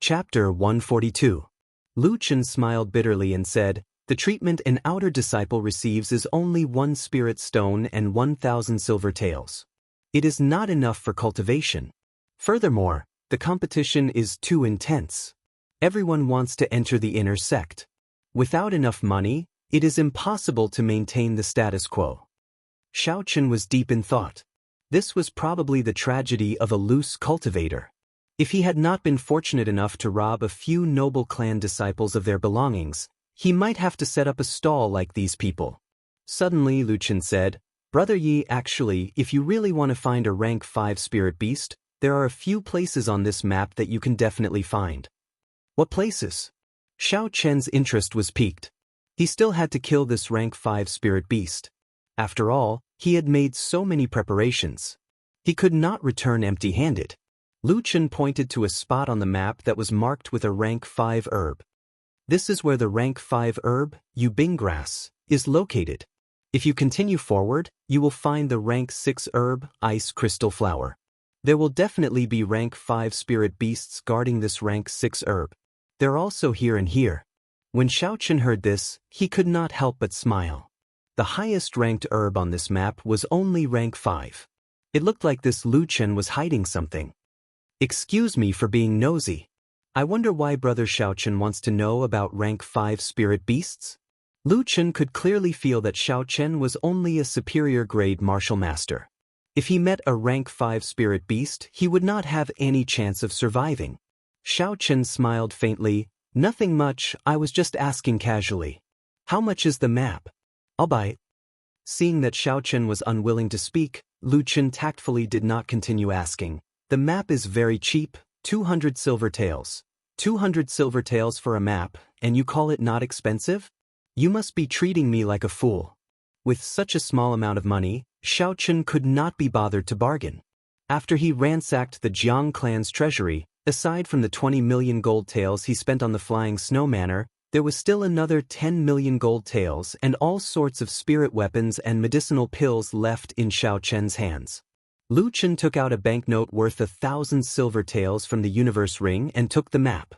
Chapter 142. Lu Chen smiled bitterly and said, "The treatment an outer disciple receives is only 1 spirit stone and 1,000 silver taels. It is not enough for cultivation. Furthermore, the competition is too intense. Everyone wants to enter the inner sect. Without enough money, it is impossible to maintain the status quo." Xiaochen was deep in thought. This was probably the tragedy of a loose cultivator. If he had not been fortunate enough to rob a few noble clan disciples of their belongings, he might have to set up a stall like these people. Suddenly Lu Chen said, "Brother Yi, actually, if you really want to find a rank 5 spirit beast, there are a few places on this map that you can definitely find." "What places?" Xiao Chen's interest was piqued. He still had to kill this rank 5 spirit beast. After all, he had made so many preparations. He could not return empty-handed. Lu Chen pointed to a spot on the map that was marked with a rank 5 herb. "This is where the rank 5 herb, Yubing grass, is located. If you continue forward, you will find the rank 6 herb, ice crystal flower. There will definitely be rank 5 spirit beasts guarding this rank 6 herb. They're also here and here." When Xiaochen heard this, he could not help but smile. The highest ranked herb on this map was only rank 5. It looked like this Lu Chen was hiding something. "Excuse me for being nosy. I wonder why Brother Xiaochen wants to know about rank 5 spirit beasts?" Lu Chen could clearly feel that Xiaochen was only a superior grade martial master. If he met a rank 5 spirit beast, he would not have any chance of surviving. Xiaochen smiled faintly. "Nothing much, I was just asking casually. How much is the map?" "I'll buy it." Seeing that Xiaochen was unwilling to speak, Lu Chen tactfully did not continue asking. "The map is very cheap, 200 silver taels. 200 silver taels for a map, and you call it not expensive? You must be treating me like a fool." With such a small amount of money, Xiaochen could not be bothered to bargain. After he ransacked the Jiang clan's treasury, aside from the 20 million gold taels he spent on the Flying Snow Manor, there was still another 10 million gold taels and all sorts of spirit weapons and medicinal pills left in Xiaochen's hands. Lu Chen took out a banknote worth 1,000 silver taels from the universe ring and took the map.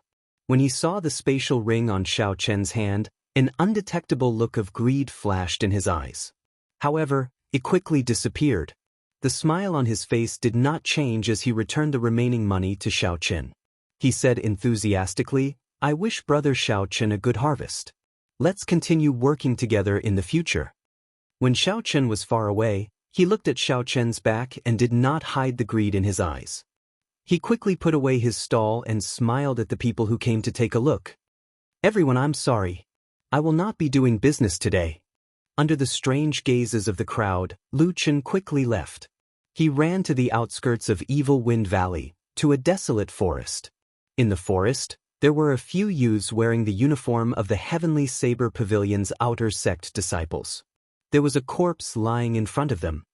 When he saw the spatial ring on Xiaochen's hand, an undetectable look of greed flashed in his eyes. However, it quickly disappeared. The smile on his face did not change as he returned the remaining money to Xiaochen. He said enthusiastically, "I wish Brother Xiaochen a good harvest. Let's continue working together in the future." When Xiaochen was far away, he looked at Xiaochen's back and did not hide the greed in his eyes. He quickly put away his stall and smiled at the people who came to take a look. "Everyone, I'm sorry. I will not be doing business today." Under the strange gazes of the crowd, Lu Chen quickly left. He ran to the outskirts of Evil Wind Valley, to a desolate forest. In the forest, there were a few youths wearing the uniform of the Heavenly Saber Pavilion's outer sect disciples. There was a corpse lying in front of them.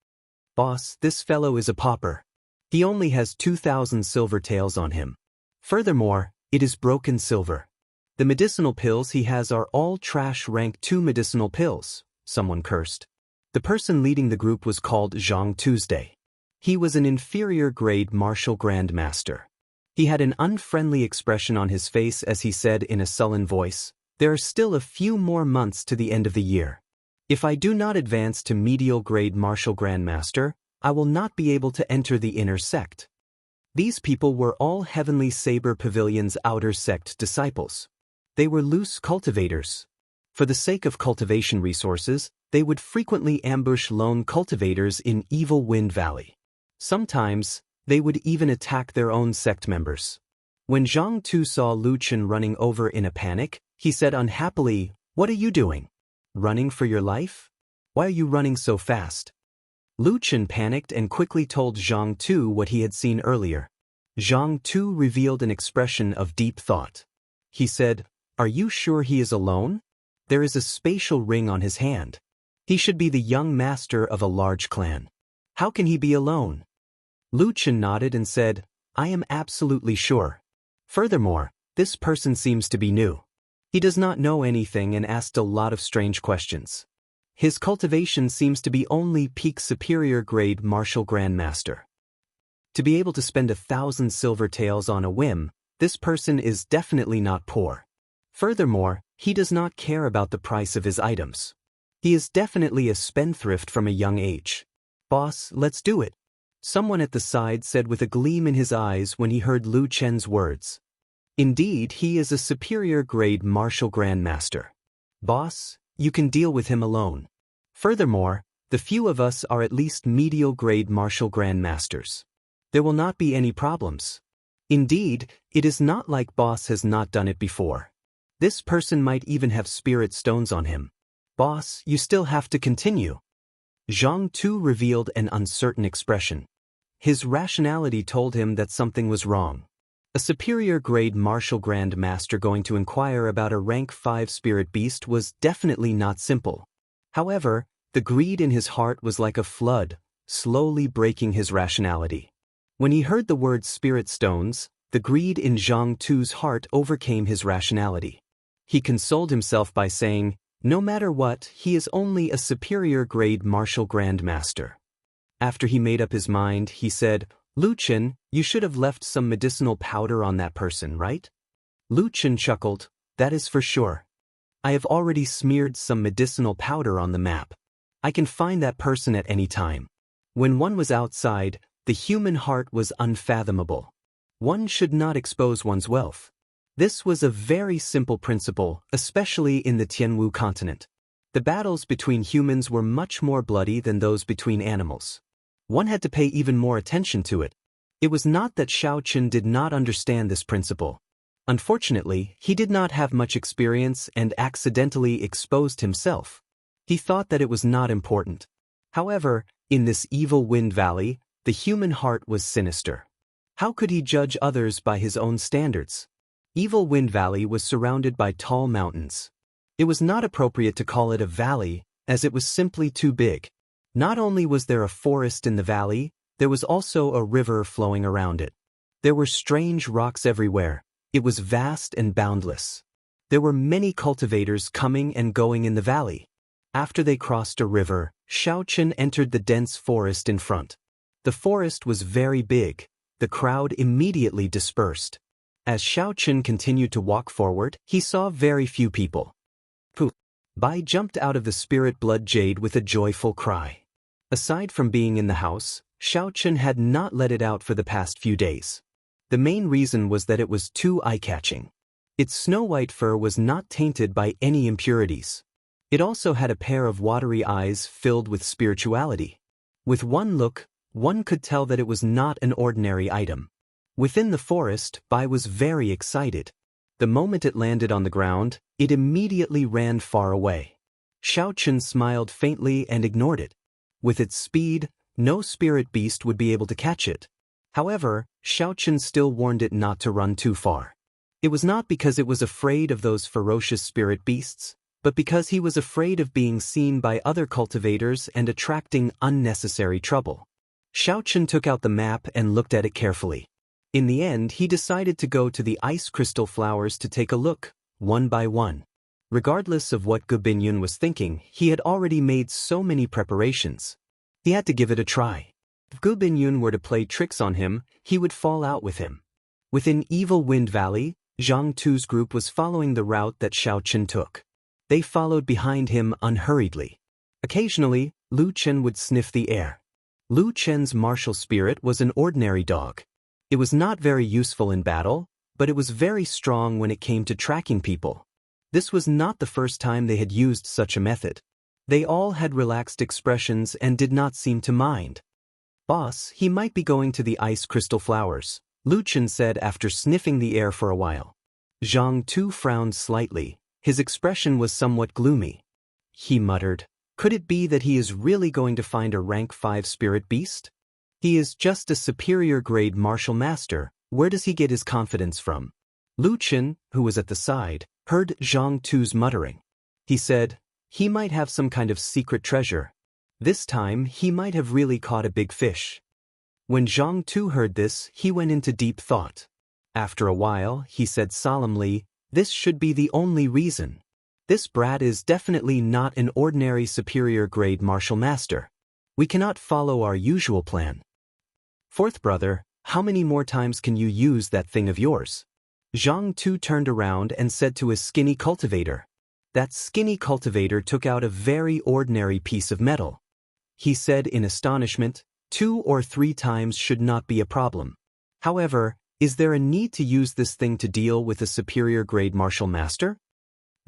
"Boss, this fellow is a pauper. He only has 2,000 silver taels on him. Furthermore, it is broken silver. The medicinal pills he has are all trash rank 2 medicinal pills," someone cursed. The person leading the group was called Zhang Tuesday. He was an inferior grade martial grandmaster. He had an unfriendly expression on his face as he said in a sullen voice, "There are still a few more months to the end of the year. If I do not advance to medial grade martial grandmaster, I will not be able to enter the inner sect." These people were all Heavenly Saber Pavilion's outer sect disciples. They were loose cultivators. For the sake of cultivation resources, they would frequently ambush lone cultivators in Evil Wind Valley. Sometimes, they would even attack their own sect members. When Zhang Tu saw Lu Chen running over in a panic, he said unhappily, "What are you doing? Running for your life? Why are you running so fast?" Lu Chen panicked and quickly told Zhang Tu what he had seen earlier. Zhang Tu revealed an expression of deep thought. He said, "Are you sure he is alone? There is a spatial ring on his hand. He should be the young master of a large clan. How can he be alone?" Lu Chen nodded and said, "I am absolutely sure. Furthermore, this person seems to be new. He does not know anything and asked a lot of strange questions. His cultivation seems to be only peak superior grade martial grandmaster. To be able to spend 1,000 silver taels on a whim, This person is definitely not poor. Furthermore, he does not care about the price of his items. He is definitely a spendthrift from a young age. Boss, let's do it. Someone at the side said with a gleam in his eyes when he heard Lu Chen's words. Indeed, he is a superior grade martial grandmaster. Boss, you can deal with him alone. Furthermore, the few of us are at least medial grade martial grandmasters. There will not be any problems. Indeed, it is not like Boss has not done it before. This person might even have spirit stones on him. Boss, you still have to continue. Zhang Tu revealed an uncertain expression. His rationality told him that something was wrong. A superior grade martial grand master going to inquire about a rank 5 spirit beast was definitely not simple. However, the greed in his heart was like a flood, slowly breaking his rationality. When he heard the word spirit stones, the greed in Zhang Tu's heart overcame his rationality. He consoled himself by saying, no matter what, he is only a superior grade martial grand master. After he made up his mind, he said, Lu Chen, you should have left some medicinal powder on that person, right? Lu Chen chuckled, that is for sure. I have already smeared some medicinal powder on the map. I can find that person at any time. When one was outside, the human heart was unfathomable. One should not expose one's wealth. This was a very simple principle, especially in the Tianwu continent. The battles between humans were much more bloody than those between animals. One had to pay even more attention to it. It was not that Xiao Qin did not understand this principle. Unfortunately, he did not have much experience and accidentally exposed himself. He thought that it was not important. However, in this evil wind valley, the human heart was sinister. How could he judge others by his own standards? Evil Wind Valley was surrounded by tall mountains. It was not appropriate to call it a valley, as it was simply too big. Not only was there a forest in the valley, there was also a river flowing around it. There were strange rocks everywhere. It was vast and boundless. There were many cultivators coming and going in the valley. After they crossed a river, Xiao Qin entered the dense forest in front. The forest was very big. The crowd immediately dispersed. As Xiao Qin continued to walk forward, he saw very few people. Pooh! Bai jumped out of the spirit blood jade with a joyful cry. Aside from being in the house, Xiao Qin had not let it out for the past few days. The main reason was that it was too eye-catching. Its snow-white fur was not tainted by any impurities. It also had a pair of watery eyes filled with spirituality. With one look, one could tell that it was not an ordinary item. Within the forest, Bai was very excited. The moment it landed on the ground, it immediately ran far away. Xiao Qin smiled faintly and ignored it. With its speed, no spirit beast would be able to catch it. However, Xiao Qin still warned it not to run too far. It was not because it was afraid of those ferocious spirit beasts, but because he was afraid of being seen by other cultivators and attracting unnecessary trouble. Xiao Qin took out the map and looked at it carefully. In the end, he decided to go to the ice crystal flowers to take a look, one by one. Regardless of what Gu Binyun was thinking, he had already made so many preparations. He had to give it a try. If Gu Binyun were to play tricks on him, he would fall out with him. Within Evil Wind Valley, Zhang Tu's group was following the route that Xiao Qin took. They followed behind him unhurriedly. Occasionally, Lu Chen would sniff the air. Lu Chen's martial spirit was an ordinary dog. It was not very useful in battle, but it was very strong when it came to tracking people. This was not the first time they had used such a method. They all had relaxed expressions and did not seem to mind. Boss, he might be going to the ice crystal flowers, Lu Chen said after sniffing the air for a while. Zhang Tu frowned slightly. His expression was somewhat gloomy. He muttered, could it be that he is really going to find a rank 5 spirit beast? He is just a superior grade martial master. Where does he get his confidence from? Lu Chen, who was at the side, heard Zhang Tu's muttering. He said, he might have some kind of secret treasure. This time, he might have really caught a big fish. When Zhang Tu heard this, he went into deep thought. After a while, he said solemnly, this should be the only reason. This brat is definitely not an ordinary superior grade martial master. We cannot follow our usual plan. Fourth brother, how many more times can you use that thing of yours? Zhang Tu turned around and said to his skinny cultivator. That skinny cultivator took out a very ordinary piece of metal. He said in astonishment, 2 or 3 times should not be a problem. However, is there a need to use this thing to deal with a superior grade martial master?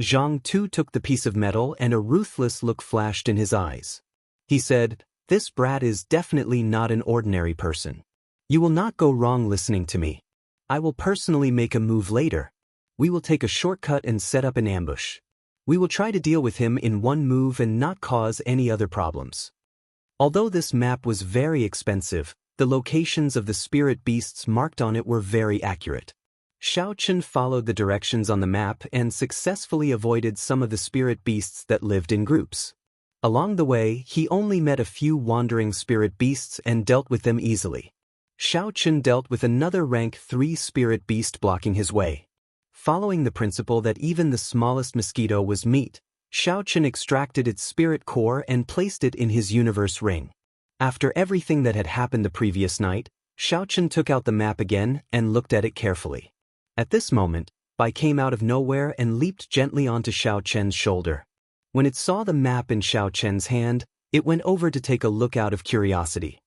Zhang Tu took the piece of metal and a ruthless look flashed in his eyes. He said, "This brat is definitely not an ordinary person. You will not go wrong listening to me. I will personally make a move later. We will take a shortcut and set up an ambush. We will try to deal with him in one move and not cause any other problems." Although this map was very expensive, the locations of the spirit beasts marked on it were very accurate. Xiaochen followed the directions on the map and successfully avoided some of the spirit beasts that lived in groups. Along the way, he only met a few wandering spirit beasts and dealt with them easily. Xiaochen dealt with another rank 3 spirit beast blocking his way. Following the principle that even the smallest mosquito was meat, Xiaochen extracted its spirit core and placed it in his universe ring. After everything that had happened the previous night, Xiaochen took out the map again and looked at it carefully. At this moment, Bai came out of nowhere and leaped gently onto Xiaochen's shoulder. When it saw the map in Xiaochen's hand, it went over to take a look out of curiosity.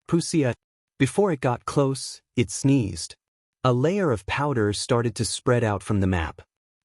Wuxia. Before it got close, it sneezed. A layer of powder started to spread out from the map.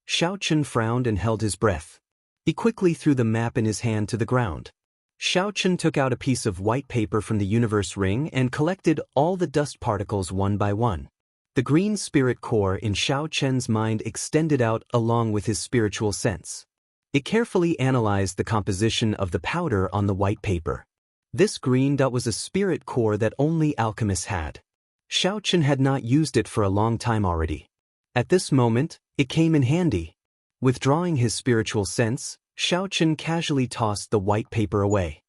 Xiaochen frowned and held his breath. He quickly threw the map in his hand to the ground. Xiaochen took out a piece of white paper from the universe ring and collected all the dust particles one by one. The green spirit core in Xiaochen's mind extended out along with his spiritual sense. It carefully analyzed the composition of the powder on the white paper. This green dot was a spirit core that only alchemists had. Xiaochen had not used it for a long time already. At this moment, it came in handy. Withdrawing his spiritual sense, Xiaochen casually tossed the white paper away.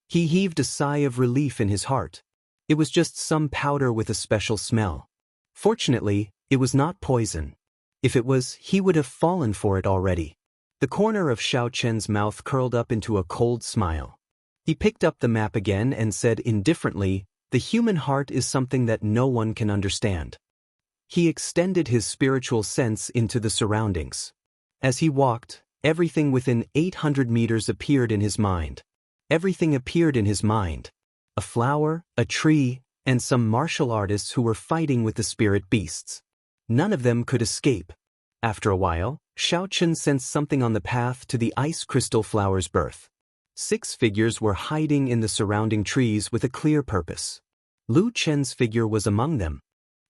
He heaved a sigh of relief in his heart. It was just some powder with a special smell. Fortunately, it was not poison. If it was, he would have fallen for it already. The corner of Xiaochen's mouth curled up into a cold smile. He picked up the map again and said indifferently, "The human heart is something that no one can understand." He extended his spiritual sense into the surroundings. As he walked, everything within 800 meters appeared in his mind. Everything appeared in his mind. A flower, a tree, and some martial artists who were fighting with the spirit beasts. None of them could escape. After a while, Xiaochen sensed something on the path to the ice crystal flower's birth. 6 figures were hiding in the surrounding trees with a clear purpose. Lu Chen's figure was among them.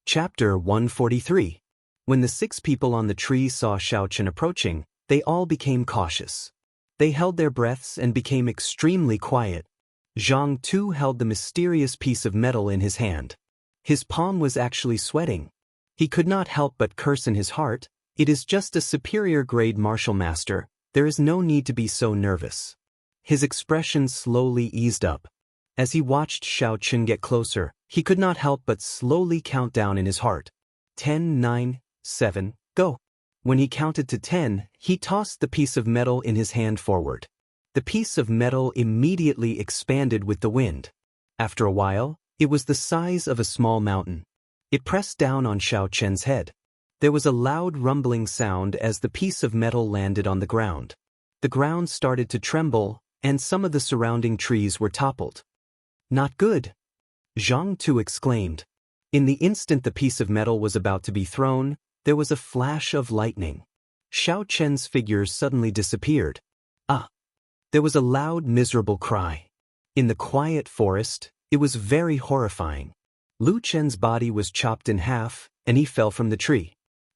Chapter 143. When the 6 people on the tree saw Xiaochen approaching, they all became cautious. They held their breaths and became extremely quiet. Zhang Tu held the mysterious piece of metal in his hand. His palm was actually sweating. He could not help but curse in his heart, "It is just a superior grade martial master, there is no need to be so nervous." His expression slowly eased up. As he watched Xiaochen get closer, he could not help but slowly count down in his heart. 10, 9, 7, go. When he counted to 10, he tossed the piece of metal in his hand forward. The piece of metal immediately expanded with the wind. After a while, it was the size of a small mountain. It pressed down on Xiaochen's head. There was a loud rumbling sound as the piece of metal landed on the ground. The ground started to tremble, and some of the surrounding trees were toppled. "Not good," Zhang Tu exclaimed. In the instant the piece of metal was about to be thrown, there was a flash of lightning. Xiaochen's figure suddenly disappeared. Ah! There was a loud, miserable cry. In the quiet forest, it was very horrifying. Lu Chen's body was chopped in half, and he fell from the tree.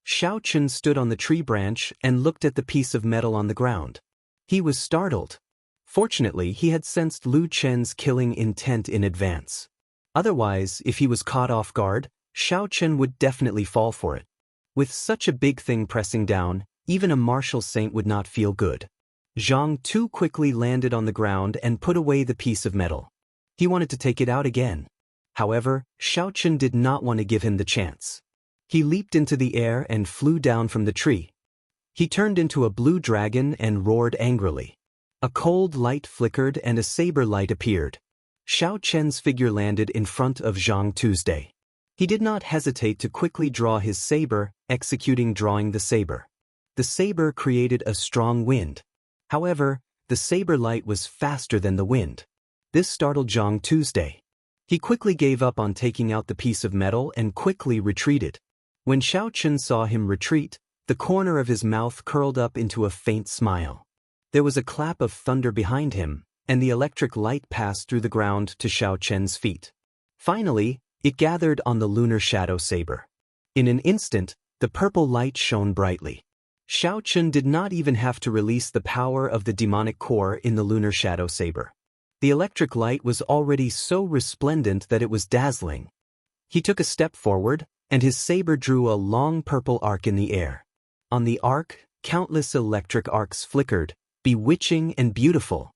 Xiaochen stood on the tree branch and looked at the piece of metal on the ground. He was startled. Fortunately, he had sensed Lu Chen's killing intent in advance. Otherwise, if he was caught off guard, Xiaochen would definitely fall for it. With such a big thing pressing down, even a martial saint would not feel good. Zhang Tu quickly landed on the ground and put away the piece of metal. He wanted to take it out again. However, Xiaochen did not want to give him the chance. He leaped into the air and flew down from the tree. He turned into a blue dragon and roared angrily. A cold light flickered and a saber light appeared. Xiaochen's figure landed in front of Zhang Tu's. He did not hesitate to quickly draw his saber executing drawing the saber. The saber created a strong wind. However, the saber light was faster than the wind. This startled Zhang Tuesday. He quickly gave up on taking out the piece of metal and quickly retreated. When Xiao Chen saw him retreat, the corner of his mouth curled up into a faint smile. There was a clap of thunder behind him, and the electric light passed through the ground to Xiao Chen's feet. Finally, it gathered on the lunar shadow saber. In an instant, the purple light shone brightly. Xiao Chen did not even have to release the power of the demonic core in the lunar shadow saber. The electric light was already so resplendent that it was dazzling. He took a step forward, and his saber drew a long purple arc in the air. On the arc, countless electric arcs flickered, bewitching and beautiful.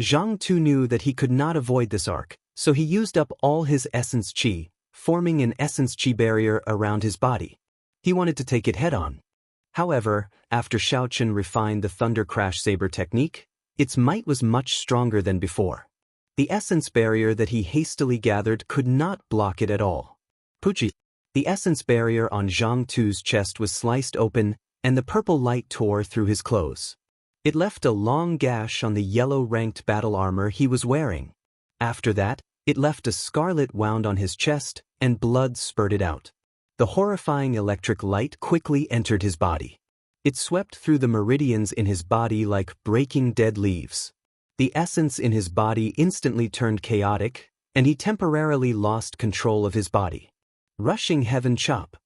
Zhang Tu knew that he could not avoid this arc, so he used up all his essence qi, forming an essence qi barrier around his body. He wanted to take it head-on. However, after Xiao Chen refined the Thunder Crash Saber technique, its might was much stronger than before. The essence barrier that he hastily gathered could not block it at all. Puchi. The essence barrier on Zhang Tu's chest was sliced open, and the purple light tore through his clothes. It left a long gash on the yellow-ranked battle armor he was wearing. After that, it left a scarlet wound on his chest, and blood spurted out. The horrifying electric light quickly entered his body. It swept through the meridians in his body like breaking dead leaves. The essence in his body instantly turned chaotic, and he temporarily lost control of his body. Rushing heaven chop.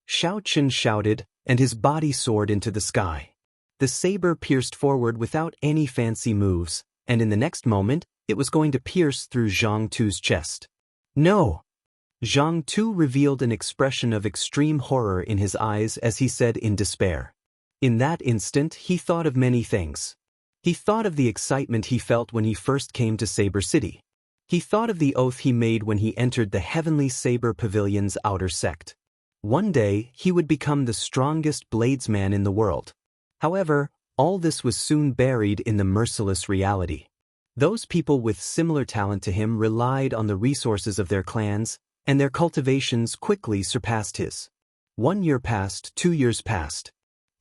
Xiao Chen shouted, and his body soared into the sky. The saber pierced forward without any fancy moves, and in the next moment, it was going to pierce through Zhang Tu's chest. No! Zhang Tu revealed an expression of extreme horror in his eyes as he said in despair. In that instant, he thought of many things. He thought of the excitement he felt when he first came to Saber City. He thought of the oath he made when he entered the Heavenly Saber Pavilion's outer sect. One day, he would become the strongest bladesman in the world. However, all this was soon buried in the merciless reality. Those people with similar talent to him relied on the resources of their clans, and their cultivations quickly surpassed his. 1 year passed, 2 years passed.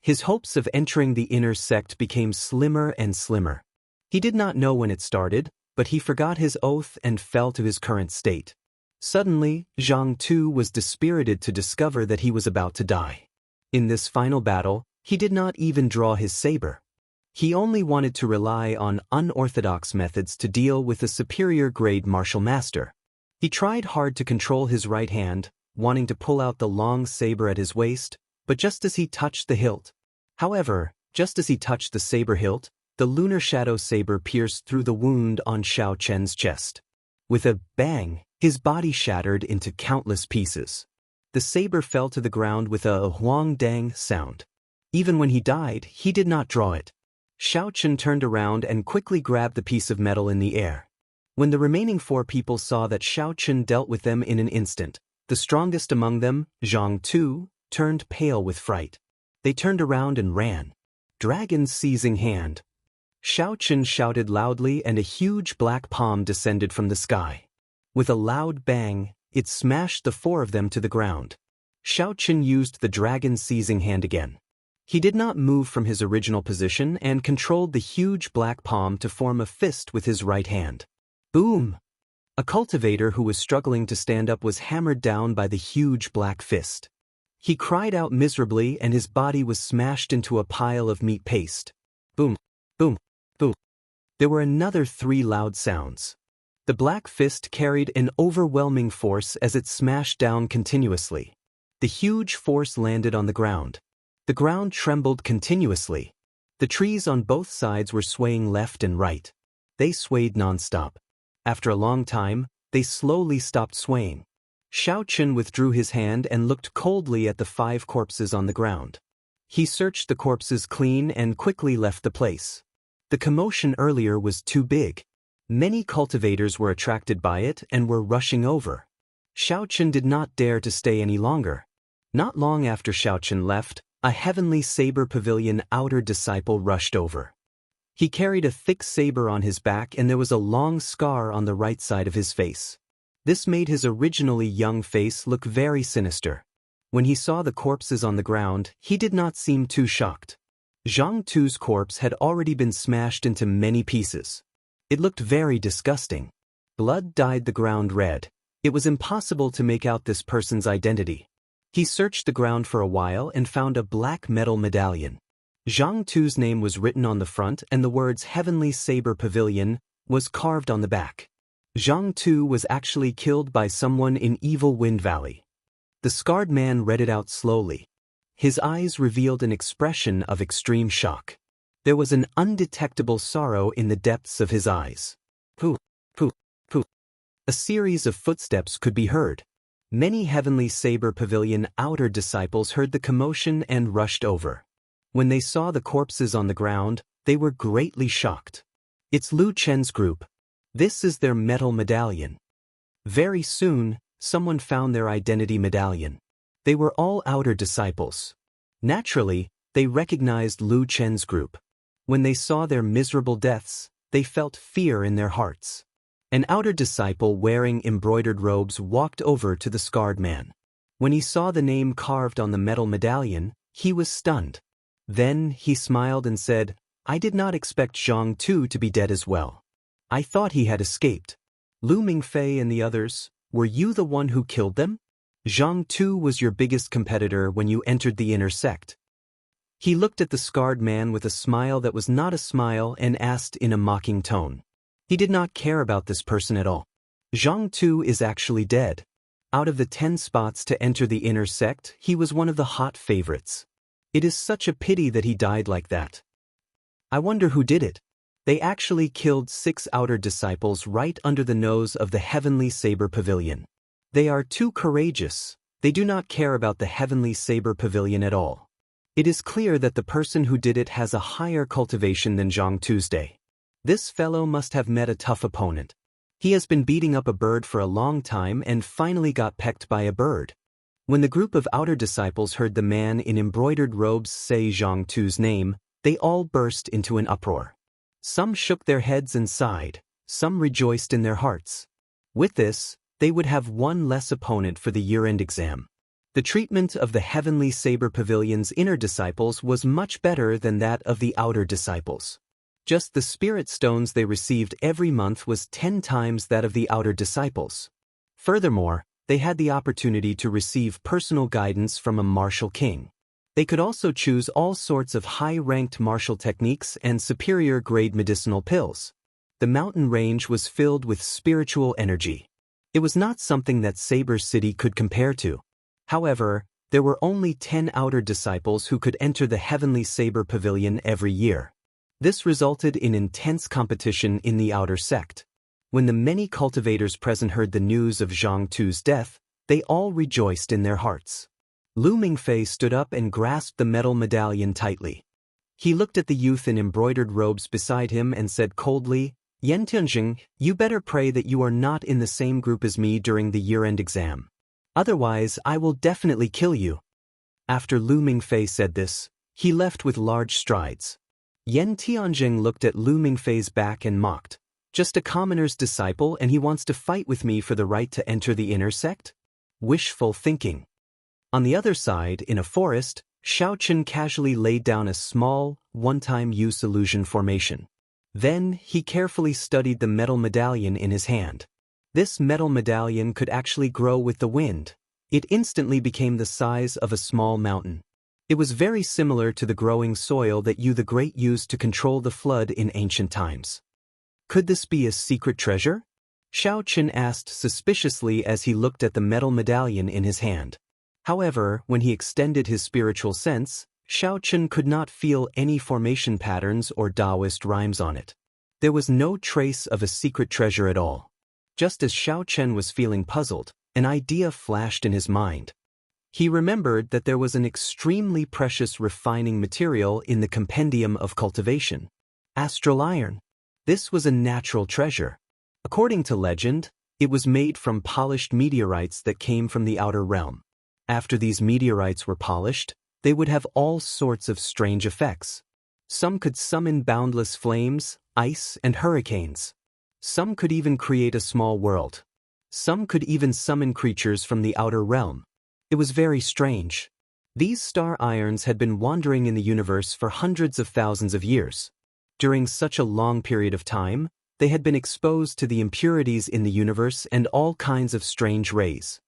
His hopes of entering the inner sect became slimmer and slimmer. He did not know when it started, but he forgot his oath and fell to his current state. Suddenly, Zhang Tu was dispirited to discover that he was about to die. In this final battle, he did not even draw his saber. He only wanted to rely on unorthodox methods to deal with a superior-grade martial master. He tried hard to control his right hand, wanting to pull out the long saber at his waist, but just as he touched the hilt. However, just as he touched the saber hilt, the lunar shadow saber pierced through the wound on Xiao Chen's chest. With a bang, his body shattered into countless pieces. The saber fell to the ground with a huang dang sound. Even when he died, he did not draw it. Xiao Chen turned around and quickly grabbed the piece of metal in the air. When the remaining 4 people saw that Xiao Chen dealt with them in an instant, the strongest among them, Zhang Tu, turned pale with fright. They turned around and ran. Dragon's seizing hand. Xiao Chen shouted loudly and a huge black palm descended from the sky. With a loud bang, it smashed the 4 of them to the ground. Xiao Chen used the dragon's seizing hand again. He did not move from his original position and controlled the huge black palm to form a fist with his right hand. Boom! A cultivator who was struggling to stand up was hammered down by the huge black fist. He cried out miserably and his body was smashed into a pile of meat paste. Boom! Boom! Boom! There were another 3 loud sounds. The black fist carried an overwhelming force as it smashed down continuously. The huge force landed on the ground. The ground trembled continuously. The trees on both sides were swaying left and right. They swayed non-stop. After a long time, they slowly stopped swaying. Xiao Chen withdrew his hand and looked coldly at the 5 corpses on the ground. He searched the corpses clean and quickly left the place. The commotion earlier was too big. Many cultivators were attracted by it and were rushing over. Xiao Chen did not dare to stay any longer. Not long after Xiao Chen left, a Heavenly Saber Pavilion outer disciple rushed over. He carried a thick saber on his back and there was a long scar on the right side of his face. This made his originally young face look very sinister. When he saw the corpses on the ground, he did not seem too shocked. Zhang Tu's corpse had already been smashed into many pieces. It looked very disgusting. Blood dyed the ground red. It was impossible to make out this person's identity. He searched the ground for a while and found a black metal medallion. Zhang Tu's name was written on the front and the words Heavenly Saber Pavilion was carved on the back. Zhang Tu was actually killed by someone in Evil Wind Valley. The scarred man read it out slowly. His eyes revealed an expression of extreme shock. There was an undetectable sorrow in the depths of his eyes. Pooh, pooh, pooh. A series of footsteps could be heard. Many Heavenly Saber Pavilion outer disciples heard the commotion and rushed over. When they saw the corpses on the ground, they were greatly shocked. It's Lu Chen's group. This is their metal medallion. Very soon, someone found their identity medallion. They were all outer disciples. Naturally, they recognized Lu Chen's group. When they saw their miserable deaths, they felt fear in their hearts. An outer disciple wearing embroidered robes walked over to the scarred man. When he saw the name carved on the metal medallion, he was stunned. Then he smiled and said, "I did not expect Zhang Tu to be dead as well. I thought he had escaped. Lu Mingfei and the others, were you the one who killed them? Zhang Tu was your biggest competitor when you entered the inner sect." He looked at the scarred man with a smile that was not a smile and asked in a mocking tone. He did not care about this person at all. Zhang Tu is actually dead. Out of the 10 spots to enter the inner sect, he was one of the hot favorites. It is such a pity that he died like that. I wonder who did it. They actually killed 6 outer disciples right under the nose of the Heavenly Saber Pavilion. They are too courageous. They do not care about the Heavenly Saber Pavilion at all. It is clear that the person who did it has a higher cultivation than Zhang Tuesday. This fellow must have met a tough opponent. He has been beating up a bird for a long time and finally got pecked by a bird. When the group of outer disciples heard the man in embroidered robes say Zhang Tu's name, they all burst into an uproar. Some shook their heads and sighed, some rejoiced in their hearts. With this, they would have one less opponent for the year-end exam. The treatment of the Heavenly Saber Pavilion's inner disciples was much better than that of the outer disciples. Just the spirit stones they received every month was 10 times that of the outer disciples. Furthermore, they had the opportunity to receive personal guidance from a martial king. They could also choose all sorts of high-ranked martial techniques and superior-grade medicinal pills. The mountain range was filled with spiritual energy. It was not something that Saber City could compare to. However, there were only 10 outer disciples who could enter the Heavenly Saber Pavilion every year. This resulted in intense competition in the outer sect. When the many cultivators present heard the news of Zhang Tu's death, they all rejoiced in their hearts. Lu Mingfei stood up and grasped the metal medallion tightly. He looked at the youth in embroidered robes beside him and said coldly, "Yan Tianjing, you better pray that you are not in the same group as me during the year-end exam. Otherwise, I will definitely kill you." After Lu Mingfei said this, he left with large strides. Yan Tianjing looked at Lu Mingfei's back and mocked. "Just a commoner's disciple and he wants to fight with me for the right to enter the inner sect? Wishful thinking." On the other side, in a forest, Xiaochen casually laid down a small, one-time use illusion formation. Then, he carefully studied the metal medallion in his hand. This metal medallion could actually grow with the wind. It instantly became the size of a small mountain. It was very similar to the growing soil that Yu the Great used to control the flood in ancient times. Could this be a secret treasure? Xiaochen asked suspiciously as he looked at the metal medallion in his hand. However, when he extended his spiritual sense, Xiaochen could not feel any formation patterns or Taoist rhymes on it. There was no trace of a secret treasure at all. Just as Xiaochen was feeling puzzled, an idea flashed in his mind. He remembered that there was an extremely precious refining material in the compendium of cultivation. Astral iron. This was a natural treasure. According to legend, it was made from polished meteorites that came from the outer realm. After these meteorites were polished, they would have all sorts of strange effects. Some could summon boundless flames, ice, and hurricanes. Some could even create a small world. Some could even summon creatures from the outer realm. It was very strange. These star irons had been wandering in the universe for hundreds of thousands of years. During such a long period of time, they had been exposed to the impurities in the universe and all kinds of strange rays.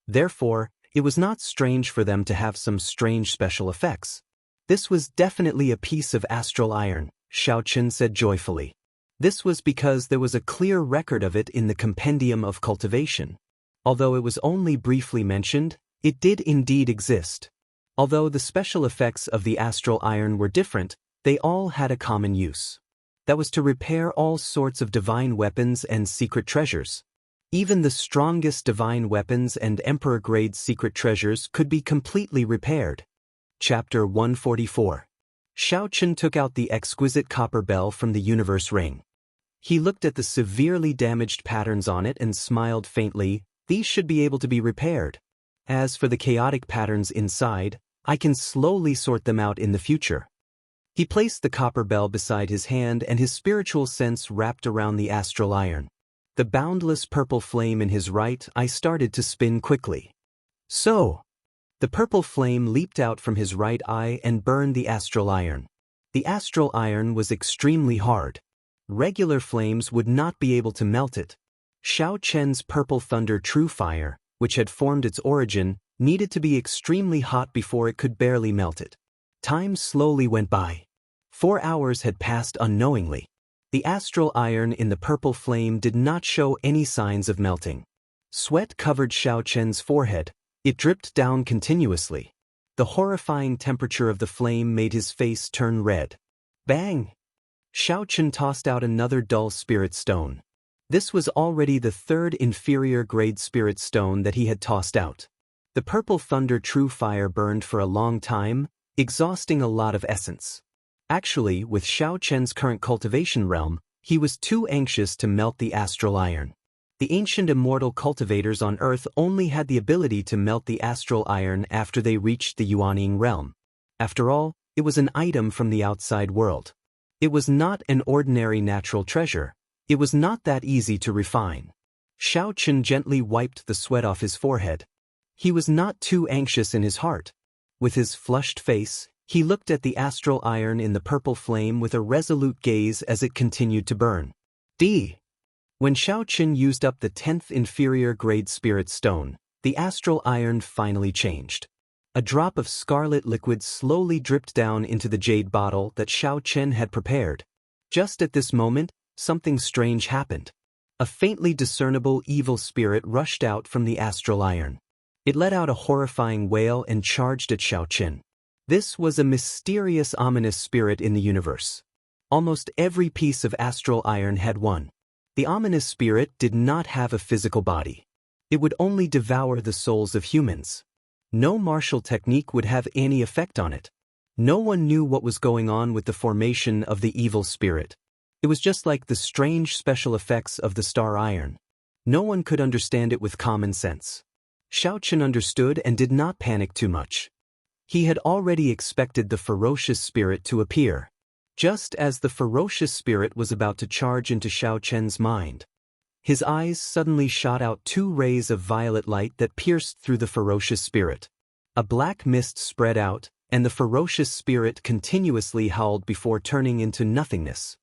Therefore, it was not strange for them to have some strange special effects. This was definitely a piece of astral iron, Xiaochen said joyfully. This was because there was a clear record of it in the Compendium of Cultivation. Although it was only briefly mentioned, it did indeed exist. Although the special effects of the astral iron were different, they all had a common use. That was to repair all sorts of divine weapons and secret treasures. Even the strongest divine weapons and emperor-grade secret treasures could be completely repaired. Chapter 144. Xiaochen took out the exquisite copper bell from the universe ring. He looked at the severely damaged patterns on it and smiled faintly. These should be able to be repaired. As for the chaotic patterns inside, I can slowly sort them out in the future. He placed the copper bell beside his hand and his spiritual sense wrapped around the astral iron. The boundless purple flame in his right eye started to spin quickly. So, the purple flame leaped out from his right eye and burned the astral iron. The astral iron was extremely hard. Regular flames would not be able to melt it. Xiaochen's purple thunder true fire, which had formed its origin, needed to be extremely hot before it could barely melt it. Time slowly went by. 4 hours had passed unknowingly. The astral iron in the purple flame did not show any signs of melting. Sweat covered Xiaochen's forehead. It dripped down continuously. The horrifying temperature of the flame made his face turn red. Bang! Xiaochen tossed out another dull spirit stone. This was already the third inferior-grade spirit stone that he had tossed out. The purple thunder true fire burned for a long time, exhausting a lot of essence. Actually, with Xiaochen's current cultivation realm, he was too anxious to melt the astral iron. The ancient immortal cultivators on Earth only had the ability to melt the astral iron after they reached the Yuanying realm. After all, it was an item from the outside world. It was not an ordinary natural treasure. It was not that easy to refine. Xiaochen gently wiped the sweat off his forehead. He was not too anxious in his heart. With his flushed face, he looked at the astral iron in the purple flame with a resolute gaze as it continued to burn. When Xiaochen used up the 10th inferior grade spirit stone, the astral iron finally changed. A drop of scarlet liquid slowly dripped down into the jade bottle that Xiaochen had prepared. Just at this moment, something strange happened. A faintly discernible evil spirit rushed out from the astral iron. It let out a horrifying wail and charged at Xiaochen. This was a mysterious, ominous spirit in the universe. Almost every piece of astral iron had one. The ominous spirit did not have a physical body. It would only devour the souls of humans. No martial technique would have any effect on it. No one knew what was going on with the formation of the evil spirit. It was just like the strange special effects of the star iron. No one could understand it with common sense. Xiaochen understood and did not panic too much. He had already expected the ferocious spirit to appear. Just as the ferocious spirit was about to charge into Xiaochen's mind, his eyes suddenly shot out 2 rays of violet light that pierced through the ferocious spirit. A black mist spread out, and the ferocious spirit continuously howled before turning into nothingness.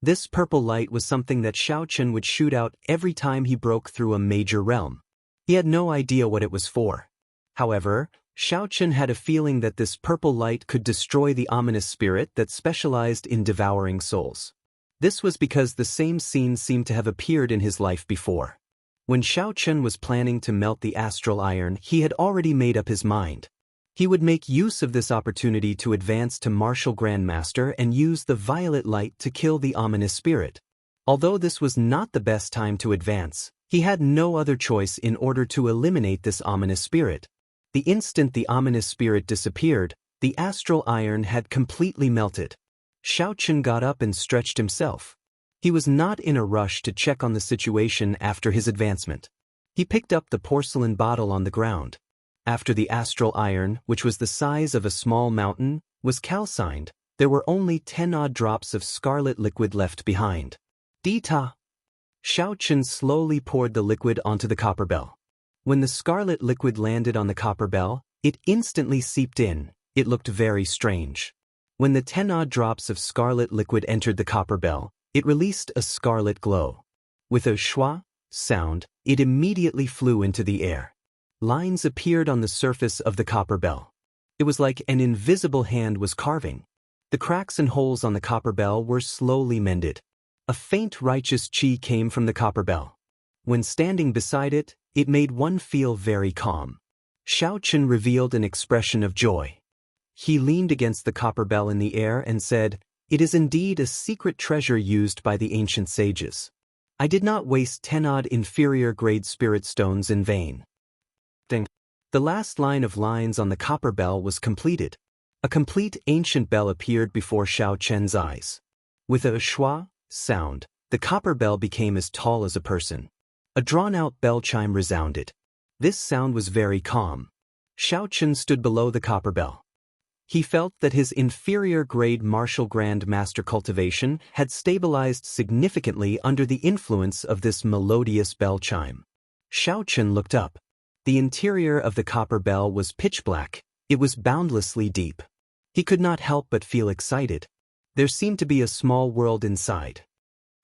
This purple light was something that Xiaochen would shoot out every time he broke through a major realm. He had no idea what it was for. However, Xiaochen had a feeling that this purple light could destroy the ominous spirit that specialized in devouring souls. This was because the same scene seemed to have appeared in his life before. When Xiaochen was planning to melt the astral iron, he had already made up his mind. He would make use of this opportunity to advance to Martial Grandmaster and use the violet light to kill the ominous spirit. Although this was not the best time to advance, he had no other choice in order to eliminate this ominous spirit. The instant the ominous spirit disappeared, the astral iron had completely melted. Xiaochen got up and stretched himself. He was not in a rush to check on the situation after his advancement. He picked up the porcelain bottle on the ground. After the astral iron, which was the size of a small mountain, was calcined, there were only 10-odd drops of scarlet liquid left behind. Xiaochen slowly poured the liquid onto the copper bell. When the scarlet liquid landed on the copper bell, it instantly seeped in. It looked very strange. When the 10-odd drops of scarlet liquid entered the copper bell, it released a scarlet glow. With a schwa sound, it immediately flew into the air. Lines appeared on the surface of the copper bell. It was like an invisible hand was carving. The cracks and holes on the copper bell were slowly mended. A faint righteous chi came from the copper bell. When standing beside it, it made one feel very calm. Xiaochen revealed an expression of joy. He leaned against the copper bell in the air and said, "It is indeed a secret treasure used by the ancient sages. I did not waste 10-odd inferior-grade spirit stones in vain." Ding. The last line of lines on the copper bell was completed. A complete ancient bell appeared before Xiaochen's eyes. With a schwa sound, the copper bell became as tall as a person. A drawn-out bell chime resounded. This sound was very calm. Xiaochen stood below the copper bell. He felt that his inferior-grade martial Grand Master Cultivation had stabilized significantly under the influence of this melodious bell chime. Xiaochen looked up. The interior of the copper bell was pitch black. It was boundlessly deep. He could not help but feel excited. There seemed to be a small world inside.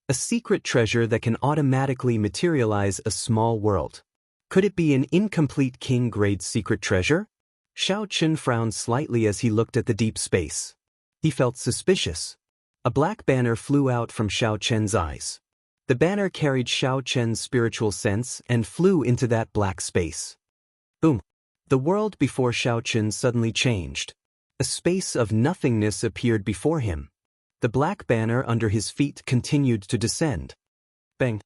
A secret treasure that can automatically materialize a small world. Could it be an incomplete king-grade secret treasure? Xiaochen frowned slightly as he looked at the deep space. He felt suspicious. A black banner flew out from Xiaochen's eyes. The banner carried Xiaochen's spiritual sense and flew into that black space. Boom! The world before Xiaochen suddenly changed. A space of nothingness appeared before him. The black banner under his feet continued to descend. Bang!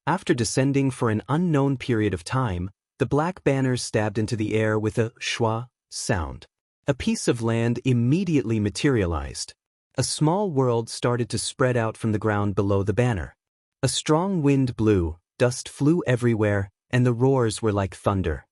After descending for an unknown period of time, the black banner stabbed into the air with a schwa sound. A piece of land immediately materialized. A small world started to spread out from the ground below the banner. A strong wind blew, dust flew everywhere, and the roars were like thunder.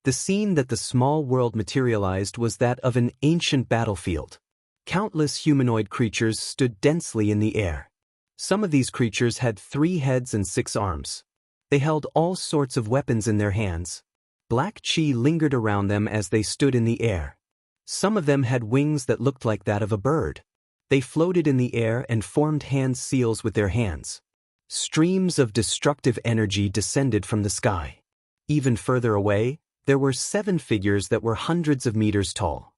The scene that the small world materialized was that of an ancient battlefield. Countless humanoid creatures stood densely in the air. Some of these creatures had 3 heads and 6 arms. They held all sorts of weapons in their hands. Black chi lingered around them as they stood in the air. Some of them had wings that looked like that of a bird. They floated in the air and formed hand seals with their hands. Streams of destructive energy descended from the sky. Even further away, there were 7 figures that were hundreds of meters tall.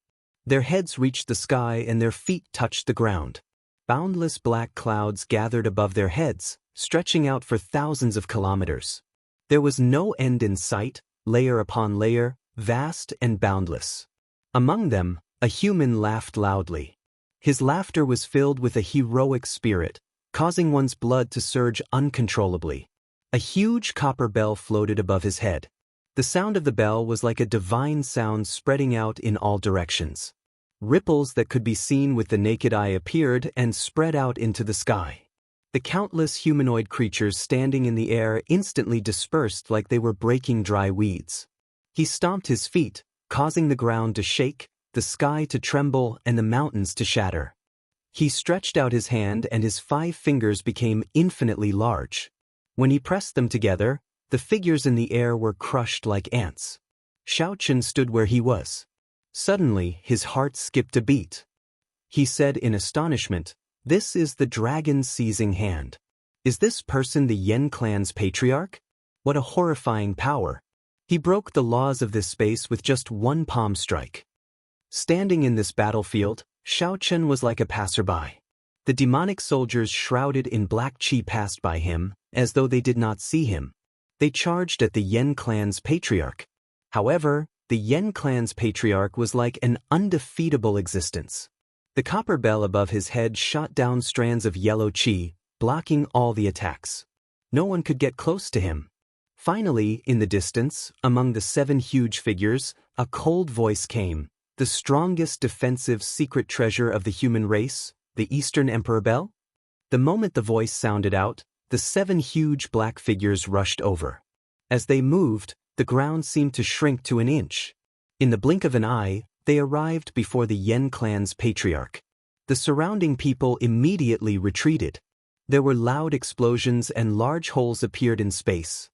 Their heads reached the sky and their feet touched the ground. Boundless black clouds gathered above their heads, stretching out for thousands of kilometers. There was no end in sight, layer upon layer, vast and boundless. Among them, a human laughed loudly. His laughter was filled with a heroic spirit, causing one's blood to surge uncontrollably. A huge copper bell floated above his head. The sound of the bell was like a divine sound spreading out in all directions. Ripples that could be seen with the naked eye appeared and spread out into the sky. The countless humanoid creatures standing in the air instantly dispersed like they were breaking dry weeds. He stomped his feet, causing the ground to shake, the sky to tremble, and the mountains to shatter. He stretched out his hand and his 5 fingers became infinitely large. When he pressed them together, the figures in the air were crushed like ants. Xiaochen stood where he was. Suddenly, his heart skipped a beat. He said in astonishment, "This is the dragon seizing hand. Is this person the Yen clan's patriarch? What a horrifying power." He broke the laws of this space with just one palm strike. Standing in this battlefield, Xiaochen was like a passerby. The demonic soldiers shrouded in black chi passed by him, as though they did not see him. They charged at the Yen clan's patriarch. However, the Yen clan's patriarch was like an undefeatable existence. The copper bell above his head shot down strands of yellow chi, blocking all the attacks. No one could get close to him. Finally, in the distance, among the 7 huge figures, a cold voice came. The strongest defensive secret treasure of the human race, the Eastern Emperor Bell? The moment the voice sounded out, the 7 huge black figures rushed over. As they moved, the ground seemed to shrink to an inch. In the blink of an eye, they arrived before the Yen clan's patriarch. The surrounding people immediately retreated. There were loud explosions and large holes appeared in space.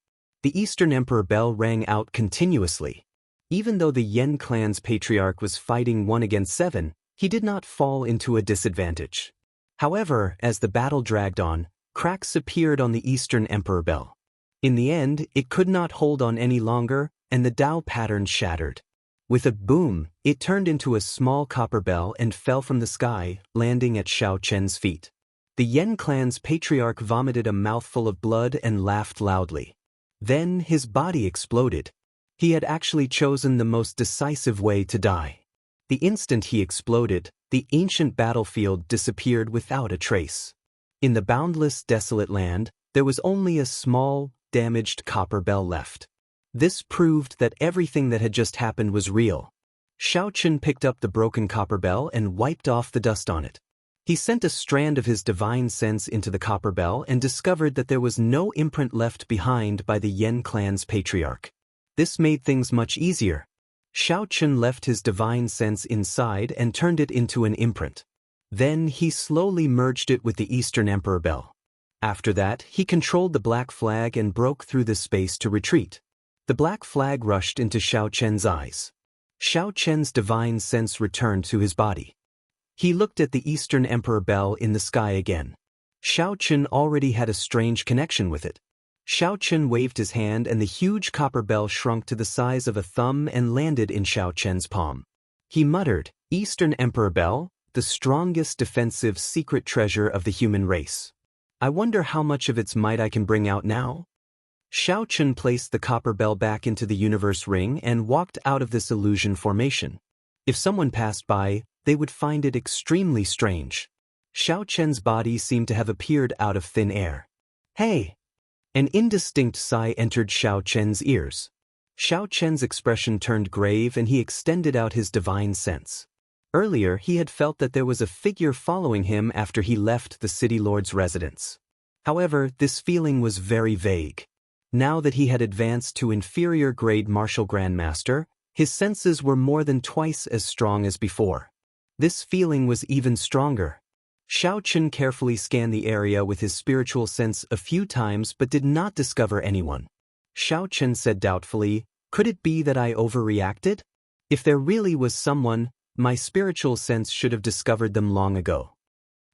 The Eastern Emperor bell rang out continuously. Even though the Yen clan's patriarch was fighting 1 against 7, he did not fall into a disadvantage. However, as the battle dragged on, cracks appeared on the Eastern Emperor bell. In the end, it could not hold on any longer, and the Tao pattern shattered. With a boom, it turned into a small copper bell and fell from the sky, landing at Xiao Chen's feet. The Yen clan's patriarch vomited a mouthful of blood and laughed loudly. Then his body exploded. He had actually chosen the most decisive way to die. The instant he exploded, the ancient battlefield disappeared without a trace. In the boundless, desolate land, there was only a small, damaged copper bell left. This proved that everything that had just happened was real. Xiao Chen picked up the broken copper bell and wiped off the dust on it. He sent a strand of his divine sense into the copper bell and discovered that there was no imprint left behind by the Yen clan's patriarch. This made things much easier. Xiao Chen left his divine sense inside and turned it into an imprint. Then he slowly merged it with the Eastern Emperor bell. After that, he controlled the black flag and broke through the space to retreat. The black flag rushed into Xiao Chen's eyes. Xiao Chen's divine sense returned to his body. He looked at the Eastern Emperor bell in the sky again. Xiao Chen already had a strange connection with it. Xiao Chen waved his hand and the huge copper bell shrunk to the size of a thumb and landed in Xiao Chen's palm. He muttered, "Eastern Emperor bell, the strongest defensive secret treasure of the human race. I wonder how much of its might I can bring out now?" Xiao Chen placed the copper bell back into the universe ring and walked out of this illusion formation. If someone passed by, they would find it extremely strange. Xiao Chen's body seemed to have appeared out of thin air. "Hey!" An indistinct sigh entered Xiao Chen's ears. Xiao Chen's expression turned grave and he extended out his divine sense. Earlier, he had felt that there was a figure following him after he left the city lord's residence. However, this feeling was very vague. Now that he had advanced to inferior grade martial grandmaster, his senses were more than twice as strong as before. This feeling was even stronger. Xiao Chen carefully scanned the area with his spiritual sense a few times but did not discover anyone. Xiao Chen said doubtfully, "Could it be that I overreacted? If there really was someone, my spiritual sense should have discovered them long ago."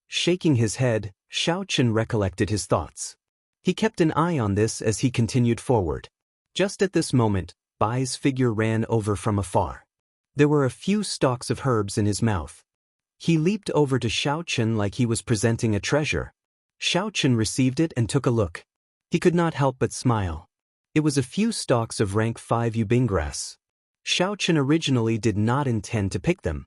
Shaking his head, Xiao Chen recollected his thoughts. He kept an eye on this as he continued forward. Just at this moment, Bai's figure ran over from afar. There were a few stalks of herbs in his mouth. He leaped over to Xiao Chen like he was presenting a treasure. Xiao Chen received it and took a look. He could not help but smile. It was a few stalks of rank 5 yubing grass. Xiao Chen originally did not intend to pick them.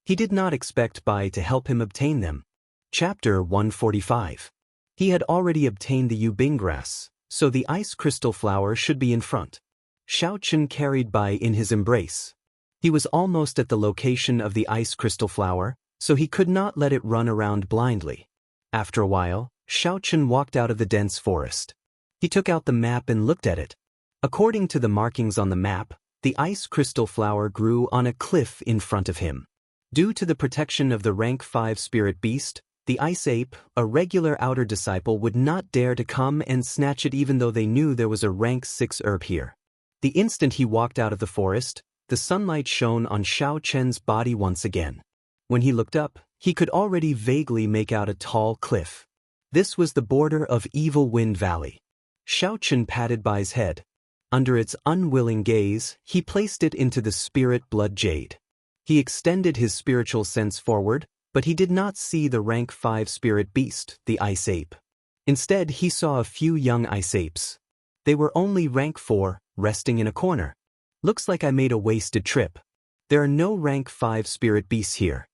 He did not expect Bai to help him obtain them. Chapter 145. He had already obtained the yubing grass, so the ice crystal flower should be in front. Xiao Chen carried Bai in his embrace. He was almost at the location of the ice crystal flower, so he could not let it run around blindly. After a while, Xiao Chen walked out of the dense forest. He took out the map and looked at it. According to the markings on the map, the ice crystal flower grew on a cliff in front of him. Due to the protection of the rank 5 spirit beast, the ice ape, a regular outer disciple, would not dare to come and snatch it even though they knew there was a rank 6 herb here. The instant he walked out of the forest, the sunlight shone on Xiao Chen's body once again. When he looked up, he could already vaguely make out a tall cliff. This was the border of Evil Wind Valley. Xiao Chen patted Bai's head. Under its unwilling gaze, he placed it into the spirit blood jade. He extended his spiritual sense forward, but he did not see the rank 5 spirit beast, the ice ape. Instead, he saw a few young ice apes. They were only rank 4, resting in a corner. "Looks like I made a wasted trip. There are no rank 5 spirit beasts here."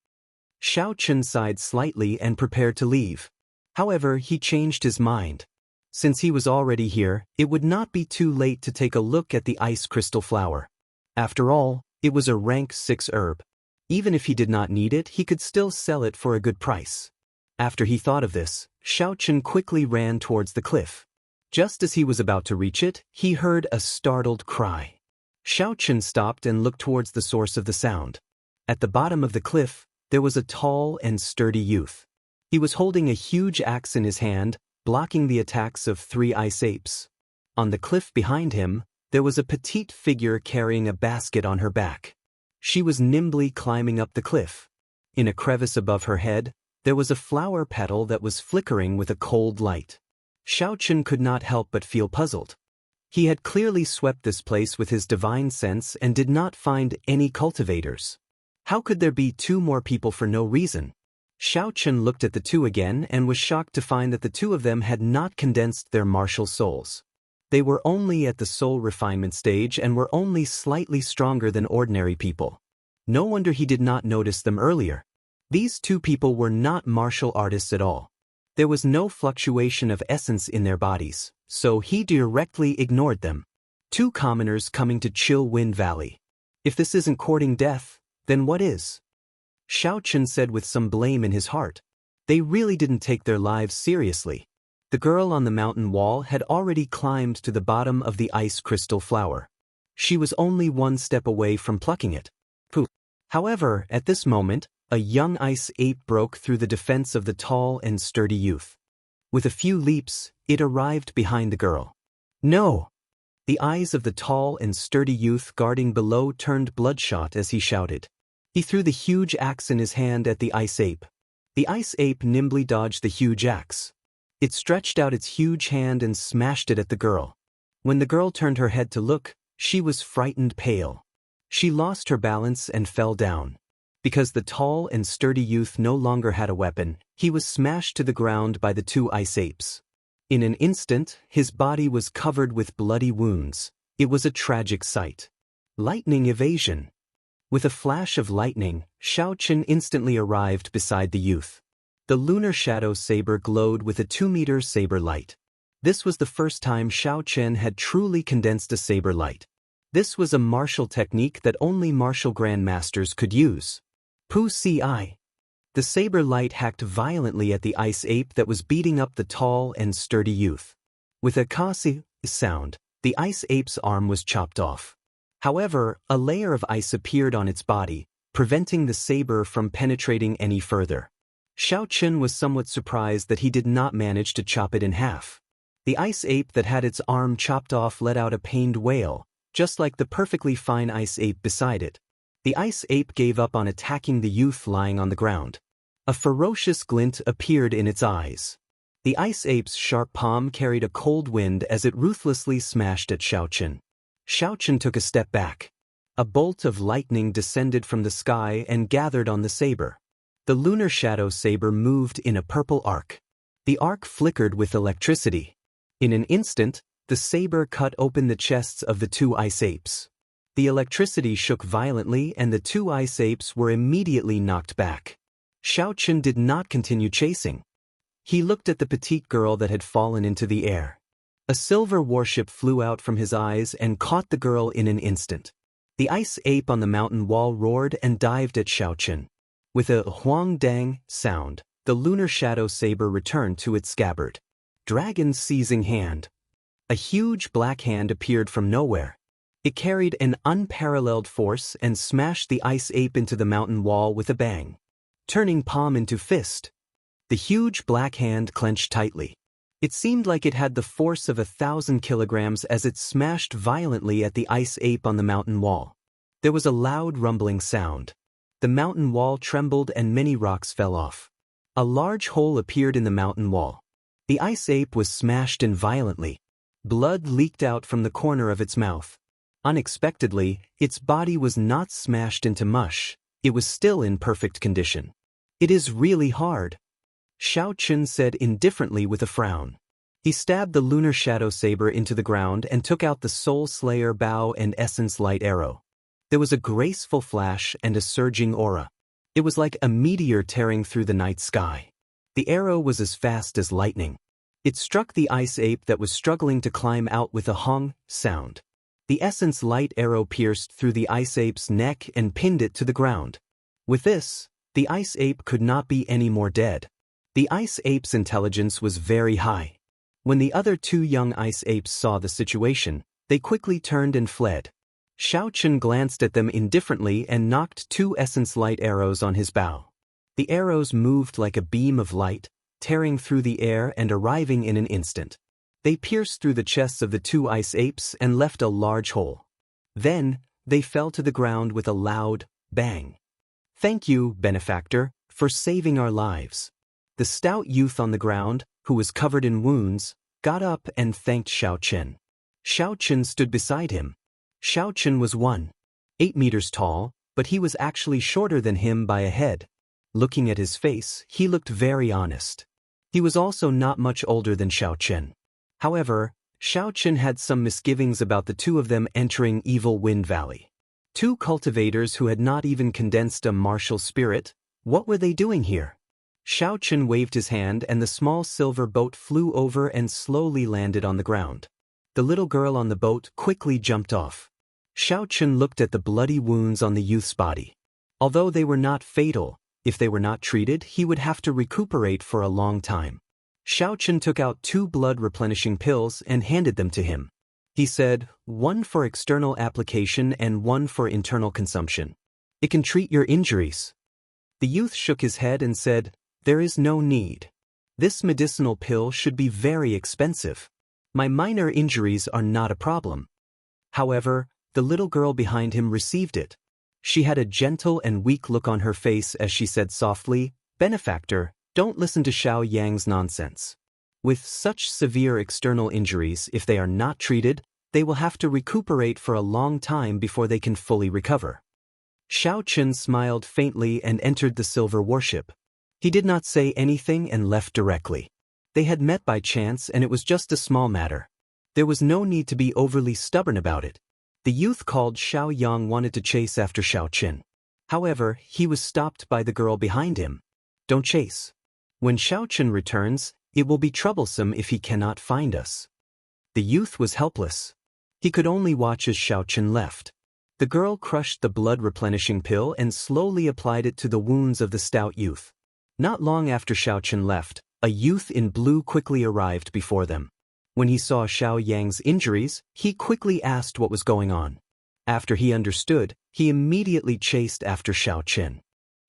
Xiao Chen sighed slightly and prepared to leave. However, he changed his mind. Since he was already here, it would not be too late to take a look at the ice crystal flower. After all, it was a rank 6 herb. Even if he did not need it, he could still sell it for a good price. After he thought of this, Xiao Chen quickly ran towards the cliff. Just as he was about to reach it, he heard a startled cry. Xiao Chen stopped and looked towards the source of the sound. At the bottom of the cliff, there was a tall and sturdy youth. He was holding a huge axe in his hand, blocking the attacks of 3 ice apes. On the cliff behind him, there was a petite figure carrying a basket on her back. She was nimbly climbing up the cliff. In a crevice above her head, there was a flower petal that was flickering with a cold light. Xiaochen could not help but feel puzzled. He had clearly swept this place with his divine sense and did not find any cultivators. How could there be two more people for no reason? Xiaochen looked at the two again and was shocked to find that the two of them had not condensed their martial souls. They were only at the soul refinement stage and were only slightly stronger than ordinary people. No wonder he did not notice them earlier. These two people were not martial artists at all. There was no fluctuation of essence in their bodies, so he directly ignored them. Two commoners coming to chill Wind Valley. If this isn't courting death, then what is? Xiaochen said with some blame in his heart. They really didn't take their lives seriously. The girl on the mountain wall had already climbed to the bottom of the ice crystal flower. She was only one step away from plucking it. Poof. However, at this moment, a young ice ape broke through the defense of the tall and sturdy youth. With a few leaps, it arrived behind the girl. No! The eyes of the tall and sturdy youth guarding below turned bloodshot as he shouted. He threw the huge axe in his hand at the ice ape. The ice ape nimbly dodged the huge axe. It stretched out its huge hand and smashed it at the girl. When the girl turned her head to look, she was frightened pale. She lost her balance and fell down. Because the tall and sturdy youth no longer had a weapon, he was smashed to the ground by the two ice apes. In an instant, his body was covered with bloody wounds. It was a tragic sight. Lightning evasion. With a flash of lightning, Xiaochen instantly arrived beside the youth. The lunar shadow saber glowed with a 2-meter saber light. This was the first time Xiaochen had truly condensed a saber light. This was a martial technique that only martial grandmasters could use. Pu ci. The saber light hacked violently at the ice ape that was beating up the tall and sturdy youth. With a kasi sound, the ice ape's arm was chopped off. However, a layer of ice appeared on its body, preventing the saber from penetrating any further. Xiaochen was somewhat surprised that he did not manage to chop it in half. The ice ape that had its arm chopped off let out a pained wail, just like the perfectly fine ice ape beside it. The ice ape gave up on attacking the youth lying on the ground. A ferocious glint appeared in its eyes. The ice ape's sharp palm carried a cold wind as it ruthlessly smashed at Xiaochen. Xiaochen took a step back. A bolt of lightning descended from the sky and gathered on the saber. The lunar shadow saber moved in a purple arc. The arc flickered with electricity. In an instant, the saber cut open the chests of the two ice apes. The electricity shook violently and the two ice apes were immediately knocked back. Xiaochen did not continue chasing. He looked at the petite girl that had fallen into the air. A silver warship flew out from his eyes and caught the girl in an instant. The ice ape on the mountain wall roared and dived at Xiaochen. With a huang dang sound, the lunar shadow saber returned to its scabbard. Dragon's seizing hand. A huge black hand appeared from nowhere. It carried an unparalleled force and smashed the ice ape into the mountain wall with a bang. Turning palm into fist. The huge black hand clenched tightly. It seemed like it had the force of 1,000 kilograms as it smashed violently at the ice ape on the mountain wall. There was a loud rumbling sound. The mountain wall trembled and many rocks fell off. A large hole appeared in the mountain wall. The ice ape was smashed in violently. Blood leaked out from the corner of its mouth. Unexpectedly, its body was not smashed into mush. It was still in perfect condition. "It is really hard," Xiaochen said indifferently with a frown. He stabbed the lunar shadow saber into the ground and took out the Soul Slayer bow and essence light arrow. There was a graceful flash and a surging aura. It was like a meteor tearing through the night sky. The arrow was as fast as lightning. It struck the ice ape that was struggling to climb out with a hong sound. The essence light arrow pierced through the ice ape's neck and pinned it to the ground. With this, the ice ape could not be any more dead. The ice ape's intelligence was very high. When the other two young ice apes saw the situation, they quickly turned and fled. Xiaochen glanced at them indifferently and knocked 2 essence light arrows on his bow. The arrows moved like a beam of light, tearing through the air and arriving in an instant. They pierced through the chests of the two ice apes and left a large hole. Then, they fell to the ground with a loud bang. "Thank you, benefactor, for saving our lives." The stout youth on the ground, who was covered in wounds, got up and thanked Xiaochen. Xiaochen stood beside him. Xiaochen was 1.8 meters tall, but he was actually shorter than him by a head. Looking at his face, he looked very honest. He was also not much older than Xiaochen. However, Xiaochen had some misgivings about the two of them entering Evil Wind Valley. Two cultivators who had not even condensed a martial spirit, what were they doing here? Xiaochen waved his hand and the small silver boat flew over and slowly landed on the ground. The little girl on the boat quickly jumped off. Xiaochen looked at the bloody wounds on the youth's body. Although they were not fatal, if they were not treated, he would have to recuperate for a long time. Xiaochen took out 2 blood-replenishing pills and handed them to him. He said, "One for external application and one for internal consumption. It can treat your injuries." The youth shook his head and said, "There is no need. This medicinal pill should be very expensive. My minor injuries are not a problem." However, the little girl behind him received it. She had a gentle and weak look on her face as she said softly, "Benefactor, don't listen to Xiao Yang's nonsense. With such severe external injuries, if they are not treated, they will have to recuperate for a long time before they can fully recover." Xiaochen smiled faintly and entered the silver warship. He did not say anything and left directly. They had met by chance and it was just a small matter. There was no need to be overly stubborn about it. The youth called Xiao Yang wanted to chase after Xiaochen. However, he was stopped by the girl behind him. "Don't chase. When Xiaochen returns, it will be troublesome if he cannot find us." The youth was helpless. He could only watch as Xiaochen left. The girl crushed the blood-replenishing pill and slowly applied it to the wounds of the stout youth. Not long after Xiaochen left, a youth in blue quickly arrived before them. When he saw Xiao Yang's injuries, he quickly asked what was going on. After he understood, he immediately chased after Xiaochen.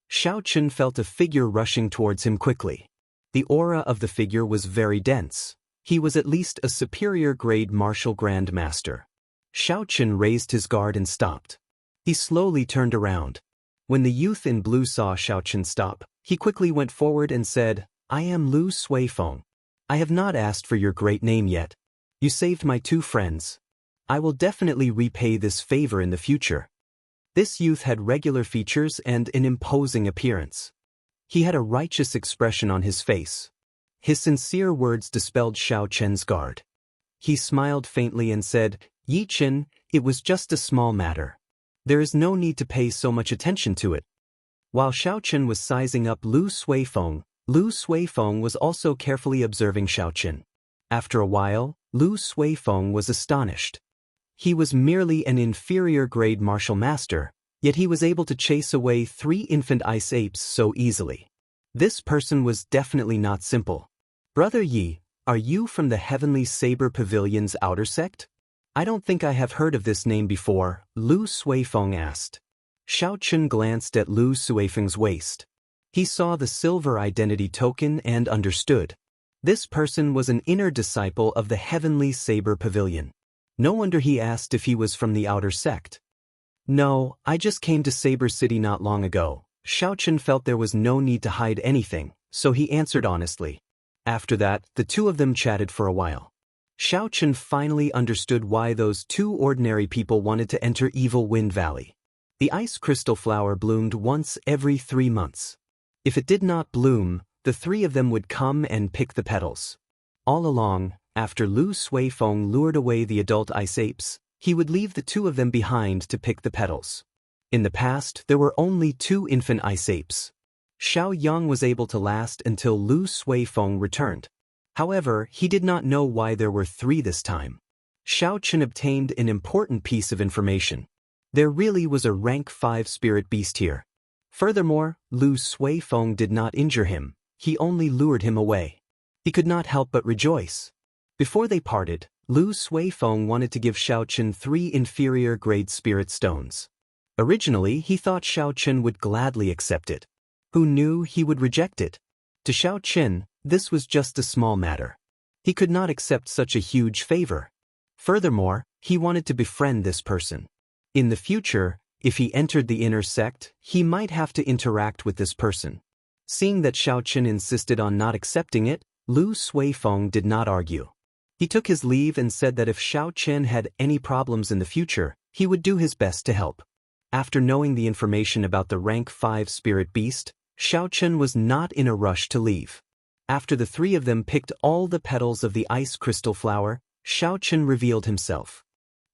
Xiaochen felt a figure rushing towards him quickly. The aura of the figure was very dense. He was at least a superior-grade martial grand master. Xiaochen raised his guard and stopped. He slowly turned around. When the youth in blue saw Xiaochen stop, he quickly went forward and said, "I am Lu Suifeng. I have not asked for your great name yet. You saved my 2 friends. I will definitely repay this favor in the future." This youth had regular features and an imposing appearance. He had a righteous expression on his face. His sincere words dispelled Xiaochen's guard. He smiled faintly and said, "Yi Chen, it was just a small matter. There is no need to pay so much attention to it." While Xiaochen was sizing up Lu Suifeng was also carefully observing Xiaochen. After a while, Lu Suifeng was astonished. He was merely an inferior-grade martial master, yet he was able to chase away 3 infant ice apes so easily. This person was definitely not simple. "Brother Yi, are you from the Heavenly Saber Pavilion's outer sect? I don't think I have heard of this name before," Lu Suifeng asked. Xiaochen glanced at Lu Suifeng's waist. He saw the silver identity token and understood. This person was an inner disciple of the Heavenly Saber Pavilion. No wonder he asked if he was from the outer sect. "No, I just came to Saber City not long ago." Xiaochen felt there was no need to hide anything, so he answered honestly. After that, the two of them chatted for a while. Xiaochen finally understood why those 2 ordinary people wanted to enter Evil Wind Valley. The ice crystal flower bloomed once every 3 months. If it did not bloom, the 3 of them would come and pick the petals. All along, after Lu Suifeng lured away the adult ice apes, he would leave the 2 of them behind to pick the petals. In the past, there were only 2 infant ice apes. Xiao Yang was able to last until Lu Suifeng returned. However, he did not know why there were 3 this time. Xiaochen obtained an important piece of information. There really was a rank 5 spirit beast here. Furthermore, Lu Suifeng did not injure him, he only lured him away. He could not help but rejoice. Before they parted, Lu Suifeng wanted to give Xiaochen 3 inferior-grade spirit stones. Originally, he thought Xiaochen would gladly accept it. Who knew he would reject it? To Xiaochen, this was just a small matter. He could not accept such a huge favor. Furthermore, he wanted to befriend this person. In the future, if he entered the inner sect, he might have to interact with this person. Seeing that Xiaochen insisted on not accepting it, Lu Suifeng did not argue. He took his leave and said that if Xiaochen had any problems in the future, he would do his best to help. After knowing the information about the rank 5 spirit beast, Xiaochen was not in a rush to leave. After the three of them picked all the petals of the ice crystal flower, Xiaochen revealed himself.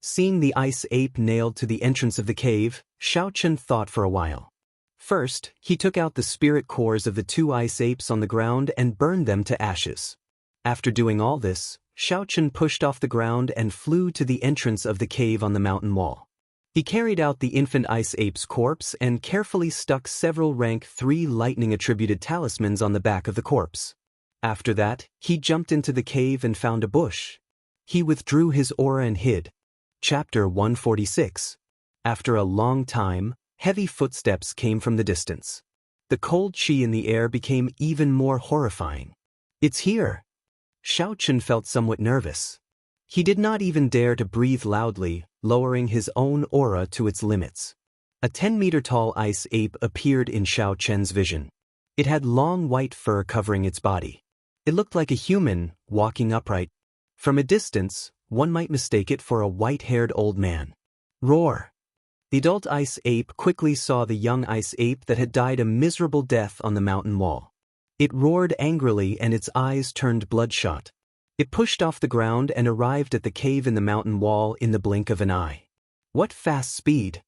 Seeing the ice ape nailed to the entrance of the cave, Xiaochen thought for a while. First, he took out the spirit cores of the 2 ice apes on the ground and burned them to ashes. After doing all this, Xiaochen pushed off the ground and flew to the entrance of the cave on the mountain wall. He carried out the infant ice ape's corpse and carefully stuck several rank 3 lightning-attributed talismans on the back of the corpse. After that, he jumped into the cave and found a bush. He withdrew his aura and hid. Chapter 146. After a long time, heavy footsteps came from the distance. The cold qi in the air became even more horrifying. "It's here!" Xiaochen felt somewhat nervous. He did not even dare to breathe loudly, lowering his own aura to its limits. A 10-meter-tall ice ape appeared in Xiaochen's vision. It had long white fur covering its body. It looked like a human, walking upright. From a distance, one might mistake it for a white-haired old man. Roar! The adult ice ape quickly saw the young ice ape that had died a miserable death on the mountain wall. It roared angrily and its eyes turned bloodshot. It pushed off the ground and arrived at the cave in the mountain wall in the blink of an eye. What fast speed!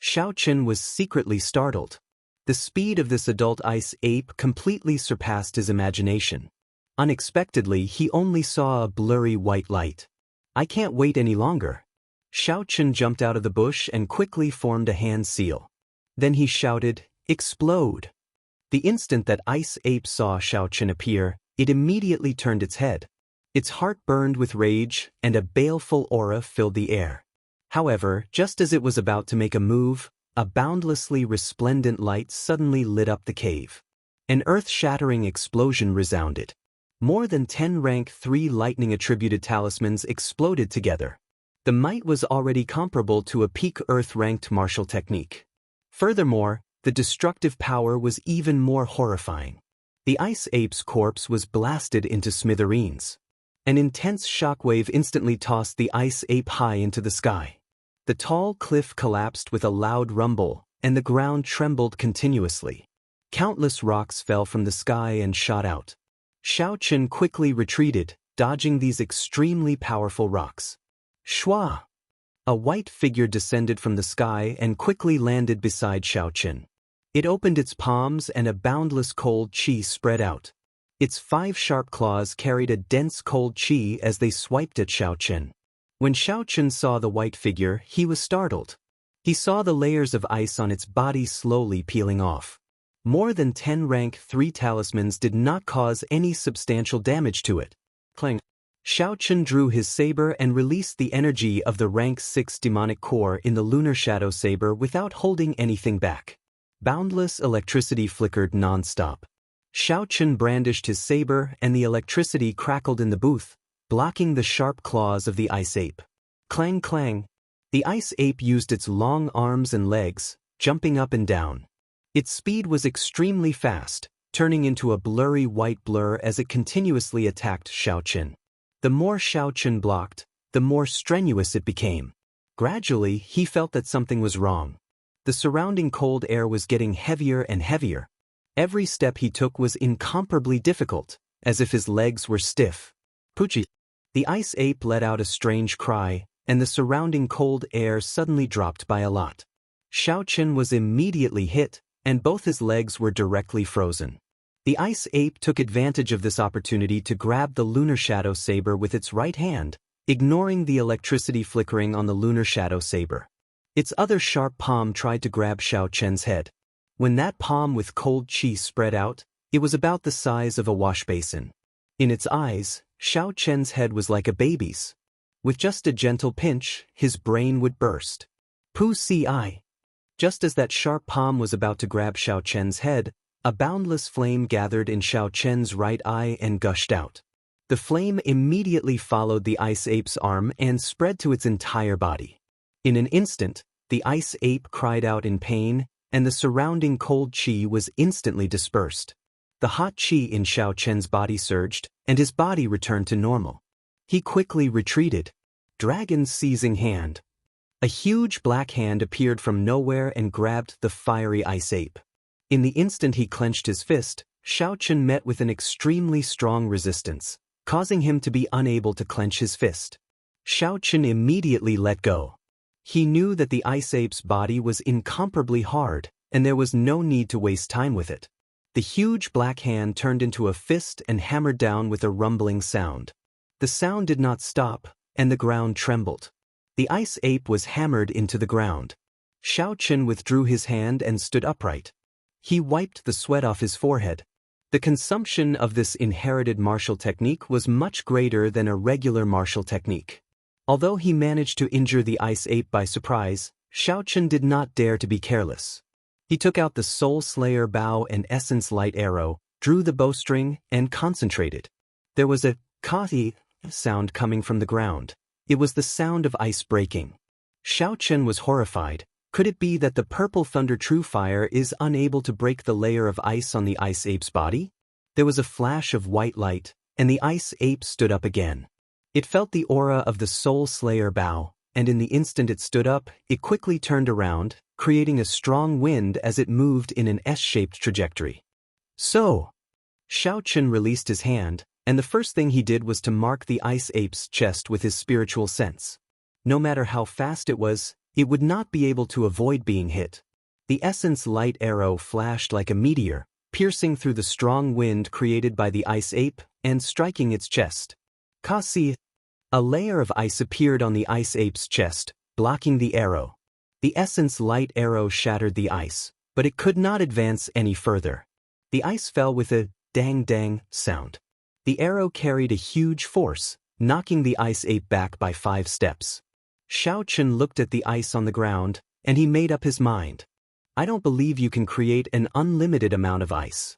Xiaochen was secretly startled. The speed of this adult ice ape completely surpassed his imagination. Unexpectedly, he only saw a blurry white light. "I can't wait any longer." Xiaochen jumped out of the bush and quickly formed a hand seal. Then he shouted, "Explode!" The instant that Ice Ape saw Xiaochen appear, it immediately turned its head. Its heart burned with rage, and a baleful aura filled the air. However, just as it was about to make a move, a boundlessly resplendent light suddenly lit up the cave. An earth-shattering explosion resounded. More than 10 rank 3 lightning-attributed talismans exploded together. The might was already comparable to a peak Earth-ranked martial technique. Furthermore, the destructive power was even more horrifying. The ice ape's corpse was blasted into smithereens. An intense shockwave instantly tossed the ice ape high into the sky. The tall cliff collapsed with a loud rumble, and the ground trembled continuously. Countless rocks fell from the sky and shot out. Xiaochen quickly retreated, dodging these extremely powerful rocks. Shua! A white figure descended from the sky and quickly landed beside Xiaochen. It opened its palms and a boundless cold qi spread out. Its 5 sharp claws carried a dense cold qi as they swiped at Xiaochen. When Xiaochen saw the white figure, he was startled. He saw the layers of ice on its body slowly peeling off. More than 10 rank 3 talismans did not cause any substantial damage to it. Clang! Xiaochen drew his saber and released the energy of the rank 6 demonic core in the lunar shadow saber without holding anything back. Boundless electricity flickered non-stop. Xiaochen brandished his saber and the electricity crackled in the booth, blocking the sharp claws of the ice ape. Clang clang! The ice ape used its long arms and legs, jumping up and down. Its speed was extremely fast, turning into a blurry white blur as it continuously attacked Xiaochen. The more Xiaochen blocked, the more strenuous it became. Gradually, he felt that something was wrong. The surrounding cold air was getting heavier and heavier. Every step he took was incomparably difficult, as if his legs were stiff. Puchi! The ice ape let out a strange cry, and the surrounding cold air suddenly dropped by a lot. Xiaochen was immediately hit, and both his legs were directly frozen. The ice ape took advantage of this opportunity to grab the lunar shadow saber with its right hand, ignoring the electricity flickering on the lunar shadow saber. Its other sharp palm tried to grab Xiaochen's head. When that palm with cold qi spread out, it was about the size of a wash basin. In its eyes, Xiaochen's head was like a baby's. With just a gentle pinch, his brain would burst. Pu ci! Just as that sharp palm was about to grab Xiaochen's head, a boundless flame gathered in Xiaochen's right eye and gushed out. The flame immediately followed the ice ape's arm and spread to its entire body. In an instant, the ice ape cried out in pain, and the surrounding cold qi was instantly dispersed. The hot qi in Xiao Chen's body surged, and his body returned to normal. He quickly retreated. Dragon's seizing hand. A huge black hand appeared from nowhere and grabbed the fiery ice ape. In the instant he clenched his fist, Xiao Chen met with an extremely strong resistance, causing him to be unable to clench his fist. Xiao Chen immediately let go. He knew that the ice ape's body was incomparably hard, and there was no need to waste time with it. The huge black hand turned into a fist and hammered down with a rumbling sound. The sound did not stop, and the ground trembled. The ice ape was hammered into the ground. Xiao Chen withdrew his hand and stood upright. He wiped the sweat off his forehead. The consumption of this inherited martial technique was much greater than a regular martial technique. Although he managed to injure the ice ape by surprise, Xiao Chen did not dare to be careless. He took out the Soul Slayer bow and Essence Light arrow, drew the bowstring, and concentrated. There was a "kati" sound coming from the ground. It was the sound of ice breaking. Xiao Chen was horrified. Could it be that the purple thunder true fire is unable to break the layer of ice on the ice ape's body? There was a flash of white light, and the ice ape stood up again. It felt the aura of the Soul Slayer bow, and in the instant it stood up, it quickly turned around, creating a strong wind as it moved in an S-shaped trajectory. So, Xiao Chen released his hand, and the first thing he did was to mark the ice ape's chest with his spiritual sense. No matter how fast it would not be able to avoid being hit. The Essence Light arrow flashed like a meteor, piercing through the strong wind created by the ice ape and striking its chest. Kasi. A layer of ice appeared on the ice ape's chest, blocking the arrow. The Essence Light arrow shattered the ice, but it could not advance any further. The ice fell with a dang-dang sound. The arrow carried a huge force, knocking the ice ape back by 5 steps. Xiao Chen looked at the ice on the ground, and he made up his mind. I don't believe you can create an unlimited amount of ice.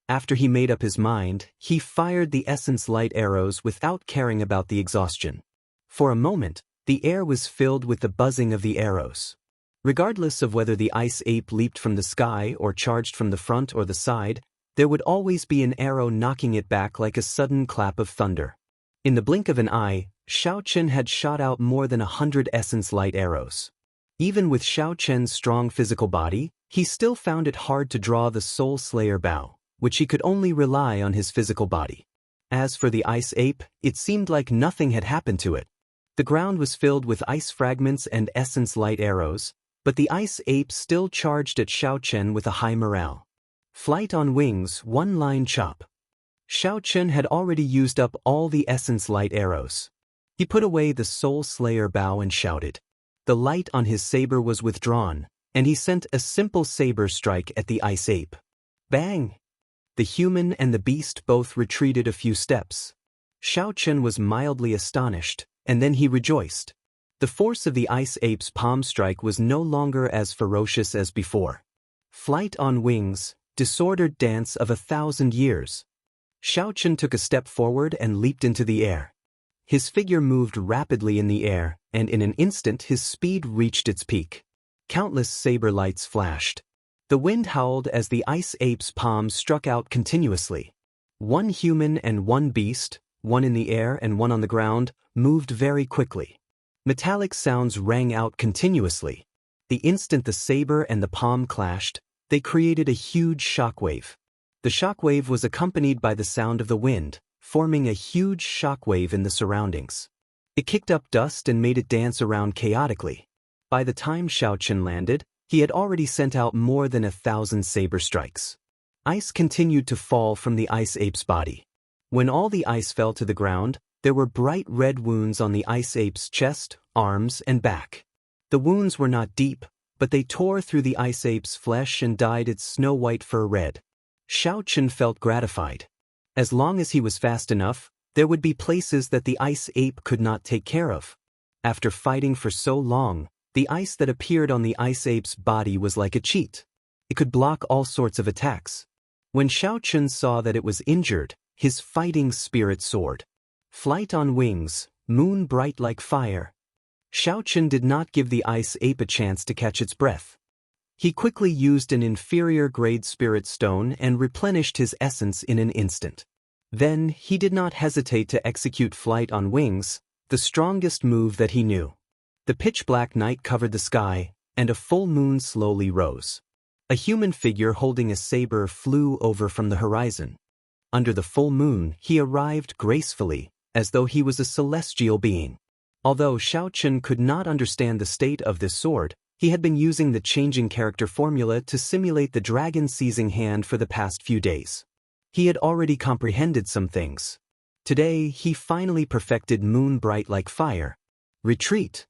After he made up his mind, he fired the Essence Light arrows without caring about the exhaustion. For a moment, the air was filled with the buzzing of the arrows. Regardless of whether the ice ape leaped from the sky or charged from the front or the side, there would always be an arrow knocking it back like a sudden clap of thunder. In the blink of an eye, Xiao Chen had shot out more than 100 Essence Light arrows. Even with Xiao Chen's strong physical body, he still found it hard to draw the Soul Slayer bow, which he could only rely on his physical body. As for the ice ape, it seemed like nothing had happened to it. The ground was filled with ice fragments and Essence Light arrows, but the ice ape still charged at Xiao Chen with a high morale. Flight on wings, one-line chop. Xiao Chen had already used up all the Essence Light arrows. He put away the Soul Slayer bow and shouted. The light on his saber was withdrawn, and he sent a simple saber strike at the ice ape. Bang! The human and the beast both retreated a few steps. Xiao Chen was mildly astonished, and then he rejoiced. The force of the ice ape's palm strike was no longer as ferocious as before. Flight on wings, disordered dance of 1,000 years. Xiao Chen took a step forward and leaped into the air. His figure moved rapidly in the air, and in an instant his speed reached its peak. Countless saber lights flashed. The wind howled as the ice ape's palms struck out continuously. One human and one beast, one in the air and one on the ground, moved very quickly. Metallic sounds rang out continuously. The instant the saber and the palm clashed, they created a huge shockwave. The shockwave was accompanied by the sound of the wind, forming a huge shockwave in the surroundings. It kicked up dust and made it dance around chaotically. By the time Xiao Chen landed, he had already sent out more than 1,000 saber strikes. Ice continued to fall from the ice ape's body. When all the ice fell to the ground, there were bright red wounds on the ice ape's chest, arms, and back. The wounds were not deep, but they tore through the ice ape's flesh and dyed its snow-white fur red. Xiao Chen felt gratified. As long as he was fast enough, there would be places that the ice ape could not take care of. After fighting for so long, the ice that appeared on the ice ape's body was like a cheat. It could block all sorts of attacks. When Xiao Chen saw that it was injured, his fighting spirit soared. Flight on wings, moon bright like fire. Xiaochen did not give the ice ape a chance to catch its breath. He quickly used an inferior-grade spirit stone and replenished his essence in an instant. Then, he did not hesitate to execute flight on wings, the strongest move that he knew. The pitch-black night covered the sky, and a full moon slowly rose. A human figure holding a saber flew over from the horizon. Under the full moon, he arrived gracefully, as though he was a celestial being. Although Xiaochen could not understand the state of this sword, he had been using the changing character formula to simulate the dragon-seizing hand for the past few days. He had already comprehended some things. Today, he finally perfected moon bright like fire. Retreat!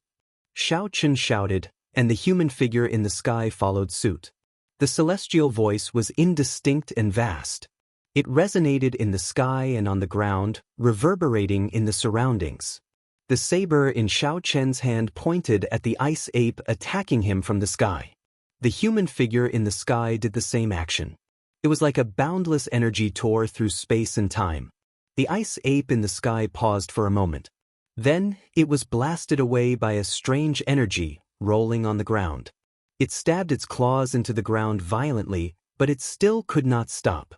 Xiaochen shouted, and the human figure in the sky followed suit. The celestial voice was indistinct and vast. It resonated in the sky and on the ground, reverberating in the surroundings. The saber in Xiaochen's hand pointed at the ice ape attacking him from the sky. The human figure in the sky did the same action. It was like a boundless energy tore through space and time. The ice ape in the sky paused for a moment. Then, it was blasted away by a strange energy, rolling on the ground. It stabbed its claws into the ground violently, but it still could not stop.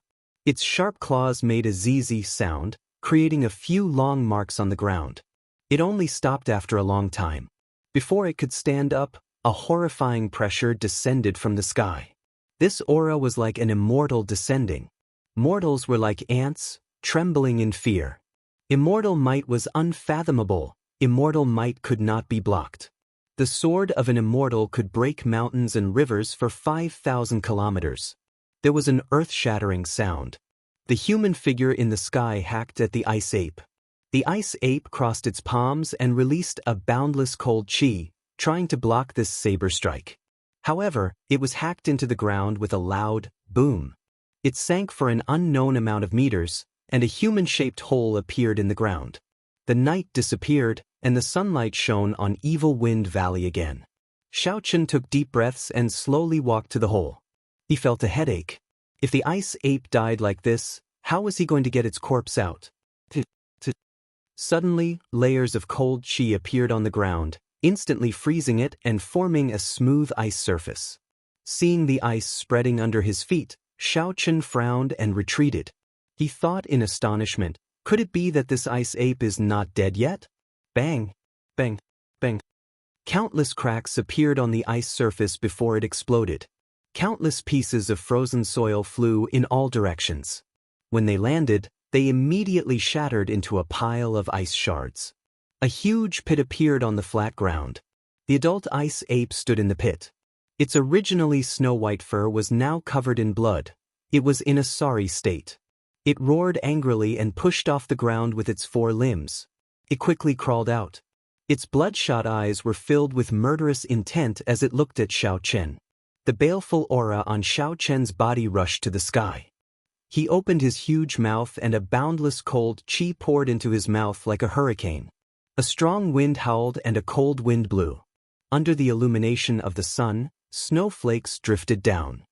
Its sharp claws made a zzz sound, creating a few long marks on the ground. It only stopped after a long time. Before it could stand up, a horrifying pressure descended from the sky. This aura was like an immortal descending. Mortals were like ants, trembling in fear. Immortal might was unfathomable. Immortal might could not be blocked. The sword of an immortal could break mountains and rivers for 5,000 kilometers. There was an earth-shattering sound. The human figure in the sky hacked at the ice ape. The ice ape crossed its palms and released a boundless cold chi, trying to block this saber strike. However, it was hacked into the ground with a loud boom. It sank for an unknown amount of meters, and a human-shaped hole appeared in the ground. The night disappeared, and the sunlight shone on Evil Wind Valley again. Xiaochen took deep breaths and slowly walked to the hole. He felt a headache. If the ice ape died like this, how was he going to get its corpse out? Suddenly, layers of cold chi appeared on the ground, instantly freezing it and forming a smooth ice surface. Seeing the ice spreading under his feet, Xiaochen frowned and retreated. He thought in astonishment, could it be that this ice ape is not dead yet? Bang! Bang! Bang! Countless cracks appeared on the ice surface before it exploded. Countless pieces of frozen soil flew in all directions. When they landed, they immediately shattered into a pile of ice shards. A huge pit appeared on the flat ground. The adult ice ape stood in the pit. Its originally snow-white fur was now covered in blood. It was in a sorry state. It roared angrily and pushed off the ground with its 4 limbs. It quickly crawled out. Its bloodshot eyes were filled with murderous intent as it looked at Xiaochen. The baleful aura on Xiaochen's body rushed to the sky. He opened his huge mouth and a boundless cold chi poured into his mouth like a hurricane. A strong wind howled and a cold wind blew. Under the illumination of the sun, snowflakes drifted down.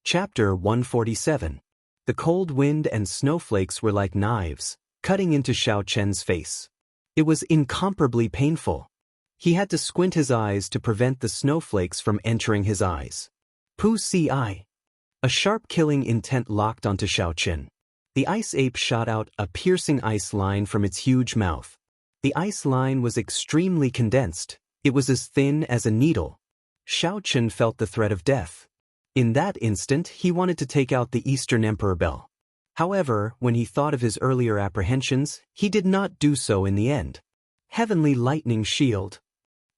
Chapter 147. The cold wind and snowflakes were like knives, cutting into Xiaochen's face. It was incomparably painful. He had to squint his eyes to prevent the snowflakes from entering his eyes. Pu Si. A sharp killing intent locked onto Xiaochen. The ice ape shot out a piercing ice line from its huge mouth. The ice line was extremely condensed. It was as thin as a needle. Xiaochen felt the threat of death. In that instant, he wanted to take out the Eastern Emperor bell. However, when he thought of his earlier apprehensions, he did not do so in the end. Heavenly lightning shield.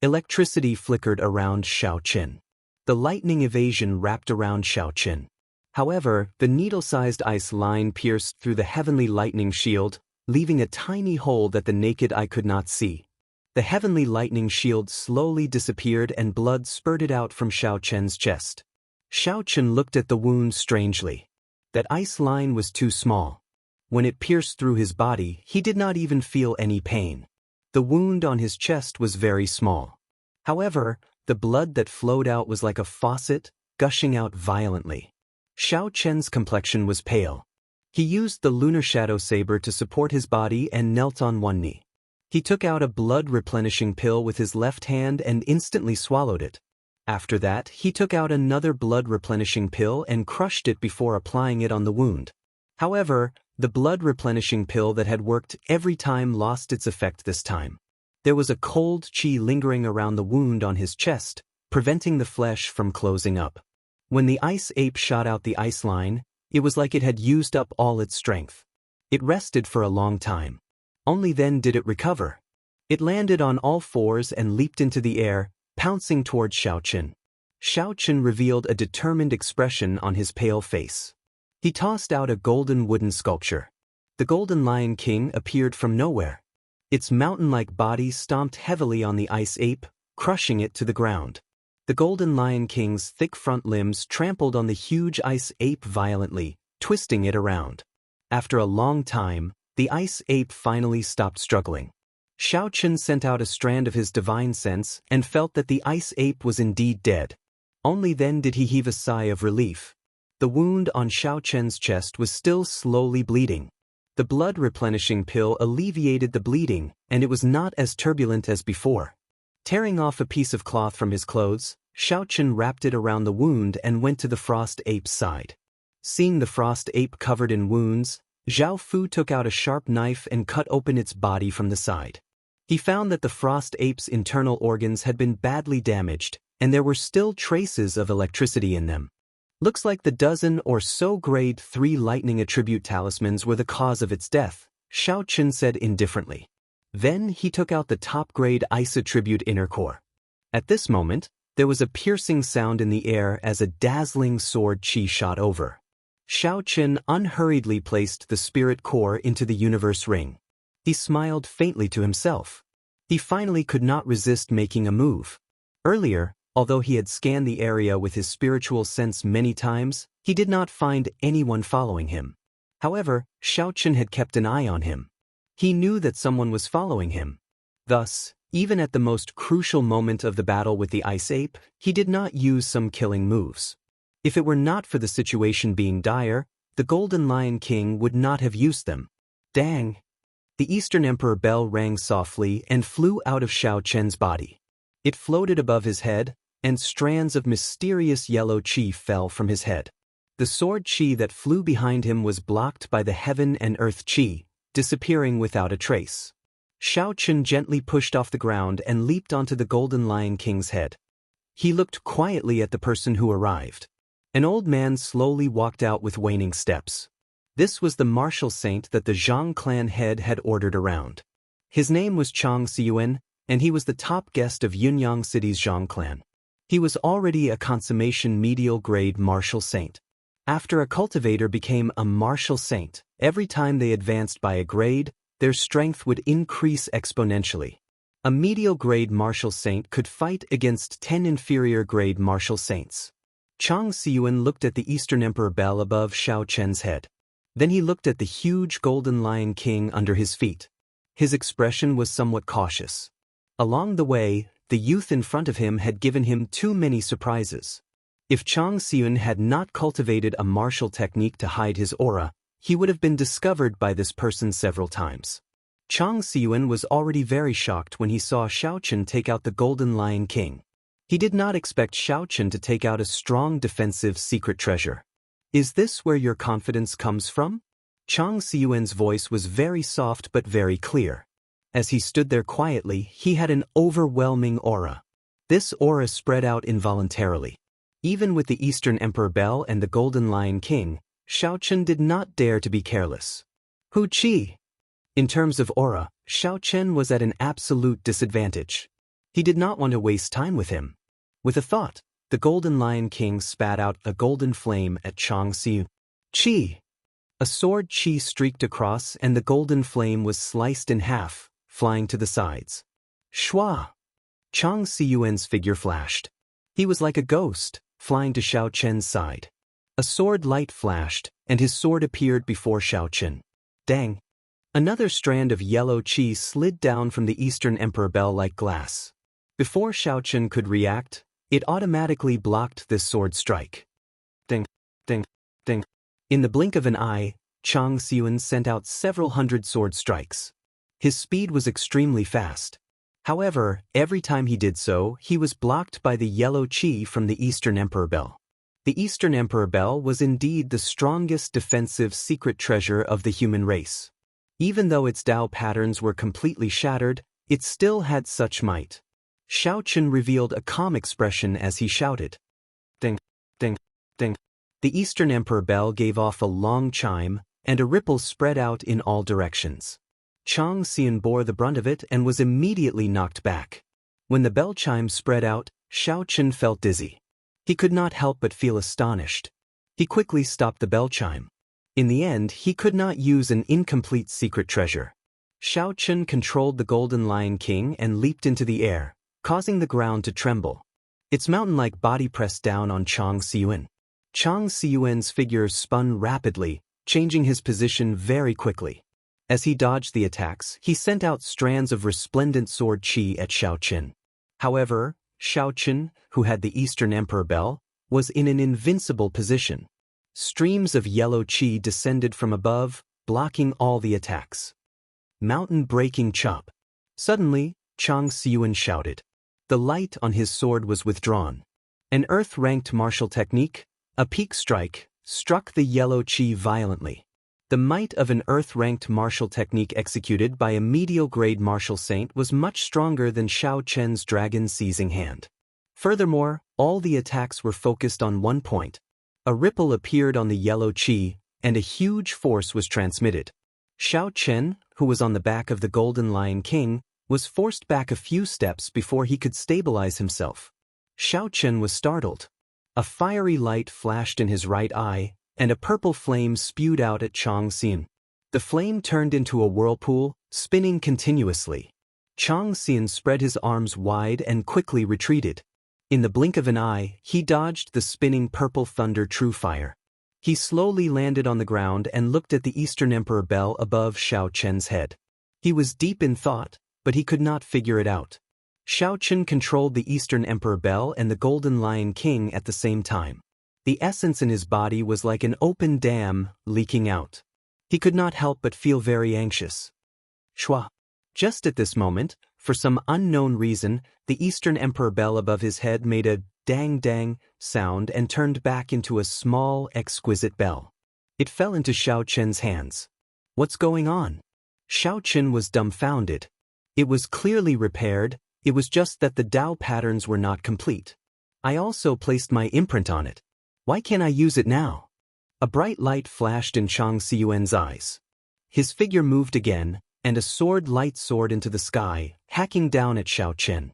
Electricity flickered around Xiaochen. The lightning evasion wrapped around Xiaochen. However, the needle-sized ice line pierced through the heavenly lightning shield, leaving a tiny hole that the naked eye could not see. The heavenly lightning shield slowly disappeared and blood spurted out from Xiaochen's chest. Xiaochen looked at the wound strangely. That ice line was too small. When it pierced through his body, he did not even feel any pain. The wound on his chest was very small. However, the blood that flowed out was like a faucet, gushing out violently. Xiaochen's complexion was pale. He used the lunar shadow saber to support his body and knelt on one knee. He took out a blood-replenishing pill with his left hand and instantly swallowed it. After that, he took out another blood-replenishing pill and crushed it before applying it on the wound. However, the blood-replenishing pill that had worked every time lost its effect this time. There was a cold chi lingering around the wound on his chest, preventing the flesh from closing up. When the ice ape shot out the ice line, it was like it had used up all its strength. It rested for a long time. Only then did it recover. It landed on all fours and leaped into the air, pouncing toward Xiaochen. Xiaochen revealed a determined expression on his pale face. He tossed out a golden wooden sculpture. The Golden Lion King appeared from nowhere. Its mountain-like body stomped heavily on the ice ape, crushing it to the ground. The Golden Lion King's thick front limbs trampled on the huge ice ape violently, twisting it around. After a long time, the ice ape finally stopped struggling. Xiaochen sent out a strand of his divine sense and felt that the ice ape was indeed dead. Only then did he heave a sigh of relief. The wound on Xiaochen's chest was still slowly bleeding. The blood-replenishing pill alleviated the bleeding, and it was not as turbulent as before. Tearing off a piece of cloth from his clothes, Xiaochen wrapped it around the wound and went to the frost ape's side. Seeing the frost ape covered in wounds, Zhao Fu took out a sharp knife and cut open its body from the side. He found that the frost ape's internal organs had been badly damaged, and there were still traces of electricity in them. Looks like the dozen or so grade 3 lightning attribute talismans were the cause of its death, Xiaochen said indifferently. Then he took out the top-grade ice attribute inner core. At this moment, there was a piercing sound in the air as a dazzling sword chi shot over. Xiaochen unhurriedly placed the spirit core into the universe ring. He smiled faintly to himself. He finally could not resist making a move. Earlier, although he had scanned the area with his spiritual sense many times, he did not find anyone following him. However, Xiaochen had kept an eye on him. He knew that someone was following him. Thus, even at the most crucial moment of the battle with the ice ape, he did not use some killing moves. If it were not for the situation being dire, the Golden Lion King would not have used them. Dang! The Eastern Emperor bell rang softly and flew out of Xiaochen's body. It floated above his head, and strands of mysterious yellow chi fell from his head. The sword chi that flew behind him was blocked by the heaven and earth chi, disappearing without a trace. Xiaochen gently pushed off the ground and leaped onto the Golden Lion King's head. He looked quietly at the person who arrived. An old man slowly walked out with waning steps. This was the martial saint that the Zhang clan head had ordered around. His name was Chang Xiyuan, and he was the top guest of Yunyang City's Zhang clan. He was already a consummation medial-grade martial saint. After a cultivator became a martial saint, every time they advanced by a grade, their strength would increase exponentially. A medial-grade martial saint could fight against 10 inferior-grade martial saints. Chang Xiyuan looked at the Eastern Emperor bell above Xiaochen's head. Then he looked at the huge Golden Lion King under his feet. His expression was somewhat cautious. Along the way, the youth in front of him had given him too many surprises. If Chang Xiyuan had not cultivated a martial technique to hide his aura, he would have been discovered by this person several times. Chang Xiyuan was already very shocked when he saw Xiaochen take out the Golden Lion King. He did not expect Xiaochen to take out a strong defensive secret treasure. Is this where your confidence comes from? Chang Xiyuan's voice was very soft but very clear. As he stood there quietly, he had an overwhelming aura. This aura spread out involuntarily. Even with the Eastern Emperor Bell and the Golden Lion King, Xiaochen did not dare to be careless. Hu Qi! In terms of aura, Xiaochen was at an absolute disadvantage. He did not want to waste time with him. With a thought, the Golden Lion King spat out a golden flame at Chang Xiyuan. Qi! A sword chi streaked across and the golden flame was sliced in half, flying to the sides. Shua! Chang Xiyuan's figure flashed. He was like a ghost, flying to Xiaochen's side. A sword light flashed, and his sword appeared before Xiaochen. Dang! Another strand of yellow chi slid down from the Eastern Emperor bell like glass. Before Xiaochen could react, it automatically blocked this sword strike. Ding! Ding! Ding! In the blink of an eye, Chang Xiun sent out several hundred sword strikes. His speed was extremely fast. However, every time he did so, he was blocked by the yellow qi from the Eastern Emperor Bell. The Eastern Emperor Bell was indeed the strongest defensive secret treasure of the human race. Even though its Tao patterns were completely shattered, it still had such might. Xiaochen revealed a calm expression as he shouted. Ding, ding, ding. The Eastern Emperor Bell gave off a long chime, and a ripple spread out in all directions. Chang Xian bore the brunt of it and was immediately knocked back. When the bell chime spread out, Xiaochen felt dizzy. He could not help but feel astonished. He quickly stopped the bell chime. In the end, he could not use an incomplete secret treasure. Xiaochen controlled the Golden Lion King and leaped into the air, causing the ground to tremble. Its mountain-like body pressed down on Chang Xiun. Chang Xiuan's figure spun rapidly, changing his position very quickly. As he dodged the attacks, he sent out strands of resplendent sword qi at Xiaochen. However, Xiaochen, who had the Eastern Emperor Bell, was in an invincible position. Streams of yellow qi descended from above, blocking all the attacks. Mountain-breaking chop. Suddenly, Chang Xiun shouted. The light on his sword was withdrawn. An earth-ranked martial technique, a peak strike, struck the yellow qi violently. The might of an earth-ranked martial technique executed by a medial-grade martial saint was much stronger than Xiaochen's dragon-seizing hand. Furthermore, all the attacks were focused on one point. A ripple appeared on the yellow qi, and a huge force was transmitted. Xiaochen, who was on the back of the Golden Lion King, was forced back a few steps before he could stabilize himself. Xiaochen was startled. A fiery light flashed in his right eye, and a purple flame spewed out at Chang Xian. The flame turned into a whirlpool, spinning continuously. Chang Xian spread his arms wide and quickly retreated. In the blink of an eye, he dodged the spinning purple thunder true fire. He slowly landed on the ground and looked at the Eastern Emperor Bell above Xiaochen's head. He was deep in thought, but he could not figure it out. Xiaochen controlled the Eastern Emperor Bell and the Golden Lion King at the same time. The essence in his body was like an open dam, leaking out. He could not help but feel very anxious. Shua. Just at this moment, for some unknown reason, the Eastern Emperor Bell above his head made a dang-dang sound and turned back into a small, exquisite bell. It fell into Xiaochen's hands. What's going on? Xiaochen was dumbfounded. It was clearly repaired, it was just that the Tao patterns were not complete. I also placed my imprint on it. Why can't I use it now? A bright light flashed in Chang Xiuan's eyes. His figure moved again, and a sword light soared into the sky, hacking down at Xiaochen.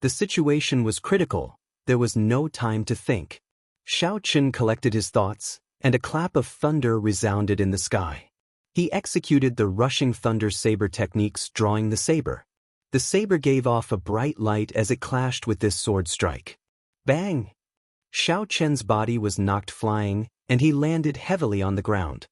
The situation was critical. There was no time to think. Xiaochen collected his thoughts, and a clap of thunder resounded in the sky. He executed the rushing thunder saber techniques, drawing the saber. The saber gave off a bright light as it clashed with this sword strike. Bang! Xiaochen's body was knocked flying, and he landed heavily on the ground.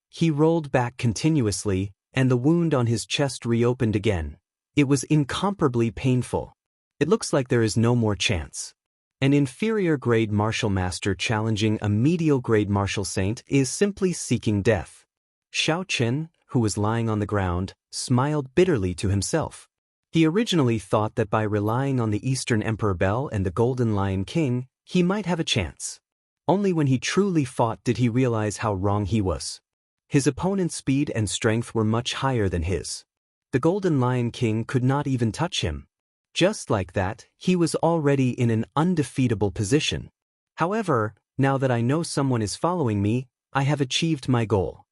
He rolled back continuously, and the wound on his chest reopened again. It was incomparably painful. It looks like there is no more chance. An inferior-grade martial master challenging a medial-grade martial saint is simply seeking death. Xiaochen, who was lying on the ground, smiled bitterly to himself. He originally thought that by relying on the Eastern Emperor Bell and the Golden Lion King, he might have a chance. Only when he truly fought did he realize how wrong he was. His opponent's speed and strength were much higher than his. The Golden Lion King could not even touch him. Just like that, he was already in an undefeatable position. However, now that I know someone is following me, I have achieved my goal.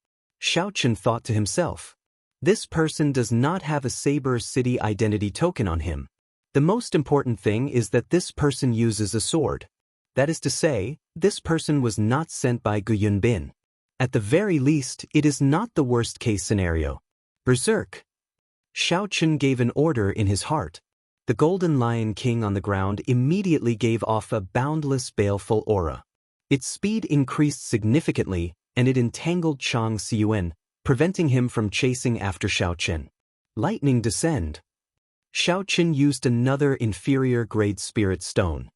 Xiaochen thought to himself. This person does not have a Saber City identity token on him. The most important thing is that this person uses a sword. That is to say, this person was not sent by Gu Yunbin. At the very least, it is not the worst-case scenario. Berserk! Xiaochen gave an order in his heart. The Golden Lion King on the ground immediately gave off a boundless, baleful aura. Its speed increased significantly, and it entangled Chang Xiuan, preventing him from chasing after Xiaochen. Lightning descend. Xiaochen used another inferior-grade spirit stone.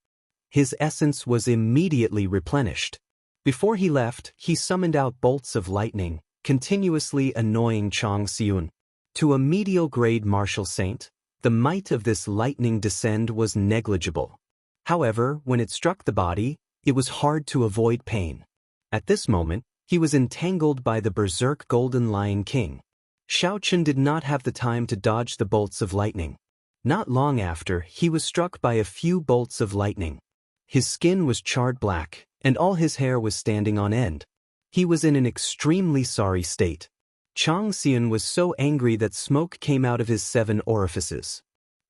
His essence was immediately replenished. Before he left, he summoned out bolts of lightning, continuously annoying Xianxia. To a medial-grade martial saint, the might of this lightning descend was negligible. However, when it struck the body, it was hard to avoid pain. At this moment, he was entangled by the berserk Golden Lion King. Xiaochen did not have the time to dodge the bolts of lightning. Not long after, he was struck by a few bolts of lightning. His skin was charred black, and all his hair was standing on end. He was in an extremely sorry state. Xianxia was so angry that smoke came out of his 7 orifices.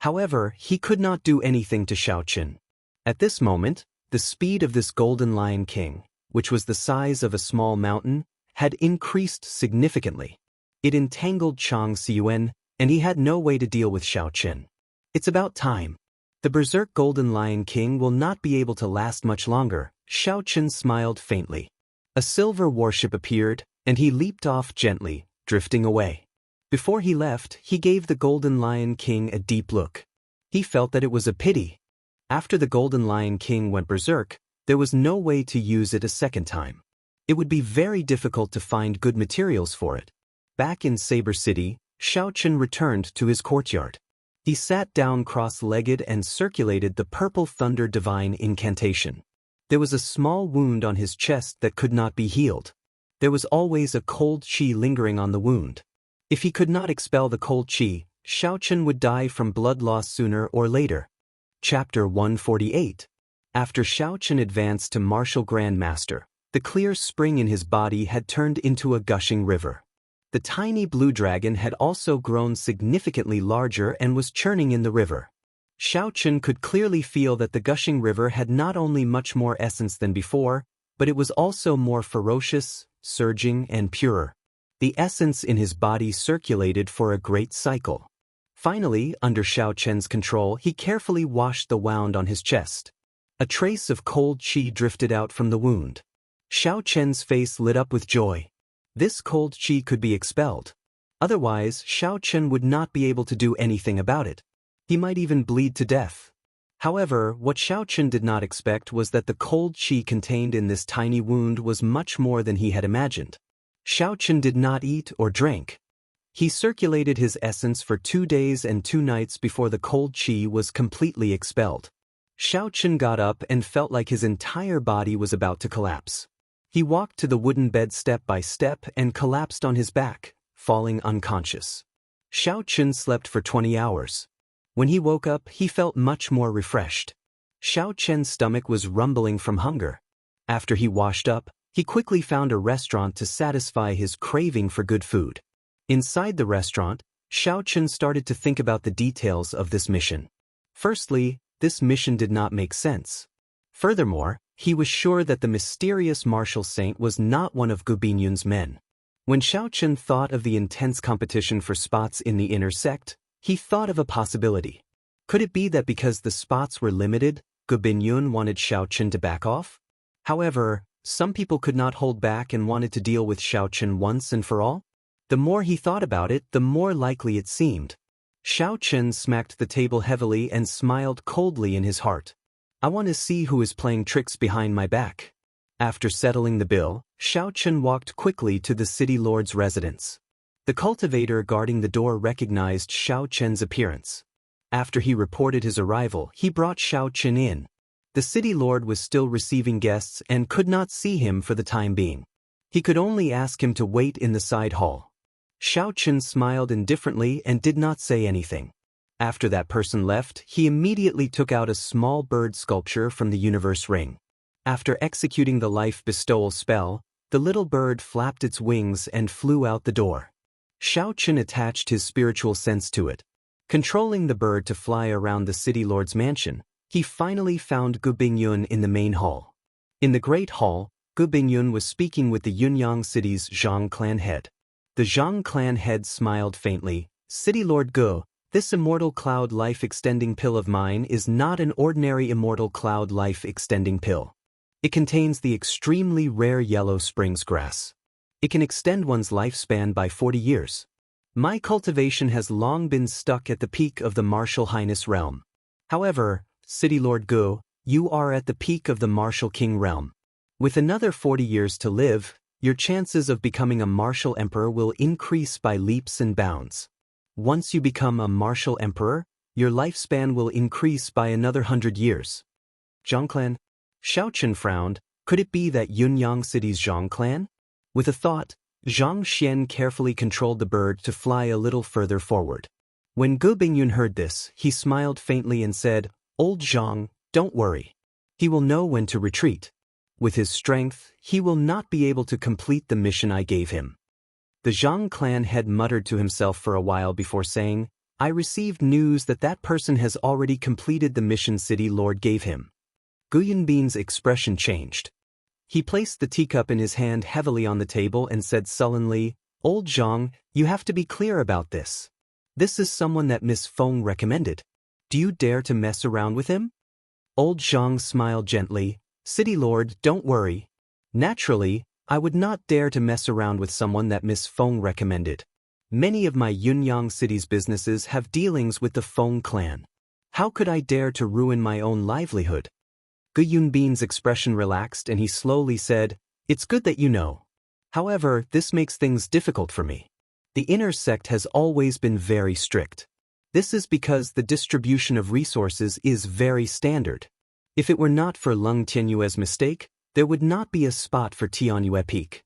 However, he could not do anything to Xiaochen. At this moment, the speed of this Golden Lion King, which was the size of a small mountain, had increased significantly. It entangled Xianxia, and he had no way to deal with Xiaochen. It's about time. The berserk Golden Lion King will not be able to last much longer. Xiaochen smiled faintly. A silver warship appeared, and he leaped off gently, drifting away. Before he left, he gave the Golden Lion King a deep look. He felt that it was a pity. After the Golden Lion King went berserk, there was no way to use it a second time. It would be very difficult to find good materials for it. Back in Saber City, Xiaochen returned to his courtyard. He sat down cross-legged and circulated the Purple Thunder Divine incantation. There was a small wound on his chest that could not be healed. There was always a cold qi lingering on the wound. If he could not expel the cold qi, Xiaochen would die from blood loss sooner or later. Chapter 148. After Xiaochen advanced to Martial Grandmaster, the clear spring in his body had turned into a gushing river. The tiny blue dragon had also grown significantly larger and was churning in the river. Xiaochen could clearly feel that the gushing river had not only much more essence than before, but it was also more ferocious, surging, and purer. The essence in his body circulated for a great cycle. Finally, under Xiaochen's control, he carefully washed the wound on his chest. A trace of cold qi drifted out from the wound. Xiaochen's face lit up with joy. This cold qi could be expelled. Otherwise, Xiaochen would not be able to do anything about it. He might even bleed to death. However, what Xiaochen did not expect was that the cold qi contained in this tiny wound was much more than he had imagined. Xiaochen did not eat or drink. He circulated his essence for 2 days and 2 nights before the cold qi was completely expelled. Xiaochen got up and felt like his entire body was about to collapse. He walked to the wooden bed step by step and collapsed on his back, falling unconscious. Xiaochen slept for 20 hours. When he woke up, he felt much more refreshed. Xiaochen's stomach was rumbling from hunger. After he washed up, he quickly found a restaurant to satisfy his craving for good food. Inside the restaurant, Xiaochen started to think about the details of this mission. Firstly, this mission did not make sense. Furthermore, he was sure that the mysterious martial saint was not one of Gu Binyun's men. When Xiaochen thought of the intense competition for spots in the inner sect, he thought of a possibility. Could it be that because the spots were limited, Gu Binyun wanted Xiaochen to back off? However, some people could not hold back and wanted to deal with Xiaochen once and for all. The more he thought about it, the more likely it seemed. Xiaochen smacked the table heavily and smiled coldly in his heart. I want to see who is playing tricks behind my back. After settling the bill, Xiaochen walked quickly to the city lord's residence. The cultivator guarding the door recognized Xiaochen's appearance. After he reported his arrival, he brought Xiaochen in. The city lord was still receiving guests and could not see him for the time being. He could only ask him to wait in the side hall. Xiaochen smiled indifferently and did not say anything. After that person left, he immediately took out a small bird sculpture from the universe ring. After executing the life bestowal spell, the little bird flapped its wings and flew out the door. Xiaochen attached his spiritual sense to it. Controlling the bird to fly around the city lord's mansion, he finally found Gu Bingyun in the main hall. In the great hall, Gu Bingyun was speaking with the Yunyang city's Zhang clan head. The Zhang clan head smiled faintly. City Lord Gu, this immortal cloud life-extending pill of mine is not an ordinary immortal cloud life-extending pill. It contains the extremely rare yellow springs grass. It can extend one's lifespan by 40 years. My cultivation has long been stuck at the peak of the Martial Highness realm. However, City Lord Gu, you are at the peak of the Martial King realm. With another 40 years to live, your chances of becoming a martial emperor will increase by leaps and bounds. Once you become a martial emperor, your lifespan will increase by another 100 years. Zhang clan? Xiaochen frowned. Could it be that Yunyang City's Zhang clan? With a thought, Zhang Xian carefully controlled the bird to fly a little further forward. When Gu Bingyun heard this, he smiled faintly and said, "Old Zhang, don't worry. He will know when to retreat. With his strength, he will not be able to complete the mission I gave him." The Zhang clan head muttered to himself for a while before saying, "I received news that that person has already completed the mission City Lord gave him." Gu Yunbin's expression changed. He placed the teacup in his hand heavily on the table and said sullenly, "Old Zhang, you have to be clear about this. This is someone that Miss Feng recommended. Do you dare to mess around with him?" Old Zhang smiled gently, "City Lord, don't worry. Naturally, I would not dare to mess around with someone that Miss Feng recommended. Many of my Yunyang City's businesses have dealings with the Feng clan. How could I dare to ruin my own livelihood?" Gu Yunbin's expression relaxed and he slowly said, "It's good that you know. However, this makes things difficult for me. The inner sect has always been very strict. This is because the distribution of resources is very standard. If it were not for Lung Tianyue's mistake, there would not be a spot for Tianyue Peak."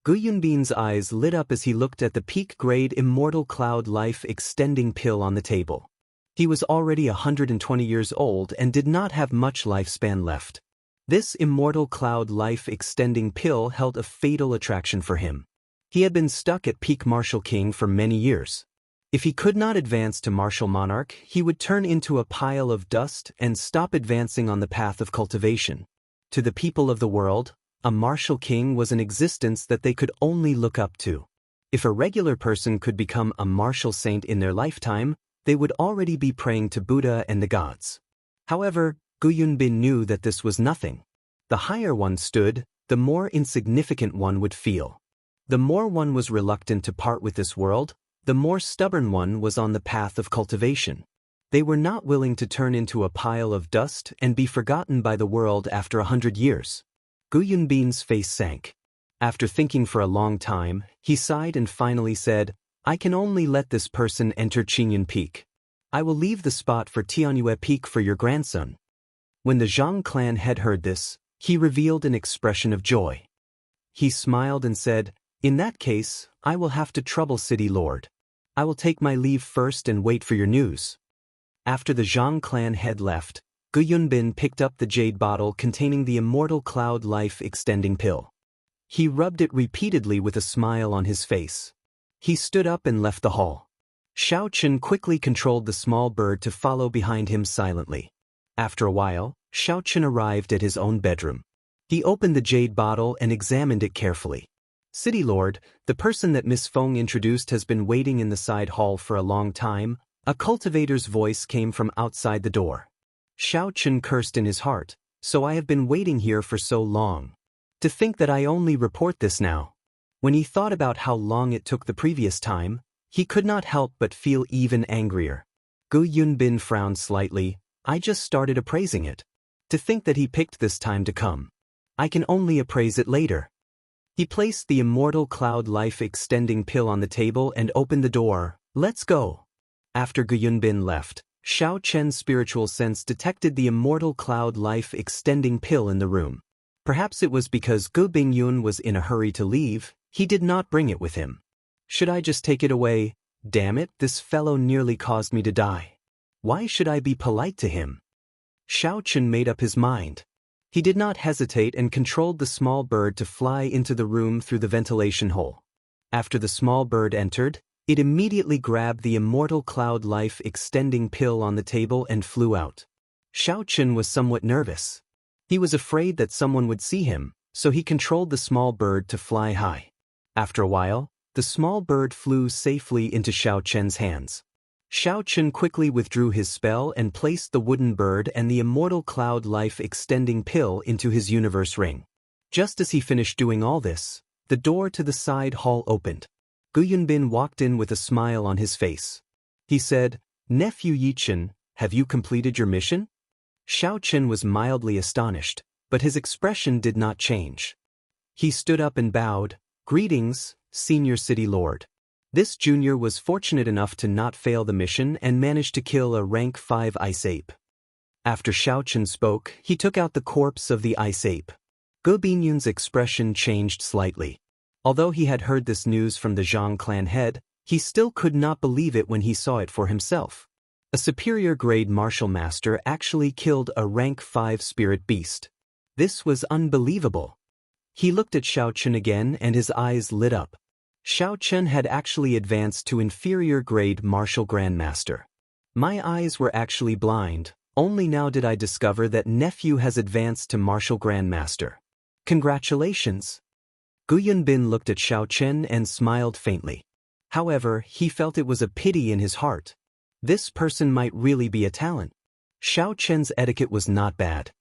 Gu Yunbin's eyes lit up as he looked at the peak-grade Immortal Cloud Life Extending Pill on the table. He was already 120 years old and did not have much lifespan left. This Immortal Cloud Life Extending Pill held a fatal attraction for him. He had been stuck at peak Martial King for many years. If he could not advance to Martial Monarch, he would turn into a pile of dust and stop advancing on the path of cultivation. To the people of the world, a Martial King was an existence that they could only look up to. If a regular person could become a martial saint in their lifetime, they would already be praying to Buddha and the gods. However, Gu Yunbin knew that this was nothing. The higher one stood, the more insignificant one would feel. The more one was reluctant to part with this world, the more stubborn one was on the path of cultivation. They were not willing to turn into a pile of dust and be forgotten by the world after 100 years. Gu Yunbin's face sank. After thinking for a long time, he sighed and finally said, "I can only let this person enter Qingyun Peak. I will leave the spot for Tianyue Peak for your grandson." When the Zhang clan had heard this, he revealed an expression of joy. He smiled and said, "In that case, I will have to trouble City Lord. I will take my leave first and wait for your news." After the Zhang clan had left, Gu Yunbin picked up the jade bottle containing the Immortal Cloud Life Extending Pill. He rubbed it repeatedly with a smile on his face. He stood up and left the hall. Xiaochen quickly controlled the small bird to follow behind him silently. After a while, Xiaochen arrived at his own bedroom. He opened the jade bottle and examined it carefully. "City Lord, the person that Miss Feng introduced has been waiting in the side hall for a long time." A cultivator's voice came from outside the door. Xiaochen cursed in his heart, "So I have been waiting here for so long. To think that I only report this now." When he thought about how long it took the previous time, he could not help but feel even angrier. Gu Yunbin frowned slightly. "I just started appraising it. To think that he picked this time to come. I can only appraise it later." He placed the Immortal Cloud Life Extending Pill on the table and opened the door. "Let's go." After Gu Yunbin left, Xiao Chen's spiritual sense detected the Immortal Cloud Life Extending Pill in the room. Perhaps it was because Gu Bingyun was in a hurry to leave, he did not bring it with him. "Should I just take it away? Damn it, this fellow nearly caused me to die. Why should I be polite to him?" Xiao Chen made up his mind. He did not hesitate and controlled the small bird to fly into the room through the ventilation hole. After the small bird entered, it immediately grabbed the Immortal Cloud Life Extending Pill on the table and flew out. Xiao Chen was somewhat nervous. He was afraid that someone would see him, so he controlled the small bird to fly high. After a while, the small bird flew safely into Xiao Chen's hands. Xiao Chen quickly withdrew his spell and placed the wooden bird and the Immortal Cloud Life Extending Pill into his universe ring. Just as he finished doing all this, the door to the side hall opened. Gu Yunbin walked in with a smile on his face. He said, "Nephew Yichen, have you completed your mission?" Xiao Chen was mildly astonished, but his expression did not change. He stood up and bowed. "Greetings, Senior City Lord." This junior was fortunate enough to not fail the mission and managed to kill a rank 5 ice ape. After Xiaochen spoke, he took out the corpse of the ice ape. Gu Binyun's expression changed slightly. Although he had heard this news from the Zhang clan head, he still could not believe it when he saw it for himself. A superior-grade martial master actually killed a rank 5 spirit beast. This was unbelievable. He looked at Xiaochen again and his eyes lit up. Xiaochen had actually advanced to inferior-grade martial grandmaster. My eyes were actually blind. Only now did I discover that nephew has advanced to martial grandmaster. Congratulations. Gu Yunbin looked at Xiaochen and smiled faintly. However, he felt it was a pity in his heart. This person might really be a talent. Xiaochen's etiquette was not bad.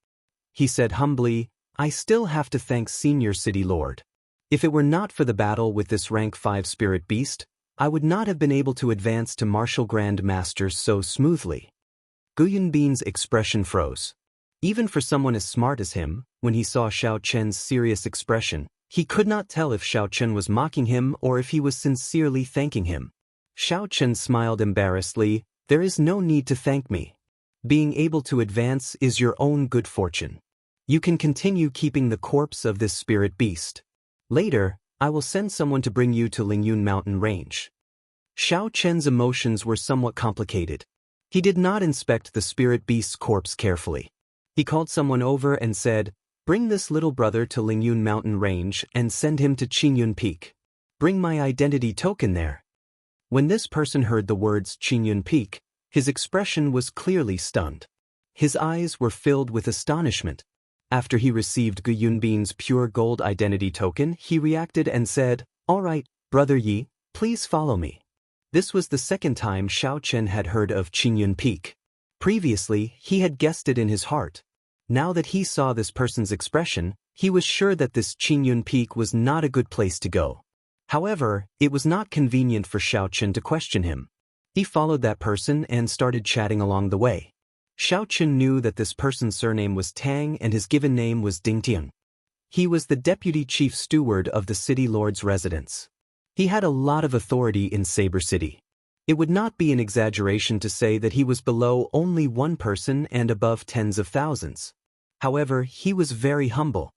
He said humbly, "I still have to thank Senior City Lord. If it were not for the battle with this rank 5 spirit beast, I would not have been able to advance to martial grand master so smoothly." Gu Yunbin's expression froze. Even for someone as smart as him, when he saw Xiaochen's serious expression, he could not tell if Xiaochen was mocking him or if he was sincerely thanking him. Xiaochen smiled embarrassedly. "There is no need to thank me. Being able to advance is your own good fortune. You can continue keeping the corpse of this spirit beast. Later, I will send someone to bring you to Lingyun Mountain Range." Xiaochen's emotions were somewhat complicated. He did not inspect the spirit beast's corpse carefully. He called someone over and said, "Bring this little brother to Lingyun Mountain Range and send him to Qingyun Peak. Bring my identity token there." When this person heard the words Qingyun Peak, his expression was clearly stunned. His eyes were filled with astonishment. After he received Gu Yunbin's pure gold identity token, he reacted and said, "All right, Brother Yi, please follow me." This was the second time Xiaochen had heard of Qingyun Peak. Previously, he had guessed it in his heart. Now that he saw this person's expression, he was sure that this Qingyun Peak was not a good place to go. However, it was not convenient for Xiaochen to question him. He followed that person and started chatting along the way. Xiaochen knew that this person's surname was Tang and his given name was Dingtian. He was the deputy chief steward of the city lord's residence. He had a lot of authority in Saber City. It would not be an exaggeration to say that he was below only one person and above tens of thousands. However, he was very humble.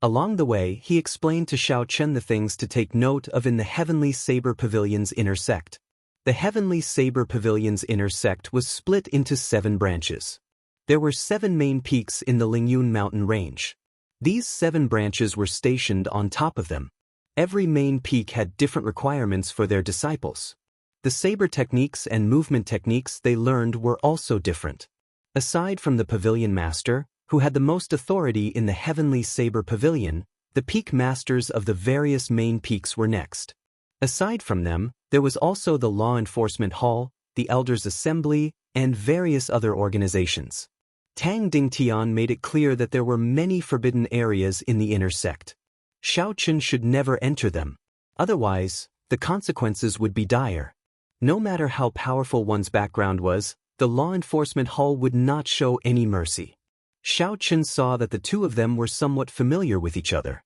Along the way, he explained to Xiaochen the things to take note of in the Heavenly Saber Pavilion's inner sect. The Heavenly Saber Pavilion's inner sect was split into 7 branches. There were 7 main peaks in the Lingyun Mountain Range. These 7 branches were stationed on top of them. Every main peak had different requirements for their disciples. The saber techniques and movement techniques they learned were also different. Aside from the pavilion master, who had the most authority in the Heavenly Saber Pavilion, the peak masters of the various main peaks were next. Aside from them, there was also the Law Enforcement Hall, the Elders' Assembly, and various other organizations. Tang Dingtian made it clear that there were many forbidden areas in the inner sect. Xiaochen should never enter them. Otherwise, the consequences would be dire. No matter how powerful one's background was, the Law Enforcement Hall would not show any mercy. Xiaochen saw that the two of them were somewhat familiar with each other.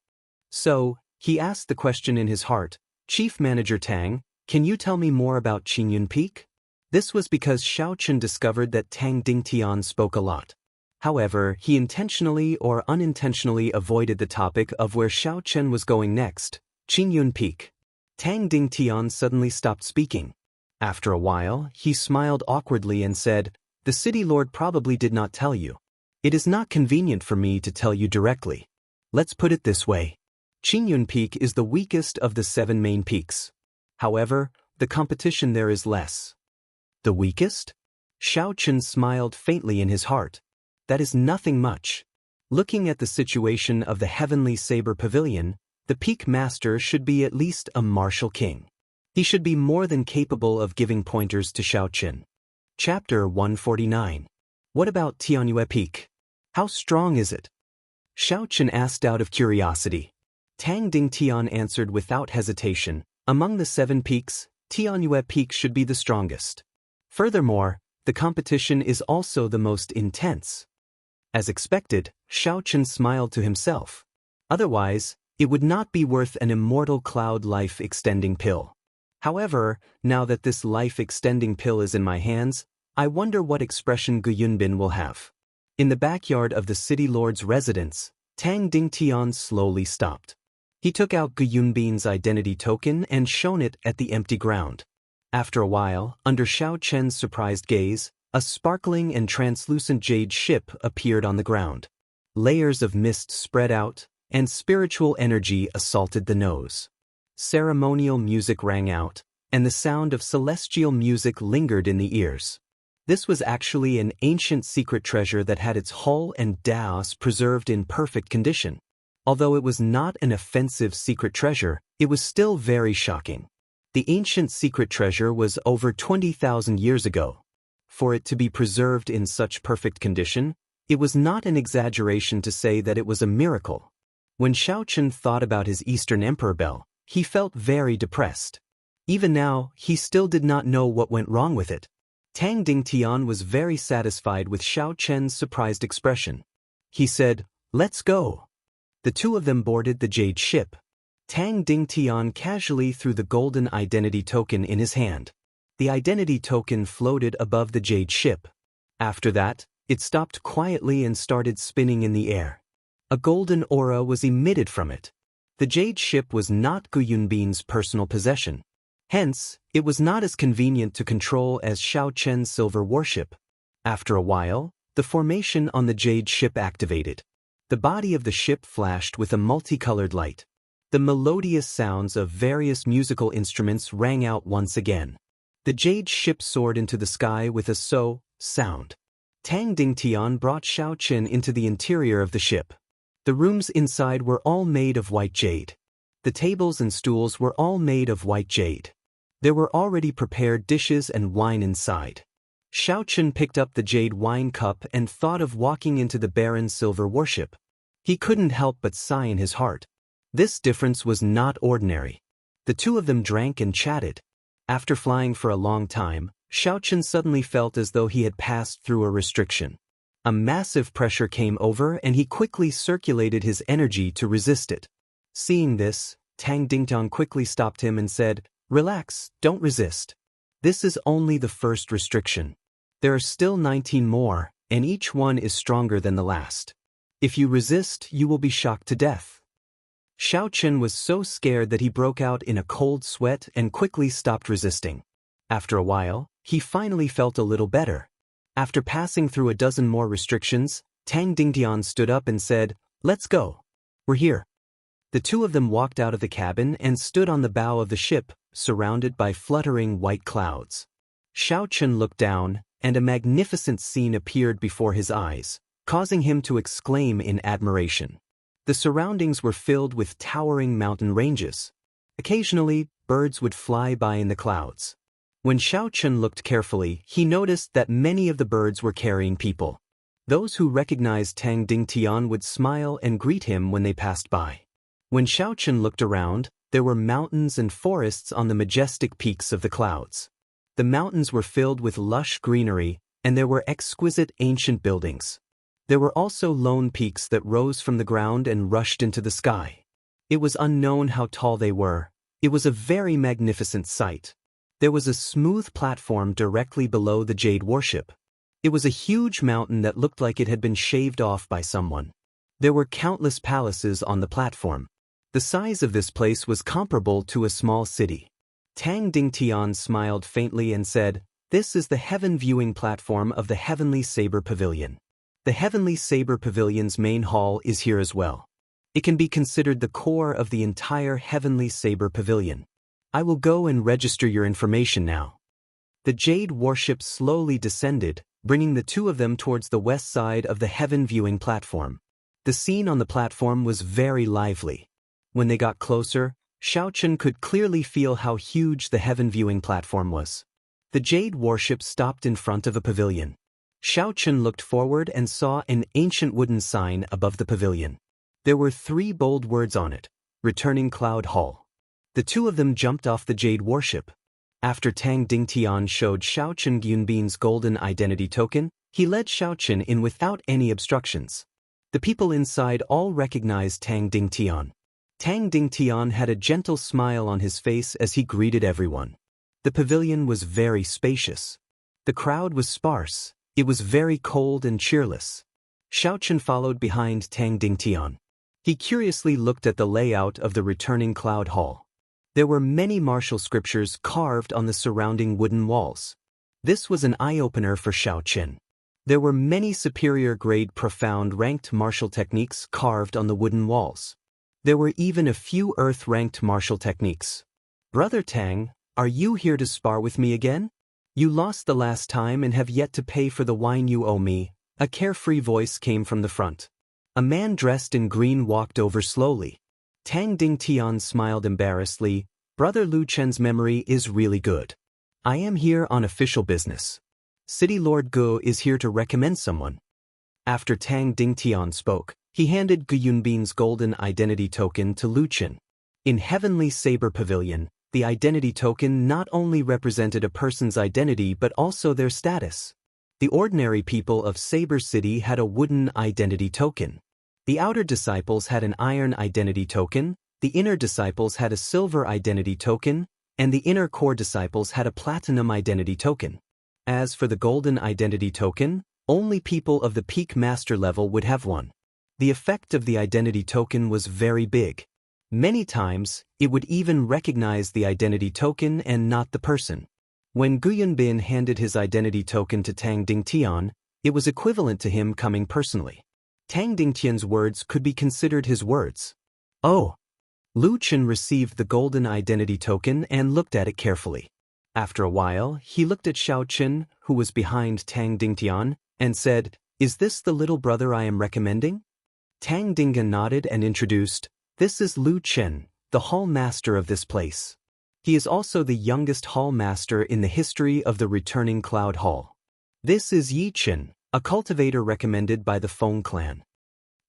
So, he asked the question in his heart, "Chief Manager Tang, can you tell me more about Qingyun Peak?" This was because Xiaochen discovered that Tang Dingtian spoke a lot. However, he intentionally or unintentionally avoided the topic of where Xiaochen was going next, Qingyun Peak. Tang Dingtian suddenly stopped speaking. After a while, he smiled awkwardly and said, "The city lord probably did not tell you. It is not convenient for me to tell you directly. Let's put it this way. Qingyun Peak is the weakest of the 7 main peaks. However, the competition there is less." "The weakest?" Xiaochen smiled faintly in his heart. "That is nothing much. Looking at the situation of the Heavenly Saber Pavilion, the peak master should be at least a martial king. He should be more than capable of giving pointers to Xiaochen." Chapter 149. What about Tianyue Peak? How strong is it? Xiaochen asked out of curiosity. Tang Dingtian answered without hesitation, "Among the 7 peaks, Tianyue Peak should be the strongest. Furthermore, the competition is also the most intense." As expected, Xiaochen smiled to himself. Otherwise, It would not be worth an immortal cloud life-extending pill. However, now that this life-extending pill is in my hands, I wonder what expression Gu Yunbin will have. In the backyard of the city lord's residence, Tang Dingtian slowly stopped. He took out Gu Yunbin's identity token and shone it at the empty ground. After a while, under Xiao Chen's surprised gaze, a sparkling and translucent jade ship appeared on the ground. Layers of mist spread out, and spiritual energy assaulted the nose. Ceremonial music rang out, and the sound of celestial music lingered in the ears. This was actually an ancient secret treasure that had its hull and dais preserved in perfect condition. Although it was not an offensive secret treasure, it was still very shocking. The ancient secret treasure was over 20,000 years ago. For it to be preserved in such perfect condition, it was not an exaggeration to say that it was a miracle. When Xiaochen thought about his Eastern Emperor bell, he felt very depressed. Even now, he still did not know what went wrong with it. Tang Dingtian was very satisfied with Xiao Chen's surprised expression. He said, "Let's go." The two of them boarded the jade ship. Tang Dingtian casually threw the golden identity token in his hand. The identity token floated above the jade ship. After that, it stopped quietly and started spinning in the air. A golden aura was emitted from it. The jade ship was not Gu Yunbin's personal possession. Hence, it was not as convenient to control as Xiao Chen's silver warship. After a while, the formation on the jade ship activated. The body of the ship flashed with a multicolored light. The melodious sounds of various musical instruments rang out once again. The jade ship soared into the sky with a sound. Tang Dingtian brought Xiao Chen into the interior of the ship. The rooms inside were all made of white jade. The tables and stools were all made of white jade. There were already prepared dishes and wine inside. Xiao Chen picked up the jade wine cup and thought of walking into the barren silver warship. He couldn't help but sigh in his heart. This difference was not ordinary. The two of them drank and chatted. After flying for a long time, Xiao Chen suddenly felt as though he had passed through a restriction. A massive pressure came over and he quickly circulated his energy to resist it. Seeing this, Tang Dingtian quickly stopped him and said, "Relax, don't resist. This is only the first restriction. There are still 19 more, and each one is stronger than the last. If you resist, you will be shocked to death." Xiao Chen was so scared that he broke out in a cold sweat and quickly stopped resisting. After a while, he finally felt a little better. After passing through a dozen more restrictions, Tang Dingtian stood up and said, "Let's go. We're here." The two of them walked out of the cabin and stood on the bow of the ship, surrounded by fluttering white clouds. Xiao Chen looked down, and a magnificent scene appeared before his eyes, causing him to exclaim in admiration. The surroundings were filled with towering mountain ranges. Occasionally, birds would fly by in the clouds. When Xiao Chen looked carefully, he noticed that many of the birds were carrying people. Those who recognized Tang Dingtian would smile and greet him when they passed by. When Xiao Chen looked around, there were mountains and forests on the majestic peaks of the clouds. The mountains were filled with lush greenery, and there were exquisite ancient buildings. There were also lone peaks that rose from the ground and rushed into the sky. It was unknown how tall they were. It was a very magnificent sight. There was a smooth platform directly below the jade warship. It was a huge mountain that looked like it had been shaved off by someone. There were countless palaces on the platform. The size of this place was comparable to a small city. Tang Dingtian smiled faintly and said, "This is the heaven viewing platform of the Heavenly Saber Pavilion. The Heavenly Saber Pavilion's main hall is here as well. It can be considered the core of the entire Heavenly Saber Pavilion. I will go and register your information now." The jade warship slowly descended, bringing the two of them towards the west side of the heaven viewing platform. The scene on the platform was very lively. When they got closer, Xiao Chen could clearly feel how huge the heaven viewing platform was. The jade warship stopped in front of a pavilion. Xiao Chen looked forward and saw an ancient wooden sign above the pavilion. There were 3 bold words on it: "Returning Cloud Hall." The two of them jumped off the jade warship. After Tang Dingtian showed Xiao Chen Yunbin's golden identity token, he led Xiao Chen in without any obstructions. The people inside all recognized Tang Dingtian. Tang Dingtian had a gentle smile on his face as he greeted everyone. The pavilion was very spacious. The crowd was sparse. It was very cold and cheerless. Xiaochen followed behind Tang Dingtian. He curiously looked at the layout of the returning cloud hall. There were many martial scriptures carved on the surrounding wooden walls. This was an eye-opener for Xiaochen. There were many superior-grade profound ranked martial techniques carved on the wooden walls. There were even a few earth-ranked martial techniques. "Brother Tang, are you here to spar with me again? You lost the last time and have yet to pay for the wine you owe me." A carefree voice came from the front. A man dressed in green walked over slowly. Tang Dingtian smiled embarrassedly. "Brother Lu Chen's memory is really good. I am here on official business. City Lord Gu is here to recommend someone." After Tang Dingtian spoke, he handed Gu Yunbin's golden identity token to Lu Chen. In Heavenly Saber Pavilion, the identity token not only represented a person's identity but also their status. The ordinary people of Saber City had a wooden identity token. The outer disciples had an iron identity token, the inner disciples had a silver identity token, and the inner core disciples had a platinum identity token. As for the golden identity token, only people of the peak master level would have one. The effect of the identity token was very big. Many times, it would even recognize the identity token and not the person. When Gu Yunbin handed his identity token to Tang Dingtian, it was equivalent to him coming personally. Tang Dingtian's words could be considered his words. "Oh." Lu Chen received the golden identity token and looked at it carefully. After a while, he looked at Xiaochen, who was behind Tang Dingtian, and said, "Is this the little brother I am recommending?" Tang Dingtian nodded and introduced, "This is Lu Chen, the hall master of this place. He is also the youngest hall master in the history of the returning Cloud Hall. This is Yi Chen, a cultivator recommended by the Feng clan."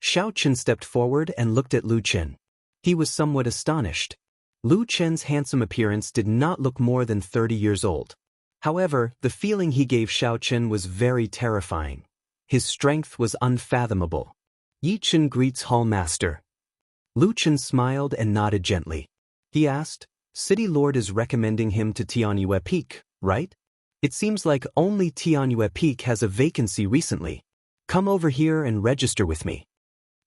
Xiaochen stepped forward and looked at Lu Chen. He was somewhat astonished. Lu Chen's handsome appearance did not look more than 30 years old. However, the feeling he gave Xiaochen was very terrifying. His strength was unfathomable. "Yi Chen greets Hall Master." Lu Chen smiled and nodded gently. He asked, "City Lord is recommending him to Tianyue Peak, right? It seems like only Tianyue Peak has a vacancy recently. Come over here and register with me."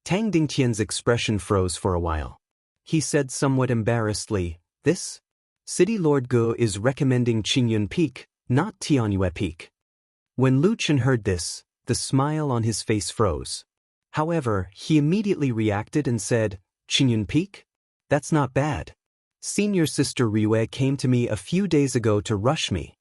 Tang Dingtian's expression froze for a while. He said somewhat embarrassedly, "This? City Lord Gu is recommending Qingyun Peak, not Tianyue Peak." When Lu Chen heard this, the smile on his face froze. However, he immediately reacted and said, "Qingyun Peak? That's not bad. Senior Sister Riue came to me a few days ago to rush me."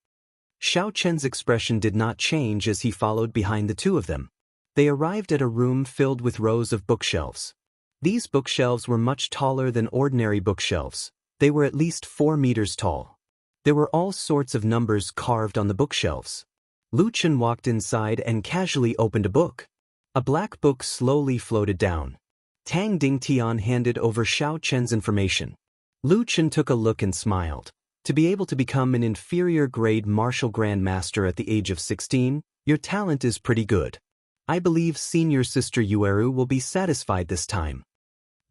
Xiaochen's expression did not change as he followed behind the two of them. They arrived at a room filled with rows of bookshelves. These bookshelves were much taller than ordinary bookshelves. They were at least 4 meters tall. There were all sorts of numbers carved on the bookshelves. Lu Chen walked inside and casually opened a book. A black book slowly floated down. Tang Dingtian handed over Xiaochen's information. Lu Chen took a look and smiled. To be able to become an inferior-grade martial grandmaster at the age of 16, your talent is pretty good. I believe Senior Sister Yueru will be satisfied this time.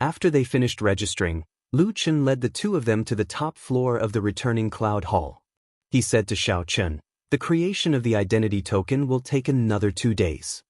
After they finished registering, Lu Chen led the two of them to the top floor of the returning Cloud Hall. He said to Xiaochen, "The creation of the identity token will take another 2 days.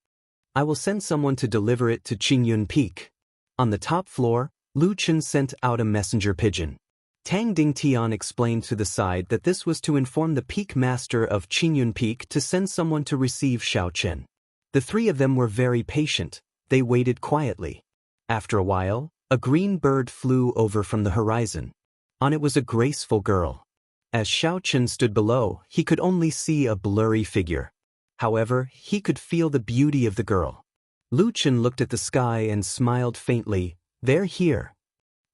I will send someone to deliver it to Qingyun Peak." On the top floor, Lu Chen sent out a messenger pigeon. Tang Dingtian explained to the side that this was to inform the Peak Master of Qingyun Peak to send someone to receive Xiaochen. The three of them were very patient. They waited quietly. After a while, a green bird flew over from the horizon. On it was a graceful girl. As Xiaochen stood below, he could only see a blurry figure. However, he could feel the beauty of the girl. Lu Chen looked at the sky and smiled faintly. "They're here."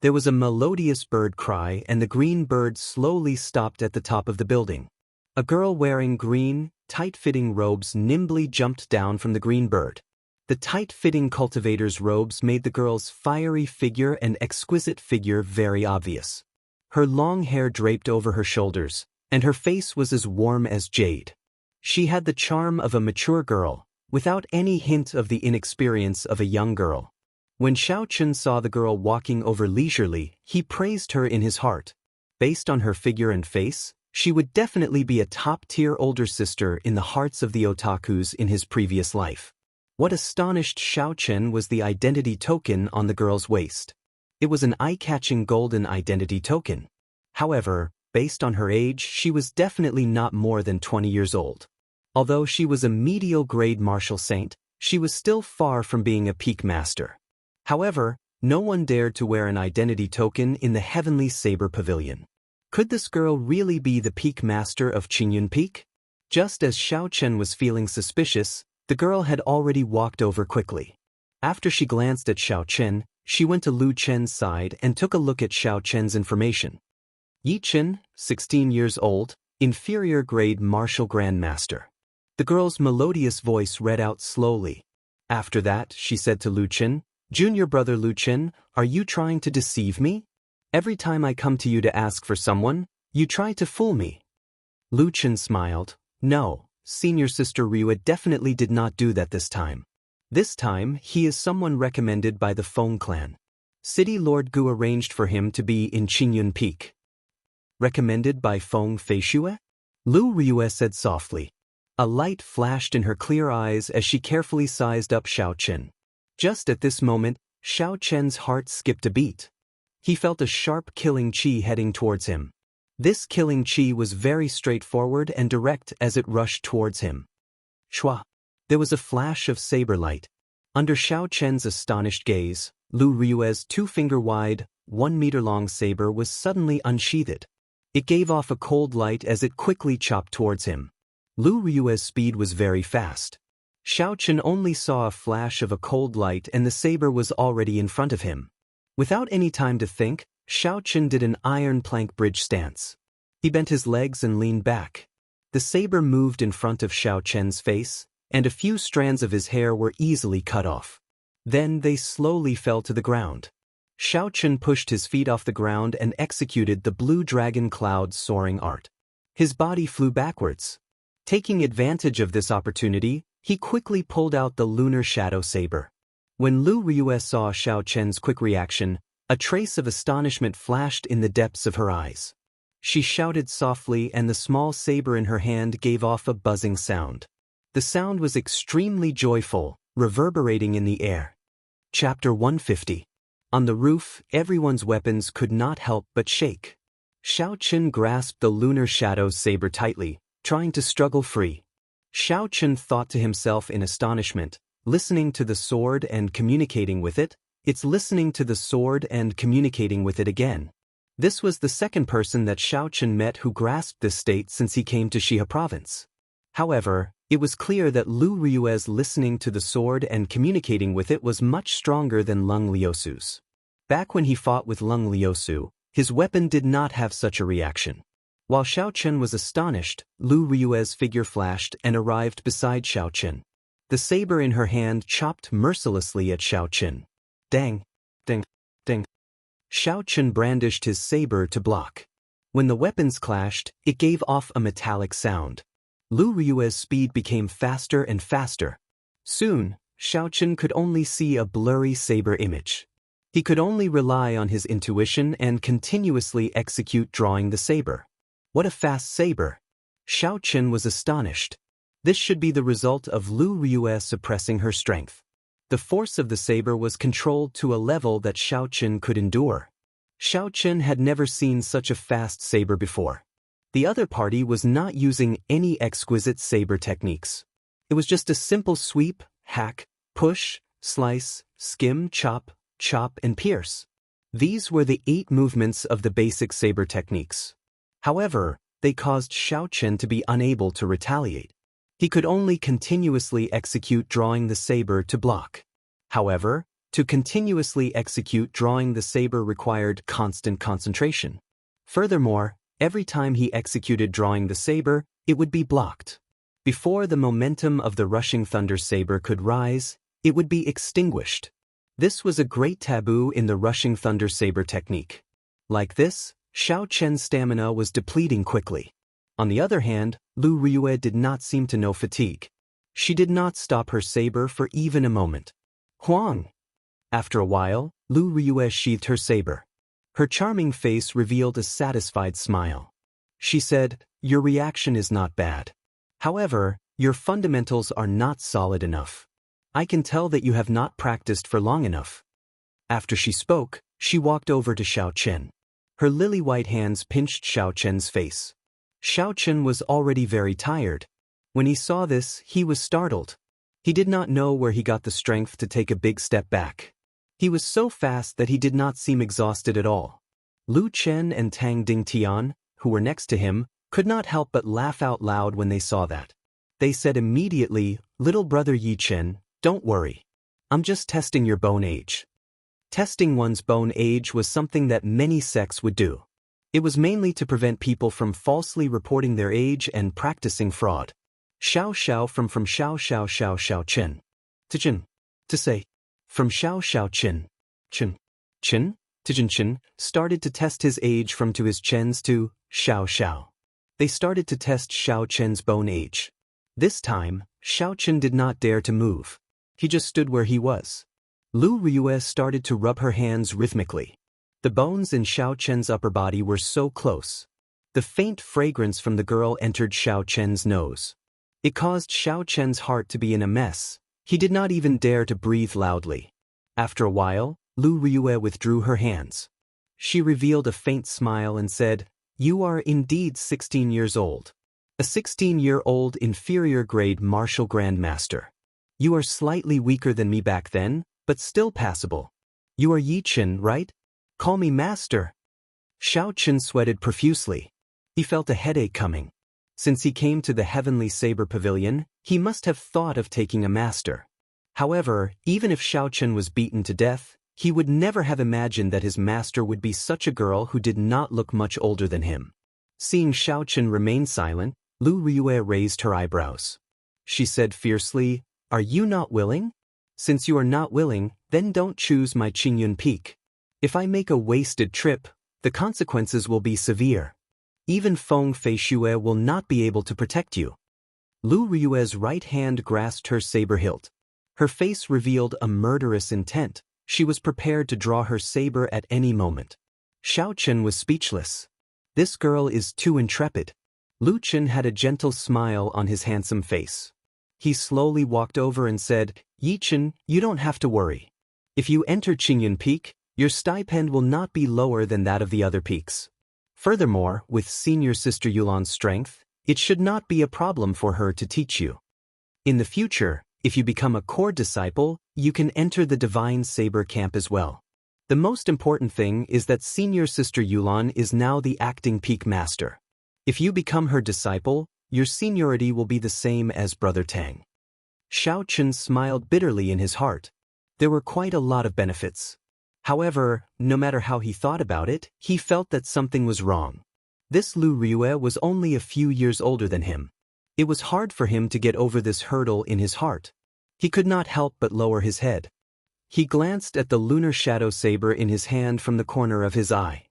There was a melodious bird cry and the green bird slowly stopped at the top of the building. A girl wearing green, tight-fitting robes nimbly jumped down from the green bird. The tight-fitting cultivator's robes made the girl's fiery figure and exquisite figure very obvious. Her long hair draped over her shoulders, and her face was as warm as jade. She had the charm of a mature girl, without any hint of the inexperience of a young girl. When Xiao Chen saw the girl walking over leisurely, he praised her in his heart. Based on her figure and face, she would definitely be a top-tier older sister in the hearts of the otakus in his previous life. What astonished Xiao Chen was the identity token on the girl's waist. It was an eye-catching golden identity token. However, based on her age, she was definitely not more than 20 years old. Although she was a medial-grade martial saint, she was still far from being a peak master. However, no one dared to wear an identity token in the Heavenly Saber Pavilion. Could this girl really be the peak master of Qingyun Peak? Just as Xiao Chen was feeling suspicious, the girl had already walked over quickly. After she glanced at Xiao Chen, she went to Lu Chen's side and took a look at Xiao Chen's information. Yi Chen, 16 years old, inferior grade martial grandmaster. The girl's melodious voice read out slowly. After that, she said to Lu Chen, "Junior brother Lu Chen, are you trying to deceive me? Every time I come to you to ask for someone, you try to fool me." Lu Chen smiled. "No, senior sister Rua definitely did not do that this time. This time, he is someone recommended by the Feng clan. City Lord Gu arranged for him to be in Qingyun Peak." "Recommended by Feng Feishue?" Lu Rua said softly. A light flashed in her clear eyes as she carefully sized up Xiao Chen. Just at this moment, Xiao Chen's heart skipped a beat. He felt a sharp killing chi heading towards him. This killing chi was very straightforward and direct as it rushed towards him. Shua! There was a flash of saber light. Under Xiao Chen's astonished gaze, Lu Ryue's 2-finger-wide, 1-meter-long saber was suddenly unsheathed. It gave off a cold light as it quickly chopped towards him. Lu Ryue's speed was very fast. Xiao Chen only saw a flash of a cold light and the saber was already in front of him. Without any time to think, Xiao Chen did an iron plank bridge stance. He bent his legs and leaned back. The saber moved in front of Xiao Chen's face, and a few strands of his hair were easily cut off. Then they slowly fell to the ground. Xiao Chen pushed his feet off the ground and executed the blue dragon cloud soaring art. His body flew backwards. Taking advantage of this opportunity, he quickly pulled out the lunar shadow saber. When Lu Ryue saw Xiao Chen's quick reaction, a trace of astonishment flashed in the depths of her eyes. She shouted softly and the small saber in her hand gave off a buzzing sound. The sound was extremely joyful, reverberating in the air. Chapter 150. On the roof, everyone's weapons could not help but shake. Xiao Chen grasped the lunar shadow saber tightly, trying to struggle free. Xiao Chen thought to himself in astonishment, listening to the sword and communicating with it, it's listening to the sword and communicating with it again. This was the second person that Xiao Chen met who grasped this state since he came to Xia province. However, it was clear that Lu Ryue's listening to the sword and communicating with it was much stronger than Lung Liusu's. Back when he fought with Lung Liusu, his weapon did not have such a reaction. While Xiao Chen was astonished, Lu Ryue's figure flashed and arrived beside Xiao Chen. The saber in her hand chopped mercilessly at Xiao Chen. Dang! Ding! Ding! Xiao Chen brandished his saber to block. When the weapons clashed, it gave off a metallic sound. Lu Ryue's speed became faster and faster. Soon, Xiao Chen could only see a blurry saber image. He could only rely on his intuition and continuously execute drawing the saber. What a fast saber! Xiao Chen was astonished. This should be the result of Lu Ryue suppressing her strength. The force of the saber was controlled to a level that Xiao Chen could endure. Xiao Chen had never seen such a fast saber before. The other party was not using any exquisite saber techniques. It was just a simple sweep, hack, push, slice, skim, chop, chop, and pierce. These were the 8 movements of the basic saber techniques. However, they caused Xiao Chen to be unable to retaliate. He could only continuously execute drawing the saber to block. However, to continuously execute drawing the saber required constant concentration. Furthermore, every time he executed drawing the saber, it would be blocked. Before the momentum of the rushing thunder saber could rise, it would be extinguished. This was a great taboo in the rushing thunder saber technique. Like this, Xiao Chen's stamina was depleting quickly. On the other hand, Lu Ryue did not seem to know fatigue. She did not stop her saber for even a moment. Huang! After a while, Lu Ryue sheathed her saber. Her charming face revealed a satisfied smile. She said, "Your reaction is not bad. However, your fundamentals are not solid enough. I can tell that you have not practiced for long enough." After she spoke, she walked over to Xiao Chen. Her lily-white hands pinched Xiao Chen's face. Xiao Chen was already very tired. When he saw this, he was startled. He did not know where he got the strength to take a big step back. He was so fast that he did not seem exhausted at all. Lu Chen and Tang Dingtian, who were next to him, could not help but laugh out loud when they saw that. They said immediately, "Little brother Yi Chen, don't worry. I'm just testing your bone age." Testing one's bone age was something that many sects would do. It was mainly to prevent people from falsely reporting their age and practicing fraud. Xiao Xiao from Xiao Xiao Xiao Xiao Chen. To Chen. To say. From Xiao Xiao Chen. Chen. Chen. To Chen Chen started to test his age from to his Chens to Xiao Xiao. They started to test Xiao Chen's bone age. This time, Xiao Chen did not dare to move. He just stood where he was. Lu Ryue started to rub her hands rhythmically. The bones in Xiao Chen's upper body were so close. The faint fragrance from the girl entered Xiao Chen's nose. It caused Xiao Chen's heart to be in a mess. He did not even dare to breathe loudly. After a while, Lu Ryue withdrew her hands. She revealed a faint smile and said, "You are indeed 16 years old. A 16-year-old inferior grade martial grandmaster. You are slightly weaker than me back then, but still passable. You are Yi Chen, right? Call me master." Xiao Chen sweated profusely. He felt a headache coming. Since he came to the Heavenly Saber Pavilion, he must have thought of taking a master. However, even if Xiao Chen was beaten to death, he would never have imagined that his master would be such a girl who did not look much older than him. Seeing Xiao Chen remain silent, Lu Ryue raised her eyebrows. She said fiercely, "Are you not willing? Since you are not willing, then don't choose my Qingyun Peak. If I make a wasted trip, the consequences will be severe. Even Feng Feishue will not be able to protect you." Lu Ryue's right hand grasped her saber hilt. Her face revealed a murderous intent. She was prepared to draw her saber at any moment. Xiao Chen was speechless. This girl is too intrepid. Lu Chen had a gentle smile on his handsome face. He slowly walked over and said, "Yi Chen, you don't have to worry. If you enter Qingyun Peak, your stipend will not be lower than that of the other peaks. Furthermore, with senior sister Yulan's strength, it should not be a problem for her to teach you. In the future, if you become a core disciple, you can enter the Divine Saber camp as well. The most important thing is that senior sister Yulan is now the acting peak master. If you become her disciple, your seniority will be the same as Brother Tang." Xiao Chen smiled bitterly in his heart. There were quite a lot of benefits. However, no matter how he thought about it, he felt that something was wrong. This Lu Ryue was only a few years older than him. It was hard for him to get over this hurdle in his heart. He could not help but lower his head. He glanced at the lunar shadow saber in his hand from the corner of his eye.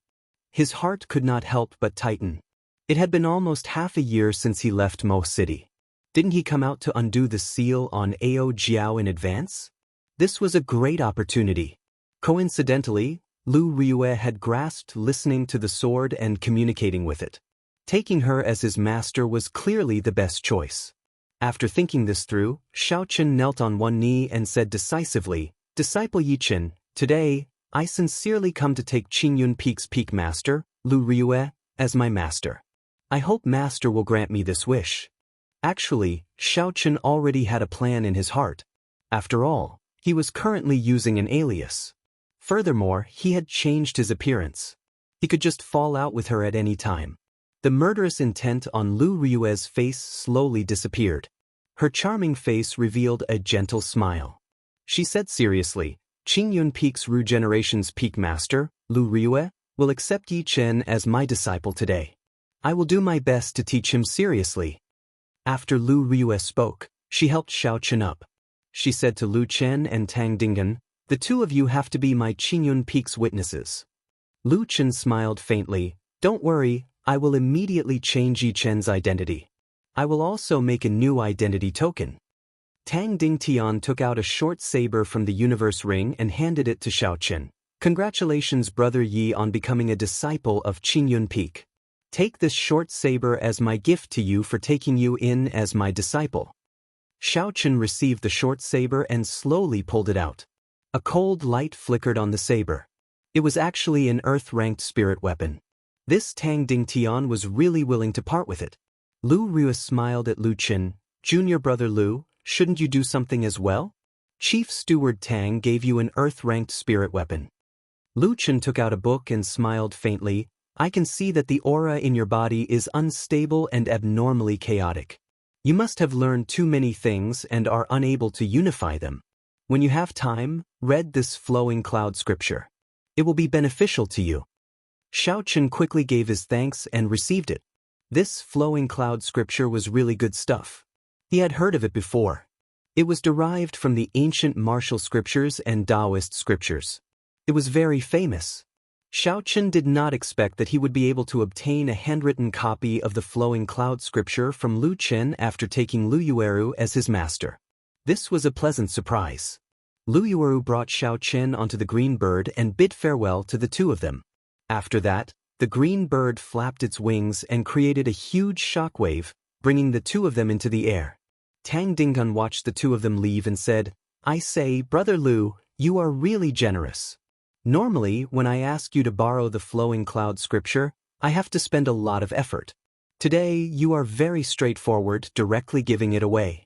His heart could not help but tighten. It had been almost half a year since he left Mo City. Didn't he come out to undo the seal on Ao Jiao in advance? This was a great opportunity. Coincidentally, Lu Ryue had grasped listening to the sword and communicating with it. Taking her as his master was clearly the best choice. After thinking this through, Xiao Chen knelt on one knee and said decisively, "Disciple Yi Chen, today, I sincerely come to take Qingyun Peak's peak master, Lu Ryue, as my master. I hope master will grant me this wish." Actually, Xiao Chen already had a plan in his heart. After all, he was currently using an alias. Furthermore, he had changed his appearance. He could just fall out with her at any time. The murderous intent on Lu Ryue's face slowly disappeared. Her charming face revealed a gentle smile. She said seriously, "Qingyun Peak's Regeneration's peak master, Lu Ryue, will accept Yi Chen as my disciple today. I will do my best to teach him seriously." After Lu Ryue spoke, she helped Xiao Chen up. She said to Lu Chen and Tang Dingan, "The two of you have to be my Qingyun Peak's witnesses." Lu Chen smiled faintly, "Don't worry, I will immediately change Yi Chen's identity. I will also make a new identity token." Tang Dingtian took out a short saber from the universe ring and handed it to Xiaochen. Congratulations, Brother Yi, on becoming a disciple of Qingyun Peak. Take this short saber as my gift to you for taking you in as my disciple. Xiaochen received the short saber and slowly pulled it out. A cold light flickered on the saber. It was actually an earth-ranked spirit weapon. This Tang Dingtian was really willing to part with it. Lu Rua smiled at Lu Qin. Junior brother Lu, shouldn't you do something as well? Chief Steward Tang gave you an earth-ranked spirit weapon. Lu Qin took out a book and smiled faintly. I can see that the aura in your body is unstable and abnormally chaotic. You must have learned too many things and are unable to unify them. When you have time, read this flowing cloud scripture. It will be beneficial to you. Xiaochen quickly gave his thanks and received it. This flowing cloud scripture was really good stuff. He had heard of it before. It was derived from the ancient martial scriptures and Taoist scriptures. It was very famous. Xiaochen did not expect that he would be able to obtain a handwritten copy of the flowing cloud scripture from Lu Chen after taking Lu Yueru as his master. This was a pleasant surprise. Lu Yueru brought Xiaochen onto the green bird and bid farewell to the two of them. After that, the green bird flapped its wings and created a huge shockwave, bringing the two of them into the air. Tang Dingtian watched the two of them leave and said, I say, Brother Lu, you are really generous. Normally, when I ask you to borrow the flowing cloud scripture, I have to spend a lot of effort. Today, you are very straightforward, directly giving it away.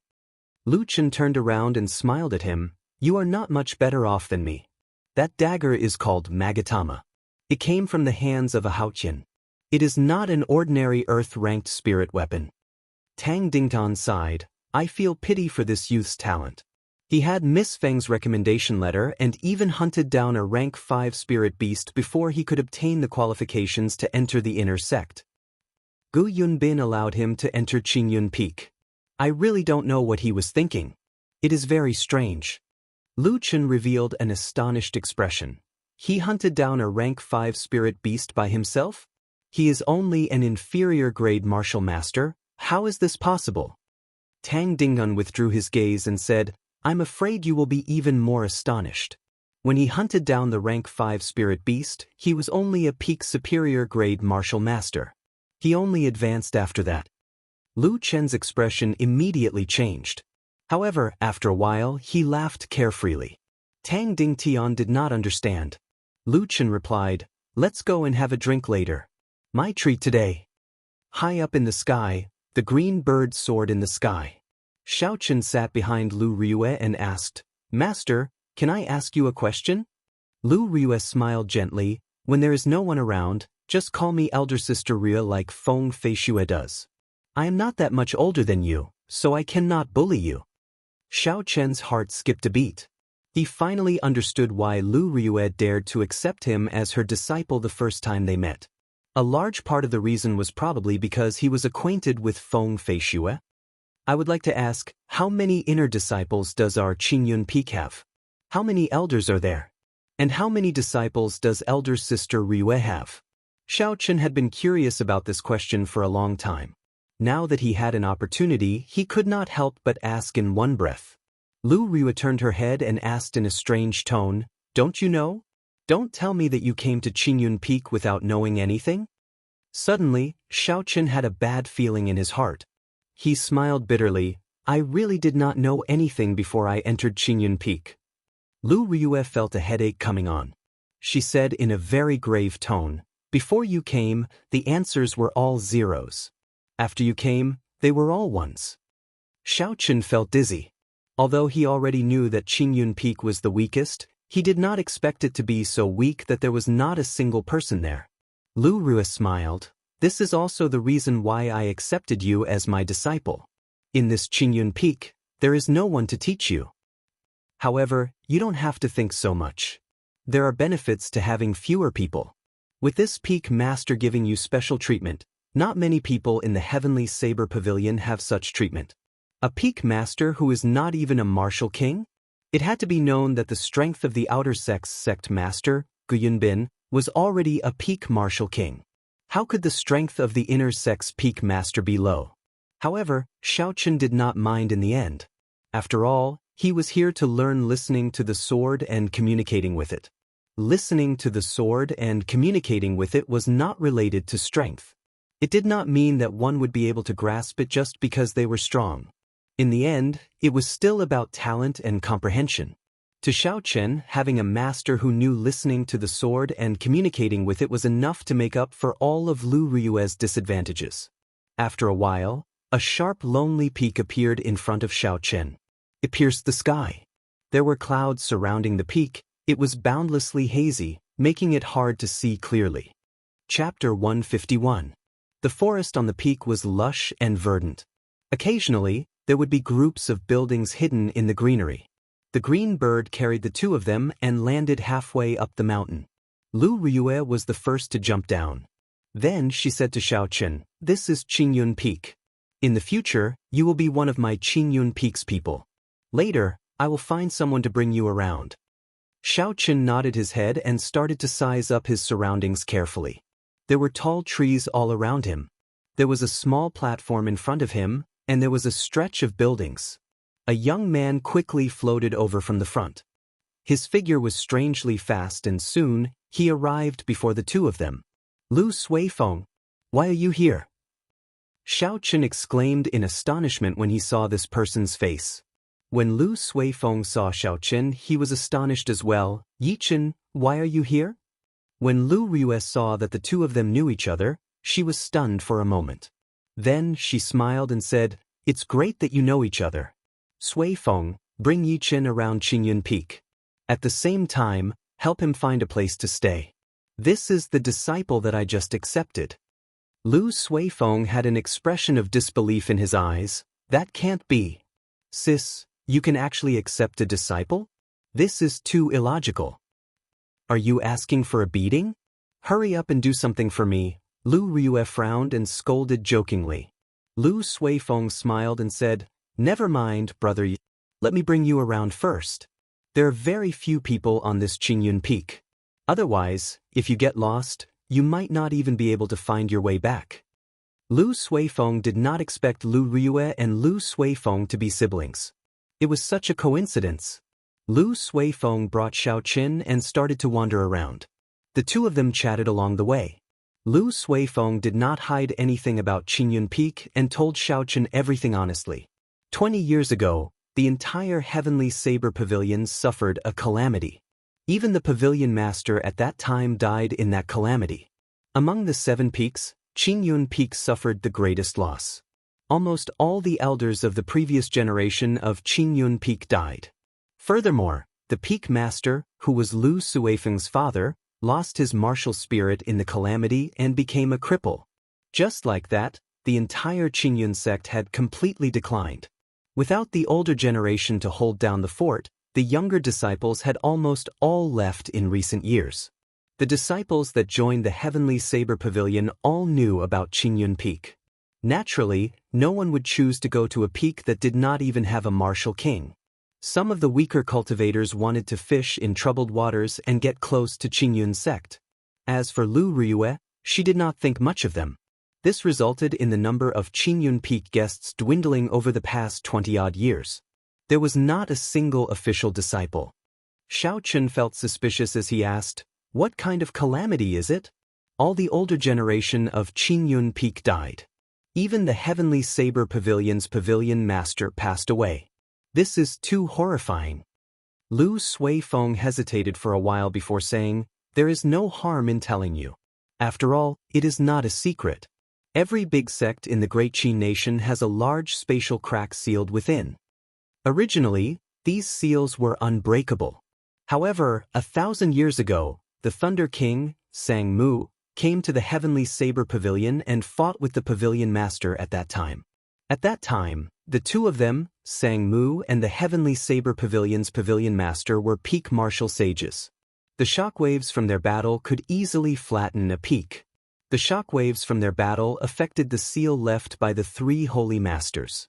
Lu Chen turned around and smiled at him. You are not much better off than me. That dagger is called Magatama. It came from the hands of a Haotian. It is not an ordinary earth-ranked spirit weapon. Tang Dingtian sighed. I feel pity for this youth's talent. He had Miss Feng's recommendation letter and even hunted down a rank 5 spirit beast before he could obtain the qualifications to enter the inner sect. Gu Yunbin allowed him to enter Qingyun Peak. I really don't know what he was thinking. It is very strange. Lu Chen revealed an astonished expression. He hunted down a rank 5 spirit beast by himself? He is only an inferior grade martial master. How is this possible? Tang Dingtian withdrew his gaze and said, I'm afraid you will be even more astonished. When he hunted down the rank 5 spirit beast, he was only a peak superior grade martial master. He only advanced after that. Lu Chen's expression immediately changed. However, after a while, he laughed carefreely. Tang Dingtian did not understand. Lu Chen replied, let's go and have a drink later. My treat today. High up in the sky, the green bird soared in the sky. Xiaochen sat behind Lu Rue and asked, Master, can I ask you a question? Lu Rue smiled gently, when there is no one around, just call me elder sister Rue like Feng Feishue does. I am not that much older than you, so I cannot bully you. Xiaochen's heart skipped a beat. He finally understood why Lu Rue dared to accept him as her disciple the first time they met. A large part of the reason was probably because he was acquainted with Feng Feishue. I would like to ask, how many inner disciples does our Qingyun Peak have? How many elders are there? And how many disciples does elder sister Rue have? Xiaochen had been curious about this question for a long time. Now that he had an opportunity, he could not help but ask in one breath. Lu Rue turned her head and asked in a strange tone, Don't you know? Don't tell me that you came to Qingyun Peak without knowing anything? Suddenly, Xiaochen had a bad feeling in his heart. He smiled bitterly. I really did not know anything before I entered Qingyun Peak. Lu Rue felt a headache coming on. She said in a very grave tone, Before you came, the answers were all zeros. After you came, they were all ones. Xiaochen felt dizzy. Although he already knew that Qingyun Peak was the weakest, he did not expect it to be so weak that there was not a single person there. Lu Rue smiled. This is also the reason why I accepted you as my disciple. In this Qingyun Peak, there is no one to teach you. However, you don't have to think so much. There are benefits to having fewer people. With this peak master giving you special treatment, not many people in the Heavenly Saber Pavilion have such treatment. A peak master who is not even a martial king? It had to be known that the strength of the outer sects sect master, Gu Yunbin, was already a peak martial king. How could the strength of the inner sects peak master be low? However, Xiaochen did not mind in the end. After all, he was here to learn listening to the sword and communicating with it. Listening to the sword and communicating with it was not related to strength. It did not mean that one would be able to grasp it just because they were strong. In the end, it was still about talent and comprehension. To Xiaochen, having a master who knew listening to the sword and communicating with it was enough to make up for all of Lu Rui's disadvantages. After a while, a sharp, lonely peak appeared in front of Xiaochen. It pierced the sky. There were clouds surrounding the peak. It was boundlessly hazy, making it hard to see clearly. Chapter 151. The forest on the peak was lush and verdant. Occasionally, there would be groups of buildings hidden in the greenery. The green bird carried the two of them and landed halfway up the mountain. Lu Riyue was the first to jump down. Then she said to Xiaochen, "This is Qingyun Peak. In the future, you will be one of my Qingyun Peak's people. Later, I will find someone to bring you around." Xiaochen nodded his head and started to size up his surroundings carefully. There were tall trees all around him. There was a small platform in front of him, and there was a stretch of buildings. A young man quickly floated over from the front. His figure was strangely fast and soon, he arrived before the two of them. "Lu Suifeng, why are you here?" Xiaochen exclaimed in astonishment when he saw this person's face. When Lu Suifeng saw Xiaochen, he was astonished as well. "Yichen, why are you here?" When Lu Riyue saw that the two of them knew each other, she was stunned for a moment. Then she smiled and said, "It's great that you know each other. Suifeng, bring Yichen around Qingyun Peak. At the same time, help him find a place to stay. This is the disciple that I just accepted." Lu Suifeng had an expression of disbelief in his eyes. "That can't be. Sis, you can actually accept a disciple? This is too illogical. Are you asking for a beating? Hurry up and do something for me." Lu Riyue frowned and scolded jokingly. Lu Suifeng smiled and said, "Never mind, brother. Let me bring you around first. There are very few people on this Qingyun Peak. Otherwise, if you get lost, you might not even be able to find your way back." Lu Suifeng did not expect Lu Riyue and Lu Suifeng to be siblings. It was such a coincidence. Lu Suifeng brought Xiaochen and started to wander around. The two of them chatted along the way. Lu Suifeng did not hide anything about Qingyun Peak and told Xiaochen everything honestly. 20 years ago, the entire Heavenly Saber Pavilion suffered a calamity. Even the pavilion master at that time died in that calamity. Among the 7 peaks, Qingyun Peak suffered the greatest loss. Almost all the elders of the previous generation of Qingyun Peak died. Furthermore, the peak master, who was Lu Suifeng's father, lost his martial spirit in the calamity and became a cripple. Just like that, the entire Qingyun sect had completely declined. Without the older generation to hold down the fort, the younger disciples had almost all left in recent years. The disciples that joined the Heavenly Saber Pavilion all knew about Qingyun Peak. Naturally, no one would choose to go to a peak that did not even have a martial king. Some of the weaker cultivators wanted to fish in troubled waters and get close to Qingyun sect. As for Lu Riyue, she did not think much of them. This resulted in the number of Qingyun Peak guests dwindling over the past 20-odd years. There was not a single official disciple. Xiaochen felt suspicious as he asked, "What kind of calamity is it?" All the older generation of Qingyun Peak died. Even the Heavenly Saber Pavilion's pavilion master passed away. This is too horrifying. Lu Suifeng hesitated for a while before saying, "There is no harm in telling you. After all, it is not a secret. Every big sect in the Great Qin nation has a large spatial crack sealed within. Originally, these seals were unbreakable. However, 1,000 years ago, the Thunder King, Sang Mu, came to the Heavenly Saber Pavilion and fought with the pavilion master at that time. At that time, the two of them, Sang Mu and the Heavenly Saber Pavilion's pavilion master, were peak martial sages. The shockwaves from their battle could easily flatten a peak. The shockwaves from their battle affected the seal left by the 3 holy masters.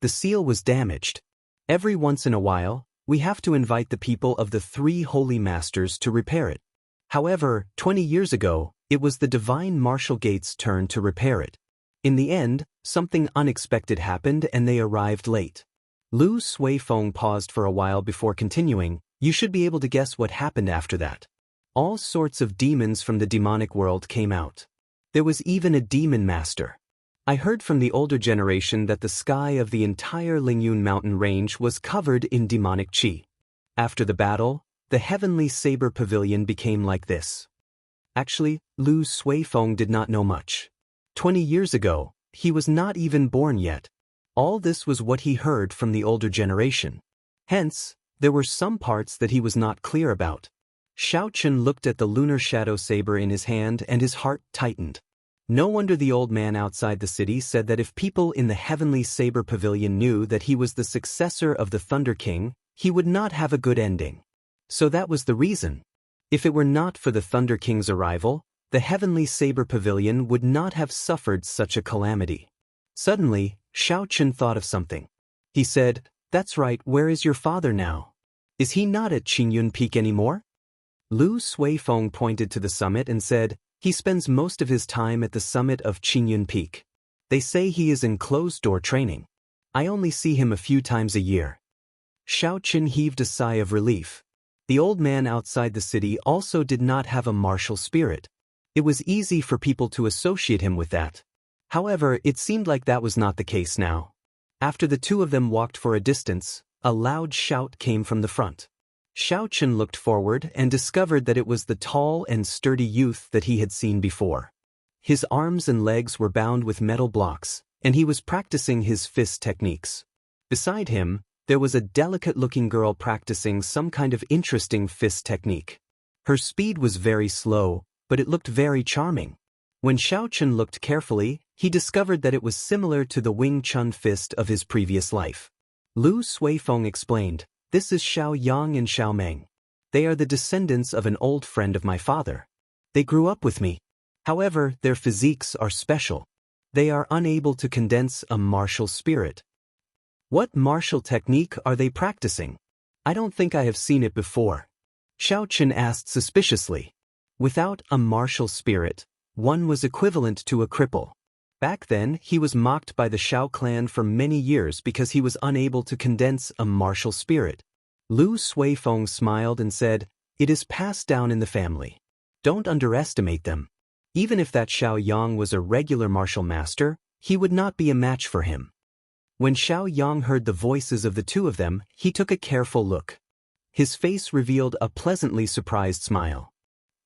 The seal was damaged. Every once in a while, we have to invite the people of the 3 holy masters to repair it. However, 20 years ago, it was the divine martial gate's turn to repair it. In the end, something unexpected happened and they arrived late. Lu Suifeng paused for a while before continuing. You should be able to guess what happened after that. All sorts of demons from the demonic world came out. There was even a demon master. I heard from the older generation that the sky of the entire Lingyun mountain range was covered in demonic qi. After the battle, the heavenly saber pavilion became like this. Actually, Lu Suifeng did not know much. 20 years ago, he was not even born yet. All this was what he heard from the older generation. Hence, there were some parts that he was not clear about. Xiaochen looked at the lunar shadow saber in his hand and his heart tightened. No wonder the old man outside the city said that if people in the heavenly saber pavilion knew that he was the successor of the Thunder King, he would not have a good ending. So that was the reason. If it were not for the Thunder King's arrival, the heavenly saber pavilion would not have suffered such a calamity. Suddenly, Xiaochen thought of something. He said, "That's right, where is your father now? Is he not at Qingyun Peak anymore?" Lu Suifeng pointed to the summit and said, "He spends most of his time at the summit of Qingyun Peak. They say he is in closed-door training. I only see him a few times a year." Xiaochen heaved a sigh of relief. The old man outside the city also did not have a martial spirit. It was easy for people to associate him with that. However, it seemed like that was not the case now. After the two of them walked for a distance, a loud shout came from the front. Xiaochen looked forward and discovered that it was the tall and sturdy youth that he had seen before. His arms and legs were bound with metal blocks, and he was practicing his fist techniques. Beside him, there was a delicate-looking girl practicing some kind of interesting fist technique. Her speed was very slow, but it looked very charming. When Xiaochen looked carefully, he discovered that it was similar to the Wing Chun fist of his previous life. Lu Suifeng explained, "This is Xiao Yang and Xiao Meng. They are the descendants of an old friend of my father. They grew up with me. However, their physiques are special. They are unable to condense a martial spirit." "What martial technique are they practicing? I don't think I have seen it before," Xiaochen asked suspiciously. Without a martial spirit, one was equivalent to a cripple. Back then, he was mocked by the Xiao clan for many years because he was unable to condense a martial spirit. Lu Suifeng smiled and said, "It is passed down in the family. Don't underestimate them. Even if that Xiao Yang was a regular martial master, he would not be a match for him." When Xiao Yang heard the voices of the two of them, he took a careful look. His face revealed a pleasantly surprised smile.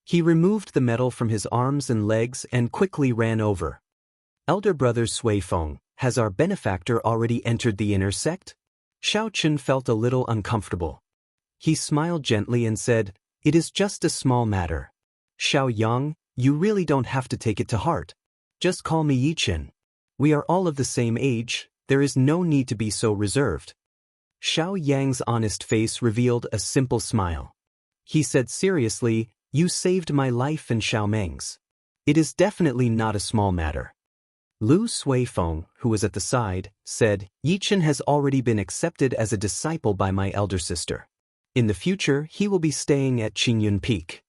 He removed the metal from his arms and legs and quickly ran over. "Elder brother Suifeng, has our benefactor already entered the inner sect?" Xiaochen felt a little uncomfortable. He smiled gently and said, "It is just a small matter. Xiao Yang, you really don't have to take it to heart. Just call me Yichen. We are all of the same age, there is no need to be so reserved." Xiao Yang's honest face revealed a simple smile. He said seriously, "You saved my life and Xiao Meng's. It is definitely not a small matter." Lu Suifeng, who was at the side, said, "Yichen has already been accepted as a disciple by my elder sister. In the future, he will be staying at Qingyun Peak."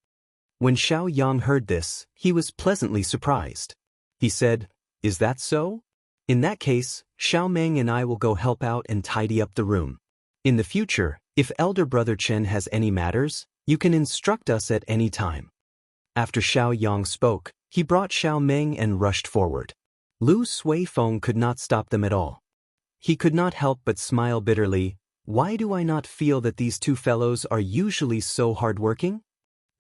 When Xiao Yang heard this, he was pleasantly surprised. He said, "Is that so? In that case, Xiao Meng and I will go help out and tidy up the room. In the future, if elder brother Chen has any matters, you can instruct us at any time." After Xiao Yang spoke, he brought Xiao Meng and rushed forward. Lu Suifeng could not stop them at all. He could not help but smile bitterly. Why do I not feel that these two fellows are usually so hardworking?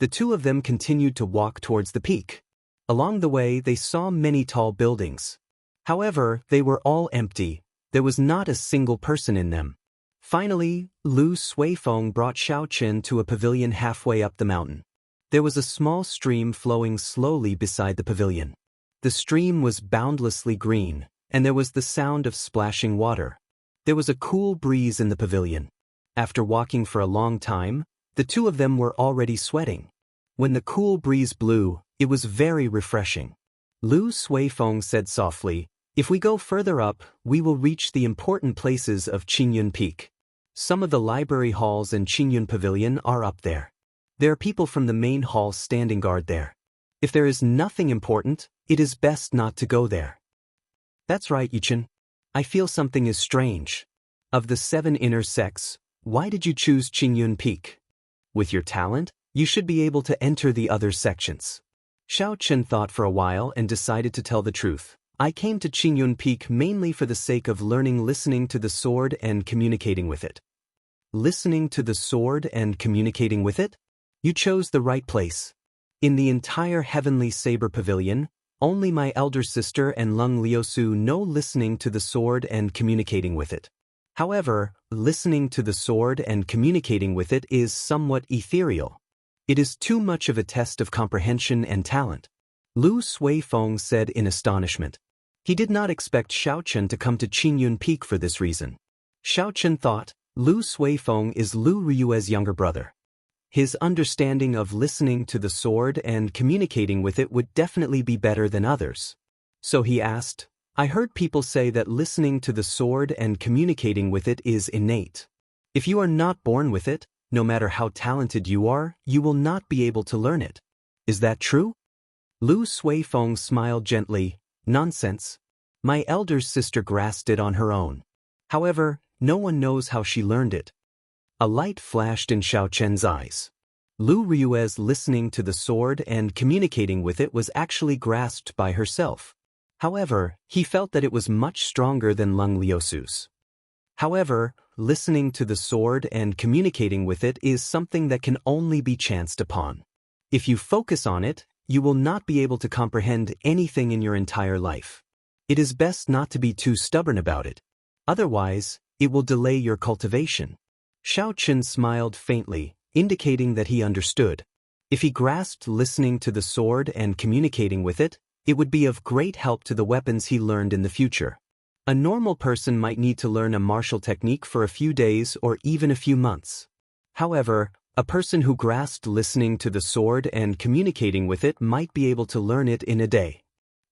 The two of them continued to walk towards the peak. Along the way, they saw many tall buildings. However, they were all empty. There was not a single person in them. Finally, Lu Suifeng brought Xiaochen to a pavilion halfway up the mountain. There was a small stream flowing slowly beside the pavilion. The stream was boundlessly green, and there was the sound of splashing water. There was a cool breeze in the pavilion. After walking for a long time, the two of them were already sweating. When the cool breeze blew, it was very refreshing. Lu Suifeng said softly, "If we go further up, we will reach the important places of Qingyun Peak. Some of the library halls and Qingyun Pavilion are up there. There are people from the main hall standing guard there. If there is nothing important, it is best not to go there." "That's right, Yichen. I feel something is strange. Of the 7 inner sects, why did you choose Qingyun Peak? With your talent, you should be able to enter the other sections. Xiao Chen thought for a while and decided to tell the truth. I came to Qingyun Peak mainly for the sake of learning listening to the sword and communicating with it. Listening to the sword and communicating with it? You chose the right place. In the entire Heavenly Saber Pavilion, only my elder sister and Lung Liusu know listening to the sword and communicating with it. However, listening to the sword and communicating with it is somewhat ethereal. It is too much of a test of comprehension and talent. Lu Suifeng said in astonishment. He did not expect Xiao Chen to come to Qingyun Peak for this reason. Xiao Chen thought, Lu Suifeng is Lu Ryue's younger brother. His understanding of listening to the sword and communicating with it would definitely be better than others. So he asked, I heard people say that listening to the sword and communicating with it is innate. If you are not born with it, no matter how talented you are, you will not be able to learn it. Is that true? Lu Suifeng smiled gently. Nonsense. My elder sister grasped it on her own. However, no one knows how she learned it. A light flashed in Xiao Chen's eyes. Lu Ryue's listening to the sword and communicating with it was actually grasped by herself. However, he felt that it was much stronger than Lung Liusu's. However, listening to the sword and communicating with it is something that can only be chanced upon. If you focus on it, you will not be able to comprehend anything in your entire life. It is best not to be too stubborn about it. Otherwise, it will delay your cultivation. Xiao Chen smiled faintly, indicating that he understood. If he grasped listening to the sword and communicating with it, it would be of great help to the weapons he learned in the future. A normal person might need to learn a martial technique for a few days or even a few months. However, a person who grasped listening to the sword and communicating with it might be able to learn it in a day.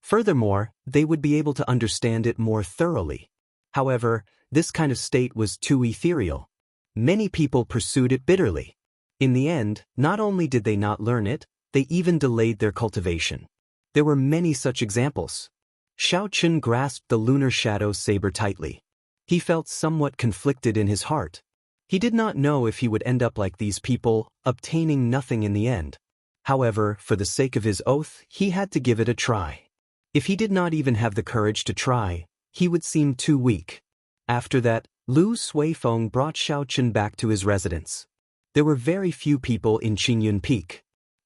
Furthermore, they would be able to understand it more thoroughly. However, this kind of state was too ethereal. Many people pursued it bitterly. In the end, not only did they not learn it, they even delayed their cultivation. There were many such examples. Xiao Chen grasped the lunar shadow saber tightly. He felt somewhat conflicted in his heart. He did not know if he would end up like these people, obtaining nothing in the end. However, for the sake of his oath, he had to give it a try. If he did not even have the courage to try, he would seem too weak. After that, Lu Suifeng brought Xiao Chen back to his residence. There were very few people in Qingyun Peak.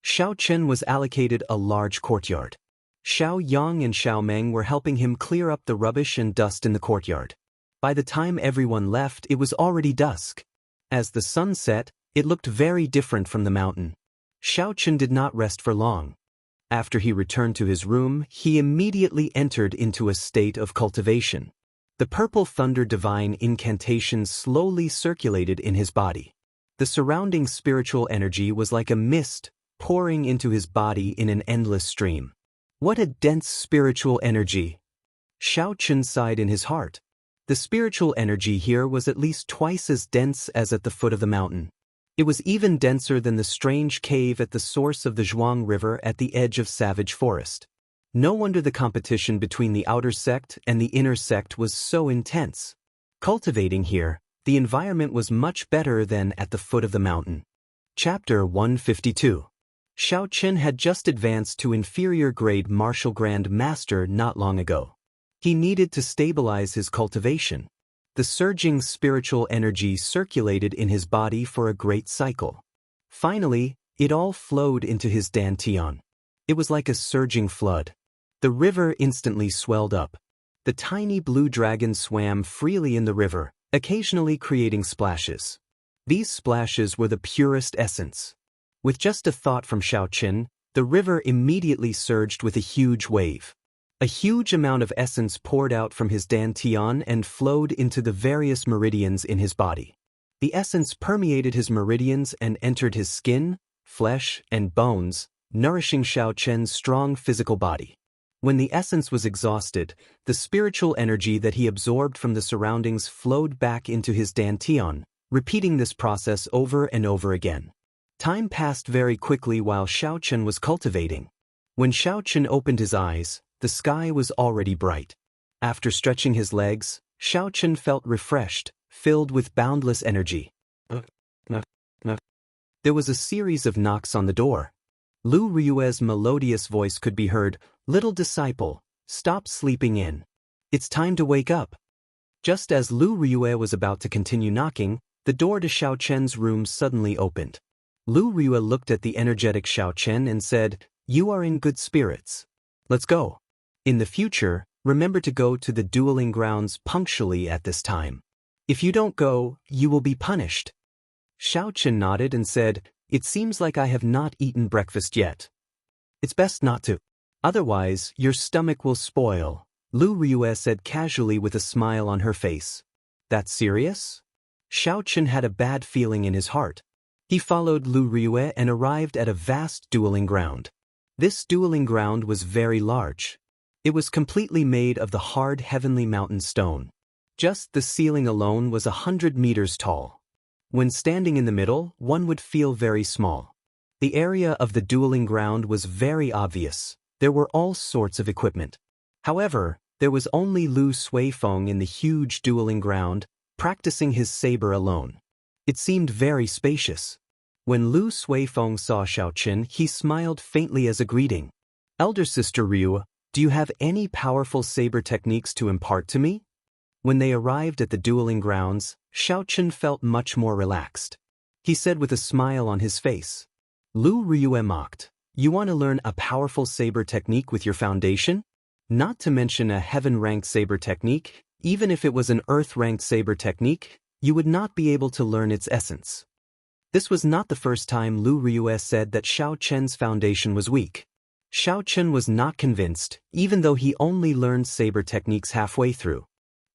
Xiao Chen was allocated a large courtyard. Xiao Yang and Xiao Meng were helping him clear up the rubbish and dust in the courtyard. By the time everyone left, it was already dusk. As the sun set, it looked very different from the mountain. Xiao Chen did not rest for long. After he returned to his room, he immediately entered into a state of cultivation. The purple thunder divine incantation slowly circulated in his body. The surrounding spiritual energy was like a mist, pouring into his body in an endless stream. What a dense spiritual energy! Xiao Chen sighed in his heart. The spiritual energy here was at least twice as dense as at the foot of the mountain. It was even denser than the strange cave at the source of the Zhuang River at the edge of Savage Forest. No wonder the competition between the outer sect and the inner sect was so intense. Cultivating here, the environment was much better than at the foot of the mountain. Chapter 152. Xiao Chen had just advanced to inferior grade Martial Grand Master not long ago. He needed to stabilize his cultivation. The surging spiritual energy circulated in his body for a great cycle. Finally, it all flowed into his dantian. It was like a surging flood. The river instantly swelled up. The tiny blue dragon swam freely in the river, occasionally creating splashes. These splashes were the purest essence. With just a thought from Xiao Chen, the river immediately surged with a huge wave. A huge amount of essence poured out from his dantian and flowed into the various meridians in his body. The essence permeated his meridians and entered his skin, flesh, and bones, nourishing Xiao Chen's strong physical body. When the essence was exhausted, the spiritual energy that he absorbed from the surroundings flowed back into his dantian, repeating this process over and over again. Time passed very quickly while Xiao Chen was cultivating. When Xiao Chen opened his eyes, the sky was already bright. After stretching his legs, Xiao Chen felt refreshed, filled with boundless energy. There was a series of knocks on the door. Lu Ryue's melodious voice could be heard, "Little disciple, stop sleeping in. It's time to wake up." Just as Lu Ryue was about to continue knocking, the door to Xiao Chen's room suddenly opened. Lu Ryue looked at the energetic Xiao Chen and said, "You are in good spirits. Let's go. In the future, remember to go to the dueling grounds punctually at this time. If you don't go, you will be punished." Xiao Chen nodded and said, "It seems like I have not eaten breakfast yet. It's best not to. Otherwise, your stomach will spoil," Lu Ryue said casually with a smile on her face. "That's serious?" Xiao Chen had a bad feeling in his heart. He followed Lu Ryue and arrived at a vast dueling ground. This dueling ground was very large. It was completely made of the hard heavenly mountain stone. Just the ceiling alone was 100 meters tall. When standing in the middle, one would feel very small. The area of the dueling ground was very obvious. There were all sorts of equipment. However, there was only Lu Suifeng in the huge dueling ground, practicing his saber alone. It seemed very spacious. When Lu Suifeng saw Xiao Chen, he smiled faintly as a greeting. "Elder sister Ryu, do you have any powerful saber techniques to impart to me?" When they arrived at the dueling grounds, Xiao Chen felt much more relaxed. He said with a smile on his face. Lu Ryue mocked, "You want to learn a powerful saber technique with your foundation? Not to mention a heaven-ranked saber technique, even if it was an earth-ranked saber technique, you would not be able to learn its essence." This was not the first time Lu Ryue said that Xiao Chen's foundation was weak. Xiao Chen was not convinced, even though he only learned saber techniques halfway through.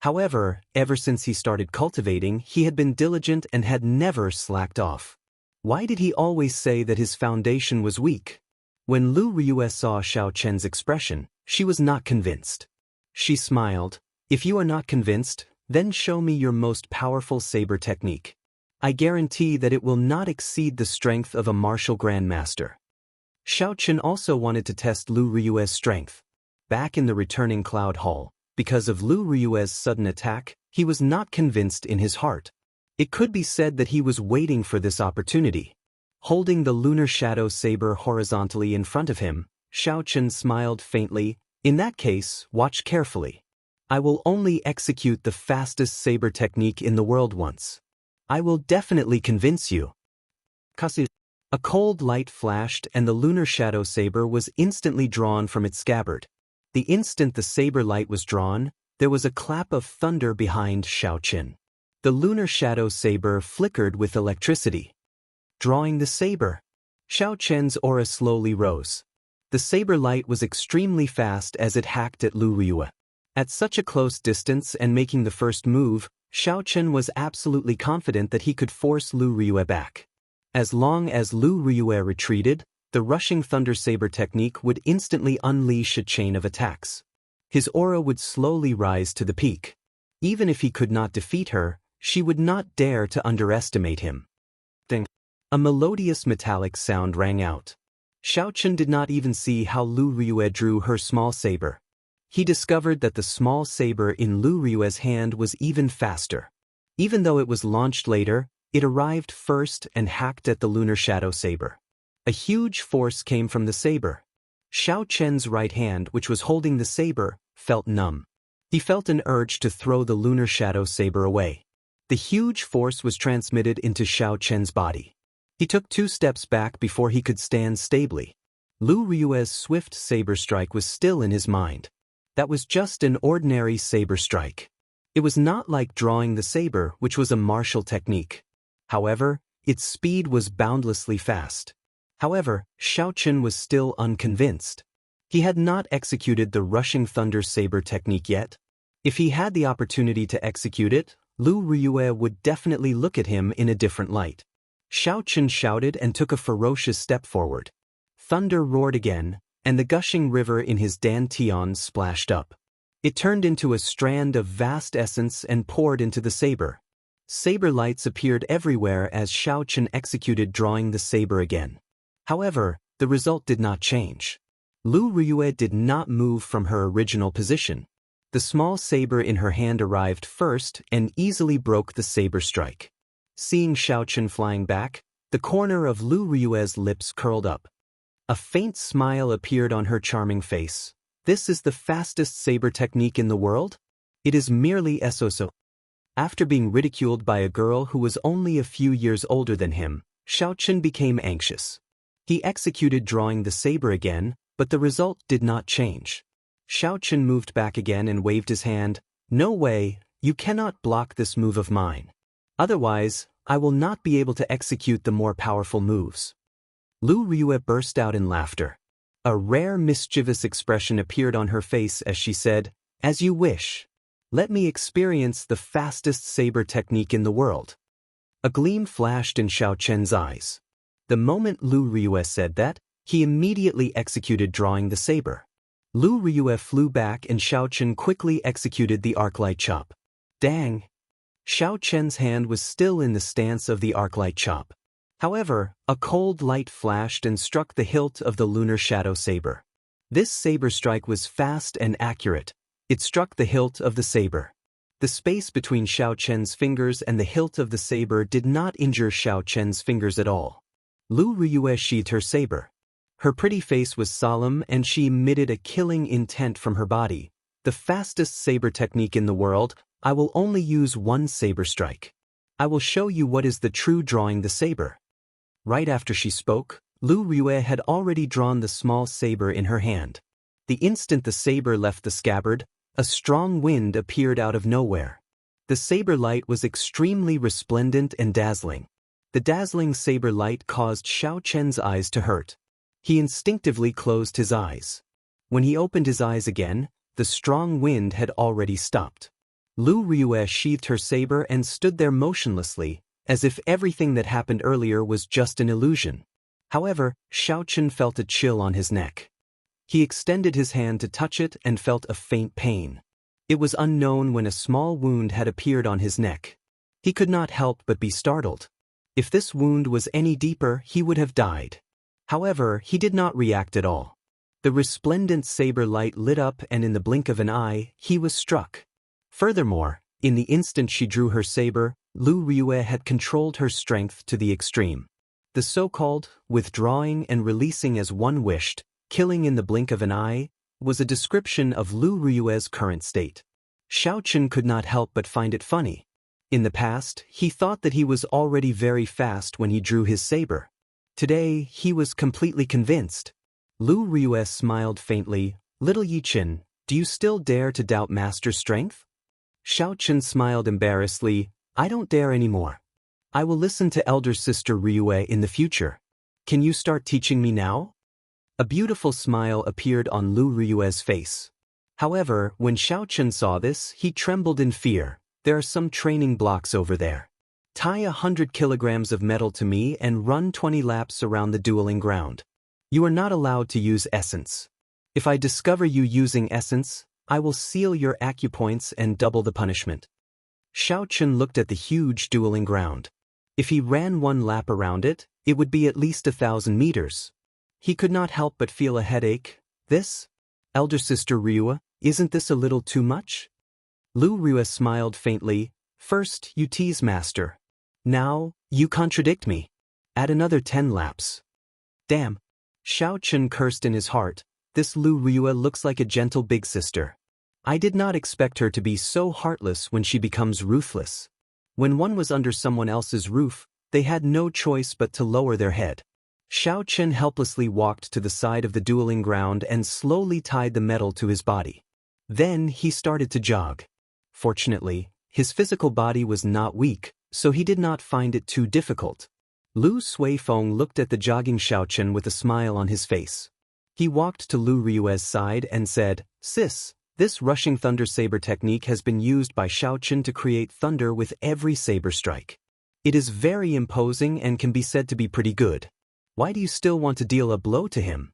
However, ever since he started cultivating, he had been diligent and had never slacked off. Why did he always say that his foundation was weak? When Lu Ryue saw Xiao Chen's expression, she was not convinced. She smiled, "If you are not convinced, then show me your most powerful saber technique. I guarantee that it will not exceed the strength of a martial grandmaster." Xiao Chen also wanted to test Lu Ryue's strength. Back in the returning Cloud Hall, because of Lu Ryue's sudden attack, he was not convinced in his heart. It could be said that he was waiting for this opportunity. Holding the lunar shadow saber horizontally in front of him, Xiao Chen smiled faintly, "In that case, watch carefully. I will only execute the fastest saber technique in the world once. I will definitely convince you." A cold light flashed and the lunar shadow saber was instantly drawn from its scabbard. The instant the saber light was drawn, there was a clap of thunder behind Xiao Chen. The lunar shadow saber flickered with electricity. Drawing the saber. Xiao Chen's aura slowly rose. The saber light was extremely fast as it hacked at Lu Ryue. At such a close distance and making the first move, Xiao Chen was absolutely confident that he could force Lu Ryue back. As long as Lu Ryue retreated, the rushing thunder saber technique would instantly unleash a chain of attacks. His aura would slowly rise to the peak. Even if he could not defeat her, she would not dare to underestimate him. Ding! A melodious metallic sound rang out. Xiao Chen did not even see how Lu Ryue drew her small saber. He discovered that the small saber in Lu Ryue's hand was even faster. Even though it was launched later, it arrived first and hacked at the lunar shadow saber. A huge force came from the saber. Xiao Chen's right hand, which was holding the saber, felt numb. He felt an urge to throw the lunar shadow saber away. The huge force was transmitted into Xiao Chen's body. He took 2 steps back before he could stand stably. Lu Ryue's swift saber strike was still in his mind. That was just an ordinary saber strike. It was not like drawing the saber, which was a martial technique. However, its speed was boundlessly fast. However, Xiao Chen was still unconvinced. He had not executed the rushing thunder saber technique yet. If he had the opportunity to execute it, Lu Ryue would definitely look at him in a different light. Xiao Chen shouted and took a ferocious step forward. Thunder roared again, and the gushing river in his dantian splashed up. It turned into a strand of vast essence and poured into the saber. Saber lights appeared everywhere as Xiao Chen executed drawing the saber again. However, the result did not change. Lu Ryue did not move from her original position. The small saber in her hand arrived first and easily broke the saber strike. Seeing Xiaochen flying back, the corner of Lu Ryue's lips curled up. A faint smile appeared on her charming face. This is the fastest saber technique in the world? It is merely so. After being ridiculed by a girl who was only a few years older than him, Xiaochen became anxious. He executed drawing the saber again, but the result did not change. Xiaochen moved back again and waved his hand. No way, you cannot block this move of mine. Otherwise, I will not be able to execute the more powerful moves. Lu Ryue burst out in laughter. A rare mischievous expression appeared on her face as she said, "As you wish. Let me experience the fastest saber technique in the world." A gleam flashed in Xiaochen's eyes. The moment Lu Ryue said that, he immediately executed drawing the saber. Lu Ryue flew back and Xiaochen quickly executed the arc-light chop. Dang! Xiaochen's hand was still in the stance of the arc-light chop. However, a cold light flashed and struck the hilt of the lunar shadow saber. This saber strike was fast and accurate. It struck the hilt of the saber. The space between Xiaochen's fingers and the hilt of the saber did not injure Xiaochen's fingers at all. Lu Ryue sheathed her saber. Her pretty face was solemn and she emitted a killing intent from her body. The fastest saber technique in the world, I will only use one saber strike. I will show you what is the true drawing the saber. Right after she spoke, Lu Ryue had already drawn the small saber in her hand. The instant the saber left the scabbard, a strong wind appeared out of nowhere. The saber light was extremely resplendent and dazzling. The dazzling saber light caused Xiaochen's eyes to hurt. He instinctively closed his eyes. When he opened his eyes again, the strong wind had already stopped. Lu Ryue sheathed her saber and stood there motionlessly, as if everything that happened earlier was just an illusion. However, Xiaochen felt a chill on his neck. He extended his hand to touch it and felt a faint pain. It was unknown when a small wound had appeared on his neck. He could not help but be startled. If this wound was any deeper, he would have died. However, he did not react at all. The resplendent saber light lit up and in the blink of an eye, he was struck. Furthermore, in the instant she drew her saber, Lu Ryue had controlled her strength to the extreme. The so-called withdrawing and releasing as one wished, killing in the blink of an eye, was a description of Lu Ryue's current state. Xiaochen could not help but find it funny. In the past, he thought that he was already very fast when he drew his saber. Today, he was completely convinced. Lu Ryue smiled faintly. "Little Yichin, do you still dare to doubt master strength?" Xiaochen smiled embarrassedly. "I don't dare anymore. I will listen to elder sister Ryue in the future. Can you start teaching me now?" A beautiful smile appeared on Lu Ryue's face. However, when Xiaochen saw this, he trembled in fear. "There are some training blocks over there. Tie 100 kilograms of metal to me and run 20 laps around the dueling ground. You are not allowed to use essence. If I discover you using essence, I will seal your acupoints and double the punishment." Xiaochen looked at the huge dueling ground. If he ran one lap around it, it would be at least 1,000 meters. He could not help but feel a headache. "This? Elder sister Ryue, isn't this a little too much?" Lu Ryue smiled faintly. "First, you tease master. Now, you contradict me. Add another 10 laps. Damn." Xiaochen cursed in his heart. "This Lu Ryue looks like a gentle big sister. I did not expect her to be so heartless when she becomes ruthless." When one was under someone else's roof, they had no choice but to lower their head. Xiaochen helplessly walked to the side of the dueling ground and slowly tied the metal to his body. Then he started to jog. Fortunately, his physical body was not weak, so he did not find it too difficult. Lu Suifeng looked at the jogging Xiaochen with a smile on his face. He walked to Lu Ryue's side and said, "Sis, this rushing thunder saber technique has been used by Xiaochen to create thunder with every saber strike. It is very imposing and can be said to be pretty good. Why do you still want to deal a blow to him?"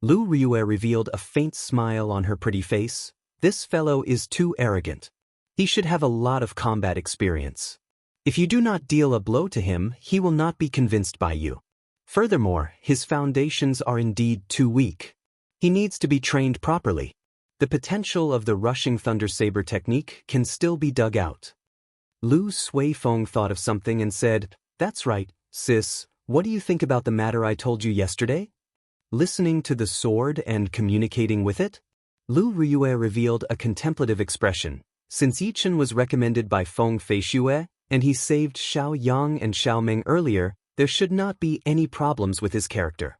Lu Ryue revealed a faint smile on her pretty face. "This fellow is too arrogant. He should have a lot of combat experience. If you do not deal a blow to him, he will not be convinced by you. Furthermore, his foundations are indeed too weak. He needs to be trained properly. The potential of the rushing thunder saber technique can still be dug out. Lu Suifeng thought of something and said, "That's right, sis, what do you think about the matter I told you yesterday? Listening to the sword and communicating with it?" Lu Riyue revealed a contemplative expression. Since Yichen was recommended by Feng Feishue, and he saved Xiao Yang and Xiao Meng earlier, there should not be any problems with his character.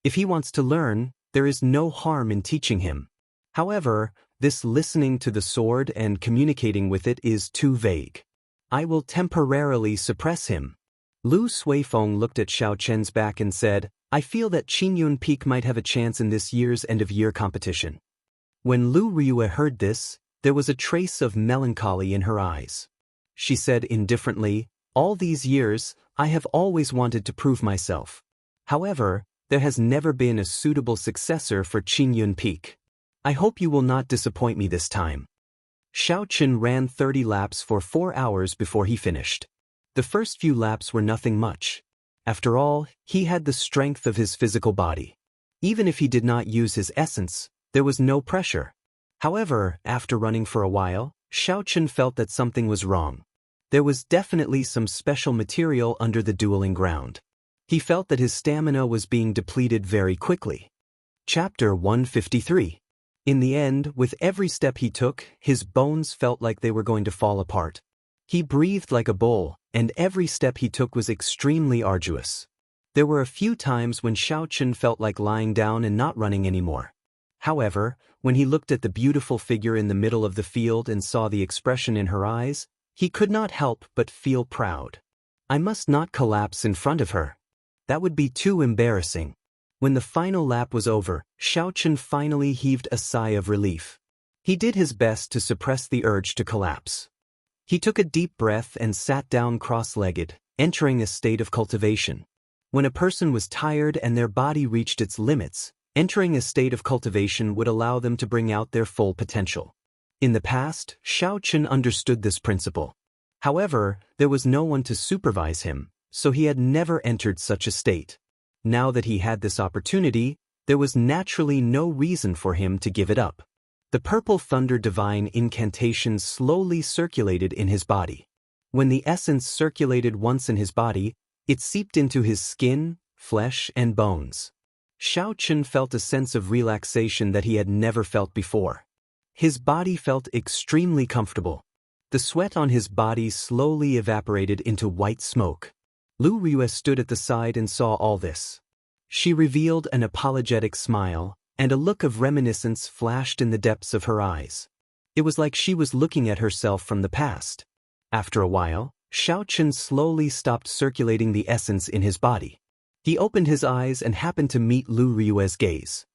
If he wants to learn, there is no harm in teaching him. However, this listening to the sword and communicating with it is too vague. I will temporarily suppress him. Lu Suifeng looked at Xiao Chen's back and said, "I feel that Qingyun Peak might have a chance in this year's end-of-year competition." When Lu Riyue heard this, there was a trace of melancholy in her eyes. She said indifferently, "All these years, I have always wanted to prove myself. However, there has never been a suitable successor for Qingyun Peak. I hope you will not disappoint me this time." Xiao Chen ran 30 laps for 4 hours before he finished. The first few laps were nothing much. After all, he had the strength of his physical body. Even if he did not use his essence, there was no pressure. However, after running for a while, Xiao Chen felt that something was wrong. There was definitely some special material under the dueling ground. He felt that his stamina was being depleted very quickly. Chapter 153. In the end, with every step he took, his bones felt like they were going to fall apart. He breathed like a bull, and every step he took was extremely arduous. There were a few times when Xiao Chen felt like lying down and not running anymore. However, when he looked at the beautiful figure in the middle of the field and saw the expression in her eyes, he could not help but feel proud. I must not collapse in front of her. That would be too embarrassing. When the final lap was over, Xiao Chen finally heaved a sigh of relief. He did his best to suppress the urge to collapse. He took a deep breath and sat down cross-legged, entering a state of cultivation. When a person was tired and their body reached its limits, entering a state of cultivation would allow them to bring out their full potential. In the past, Xiao Chen understood this principle. However, there was no one to supervise him, so he had never entered such a state. Now that he had this opportunity, there was naturally no reason for him to give it up. The purple thunder divine incantation slowly circulated in his body. When the essence circulated once in his body, it seeped into his skin, flesh, and bones. Xiao Chen felt a sense of relaxation that he had never felt before. His body felt extremely comfortable. The sweat on his body slowly evaporated into white smoke. Lu Riyue stood at the side and saw all this. She revealed an apologetic smile, and a look of reminiscence flashed in the depths of her eyes. It was like she was looking at herself from the past. After a while, Xiao Chen slowly stopped circulating the essence in his body. He opened his eyes and happened to meet Lu Riyue's gaze.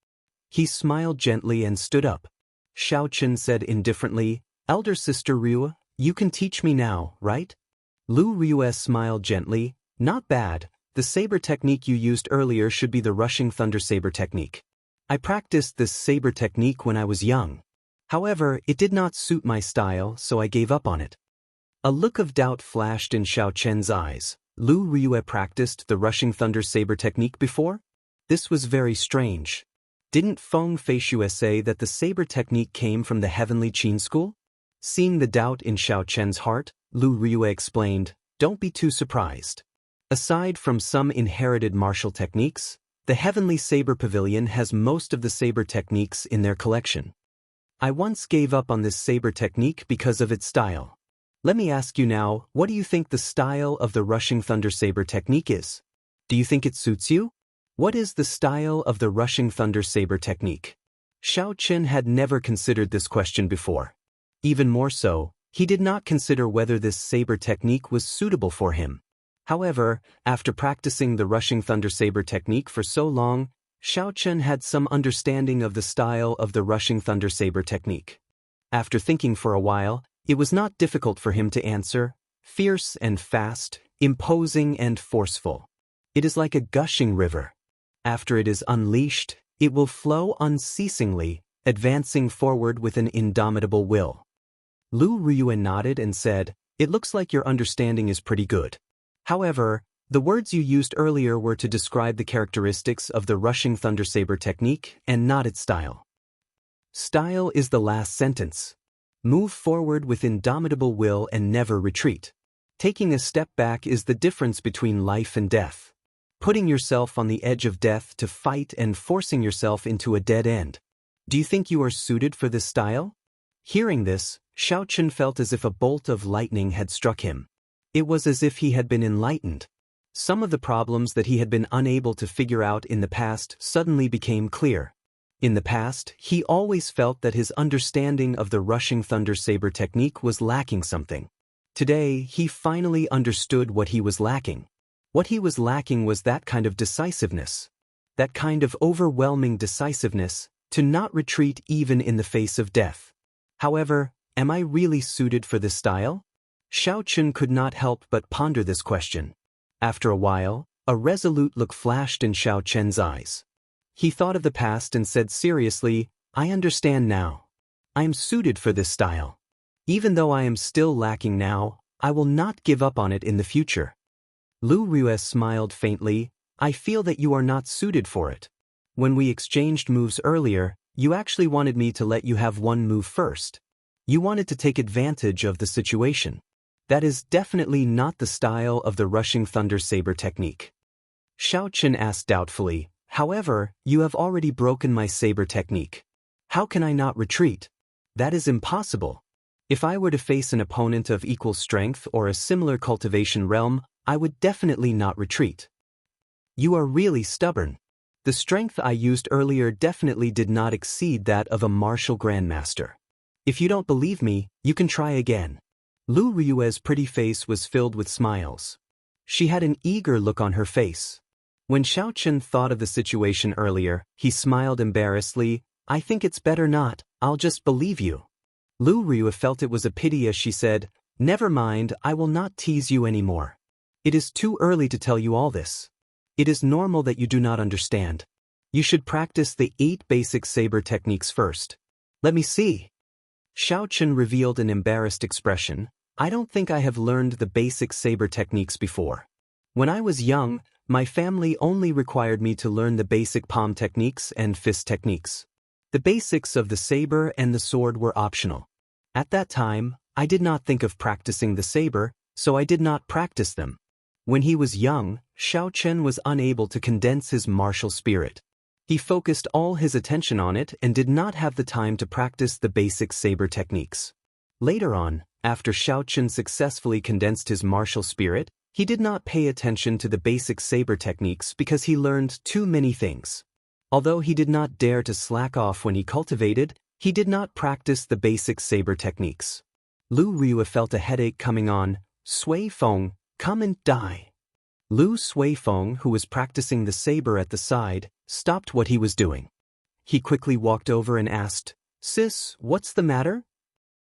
He smiled gently and stood up. Xiao Chen said indifferently, "Elder sister Riyue, you can teach me now, right?" Lu Riyue smiled gently, "Not bad. The saber technique you used earlier should be the rushing thunder saber technique. I practiced this saber technique when I was young. However, it did not suit my style, so I gave up on it." A look of doubt flashed in Xiao Chen's eyes. Lu Riyue practiced the rushing thunder saber technique before? This was very strange. Didn't Feng Feishue say that the saber technique came from the Heavenly Qin school? Seeing the doubt in Xiao Chen's heart, Lu Riyue explained, "Don't be too surprised. Aside from some inherited martial techniques, the Heavenly Saber Pavilion has most of the saber techniques in their collection. I once gave up on this saber technique because of its style. Let me ask you now, what do you think the style of the rushing thunder saber technique is? Do you think it suits you? What is the style of the rushing thunder saber technique?" Xiao Chen had never considered this question before. Even more so, he did not consider whether this saber technique was suitable for him. However, after practicing the rushing thunder saber technique for so long, Xiao Chen had some understanding of the style of the rushing thunder saber technique. After thinking for a while, it was not difficult for him to answer, "Fierce and fast, imposing and forceful. It is like a gushing river. After it is unleashed, it will flow unceasingly, advancing forward with an indomitable will." Lu Riyue nodded and said, "It looks like your understanding is pretty good. However, the words you used earlier were to describe the characteristics of the rushing thunder saber technique and not its style." Style is the last sentence. Move forward with indomitable will and never retreat. Taking a step back is the difference between life and death. Putting yourself on the edge of death to fight and forcing yourself into a dead end. Do you think you are suited for this style? Hearing this, Xiaochen felt as if a bolt of lightning had struck him. It was as if he had been enlightened. Some of the problems that he had been unable to figure out in the past suddenly became clear. In the past, he always felt that his understanding of the rushing thunder saber technique was lacking something. Today, he finally understood what he was lacking. What he was lacking was that kind of decisiveness. That kind of overwhelming decisiveness, to not retreat even in the face of death. However, am I really suited for this style? Xiaochen could not help but ponder this question. After a while, a resolute look flashed in Xiaochen's eyes. He thought of the past and said seriously, I understand now. I am suited for this style. Even though I am still lacking now, I will not give up on it in the future. Lu Rue smiled faintly, I feel that you are not suited for it. When we exchanged moves earlier, you actually wanted me to let you have one move first. You wanted to take advantage of the situation. That is definitely not the style of the rushing thunder saber technique. Xiaochen asked doubtfully, however, you have already broken my saber technique. How can I not retreat? That is impossible. If I were to face an opponent of equal strength or a similar cultivation realm, I would definitely not retreat. You are really stubborn. The strength I used earlier definitely did not exceed that of a martial grandmaster. If you don't believe me, you can try again. Lu Rue's pretty face was filled with smiles. She had an eager look on her face. When Xiaochen thought of the situation earlier, he smiled embarrassedly, I think it's better not, I'll just believe you. Lu Rue felt it was a pity as she said, never mind, I will not tease you anymore. It is too early to tell you all this. It is normal that you do not understand. You should practice the 8 basic saber techniques first. Let me see. Xiaochen revealed an embarrassed expression. I don't think I have learned the basic saber techniques before. When I was young, my family only required me to learn the basic palm techniques and fist techniques. The basics of the saber and the sword were optional. At that time, I did not think of practicing the saber, so I did not practice them. When he was young, Xiaochen was unable to condense his martial spirit. He focused all his attention on it and did not have the time to practice the basic saber techniques. Later on, after Xiaochen successfully condensed his martial spirit, he did not pay attention to the basic saber techniques because he learned too many things. Although he did not dare to slack off when he cultivated, he did not practice the basic saber techniques. Lu Rue felt a headache coming on. Sui Feng, come and die. Lu Sui Feng, who was practicing the saber at the side, stopped what he was doing. He quickly walked over and asked, Sis, what's the matter?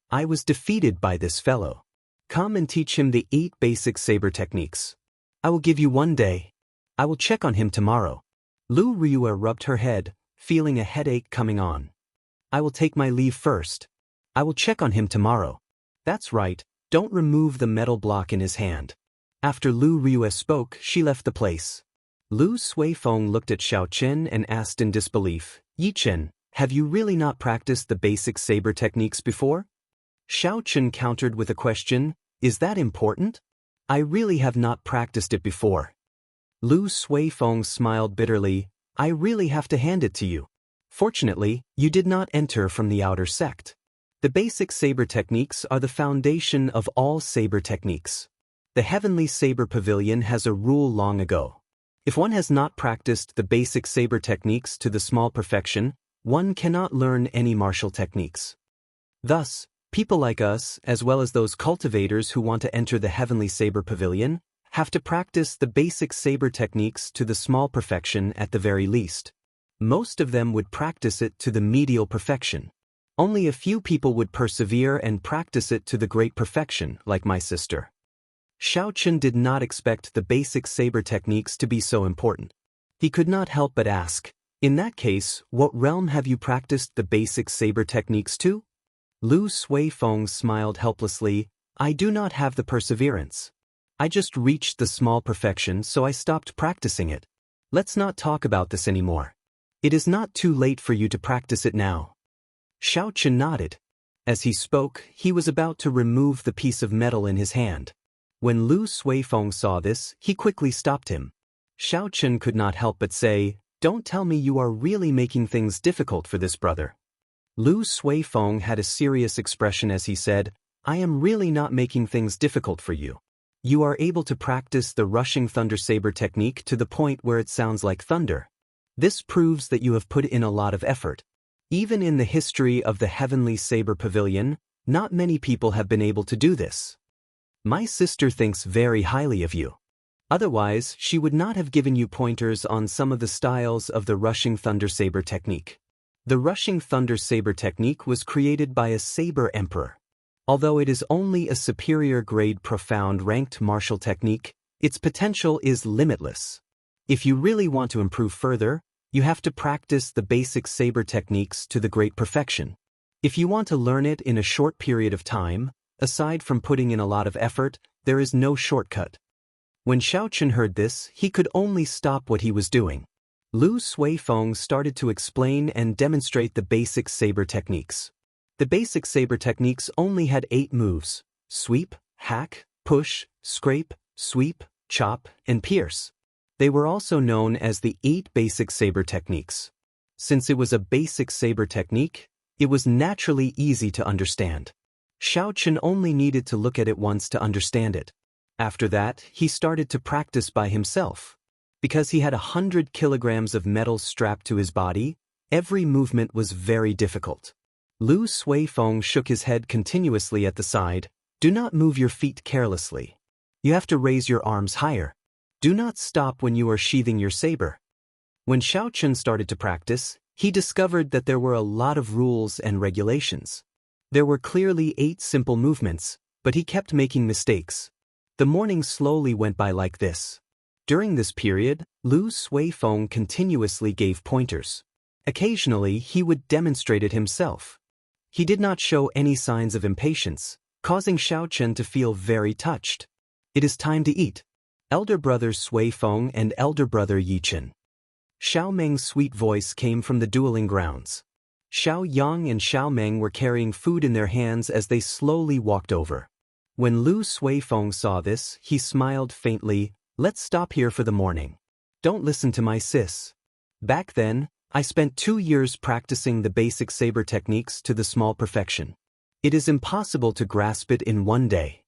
I was defeated by this fellow. Come and teach him the 8 basic saber techniques. I will give you 1 day. I will check on him tomorrow. Lu Rue rubbed her head, feeling a headache coming on. I will take my leave first. I will check on him tomorrow. That's right, don't remove the metal block in his hand. After Lu Rue spoke, she left the place. Lu Suifeng looked at Xiaochen and asked in disbelief, Yichen, have you really not practiced the basic saber techniques before? Xiaochen countered with a question, is that important? I really have not practiced it before. Lu Suifeng smiled bitterly, I really have to hand it to you. Fortunately, you did not enter from the outer sect. The basic saber techniques are the foundation of all saber techniques. The Heavenly Saber Pavilion has a rule long ago. If one has not practiced the basic saber techniques to the small perfection, one cannot learn any martial techniques. Thus, people like us, as well as those cultivators who want to enter the Heavenly Saber Pavilion, have to practice the basic saber techniques to the small perfection at the very least. Most of them would practice it to the medial perfection. Only a few people would persevere and practice it to the great perfection, like my sister. Xiaochen did not expect the basic saber techniques to be so important. He could not help but ask, in that case, what realm have you practiced the basic saber techniques to? Lu Suifeng smiled helplessly, I do not have the perseverance. I just reached the small perfection, so I stopped practicing it. Let's not talk about this anymore. It is not too late for you to practice it now. Xianxia nodded. As he spoke, he was about to remove the piece of metal in his hand. When Lu Suifeng saw this, he quickly stopped him. Xianxia could not help but say, "Don't tell me you are really making things difficult for this brother." Lu Suifeng had a serious expression as he said, "I am really not making things difficult for you. You are able to practice the rushing thunder saber technique to the point where it sounds like thunder. This proves that you have put in a lot of effort. Even in the history of the Heavenly Saber Pavilion, not many people have been able to do this. My sister thinks very highly of you. Otherwise, she would not have given you pointers on some of the styles of the rushing thunder saber technique." The rushing thunder saber technique was created by a saber emperor. Although it is only a superior grade profound ranked martial technique, its potential is limitless. If you really want to improve further, you have to practice the basic saber techniques to the great perfection. If you want to learn it in a short period of time, aside from putting in a lot of effort, there is no shortcut. When Xiaochen heard this, he could only stop what he was doing. Lu Suifeng started to explain and demonstrate the basic saber techniques. The basic saber techniques only had 8 moves: sweep, hack, push, scrape, sweep, chop, and pierce. They were also known as the 8 basic saber techniques. Since it was a basic saber technique, it was naturally easy to understand. Xiaochen only needed to look at it once to understand it. After that, he started to practice by himself. Because he had 100 kilograms of metal strapped to his body, every movement was very difficult. Lu Suifeng shook his head continuously at the side. "Do not move your feet carelessly. You have to raise your arms higher. Do not stop when you are sheathing your saber." When Xiaochen started to practice, he discovered that there were a lot of rules and regulations. There were clearly 8 simple movements, but he kept making mistakes. The morning slowly went by like this. During this period, Lu Suifeng continuously gave pointers. Occasionally, he would demonstrate it himself. He did not show any signs of impatience, causing Xiaochen to feel very touched. "It is time to eat." Elder brother Suifeng and elder brother Yichen. Xiao Meng's sweet voice came from the dueling grounds. Xiao Yang and Xiao Meng were carrying food in their hands as they slowly walked over. When Lu Suifeng saw this, he smiled faintly. "Let's stop here for the morning. Don't listen to my sis. Back then, I spent 2 years practicing the basic saber techniques to the small perfection. It is impossible to grasp it in one day."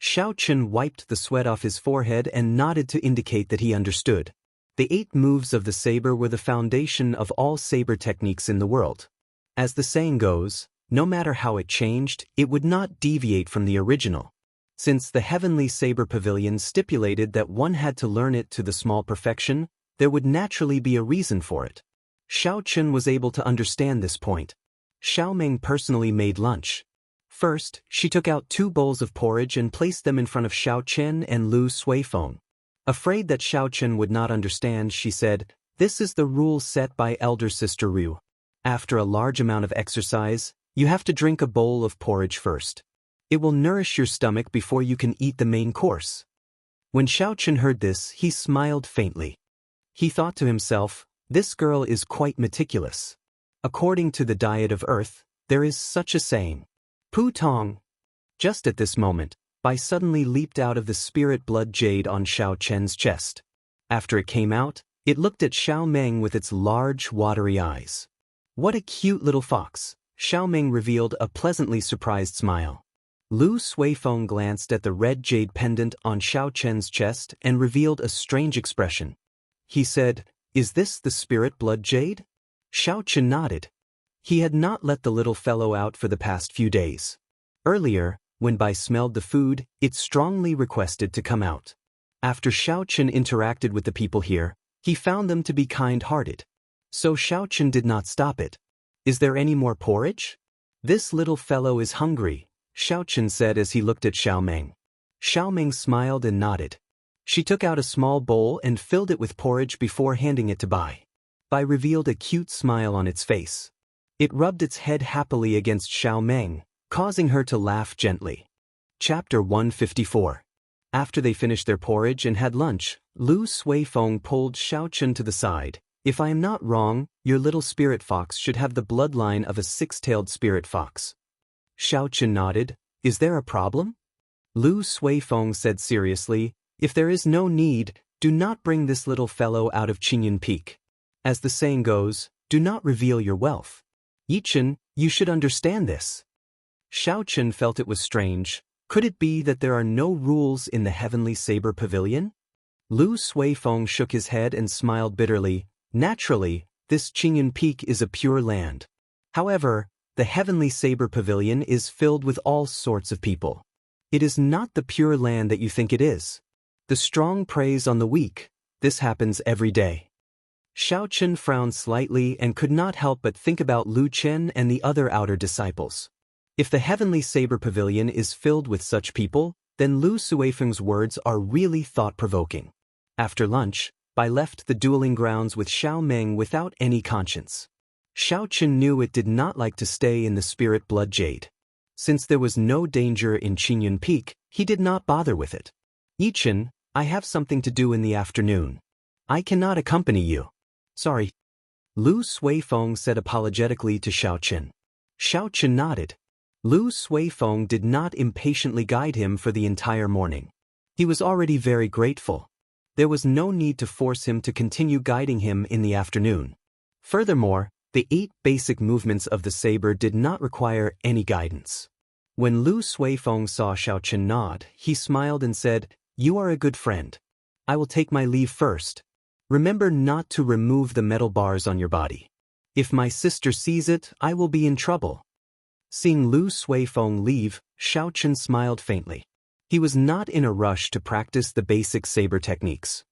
Xiaochen wiped the sweat off his forehead and nodded to indicate that he understood. The 8 moves of the saber were the foundation of all saber techniques in the world. As the saying goes, no matter how it changed, it would not deviate from the original. Since the Heavenly Saber Pavilion stipulated that one had to learn it to the small perfection, there would naturally be a reason for it. Xiaochen was able to understand this point. Xiao Meng personally made lunch. First, she took out 2 bowls of porridge and placed them in front of Xiaochen and Lu Suifeng. Afraid that Xiaochen would not understand, she said, "This is the rule set by elder sister Ryu. After a large amount of exercise, you have to drink a bowl of porridge first. It will nourish your stomach before you can eat the main course." When Xiaochen heard this, he smiled faintly. He thought to himself, "This girl is quite meticulous. According to the diet of earth, there is such a saying. Pu Tong." Just at this moment, Bai suddenly leaped out of the spirit blood jade on Xiao Chen's chest. After it came out, it looked at Xiao Meng with its large, watery eyes. "What a cute little fox," Xiao Meng revealed a pleasantly surprised smile. Lu Suifeng glanced at the red jade pendant on Xiao Chen's chest and revealed a strange expression. He said, "Is this the spirit blood jade?" Xiao Chen nodded. He had not let the little fellow out for the past few days. Earlier, when Bai smelled the food, it strongly requested to come out. After Xiao Chen interacted with the people here, he found them to be kind-hearted. So Xiao Chen did not stop it. "Is there any more porridge?" "This little fellow is hungry," Xiao Chen said as he looked at Xiao Meng. Xiao Meng smiled and nodded. She took out a small bowl and filled it with porridge before handing it to Bai. Bai revealed a cute smile on its face. It rubbed its head happily against Xiao Meng, causing her to laugh gently. Chapter 154. After they finished their porridge and had lunch, Lu Suifeng pulled Xiao Chen to the side. If I am not wrong, your little spirit fox should have the bloodline of a six-tailed spirit fox. Xianxia nodded. Is there a problem? Lu Suifeng said seriously, if there is no need, do not bring this little fellow out of Qingyun Peak. As the saying goes, do not reveal your wealth. Yichen, you should understand this. Xiaochen felt it was strange. Could it be that there are no rules in the Heavenly Saber Pavilion? Lu Suifeng shook his head and smiled bitterly. Naturally, this Qingyun Peak is a pure land. However, the Heavenly Saber Pavilion is filled with all sorts of people. It is not the pure land that you think it is. The strong preys on the weak. This happens every day. Xiaochen frowned slightly and could not help but think about Lu Chen and the other outer disciples. If the Heavenly Saber Pavilion is filled with such people, then Lu Suifeng's words are really thought-provoking. After lunch, Bai left the dueling grounds with Xiao Meng without any conscience. Xiaochen knew it did not like to stay in the Spirit Blood Jade. Since there was no danger in Qingyun Peak, he did not bother with it. Yichen, I have something to do in the afternoon. I cannot accompany you. Sorry. Lu Suifeng said apologetically to Xiaochen. Xiaochen nodded. Lu Suifeng did not impatiently guide him for the entire morning. He was already very grateful. There was no need to force him to continue guiding him in the afternoon. Furthermore, the 8 basic movements of the saber did not require any guidance. When Lu Suifeng saw Xiaochen nod, he smiled and said, You are a good friend. I will take my leave first. Remember not to remove the metal bars on your body. If my sister sees it, I will be in trouble. Seeing Lu Suifeng leave, Xiaochen smiled faintly. He was not in a rush to practice the basic saber techniques.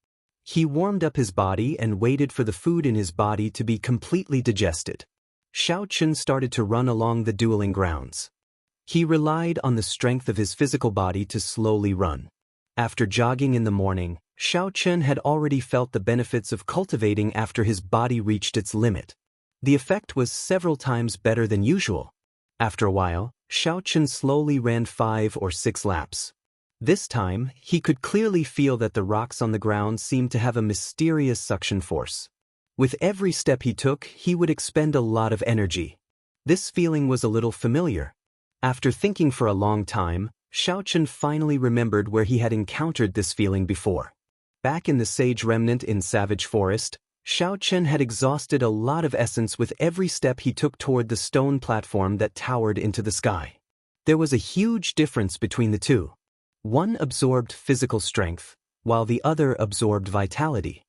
He warmed up his body and waited for the food in his body to be completely digested. Xiaochen started to run along the dueling grounds. He relied on the strength of his physical body to slowly run. After jogging in the morning, Xiaochen had already felt the benefits of cultivating after his body reached its limit. The effect was several times better than usual. After a while, Xiaochen slowly ran 5 or 6 laps. This time, he could clearly feel that the rocks on the ground seemed to have a mysterious suction force. With every step he took, he would expend a lot of energy. This feeling was a little familiar. After thinking for a long time, Xiaochen finally remembered where he had encountered this feeling before. Back in the sage remnant in Savage Forest, Xiaochen had exhausted a lot of essence with every step he took toward the stone platform that towered into the sky. There was a huge difference between the two. One absorbed physical strength, while the other absorbed vitality.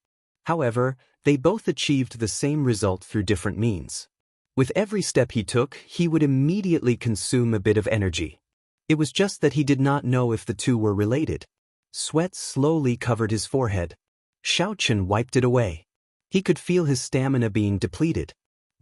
However, they both achieved the same result through different means. With every step he took, he would immediately consume a bit of energy. It was just that he did not know if the two were related. Sweat slowly covered his forehead. Xiaochen wiped it away. He could feel his stamina being depleted.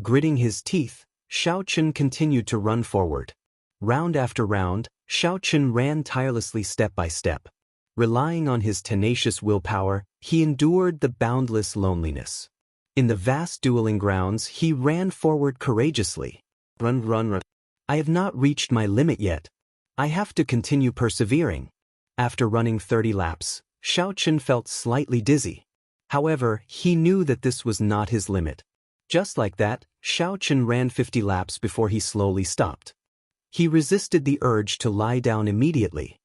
Gritting his teeth, Xiaochen continued to run forward. Round after round, Xiaochen ran tirelessly step by step. Relying on his tenacious willpower, he endured the boundless loneliness. In the vast dueling grounds, he ran forward courageously. Run. I have not reached my limit yet. I have to continue persevering. After running 30 laps, Xiaochen felt slightly dizzy. However, he knew that this was not his limit. Just like that, Xiaochen ran 50 laps before he slowly stopped. He resisted the urge to lie down immediately.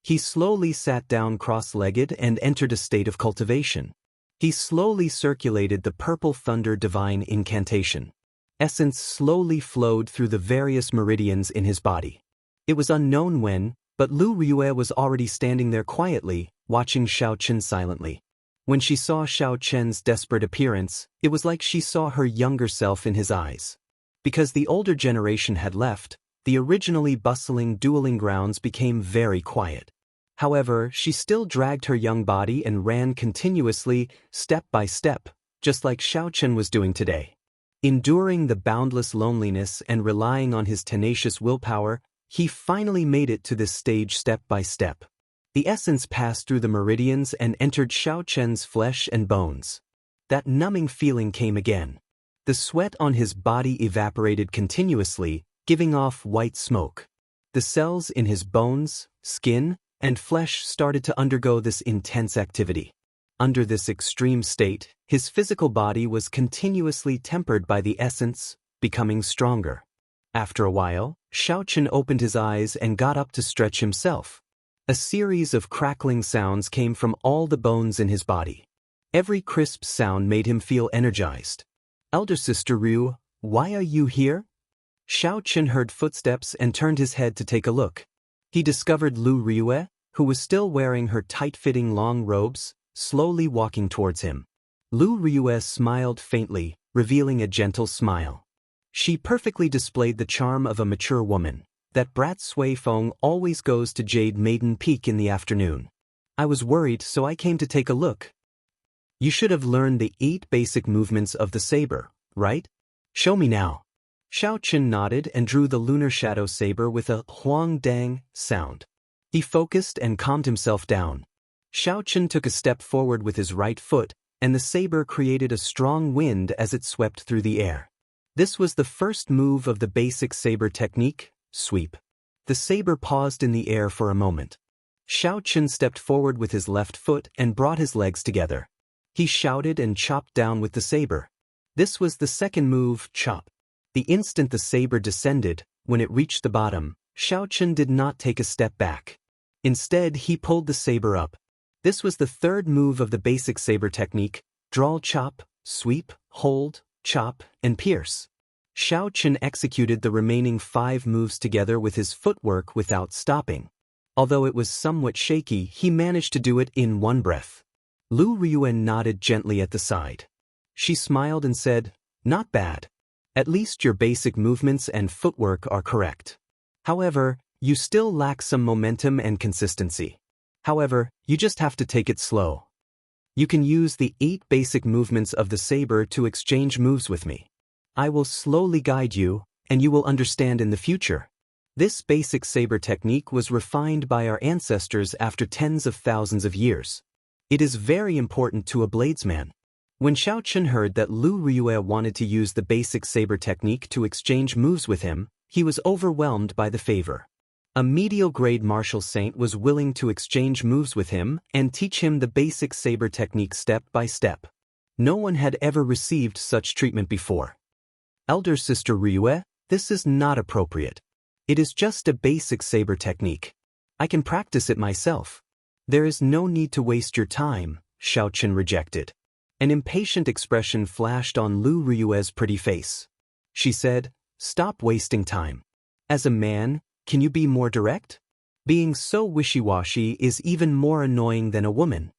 He slowly sat down cross-legged and entered a state of cultivation. He slowly circulated the purple thunder divine incantation. Essence slowly flowed through the various meridians in his body. It was unknown when, but Lu Riyue was already standing there quietly, watching Xiaochen silently. When she saw Xiaochen's desperate appearance, it was like she saw her younger self in his eyes. Because the older generation had left, the originally bustling dueling grounds became very quiet. However, she still dragged her young body and ran continuously, step by step, just like Xiaochen was doing today. Enduring the boundless loneliness and relying on his tenacious willpower, he finally made it to this stage step by step. The essence passed through the meridians and entered Xiaochen's flesh and bones. That numbing feeling came again. The sweat on his body evaporated continuously, giving off white smoke. The cells in his bones, skin, and flesh started to undergo this intense activity. Under this extreme state, his physical body was continuously tempered by the essence, becoming stronger. After a while, Xiaochen opened his eyes and got up to stretch himself. A series of crackling sounds came from all the bones in his body. Every crisp sound made him feel energized. "Elder Sister Ryu, why are you here?" Xiaochen heard footsteps and turned his head to take a look. He discovered Lu Ryue, who was still wearing her tight-fitting long robes, slowly walking towards him. Lu Ryue smiled faintly, revealing a gentle smile. She perfectly displayed the charm of a mature woman. That brat Sui Feng always goes to Jade Maiden Peak in the afternoon. I was worried, so I came to take a look. You should have learned the 8 basic movements of the saber, right? Show me now. Xiaochen nodded and drew the lunar shadow saber with a huang dang sound. He focused and calmed himself down. Xiaochen took a step forward with his right foot, and the saber created a strong wind as it swept through the air. This was the first move of the basic saber technique, sweep. The saber paused in the air for a moment. Xiaochen stepped forward with his left foot and brought his legs together. He shouted and chopped down with the saber. This was the second move, chop. The instant the saber descended, when it reached the bottom, Xiaochen did not take a step back. Instead, he pulled the saber up. This was the third move of the basic saber technique, draw chop, sweep, hold, chop, and pierce. Xiaochen executed the remaining 5 moves together with his footwork without stopping. Although it was somewhat shaky, he managed to do it in one breath. Lu Ryuen nodded gently at the side. She smiled and said, "Not bad. At least your basic movements and footwork are correct. However, you still lack some momentum and consistency. However, you just have to take it slow. You can use the 8 basic movements of the saber to exchange moves with me. I will slowly guide you, and you will understand in the future." This basic saber technique was refined by our ancestors after tens of thousands of years. It is very important to a bladesman. When Xiaochen heard that Lu Ryue wanted to use the basic saber technique to exchange moves with him, he was overwhelmed by the favor. A medial-grade martial saint was willing to exchange moves with him and teach him the basic saber technique step by step. No one had ever received such treatment before. "Elder Sister Ryue, this is not appropriate. It is just a basic saber technique. I can practice it myself. There is no need to waste your time," Xiaochen rejected. An impatient expression flashed on Lu Ryue's pretty face. She said, "Stop wasting time. As a man, can you be more direct? Being so wishy-washy is even more annoying than a woman."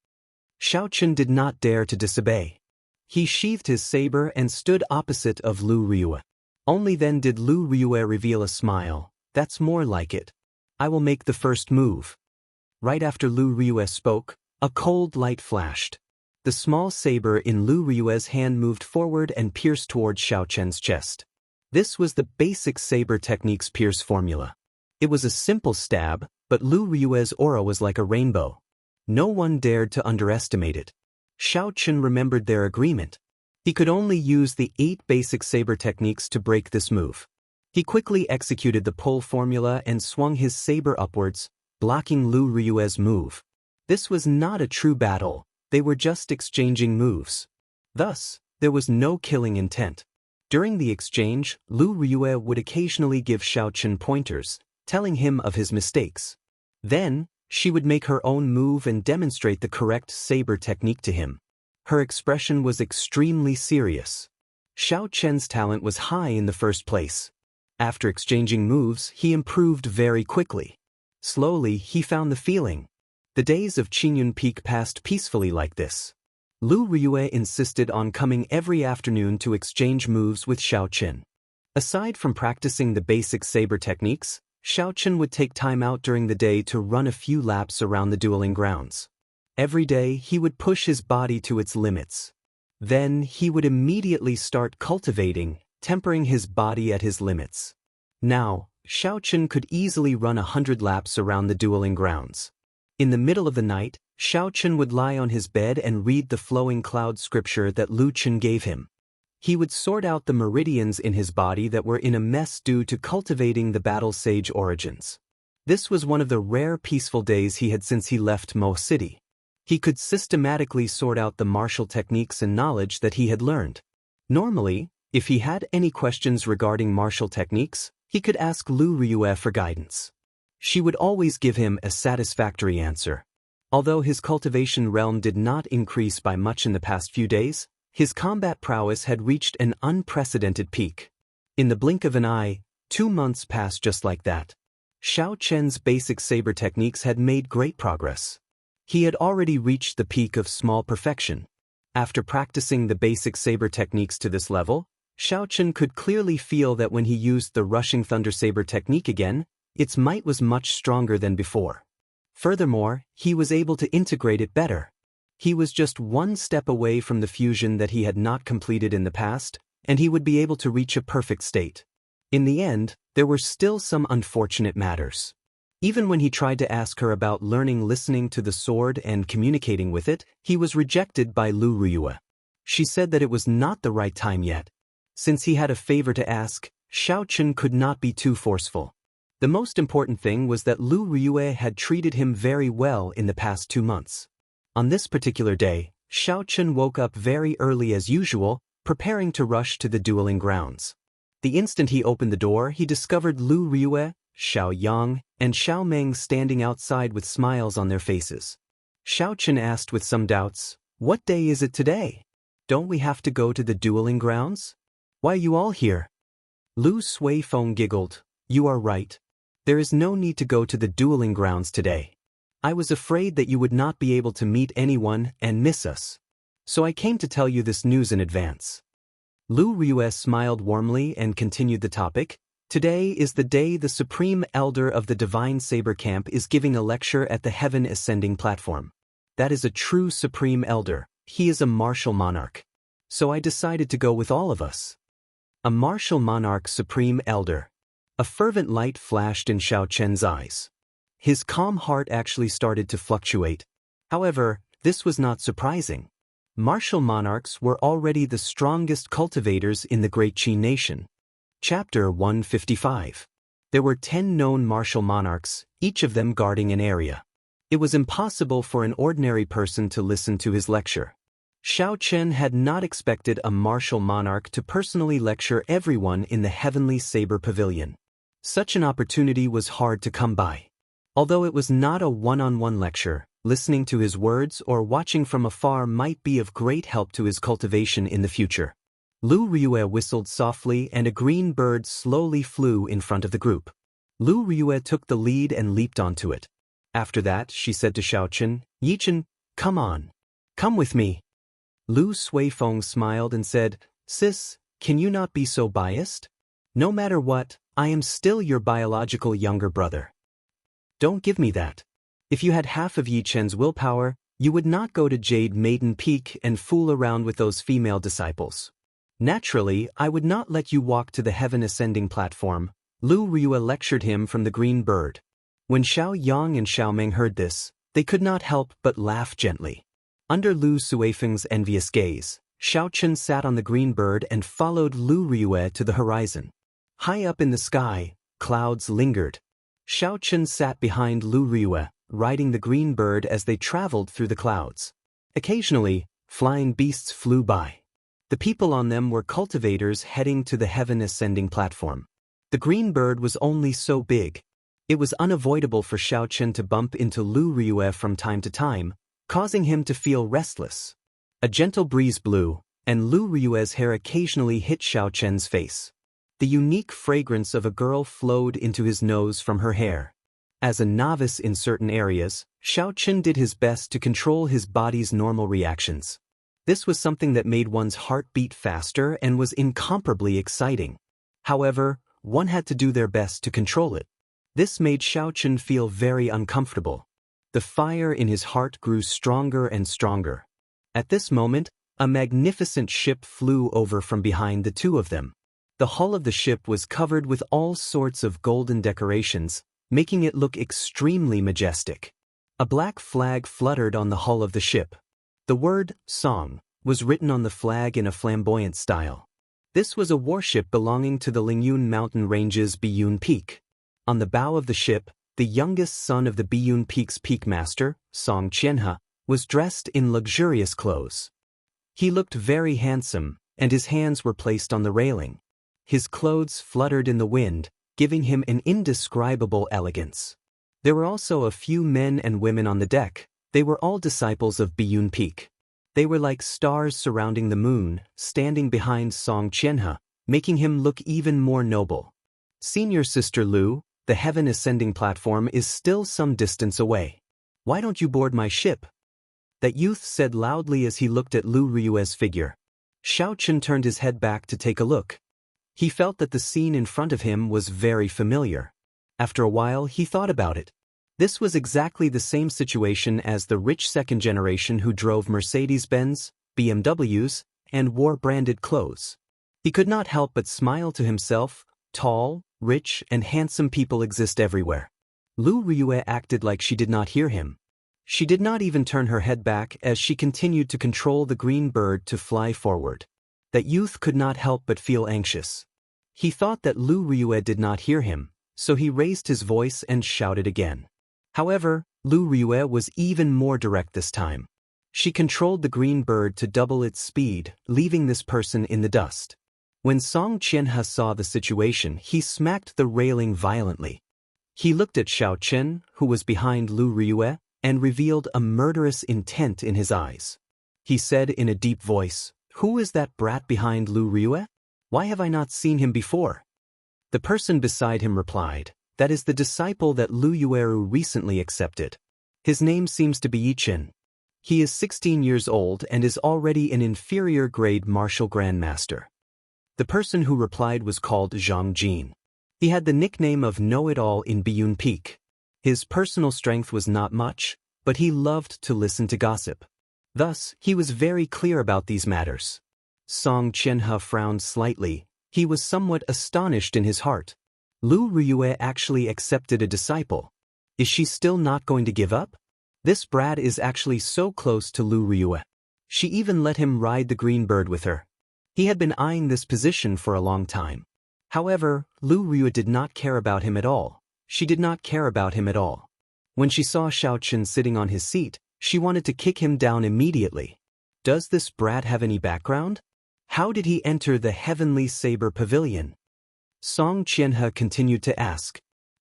Xiaochen did not dare to disobey. He sheathed his saber and stood opposite of Lu Ryue. Only then did Lu Ryue reveal a smile. "That's more like it. I will make the first move." Right after Lu Ryue spoke, a cold light flashed. The small saber in Lu Ryue's hand moved forward and pierced toward Xiaochen's chest. This was the basic saber technique's pierce formula. It was a simple stab, but Lu Ryue's aura was like a rainbow. No one dared to underestimate it. Xiaochen remembered their agreement. He could only use the 8 basic saber techniques to break this move. He quickly executed the pull formula and swung his saber upwards, blocking Lu Ryue's move. This was not a true battle, they were just exchanging moves. Thus, there was no killing intent. During the exchange, Lu Ryue would occasionally give Xiaochen pointers, telling him of his mistakes. Then, she would make her own move and demonstrate the correct saber technique to him. Her expression was extremely serious. Xiaochen's talent was high in the first place. After exchanging moves, he improved very quickly. Slowly, he found the feeling. The days of Qingyun Peak passed peacefully like this. Lu Ryue insisted on coming every afternoon to exchange moves with Xiaochen. Aside from practicing the basic saber techniques, Xiaochen would take time out during the day to run a few laps around the dueling grounds. Every day, he would push his body to its limits. Then, he would immediately start cultivating, tempering his body at his limits. Now, Xiaochen could easily run 100 laps around the dueling grounds. In the middle of the night, Xiaochen would lie on his bed and read the flowing cloud scripture that Lu Chen gave him. He would sort out the meridians in his body that were in a mess due to cultivating the battle sage origins. This was one of the rare peaceful days he had since he left Mo City. He could systematically sort out the martial techniques and knowledge that he had learned. Normally, if he had any questions regarding martial techniques, he could ask Lu Ryue for guidance. She would always give him a satisfactory answer. Although his cultivation realm did not increase by much in the past few days, his combat prowess had reached an unprecedented peak. In the blink of an eye, 2 months passed just like that. Xiao Chen's basic saber techniques had made great progress. He had already reached the peak of small perfection. After practicing the basic saber techniques to this level, Xiao Chen could clearly feel that when he used the rushing thunder saber technique again, its might was much stronger than before. Furthermore, he was able to integrate it better. He was just one step away from the fusion that he had not completed in the past, and he would be able to reach a perfect state. In the end, there were still some unfortunate matters. Even when he tried to ask her about learning listening to the sword and communicating with it, he was rejected by Lu Ryue. She said that it was not the right time yet. Since he had a favor to ask, Xiao Chen could not be too forceful. The most important thing was that Lu Ryue had treated him very well in the past 2 months. On this particular day, Xiao Chen woke up very early as usual, preparing to rush to the dueling grounds. The instant he opened the door, he discovered Lu Ryue, Xiao Yang, and Xiao Meng standing outside with smiles on their faces. Xiao Chen asked with some doubts, "What day is it today? Don't we have to go to the dueling grounds? Why are you all here?" Lu Suifeng giggled, "You are right. There is no need to go to the dueling grounds today. I was afraid that you would not be able to meet anyone and miss us. So I came to tell you this news in advance." Lu Ryue smiled warmly and continued the topic. "Today is the day the Supreme Elder of the Divine Saber Camp is giving a lecture at the Heaven Ascending platform. That is a true Supreme Elder. He is a martial monarch. So I decided to go with all of us." A martial monarch Supreme Elder. A fervent light flashed in Xiao Chen's eyes. His calm heart actually started to fluctuate. However, this was not surprising. Martial monarchs were already the strongest cultivators in the Great Qi nation. Chapter 155. There were 10 known martial monarchs, each of them guarding an area. It was impossible for an ordinary person to listen to his lecture. Xiao Chen had not expected a martial monarch to personally lecture everyone in the Heavenly Saber Pavilion. Such an opportunity was hard to come by. Although it was not a one-on-one lecture, listening to his words or watching from afar might be of great help to his cultivation in the future. Lu Ryue whistled softly and a green bird slowly flew in front of the group. Lu Ryue took the lead and leaped onto it. After that, she said to Xiao Chen, "Yichen, come on. Come with me." Lu Suifeng smiled and said, "Sis, can you not be so biased? No matter what, I am still your biological younger brother. Don't give me that. If you had half of Yi Chen's willpower, you would not go to Jade Maiden Peak and fool around with those female disciples. Naturally, I would not let you walk to the Heaven Ascending platform." Lu Ryue lectured him from the green bird. When Xiao Yang and Xiao Meng heard this, they could not help but laugh gently. Under Lu Suifeng's envious gaze, Xiao Chen sat on the green bird and followed Lu Ryue to the horizon. High up in the sky, clouds lingered. Xiao Chen sat behind Lu Ryue, riding the green bird as they traveled through the clouds. Occasionally, flying beasts flew by. The people on them were cultivators heading to the Heaven Ascending platform. The green bird was only so big. It was unavoidable for Xiao Chen to bump into Lu Ryue from time to time, causing him to feel restless. A gentle breeze blew, and Lu Ryue's hair occasionally hit Xiao Chen's face. The unique fragrance of a girl flowed into his nose from her hair. As a novice in certain areas, Xiao Chen did his best to control his body's normal reactions. This was something that made one's heart beat faster and was incomparably exciting. However, one had to do their best to control it. This made Xiao Chen feel very uncomfortable. The fire in his heart grew stronger and stronger. At this moment, a magnificent ship flew over from behind the two of them. The hull of the ship was covered with all sorts of golden decorations, making it look extremely majestic. A black flag fluttered on the hull of the ship. The word, "Song," was written on the flag in a flamboyant style. This was a warship belonging to the Lingyun mountain range's Biyun Peak. On the bow of the ship, the youngest son of the Biyun Peak's peak master, Song Qianhe, was dressed in luxurious clothes. He looked very handsome, and his hands were placed on the railing. His clothes fluttered in the wind, giving him an indescribable elegance. There were also a few men and women on the deck. They were all disciples of Biyun Peak. They were like stars surrounding the moon, standing behind Song Qianhe, making him look even more noble. Senior Sister Lu, the heaven ascending platform is still some distance away. Why don't you board my ship? That youth said loudly as he looked at Lu Riyue's figure. Xiaochen turned his head back to take a look. He felt that the scene in front of him was very familiar. After a while he thought about it. This was exactly the same situation as the rich second generation who drove Mercedes-Benz, BMWs, and wore branded clothes. He could not help but smile to himself. Tall, rich, and handsome people exist everywhere. Lu Riyue acted like she did not hear him. She did not even turn her head back as she continued to control the green bird to fly forward. That youth could not help but feel anxious. He thought that Lu Riyue did not hear him, so he raised his voice and shouted again. However, Lu Riyue was even more direct this time. She controlled the green bird to double its speed, leaving this person in the dust. When Song Qianhe saw the situation, he smacked the railing violently. He looked at Xiaochen, who was behind Lu Riyue, and revealed a murderous intent in his eyes. He said in a deep voice, "Who is that brat behind Lu Riyue? Why have I not seen him before?" The person beside him replied, "That is the disciple that Lu Yueru recently accepted. His name seems to be Yichin. He is 16 years old and is already an inferior grade martial grandmaster." The person who replied was called Zhang Jin. He had the nickname of Know-It-All in Biyun Peak. His personal strength was not much, but he loved to listen to gossip. Thus, he was very clear about these matters. Song Qianhe frowned slightly. He was somewhat astonished in his heart. Lu Riyue actually accepted a disciple. Is she still not going to give up? This brat is actually so close to Lu Riyue. She even let him ride the green bird with her. He had been eyeing this position for a long time. However, Lu Riyue did not care about him at all. She did not care about him at all. When she saw Xiaochen sitting on his seat, she wanted to kick him down immediately. Does this brat have any background? How did he enter the Heavenly Saber Pavilion? Song Qianhe continued to ask.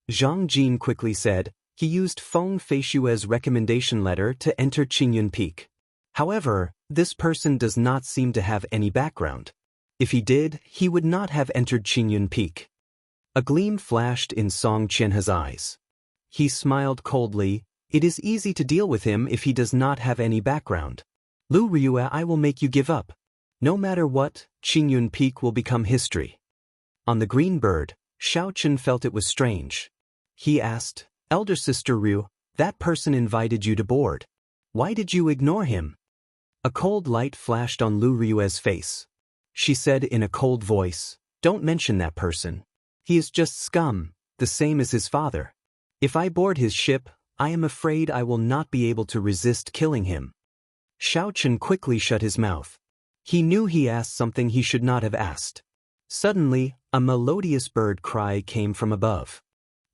Zhang Jin quickly said, he used Feng Feishue's recommendation letter to enter Qingyun Peak. However, this person does not seem to have any background. If he did, he would not have entered Qingyun Peak. A gleam flashed in Song Qianhe's eyes. He smiled coldly. It is easy to deal with him if he does not have any background. Lu Riyue, I will make you give up. No matter what, Qingyun Peak will become history. On the green bird, Xiaochen felt it was strange. He asked, Elder Sister Ryu, that person invited you to board. Why did you ignore him? A cold light flashed on Lu Riyue's face. She said in a cold voice, don't mention that person. He is just scum, the same as his father. If I board his ship, I am afraid I will not be able to resist killing him. Xiaochen quickly shut his mouth. He knew he asked something he should not have asked. Suddenly, a melodious bird cry came from above.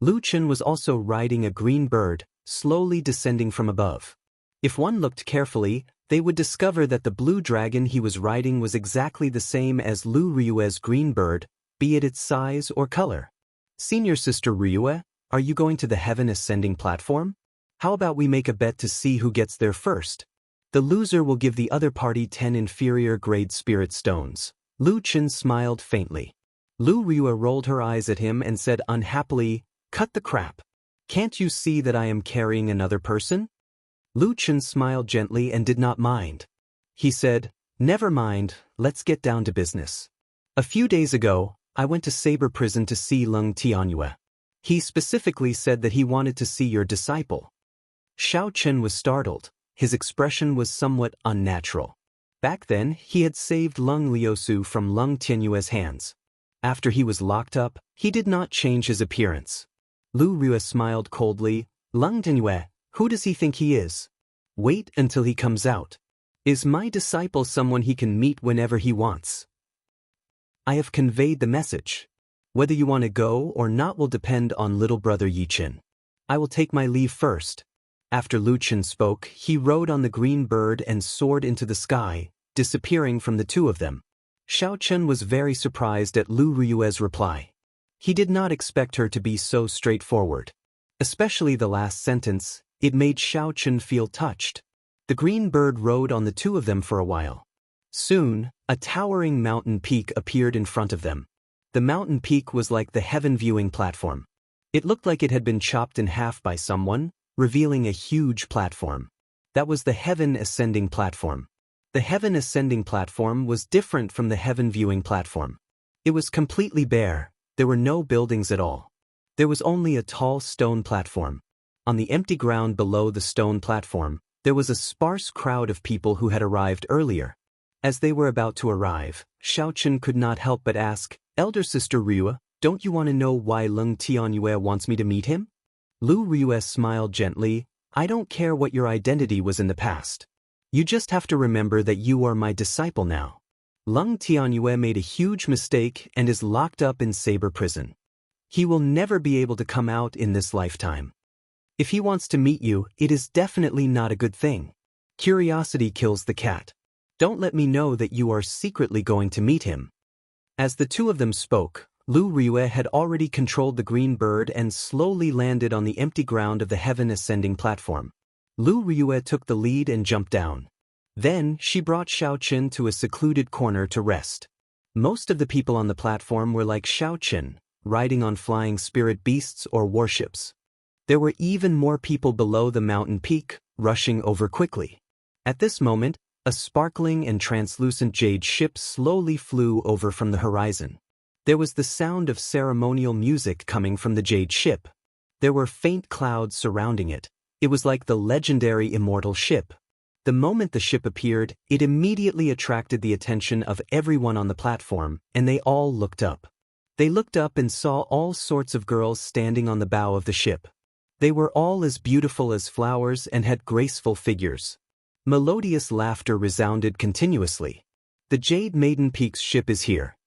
Lu Chen was also riding a green bird, slowly descending from above. If one looked carefully, they would discover that the blue dragon he was riding was exactly the same as Lu Riyue's green bird, be it its size or color. Senior Sister Riyue, are you going to the heaven ascending platform? How about we make a bet to see who gets there first? The loser will give the other party 10 inferior grade spirit stones. Lu Chen smiled faintly. Lu Riyue rolled her eyes at him and said unhappily, cut the crap. Can't you see that I am carrying another person? Lu Chen smiled gently and did not mind. He said, never mind, let's get down to business. A few days ago, I went to Saber Prison to see Leng Tianyue. He specifically said that he wanted to see your disciple. Xiao Chen was startled. His expression was somewhat unnatural. Back then, he had saved Leng Liusu from Leng Tianyue's hands. After he was locked up, he did not change his appearance. Lu Riyue smiled coldly. Leng Tianyue, who does he think he is? Wait until he comes out. Is my disciple someone he can meet whenever he wants? I have conveyed the message. Whether you want to go or not will depend on little brother Yichin. I will take my leave first. After Lu Chen spoke, he rode on the green bird and soared into the sky, disappearing from the two of them. Xiao Chen was very surprised at Lu Ruyue's reply. He did not expect her to be so straightforward. Especially the last sentence, it made Xiao Chen feel touched. The green bird rode on the two of them for a while. Soon, a towering mountain peak appeared in front of them. The mountain peak was like the heaven viewing platform. It looked like it had been chopped in half by someone, revealing a huge platform. That was the heaven ascending platform. The heaven ascending platform was different from the heaven viewing platform. It was completely bare. There were no buildings at all. There was only a tall stone platform. On the empty ground below the stone platform, there was a sparse crowd of people who had arrived earlier. As they were about to arrive, Xiao Chen could not help but ask, "Elder Sister Ryu, don't you want to know why Leng Tianyue wants me to meet him?" Lu Ryu smiled gently, "I don't care what your identity was in the past. You just have to remember that you are my disciple now. Leng Tianyue made a huge mistake and is locked up in Saber Prison. He will never be able to come out in this lifetime. If he wants to meet you, it is definitely not a good thing. Curiosity kills the cat. Don't let me know that you are secretly going to meet him." As the two of them spoke, Lu Ryu had already controlled the green bird and slowly landed on the empty ground of the heaven ascending platform. Lu Ryu took the lead and jumped down. Then, she brought Xiao Chen to a secluded corner to rest. Most of the people on the platform were like Xiao Chen, riding on flying spirit beasts or warships. There were even more people below the mountain peak, rushing over quickly. At this moment, a sparkling and translucent jade ship slowly flew over from the horizon. There was the sound of ceremonial music coming from the jade ship. There were faint clouds surrounding it. It was like the legendary immortal ship. The moment the ship appeared, it immediately attracted the attention of everyone on the platform, and they all looked up. They looked up and saw all sorts of girls standing on the bow of the ship. They were all as beautiful as flowers and had graceful figures. Melodious laughter resounded continuously. "The Jade Maiden Peak's ship is here.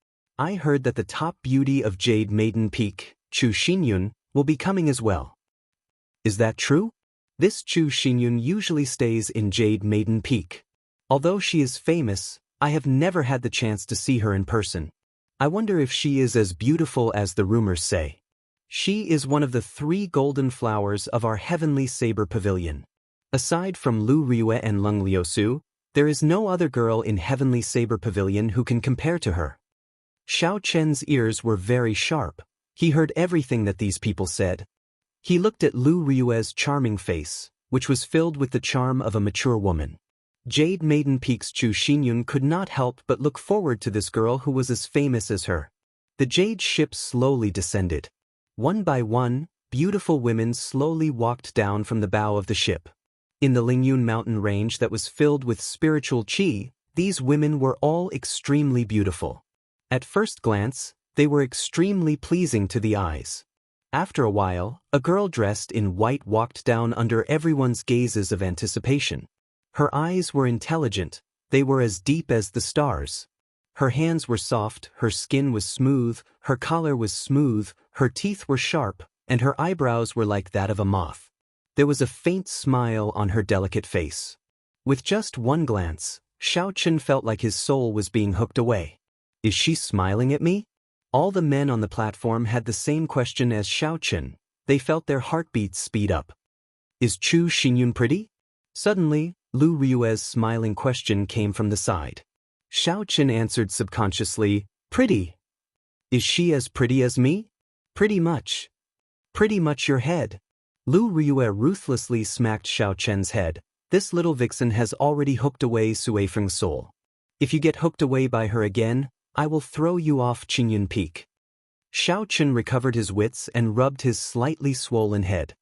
I heard that the top beauty of Jade Maiden Peak, Chu Xinyun, will be coming as well." "Is that true?" "This Chu Xinyun usually stays in Jade Maiden Peak. Although she is famous, I have never had the chance to see her in person. I wonder if she is as beautiful as the rumors say. She is one of the 3 golden flowers of our heavenly saber pavilion. Aside from Lu Ryu and Leng Liusu, there is no other girl in heavenly saber pavilion who can compare to her." Xiao Chen's ears were very sharp. He heard everything that these people said. He looked at Lu Ryue's charming face, which was filled with the charm of a mature woman. Jade Maiden Peak's Chu Xinyun could not help but look forward to this girl who was as famous as her. The jade ship slowly descended. One by one, beautiful women slowly walked down from the bow of the ship. In the Lingyun mountain range that was filled with spiritual qi, these women were all extremely beautiful. At first glance, they were extremely pleasing to the eyes. After a while, a girl dressed in white walked down under everyone's gazes of anticipation. Her eyes were intelligent, they were as deep as the stars. Her hands were soft, her skin was smooth, her collar was smooth, her teeth were sharp, and her eyebrows were like that of a moth. There was a faint smile on her delicate face. With just one glance, Xiao Chen felt like his soul was being hooked away. "Is she smiling at me?" All the men on the platform had the same question as Xiao Chen. They felt their heartbeats speed up. "Is Chu Xinyun pretty?" Suddenly, Lu Ryue's smiling question came from the side. Xiao Chen answered subconsciously, "Pretty." "Is she as pretty as me?" "Pretty much." "Pretty much your head." Lu Ryue ruthlessly smacked Xiao Chen's head. "This little vixen has already hooked away Sui Feng's soul. If you get hooked away by her again, I will throw you off Qingyun Peak." Xiao Chen recovered his wits and rubbed his slightly swollen head.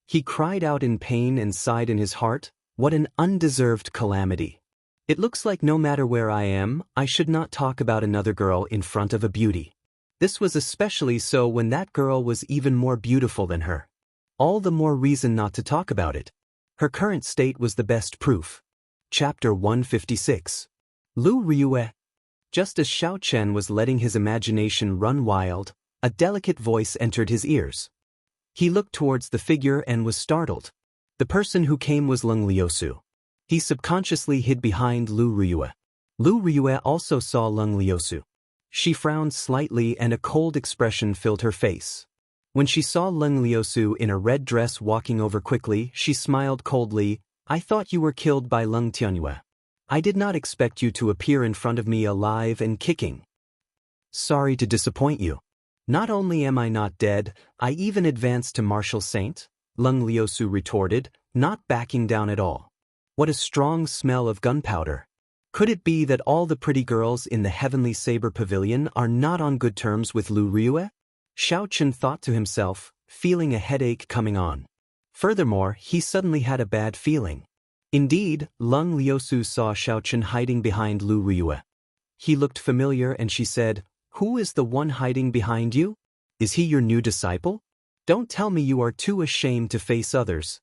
He cried out in pain and sighed in his heart, "What an undeserved calamity. It looks like no matter where I am, I should not talk about another girl in front of a beauty. This was especially so when that girl was even more beautiful than her. All the more reason not to talk about it. Her current state was the best proof." Chapter 156. Lu Ryue. Just as Xiao Chen was letting his imagination run wild, a delicate voice entered his ears. He looked towards the figure and was startled. The person who came was Leng Liusu. He subconsciously hid behind Lu Riyue. Lu Riyue also saw Leng Liusu. She frowned slightly and a cold expression filled her face. When she saw Leng Liusu in a red dress walking over quickly, she smiled coldly. I thought you were killed by Leng Tianyue. I did not expect you to appear in front of me alive and kicking. Sorry to disappoint you. Not only am I not dead, I even advanced to martial saint, Leng Liusu retorted, not backing down at all. What a strong smell of gunpowder. Could it be that all the pretty girls in the Heavenly Saber Pavilion are not on good terms with Lu Riyue? Xiaochen thought to himself, feeling a headache coming on. Furthermore, he suddenly had a bad feeling. Indeed, Leng Liusu saw Xiaochen hiding behind Lu Riyue. He looked familiar and she said, Who is the one hiding behind you? Is he your new disciple? Don't tell me you are too ashamed to face others.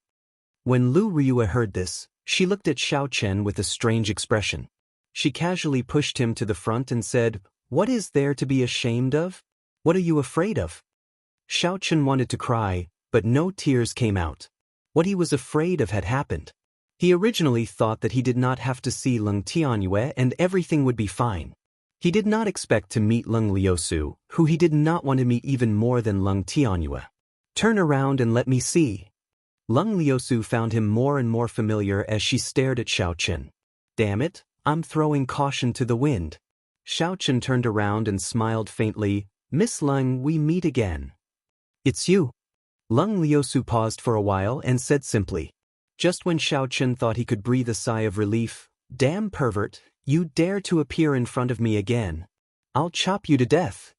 When Lu Riyue heard this, she looked at Xiaochen with a strange expression. She casually pushed him to the front and said, What is there to be ashamed of? What are you afraid of? Xiaochen wanted to cry, but no tears came out. What he was afraid of had happened. He originally thought that he did not have to see Leng Tianyue and everything would be fine. He did not expect to meet Leng Liusu, who he did not want to meet even more than Leng Tianyue. Turn around and let me see. Leng Liusu found him more and more familiar as she stared at Xiaochen. Damn it, I'm throwing caution to the wind. Xiaochen turned around and smiled faintly. Miss Leng, we meet again. It's you. Leng Liusu paused for a while and said simply. Just when Xiaochen thought he could breathe a sigh of relief, Damn pervert, you dare to appear in front of me again. I'll chop you to death.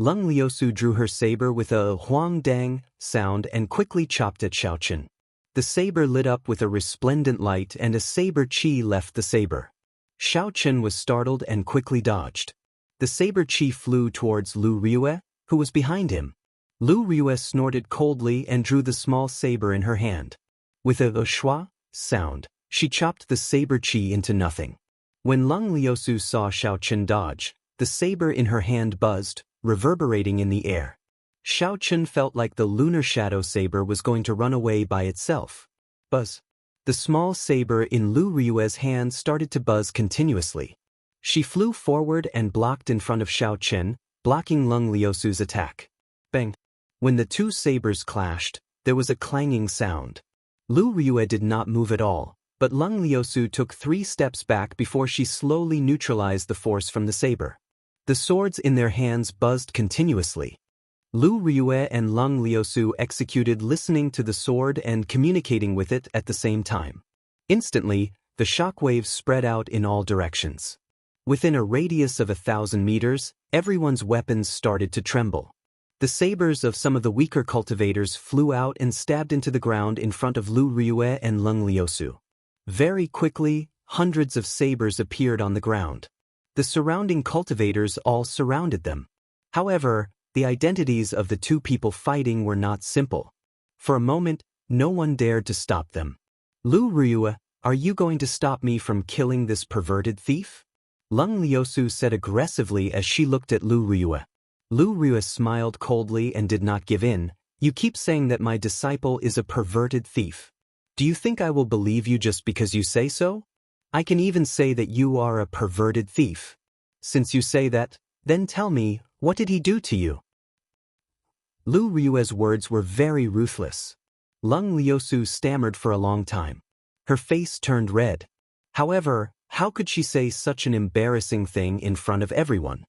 Leng Liusu drew her saber with a huang dang sound and quickly chopped at Xiaochen. The saber lit up with a resplendent light and a saber chi left the saber. Xiaochen was startled and quickly dodged. The saber chi flew towards Lu Riyue, who was behind him. Lu Riyue snorted coldly and drew the small saber in her hand. With a schwa sound, she chopped the saber chi into nothing. When Leng Liusu saw Xiaochen dodge, the saber in her hand buzzed, reverberating in the air. Xiaochen felt like the lunar shadow saber was going to run away by itself. Buzz. The small saber in Lu Riyue's hand started to buzz continuously. She flew forward and blocked in front of Xiaochen, blocking Leng Liusu's attack. Bang! When the two sabers clashed, there was a clanging sound. Lu Riyue did not move at all, but Leng Liusu took 3 steps back before she slowly neutralized the force from the saber. The swords in their hands buzzed continuously. Lu Riyue and Leng Liusu executed listening to the sword and communicating with it at the same time. Instantly, the shockwaves spread out in all directions. Within a radius of 1,000 meters, everyone's weapons started to tremble. The sabers of some of the weaker cultivators flew out and stabbed into the ground in front of Lu Riyue and Leng Liusu. Very quickly, hundreds of sabers appeared on the ground. The surrounding cultivators all surrounded them. However, the identities of the two people fighting were not simple. For a moment, no one dared to stop them. Lu Riyue, are you going to stop me from killing this perverted thief? Leng Liusu said aggressively as she looked at Lu Riyue. Lu Riyue smiled coldly and did not give in. You keep saying that my disciple is a perverted thief. Do you think I will believe you just because you say so? I can even say that you are a perverted thief. Since you say that, then tell me, what did he do to you? Lu Riyue's words were very ruthless. Leng Liusu stammered for a long time. Her face turned red. However, how could she say such an embarrassing thing in front of everyone?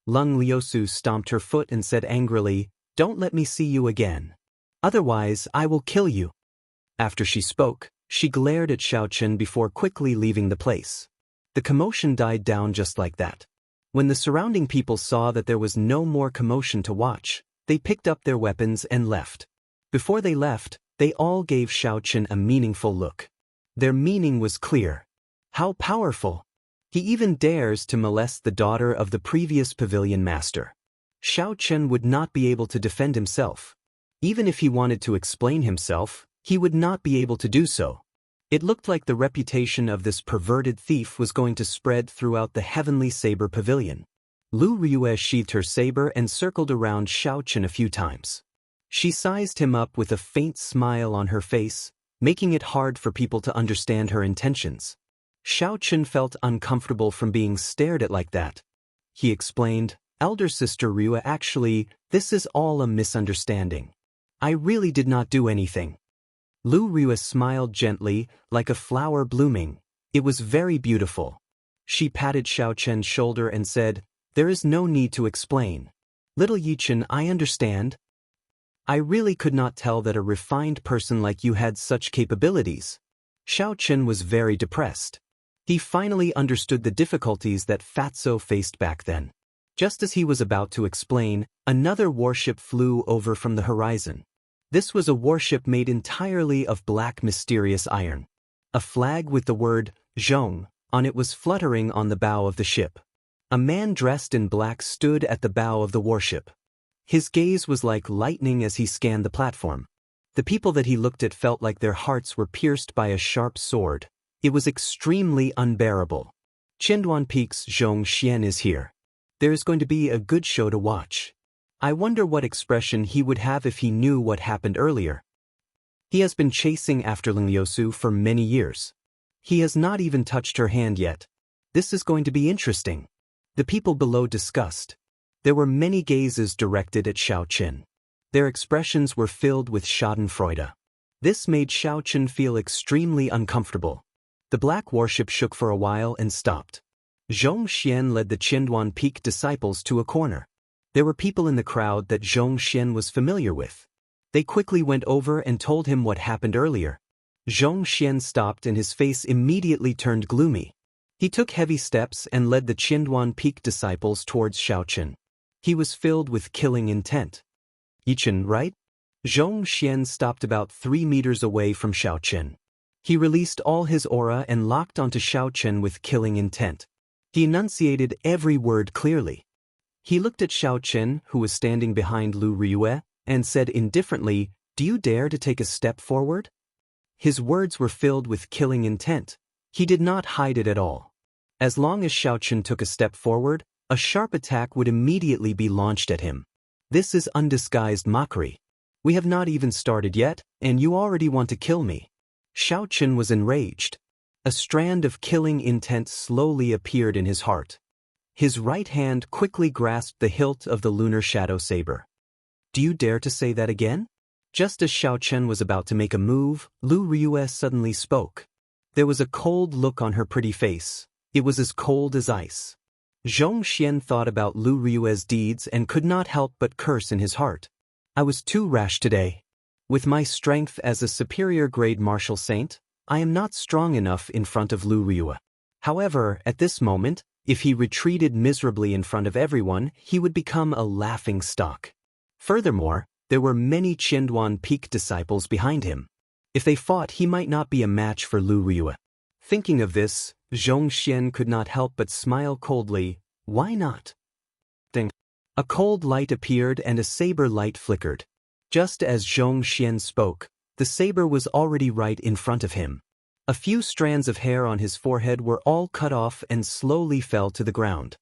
Leng Liusu stomped her foot and said angrily, Don't let me see you again. Otherwise, I will kill you. After she spoke, she glared at Xiaochen before quickly leaving the place. The commotion died down just like that. When the surrounding people saw that there was no more commotion to watch, they picked up their weapons and left. Before they left, they all gave Xiaochen a meaningful look. Their meaning was clear. How powerful! He even dares to molest the daughter of the previous pavilion master. Xiaochen would not be able to defend himself. Even if he wanted to explain himself, he would not be able to do so. It looked like the reputation of this perverted thief was going to spread throughout the Heavenly Saber Pavilion. Lu Riyue sheathed her saber and circled around Xiaochen a few times. She sized him up with a faint smile on her face. making it hard for people to understand her intentions. Xiaochen felt uncomfortable from being stared at like that. He explained, "Elder sister Rua, actually, this is all a misunderstanding. I really did not do anything." Lu Rua smiled gently, like a flower blooming. It was very beautiful. She patted Xiaochen's shoulder and said, "There is no need to explain. Little Yichen, I understand. I really could not tell that a refined person like you had such capabilities." Xiaochen was very depressed. He finally understood the difficulties that Fatso faced back then. Just as he was about to explain, another warship flew over from the horizon. This was a warship made entirely of black mysterious iron. A flag with the word Zhong on it was fluttering on the bow of the ship. A man dressed in black stood at the bow of the warship. His gaze was like lightning as he scanned the platform. The people that he looked at felt like their hearts were pierced by a sharp sword. It was extremely unbearable. Qinduan Peak's Zhong Xian is here. There is going to be a good show to watch. I wonder what expression he would have if he knew what happened earlier. He has been chasing after Ling Liusu for many years. He has not even touched her hand yet. This is going to be interesting. The people below discussed. There were many gazes directed at Xiaochen. Their expressions were filled with schadenfreude. This made Xiaochen feel extremely uncomfortable. The black warship shook for a while and stopped. Zhong Xian led the Qinduan Peak disciples to a corner. There were people in the crowd that Zhong Xian was familiar with. They quickly went over and told him what happened earlier. Zhong Xian stopped and his face immediately turned gloomy. He took heavy steps and led the Qinduan Peak disciples towards Xiaochen. He was filled with killing intent. "Yichen, right?" Zhong Xian stopped about 3 meters away from Xiaochen. He released all his aura and locked onto Xiaochen with killing intent. He enunciated every word clearly. He looked at Xiaochen, who was standing behind Lu Riyue, and said indifferently, "Do you dare to take a step forward?" His words were filled with killing intent. He did not hide it at all. As long as Xiaochen took a step forward, a sharp attack would immediately be launched at him. This is undisguised mockery. "We have not even started yet, and you already want to kill me." Xiaochen was enraged. A strand of killing intent slowly appeared in his heart. His right hand quickly grasped the hilt of the lunar shadow saber. "Do you dare to say that again?" Just as Xiaochen was about to make a move, Lu Riyue suddenly spoke. There was a cold look on her pretty face. It was as cold as ice. Zhong Xian thought about Lu Riyue's deeds and could not help but curse in his heart. "I was too rash today. With my strength as a superior grade martial saint, I am not strong enough in front of Lu Riyue. However, at this moment, if he retreated miserably in front of everyone, he would become a laughing stock. Furthermore, there were many Qinduan Peak disciples behind him. If they fought, he might not be a match for Lu Riyue." Thinking of this, Zhong Xian could not help but smile coldly. Why not? Ding. A cold light appeared and a saber light flickered. Just as Zhong Xian spoke, the saber was already right in front of him. A few strands of hair on his forehead were all cut off and slowly fell to the ground.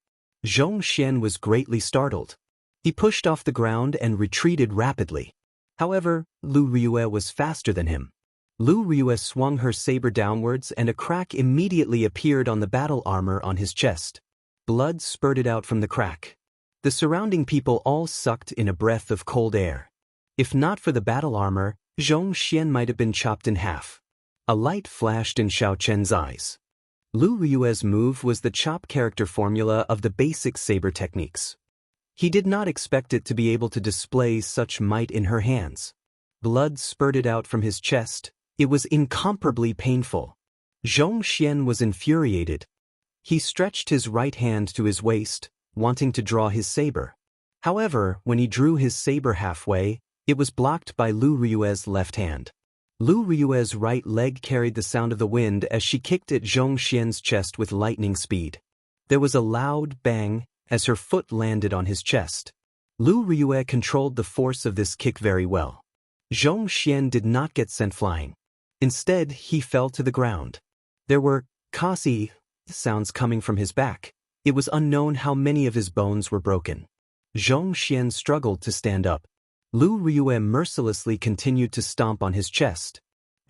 Zhong Xian was greatly startled. He pushed off the ground and retreated rapidly. However, Lu Riyue was faster than him. Lu Riyue swung her saber downwards and a crack immediately appeared on the battle armor on his chest. Blood spurted out from the crack. The surrounding people all sucked in a breath of cold air. If not for the battle armor, Zhong Xian might have been chopped in half. A light flashed in Xiaochen's eyes. Lu Riyue's move was the chop character formula of the basic saber techniques. He did not expect it to be able to display such might in her hands. Blood spurted out from his chest. It was incomparably painful. Zhong Xian was infuriated. He stretched his right hand to his waist, wanting to draw his saber. However, when he drew his saber halfway, it was blocked by Lu Riyue's left hand. Lu Riyue's right leg carried the sound of the wind as she kicked at Zhong Xian's chest with lightning speed. There was a loud bang as her foot landed on his chest. Lu Riyue controlled the force of this kick very well. Zhong Xian did not get sent flying. Instead, he fell to the ground. There were kasi sounds coming from his back. It was unknown how many of his bones were broken. Zhong Xian struggled to stand up. Lu Riyue mercilessly continued to stomp on his chest.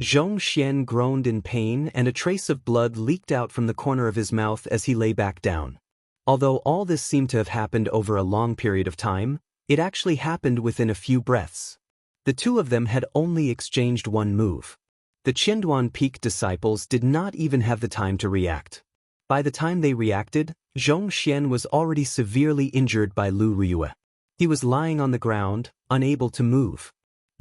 Xianxia groaned in pain and a trace of blood leaked out from the corner of his mouth as he lay back down. Although all this seemed to have happened over a long period of time, it actually happened within a few breaths. The two of them had only exchanged one move. The Qianduan Peak disciples did not even have the time to react. By the time they reacted, Xianxia was already severely injured by Lu Riyue. He was lying on the ground, unable to move.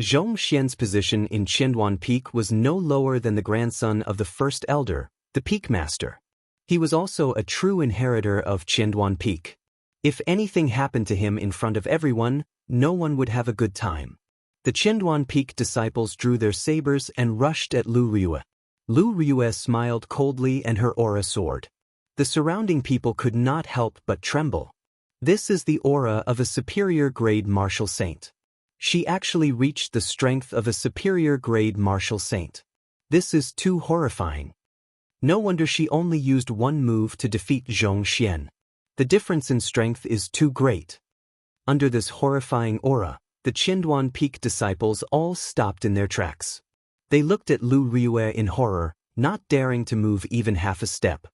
Xianxia's position in Qianduan Peak was no lower than the grandson of the first elder, the Peak Master. He was also a true inheritor of Qianduan Peak. If anything happened to him in front of everyone, no one would have a good time. The Qianduan Peak disciples drew their sabers and rushed at Lu Riyue. Lu Riyue smiled coldly and her aura soared. The surrounding people could not help but tremble. This is the aura of a superior-grade martial saint. She actually reached the strength of a superior-grade martial saint. This is too horrifying. No wonder she only used one move to defeat Xianxia. The difference in strength is too great. Under this horrifying aura, the Qianduan Peak disciples all stopped in their tracks. They looked at Lu Riyue in horror, not daring to move even half a step.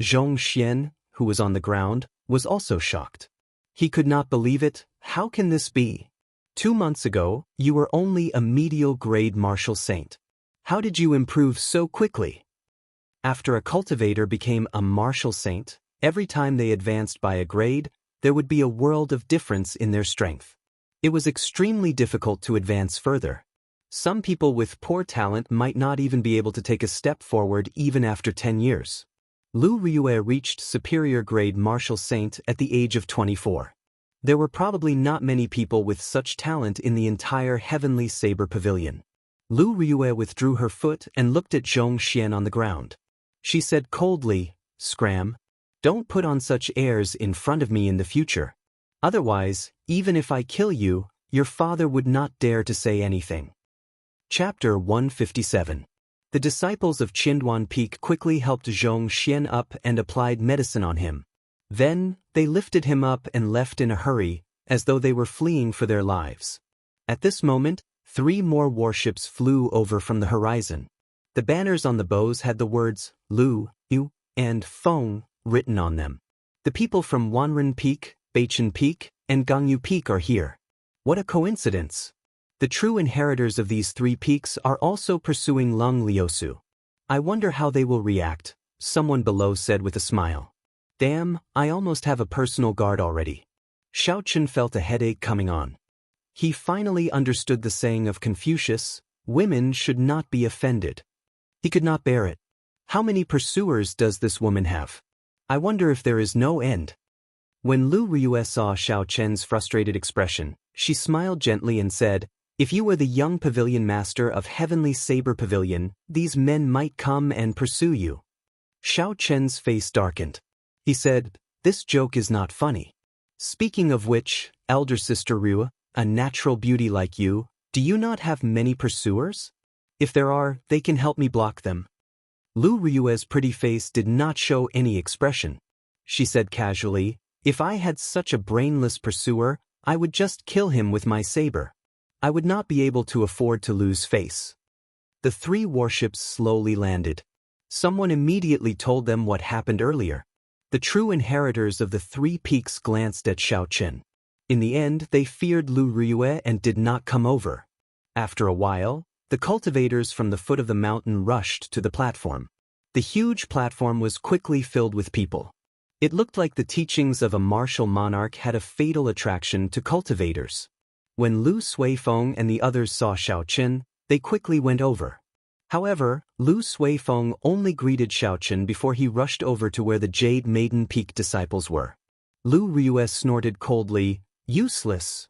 Xianxia, who was on the ground, was also shocked. He could not believe it. How can this be? 2 months ago, you were only a medial-grade martial saint. How did you improve so quickly? After a cultivator became a martial saint, every time they advanced by a grade, there would be a world of difference in their strength. It was extremely difficult to advance further. Some people with poor talent might not even be able to take a step forward even after 10 years. Lu Riyue reached superior-grade martial saint at the age of 24. There were probably not many people with such talent in the entire Heavenly Saber Pavilion. Lu Riyue withdrew her foot and looked at Xianxia on the ground. She said coldly, "Scram. Don't put on such airs in front of me in the future. Otherwise, even if I kill you, your father would not dare to say anything." Chapter 157. The disciples of Qianduan Peak quickly helped Xianxia up and applied medicine on him. Then, they lifted him up and left in a hurry, as though they were fleeing for their lives. At this moment, 3 more warships flew over from the horizon. The banners on the bows had the words Lu, Yu, and Feng written on them. The people from Wanren Peak, Beichen Peak, and Gangyu Peak are here. What a coincidence! The true inheritors of these 3 peaks are also pursuing Lung Liusu. I wonder how they will react, someone below said with a smile. Damn, I almost have a personal guard already. Xiaochen felt a headache coming on. He finally understood the saying of Confucius, women should not be offended. He could not bear it. How many pursuers does this woman have? I wonder if there is no end. When Lu Riyue saw Xiaochen's frustrated expression, she smiled gently and said, "If you were the young pavilion master of Heavenly Saber Pavilion, these men might come and pursue you." Xiaochen's face darkened. He said, "This joke is not funny. Speaking of which, elder sister Ryu, a natural beauty like you, do you not have many pursuers? If there are, they can help me block them." Lu Riyue's pretty face did not show any expression. She said casually, "If I had such a brainless pursuer, I would just kill him with my saber. I would not be able to afford to lose face." The 3 warships slowly landed. Someone immediately told them what happened earlier. The true inheritors of the 3 peaks glanced at Xiaochen. In the end, they feared Lu Riyue and did not come over. After a while, the cultivators from the foot of the mountain rushed to the platform. The huge platform was quickly filled with people. It looked like the teachings of a martial monarch had a fatal attraction to cultivators. When Lu Suifeng and the others saw Xiaochen, they quickly went over. However, Lu Suifeng only greeted Xiaochen before he rushed over to where the Jade Maiden Peak disciples were. Lu Riyue snorted coldly, "Useless."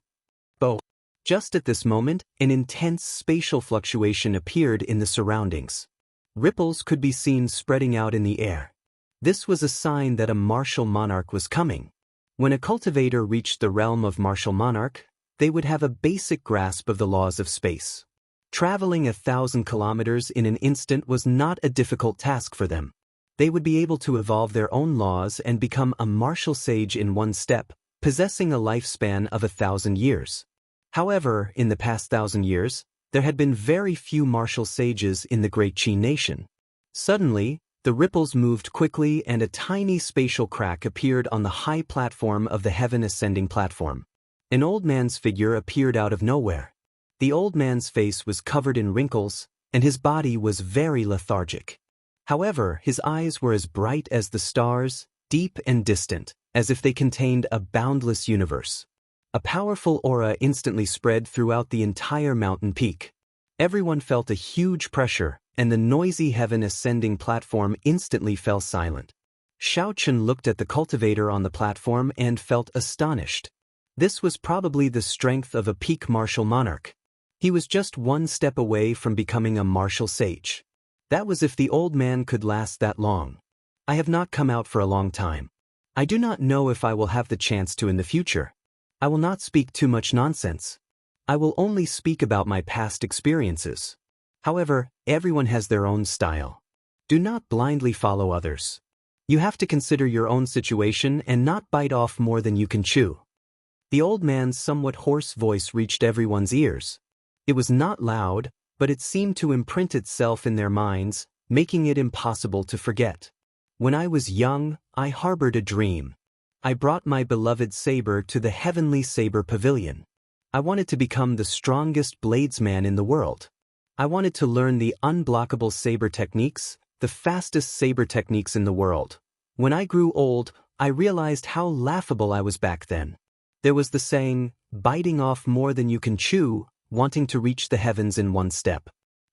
Bo. Just at this moment, an intense spatial fluctuation appeared in the surroundings. Ripples could be seen spreading out in the air. This was a sign that a martial monarch was coming. When a cultivator reached the realm of martial monarch, they would have a basic grasp of the laws of space. Traveling 1,000 kilometers in an instant was not a difficult task for them. They would be able to evolve their own laws and become a martial sage in one step, possessing a lifespan of 1,000 years. However, in the past 1,000 years, There had been very few martial sages in the great Qi nation. Suddenly, the ripples moved quickly and a tiny spatial crack appeared on the high platform of the heaven-ascending platform. An old man's figure appeared out of nowhere. The old man's face was covered in wrinkles, and his body was very lethargic. However, his eyes were as bright as the stars, deep and distant, as if they contained a boundless universe. A powerful aura instantly spread throughout the entire mountain peak. Everyone felt a huge pressure, and the noisy heaven-ascending platform instantly fell silent. Xianxia looked at the cultivator on the platform and felt astonished. This was probably the strength of a peak martial monarch. He was just one step away from becoming a martial sage. That was if the old man could last that long. I have not come out for a long time. I do not know if I will have the chance to in the future. I will not speak too much nonsense. I will only speak about my past experiences. However, everyone has their own style. Do not blindly follow others. You have to consider your own situation and not bite off more than you can chew. The old man's somewhat hoarse voice reached everyone's ears. It was not loud, but it seemed to imprint itself in their minds, making it impossible to forget. When I was young, I harbored a dream. I brought my beloved saber to the heavenly saber pavilion. I wanted to become the strongest bladesman in the world. I wanted to learn the unblockable saber techniques, the fastest saber techniques in the world. When I grew old, I realized how laughable I was back then. There was the saying, biting off more than you can chew, wanting to reach the heavens in one step.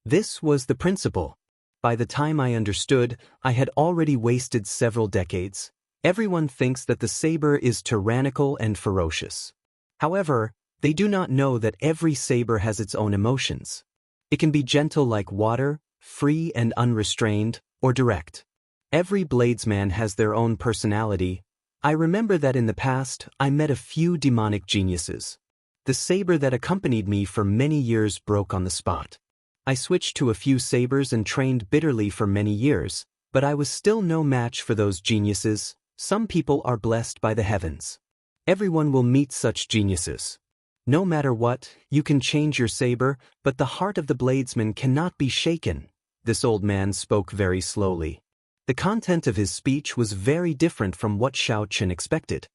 This was the principle. By the time I understood, I had already wasted several decades. Everyone thinks that the saber is tyrannical and ferocious. However, they do not know that every saber has its own emotions. It can be gentle like water, free and unrestrained, or direct. Every bladesman has their own personality. I remember that in the past, I met a few demonic geniuses. The saber that accompanied me for many years broke on the spot. I switched to a few sabers and trained bitterly for many years, but I was still no match for those geniuses. Some people are blessed by the heavens. Everyone will meet such geniuses. No matter what, you can change your saber, but the heart of the bladesman cannot be shaken. This old man spoke very slowly. The content of his speech was very different from what Xianxia expected.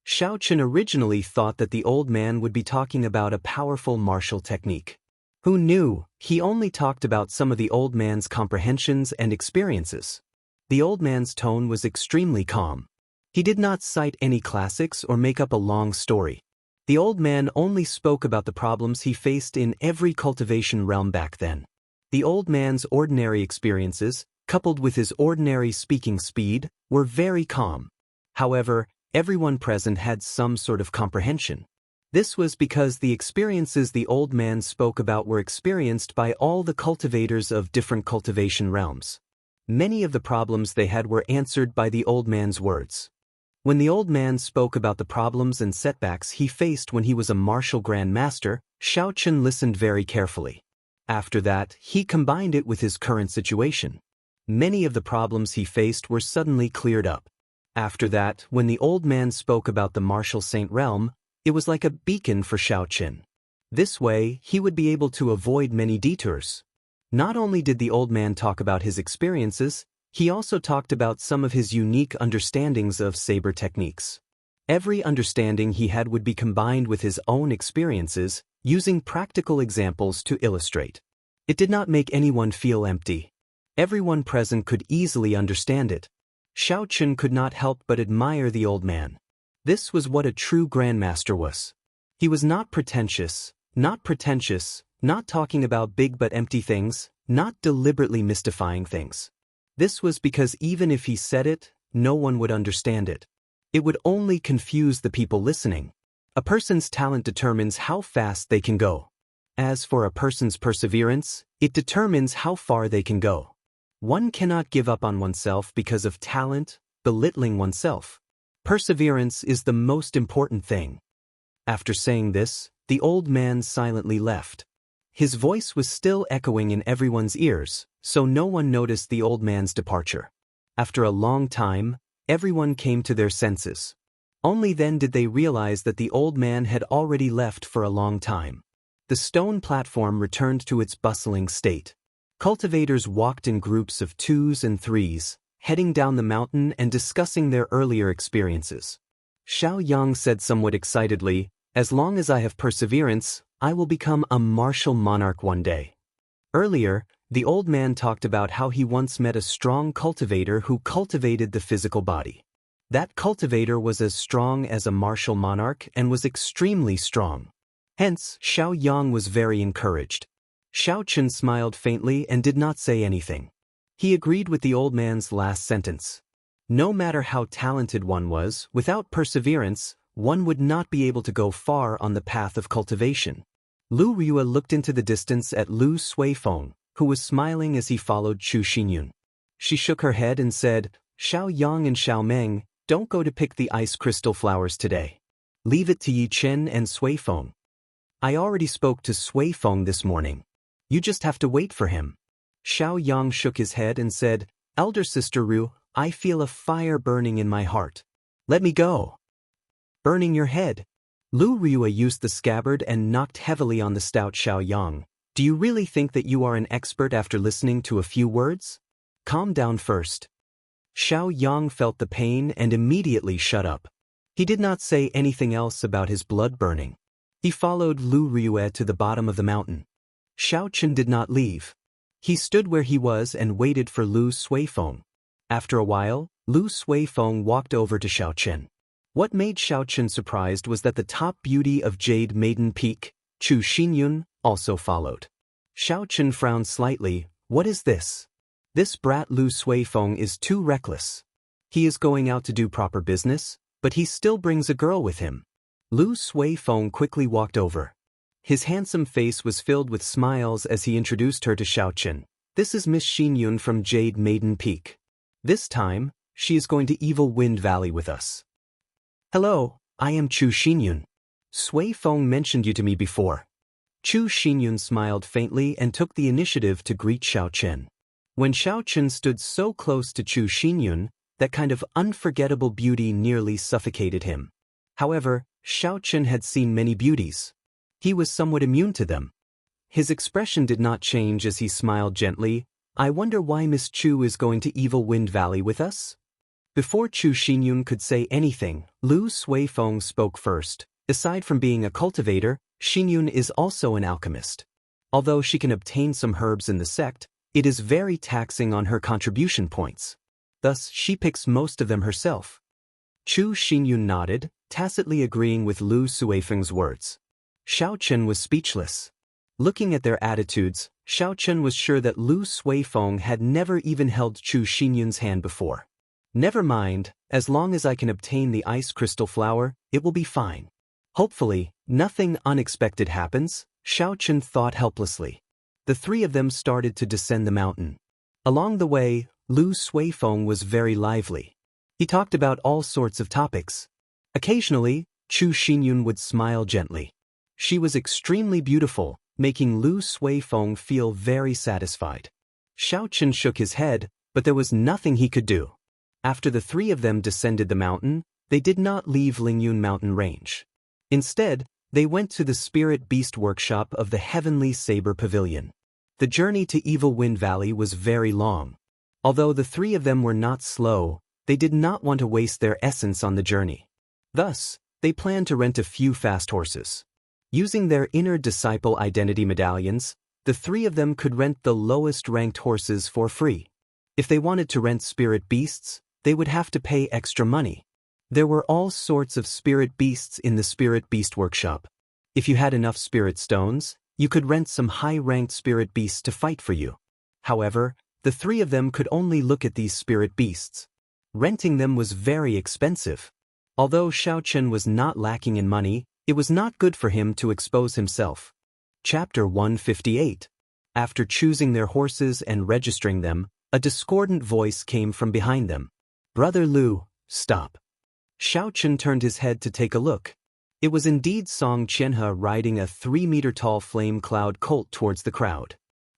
Xianxia originally thought that the old man would be talking about a powerful martial technique. Who knew? He only talked about some of the old man's comprehensions and experiences. The old man's tone was extremely calm. He did not cite any classics or make up a long story. The old man only spoke about the problems he faced in every cultivation realm back then. The old man's ordinary experiences, coupled with his ordinary speaking speed, were very calm. However, everyone present had some sort of comprehension. This was because the experiences the old man spoke about were experienced by all the cultivators of different cultivation realms. Many of the problems they had were answered by the old man's words. When the old man spoke about the problems and setbacks he faced when he was a martial Grand Master, Xianxia listened very carefully. After that, he combined it with his current situation. Many of the problems he faced were suddenly cleared up. After that, when the old man spoke about the martial saint realm, it was like a beacon for Xianxia. This way, he would be able to avoid many detours. Not only did the old man talk about his experiences, he also talked about some of his unique understandings of saber techniques. Every understanding he had would be combined with his own experiences, using practical examples to illustrate. It did not make anyone feel empty. Everyone present could easily understand it. Xianxia could not help but admire the old man. This was what a true grandmaster was. He was not pretentious, not talking about big but empty things, not deliberately mystifying things. This was because even if he said it, no one would understand it. It would only confuse the people listening. A person's talent determines how fast they can go. As for a person's perseverance, it determines how far they can go. One cannot give up on oneself because of talent, belittling oneself. Perseverance is the most important thing. After saying this, the old man silently left. His voice was still echoing in everyone's ears, so no one noticed the old man's departure. After a long time, everyone came to their senses. Only then did they realize that the old man had already left for a long time. the stone platform returned to its bustling state. Cultivators walked in groups of 2s and 3s, heading down the mountain and discussing their earlier experiences. Xiaoyang said somewhat excitedly, "As long as I have perseverance, I will become a martial monarch one day." Earlier, the old man talked about how he once met a strong cultivator who cultivated the physical body. That cultivator was as strong as a martial monarch and was extremely strong. Hence, Xiaoyang was very encouraged. Xiaochen smiled faintly and did not say anything. He agreed with the old man's last sentence. No matter how talented one was, without perseverance, one would not be able to go far on the path of cultivation. Lu Rua looked into the distance at Lu Suifeng, who was smiling as he followed Chu Xinyun. She shook her head and said, "Xiaoyang and Xiaomeng, don't go to pick the ice crystal flowers today. Leave it to Yi Chen and Suifeng. I already spoke to Suifeng this morning. You just have to wait for him." Xiaoyang shook his head and said, "Elder Sister Ru, I feel a fire burning in my heart. Let me go." "Burning your head?" Lu Rua used the scabbard and knocked heavily on the stout Xiaoyang. "Do you really think that you are an expert after listening to a few words? Calm down first." Xiaoyang felt the pain and immediately shut up. He did not say anything else about his blood burning. He followed Lu Rua to the bottom of the mountain. Xiaochen did not leave. He stood where he was and waited for Lu Suifeng. After a while, Lu Suifeng walked over to Xiaochen. What made Xiaochen surprised was that the top beauty of Jade Maiden Peak, Chu Xinyun, also followed. Xiaochen frowned slightly. "What is this? This brat Lu Suifeng is too reckless. He is going out to do proper business, but he still brings a girl with him." Lu Suifeng quickly walked over. His handsome face was filled with smiles as he introduced her to Xiaochen. "This is Miss Xinyun from Jade Maiden Peak. This time, she is going to Evil Wind Valley with us." "Hello, I am Chu Xinyun. Suifeng mentioned you to me before." Chu Xinyun smiled faintly and took the initiative to greet Xiaochen. When Xiaochen stood so close to Chu Xinyun, that kind of unforgettable beauty nearly suffocated him. However, Xiaochen had seen many beauties. He was somewhat immune to them. His expression did not change as he smiled gently. "I wonder why Miss Chu is going to Evil Wind Valley with us?" Before Chu Xinyun could say anything, Lu Suifeng spoke first. "Aside from being a cultivator, Xinyun is also an alchemist. Although she can obtain some herbs in the sect, it is very taxing on her contribution points. Thus, she picks most of them herself." Chu Xinyun nodded, tacitly agreeing with Lu Suifeng's words. Xiaochen was speechless. Looking at their attitudes, Xiaochen was sure that Lu Suifeng had never even held Chu Xinyun's hand before. "Never mind, as long as I can obtain the ice crystal flower, it will be fine. Hopefully, nothing unexpected happens," Xiaochen thought helplessly. The three of them started to descend the mountain. Along the way, Lu Suifeng was very lively. He talked about all sorts of topics. Occasionally, Chu Xinyun would smile gently. She was extremely beautiful, making Lu Suifeng feel very satisfied. Xiaochen shook his head, but there was nothing he could do. After the three of them descended the mountain, they did not leave Lingyun Mountain Range. Instead, they went to the Spirit Beast Workshop of the Heavenly Saber Pavilion. The journey to Evil Wind Valley was very long. Although the three of them were not slow, they did not want to waste their essence on the journey. Thus, they planned to rent a few fast horses. Using their inner disciple identity medallions, the three of them could rent the lowest-ranked horses for free. If they wanted to rent spirit beasts, they would have to pay extra money. There were all sorts of spirit beasts in the Spirit Beast Workshop. If you had enough spirit stones, you could rent some high-ranked spirit beasts to fight for you. However, the three of them could only look at these spirit beasts. Renting them was very expensive. Although Xiaochen was not lacking in money, it was not good for him to expose himself. Chapter 158. After choosing their horses and registering them, a discordant voice came from behind them. "Brother Lu, stop." Xiaochen turned his head to take a look. It was indeed Song Qianhe riding a 3-meter-tall flame cloud colt towards the crowd.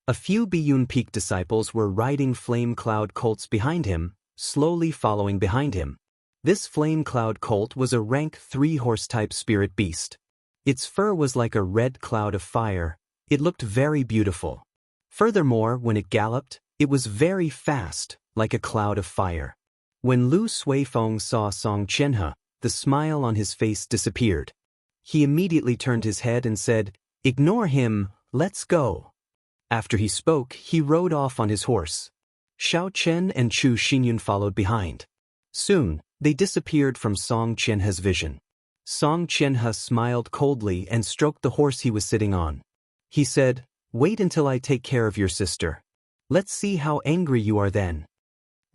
A few Biyun Peak disciples were riding flame cloud colts behind him, slowly following behind him. This flame cloud colt was a rank 3 horse-type spirit beast. Its fur was like a red cloud of fire. It looked very beautiful. Furthermore, when it galloped, it was very fast, like a cloud of fire. When Lu Suifeng saw Song Qianhe, the smile on his face disappeared. He immediately turned his head and said, "Ignore him, let's go." After he spoke, he rode off on his horse. Xiao Chen and Chu Xinyun followed behind. Soon, they disappeared from Song Qianhe's vision. Song Qianhe smiled coldly and stroked the horse he was sitting on. He said, "Wait until I take care of your sister. Let's see how angry you are then."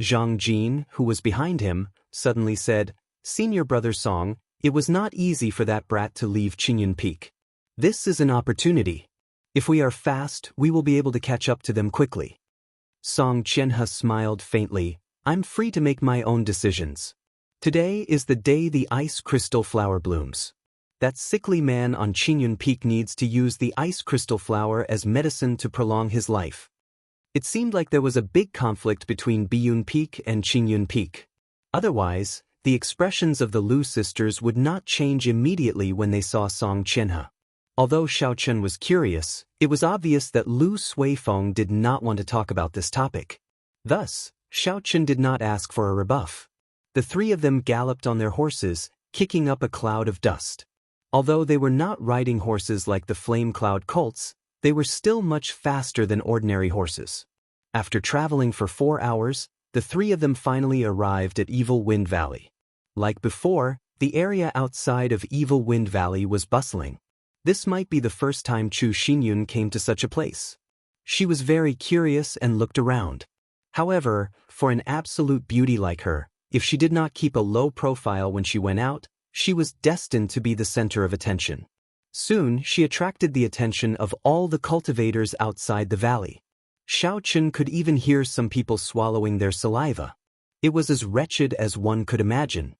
Zhang Jin, who was behind him, suddenly said, "Senior brother Song, it was not easy for that brat to leave Qingyun Peak. This is an opportunity. If we are fast, we will be able to catch up to them quickly." Song Qianhe smiled faintly, "I'm free to make my own decisions. Today is the day the ice crystal flower blooms. That sickly man on Qingyun Peak needs to use the ice crystal flower as medicine to prolong his life." It seemed like there was a big conflict between Biyun Peak and Qingyun Peak. Otherwise, the expressions of the Lu sisters would not change immediately when they saw Song Qianhe. Although Xiao Chen was curious, it was obvious that Lu Suifeng did not want to talk about this topic. Thus, Xiao Chen did not ask for a rebuff. The three of them galloped on their horses, kicking up a cloud of dust. Although they were not riding horses like the Flame Cloud colts, they were still much faster than ordinary horses. After traveling for 4 hours, the three of them finally arrived at Evil Wind Valley. Like before, the area outside of Evil Wind Valley was bustling. This might be the first time Chu Xinyun came to such a place. She was very curious and looked around. However, for an absolute beauty like her, if she did not keep a low profile when she went out, she was destined to be the center of attention. Soon, she attracted the attention of all the cultivators outside the valley. Xiao Chen could even hear some people swallowing their saliva. It was as wretched as one could imagine.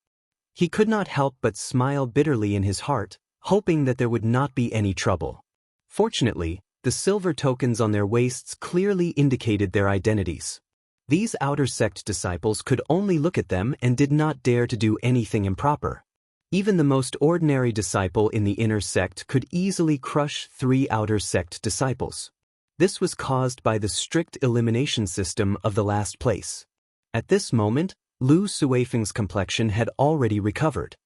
He could not help but smile bitterly in his heart, hoping that there would not be any trouble. Fortunately, the silver tokens on their waists clearly indicated their identities. These outer sect disciples could only look at them and did not dare to do anything improper. Even the most ordinary disciple in the inner sect could easily crush 3 outer sect disciples. This was caused by the strict elimination system of the last place. At this moment, Lu Suifeng's complexion had already recovered.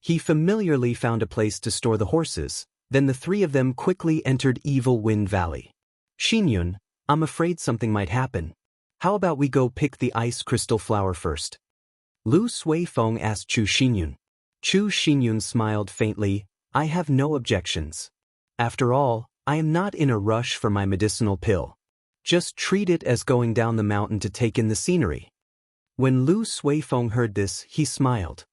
He familiarly found a place to store the horses, then the three of them quickly entered Evil Wind Valley. "Xinyun, I'm afraid something might happen. How about we go pick the ice crystal flower first?" Lu Suifeng asked Chu Xinyun. Chu Xinyun smiled faintly, "I have no objections. After all, I am not in a rush for my medicinal pill. Just treat it as going down the mountain to take in the scenery." When Lu Suifeng heard this, he smiled.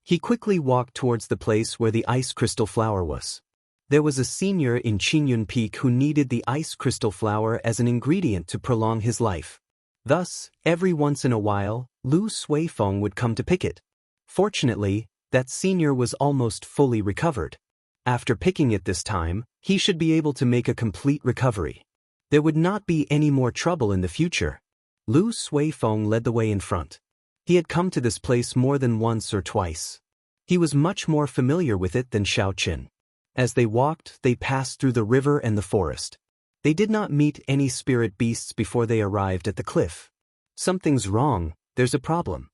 He quickly walked towards the place where the ice crystal flower was. There was a senior in Qingyun Peak who needed the ice crystal flower as an ingredient to prolong his life. Thus, every once in a while, Lu Suifeng would come to pick it. Fortunately, that senior was almost fully recovered. After picking it this time, he should be able to make a complete recovery. There would not be any more trouble in the future. Lu Suifeng led the way in front. He had come to this place more than once or twice. He was much more familiar with it than Xiao Chen. As they walked, they passed through the river and the forest. They did not meet any spirit beasts before they arrived at the cliff. "Something's wrong, there's a problem."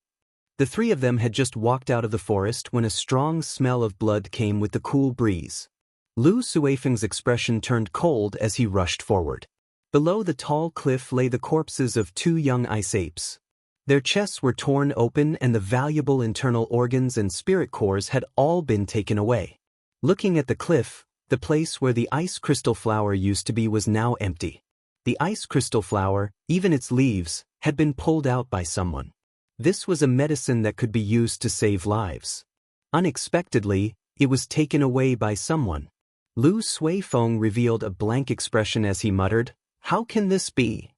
The three of them had just walked out of the forest when a strong smell of blood came with the cool breeze. Lu Suifeng's expression turned cold as he rushed forward. Below the tall cliff lay the corpses of 2 young ice apes. Their chests were torn open and the valuable internal organs and spirit cores had all been taken away. Looking at the cliff, the place where the ice crystal flower used to be was now empty. The ice crystal flower, even its leaves, had been pulled out by someone. This was a medicine that could be used to save lives. Unexpectedly, it was taken away by someone. Lu Suifeng revealed a blank expression as he muttered, "How can this be?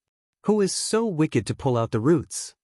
Who is so wicked to pull out the roots?"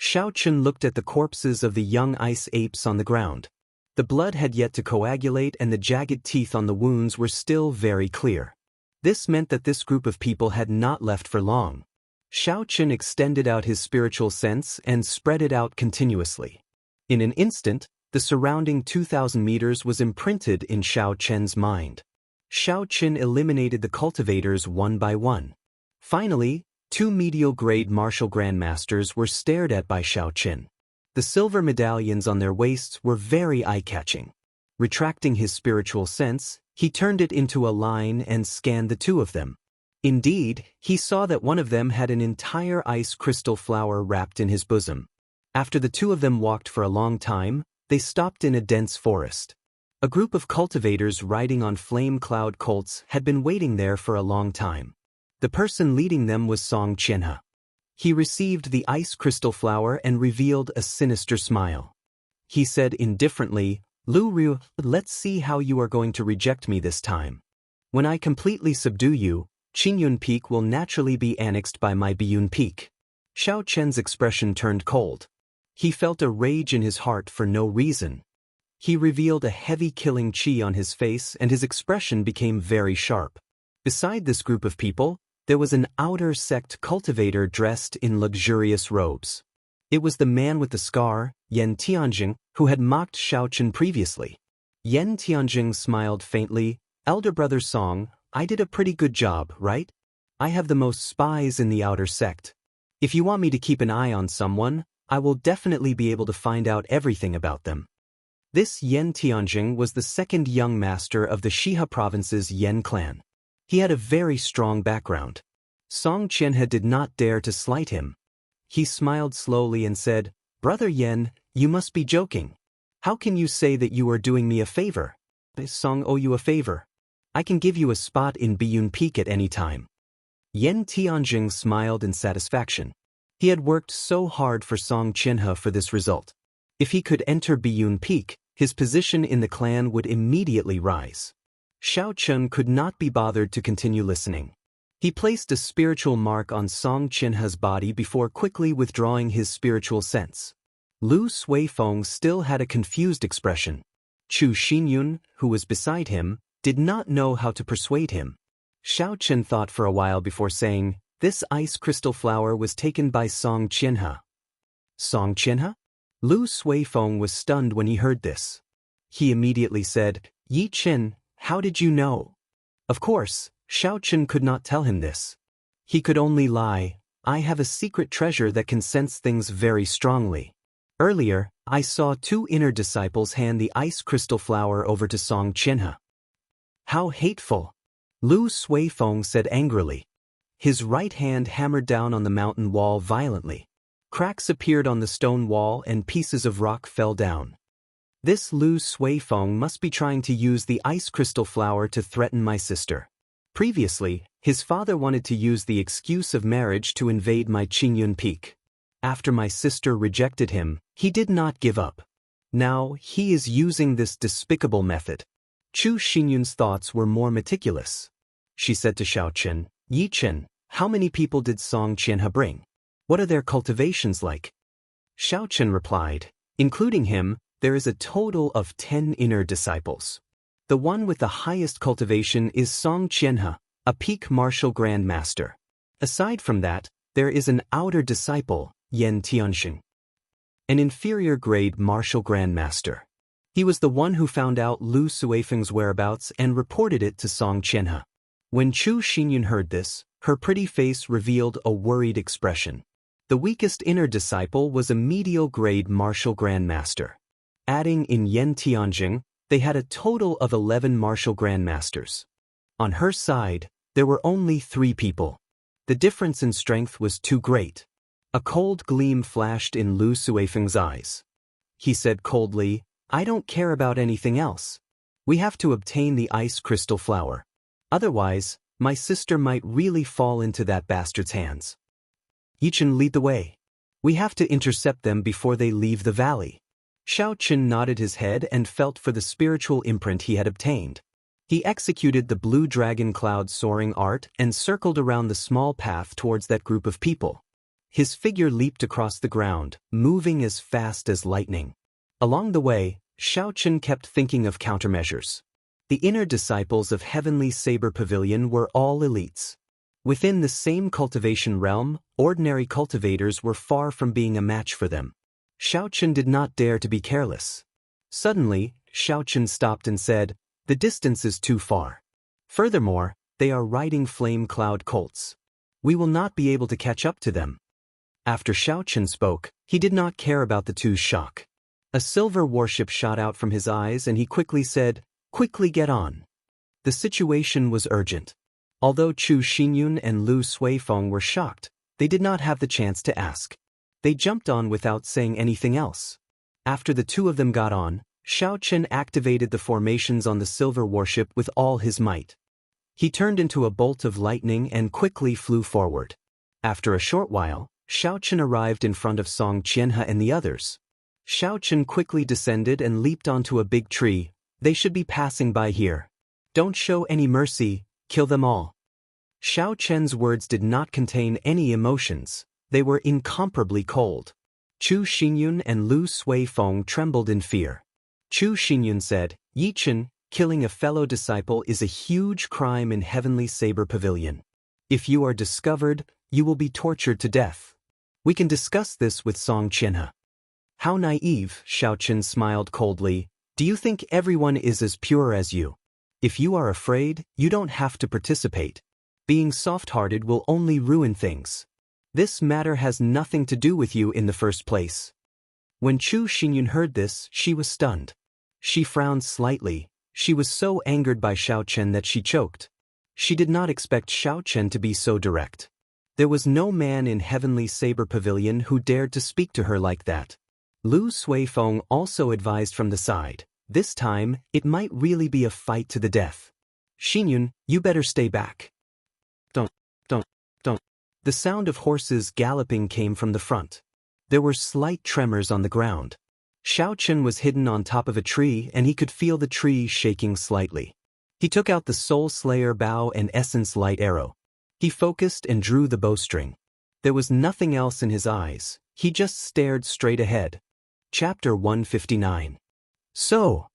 Xiao Chen looked at the corpses of the young ice apes on the ground. The blood had yet to coagulate and the jagged teeth on the wounds were still very clear. This meant that this group of people had not left for long. Xiao Chen extended out his spiritual sense and spread it out continuously. In an instant, The surrounding 2,000 meters was imprinted in Xiao Chen's mind. Xiao Chen eliminated the cultivators one by one. Finally, 2 medial-grade martial grandmasters were stared at by Xiao Chen. The silver medallions on their waists were very eye-catching. Retracting his spiritual sense, he turned it into a line and scanned the 2 of them. Indeed, he saw that one of them had an entire ice crystal flower wrapped in his bosom. After the 2 of them walked for a long time, they stopped in a dense forest. A group of cultivators riding on flame cloud colts had been waiting there for a long time. The person leading them was Song Qianhe. He received the ice crystal flower and revealed a sinister smile. He said indifferently, "Lu Ryu, let's see how you are going to reject me this time. When I completely subdue you, Qingyun Peak will naturally be annexed by my Biyun Peak." Xiao Chen's expression turned cold. He felt a rage in his heart for no reason. He revealed a heavy killing qi on his face and his expression became very sharp. Beside this group of people, there was an outer sect cultivator dressed in luxurious robes. It was the man with the scar, Yan Tianjing, who had mocked Xiao Chen previously. Yan Tianjing smiled faintly. "Elder brother Song, I did a pretty good job, right? I have the most spies in the outer sect. If you want me to keep an eye on someone, I will definitely be able to find out everything about them." This Yan Tianjing was the second young master of the Shihe province's Yan clan. He had a very strong background. Song Qianhe did not dare to slight him. He smiled slowly and said, "Brother Yan, you must be joking. How can you say that you are doing me a favor? Song owe you a favor. I can give you a spot in Biyun Peak at any time." Yan Tianjing smiled in satisfaction. He had worked so hard for Song Qianhe for this result. If he could enter Biyun Peak, his position in the clan would immediately rise. Xiao Chen could not be bothered to continue listening. He placed a spiritual mark on Song Qianhe's body before quickly withdrawing his spiritual sense. Lu Suifeng still had a confused expression. Chu Xinyun, who was beside him, did not know how to persuade him. Xiao Chen thought for a while before saying, "This ice crystal flower was taken by Song Qianhe." Song Qianhe? Lu Suifeng was stunned when he heard this. He immediately said, "Yi Qin, how did you know?" Of course, Xiao Chen could not tell him this. He could only lie, "I have a secret treasure that can sense things very strongly. Earlier, I saw 2 inner disciples hand the ice crystal flower over to Song Qianhe." "How hateful!" Lu Suifeng said angrily. His right hand hammered down on the mountain wall violently. Cracks appeared on the stone wall and pieces of rock fell down. "This Lu Suifeng must be trying to use the ice crystal flower to threaten my sister. Previously, his father wanted to use the excuse of marriage to invade my Qingyun Peak. After my sister rejected him, he did not give up. Now, he is using this despicable method." Chu Xinyun's thoughts were more meticulous. She said to Xiao Chen, "Yi Chen, how many people did Song Qianhe bring? What are their cultivations like?" Xiao Chen replied, "Including him, there is a total of 10 inner disciples. The one with the highest cultivation is Song Qianhe, a peak martial grand master. Aside from that, there is an outer disciple, Yan Tianxing, an inferior grade martial grand master. He was the one who found out Lu Suifeng's whereabouts and reported it to Song Qianhe." When Chu Xinyun heard this, her pretty face revealed a worried expression. The weakest inner disciple was a medial grade martial grand master. Adding in Yan Tianjing, they had a total of 11 martial grandmasters. On her side, there were only 3 people. The difference in strength was too great. A cold gleam flashed in Lu Suifeng's eyes. He said coldly, "I don't care about anything else. We have to obtain the ice crystal flower. Otherwise, my sister might really fall into that bastard's hands. Yi Chen, lead the way. We have to intercept them before they leave the valley." Xiao Chen nodded his head and felt for the spiritual imprint he had obtained. He executed the blue dragon cloud soaring art and circled around the small path towards that group of people. His figure leaped across the ground, moving as fast as lightning. Along the way, Xiao Chen kept thinking of countermeasures. The inner disciples of Heavenly Saber Pavilion were all elites. Within the same cultivation realm, ordinary cultivators were far from being a match for them. Xiao Chen did not dare to be careless. Suddenly, Xiaochen stopped and said, "The distance is too far. Furthermore, they are riding flame cloud colts. We will not be able to catch up to them." After Xiaochen spoke, he did not care about the two's shock. A silver warship shot out from his eyes and he quickly said, "Quickly get on." The situation was urgent. Although Chu Xinyun and Lu Suifeng were shocked, they did not have the chance to ask. They jumped on without saying anything else. After the two of them got on, Xiaochen activated the formations on the silver warship with all his might. He turned into a bolt of lightning and quickly flew forward. After a short while, Xiaochen arrived in front of Song Qianhe and the others. Xiaochen quickly descended and leaped onto a big tree. "They should be passing by here. Don't show any mercy, kill them all." Xiaochen's words did not contain any emotions. They were incomparably cold. Chu Xinyun and Lu Suifeng trembled in fear. Chu Xinyun said, "Yichen, killing a fellow disciple is a huge crime in Heavenly Saber Pavilion. If you are discovered, you will be tortured to death. We can discuss this with Song Qianhe." "How naive," Xiaochen smiled coldly. "Do you think everyone is as pure as you? If you are afraid, you don't have to participate. Being soft-hearted will only ruin things. This matter has nothing to do with you in the first place." When Chu Xinyun heard this, she was stunned. She frowned slightly. She was so angered by Xiaochen that she choked. She did not expect Xiaochen to be so direct. There was no man in Heavenly Saber Pavilion who dared to speak to her like that. Lu Suifeng also advised from the side, "This time, it might really be a fight to the death. Xinyun, you better stay back." Don't. The sound of horses galloping came from the front. There were slight tremors on the ground. Xiaochen was hidden on top of a tree and he could feel the tree shaking slightly. He took out the Soul Slayer bow and Essence Light arrow. He focused and drew the bowstring. There was nothing else in his eyes. He just stared straight ahead. Chapter 159. So,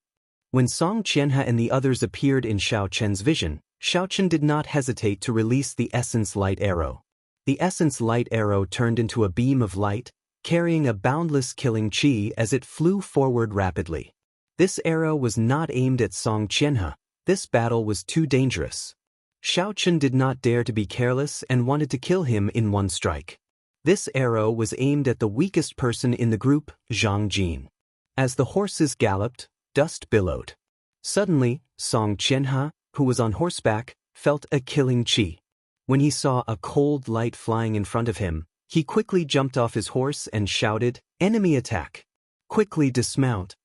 when Song Qianhe and the others appeared in Xiaochen's vision, Xiaochen did not hesitate to release the Essence Light arrow. The Essence Light arrow turned into a beam of light, carrying a boundless killing chi as it flew forward rapidly. This arrow was not aimed at Song Qianhe. This battle was too dangerous. Xiaochen did not dare to be careless and wanted to kill him in one strike. This arrow was aimed at the weakest person in the group, Zhang Jin. As the horses galloped, dust billowed. Suddenly, Song Qianhe, who was on horseback, felt a killing chi. When he saw a cold light flying in front of him, he quickly jumped off his horse and shouted, "Enemy attack! Quickly dismount!"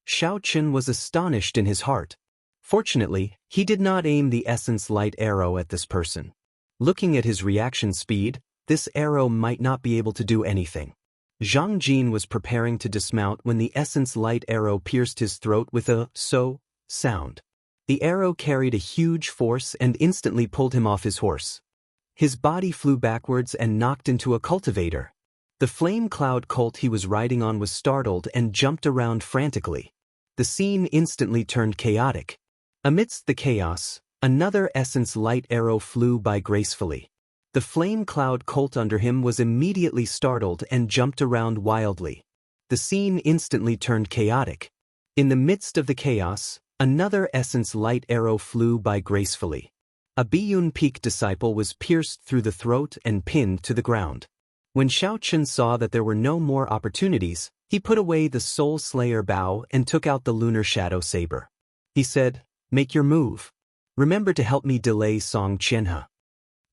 Xiaochen was astonished in his heart. Fortunately, he did not aim the Essence Light arrow at this person. Looking at his reaction speed, this arrow might not be able to do anything. Zhang Jin was preparing to dismount when the Essence Light arrow pierced his throat with a "so" sound. The arrow carried a huge force and instantly pulled him off his horse. His body flew backwards and knocked into a cultivator. The flame cloud colt he was riding on was startled and jumped around frantically. The scene instantly turned chaotic. Amidst the chaos, another Essence Light arrow flew by gracefully. The flame cloud colt under him was immediately startled and jumped around wildly. The scene instantly turned chaotic. In the midst of the chaos, another Essence Light arrow flew by gracefully. A Biyun Peak disciple was pierced through the throat and pinned to the ground. When Xiaochen saw that there were no more opportunities, he put away the Soul Slayer bow and took out the Lunar Shadow Saber. He said, "Make your move. Remember to help me delay Song Qianhe."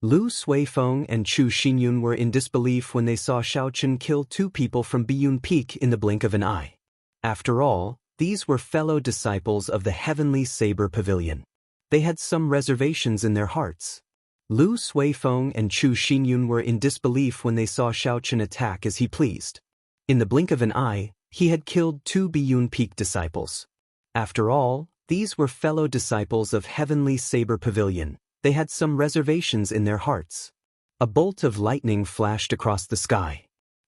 Lu Suifeng and Chu Xinyun were in disbelief when they saw Xiaochen kill two people from Biyun Peak in the blink of an eye. After all, these were fellow disciples of the Heavenly Saber Pavilion. They had some reservations in their hearts. Lu Suifeng and Chu Xinyun were in disbelief when they saw Xiaochen attack as he pleased. In the blink of an eye, he had killed two Biyun Peak disciples. After all, these were fellow disciples of Heavenly Saber Pavilion. They had some reservations in their hearts. A bolt of lightning flashed across the sky.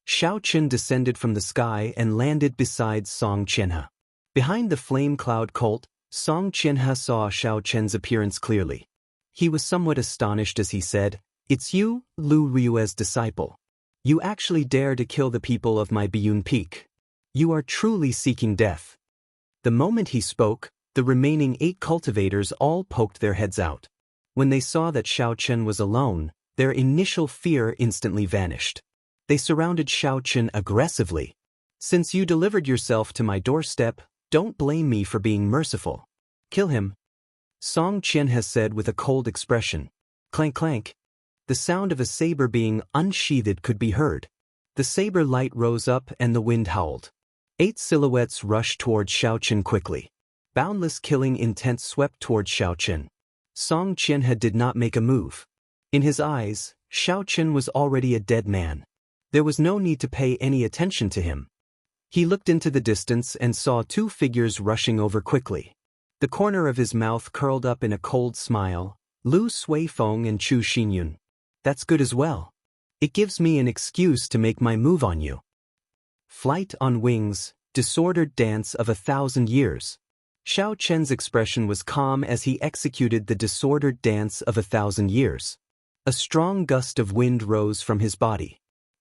Xiaochen descended from the sky and landed beside Song Qianhe. Behind the flame cloud colt, Song Qianhe saw Xiaochen's appearance clearly. He was somewhat astonished as he said, "It's you, Lu Ryue's disciple. You actually dare to kill the people of my Biyun Peak. You are truly seeking death." The moment he spoke, the remaining 8 cultivators all poked their heads out. When they saw that Xiaochen was alone, their initial fear instantly vanished. They surrounded Xiaochen aggressively. "Since you delivered yourself to my doorstep, don't blame me for being merciful. Kill him," Song Qianhe said with a cold expression. Clank clank. The sound of a saber being unsheathed could be heard. The saber light rose up and the wind howled. 8 silhouettes rushed towards Xiaochen quickly. Boundless killing intent swept towards Xiaochen. Song Qianhe did not make a move. In his eyes, Xiaochen was already a dead man. There was no need to pay any attention to him. He looked into the distance and saw 2 figures rushing over quickly. The corner of his mouth curled up in a cold smile. Lu Suifeng and Chu Xinyun. "That's good as well. It gives me an excuse to make my move on you." Flight on wings, disordered dance of 1,000 years. Xiao Chen's expression was calm as he executed the disordered dance of 1,000 years. A strong gust of wind rose from his body.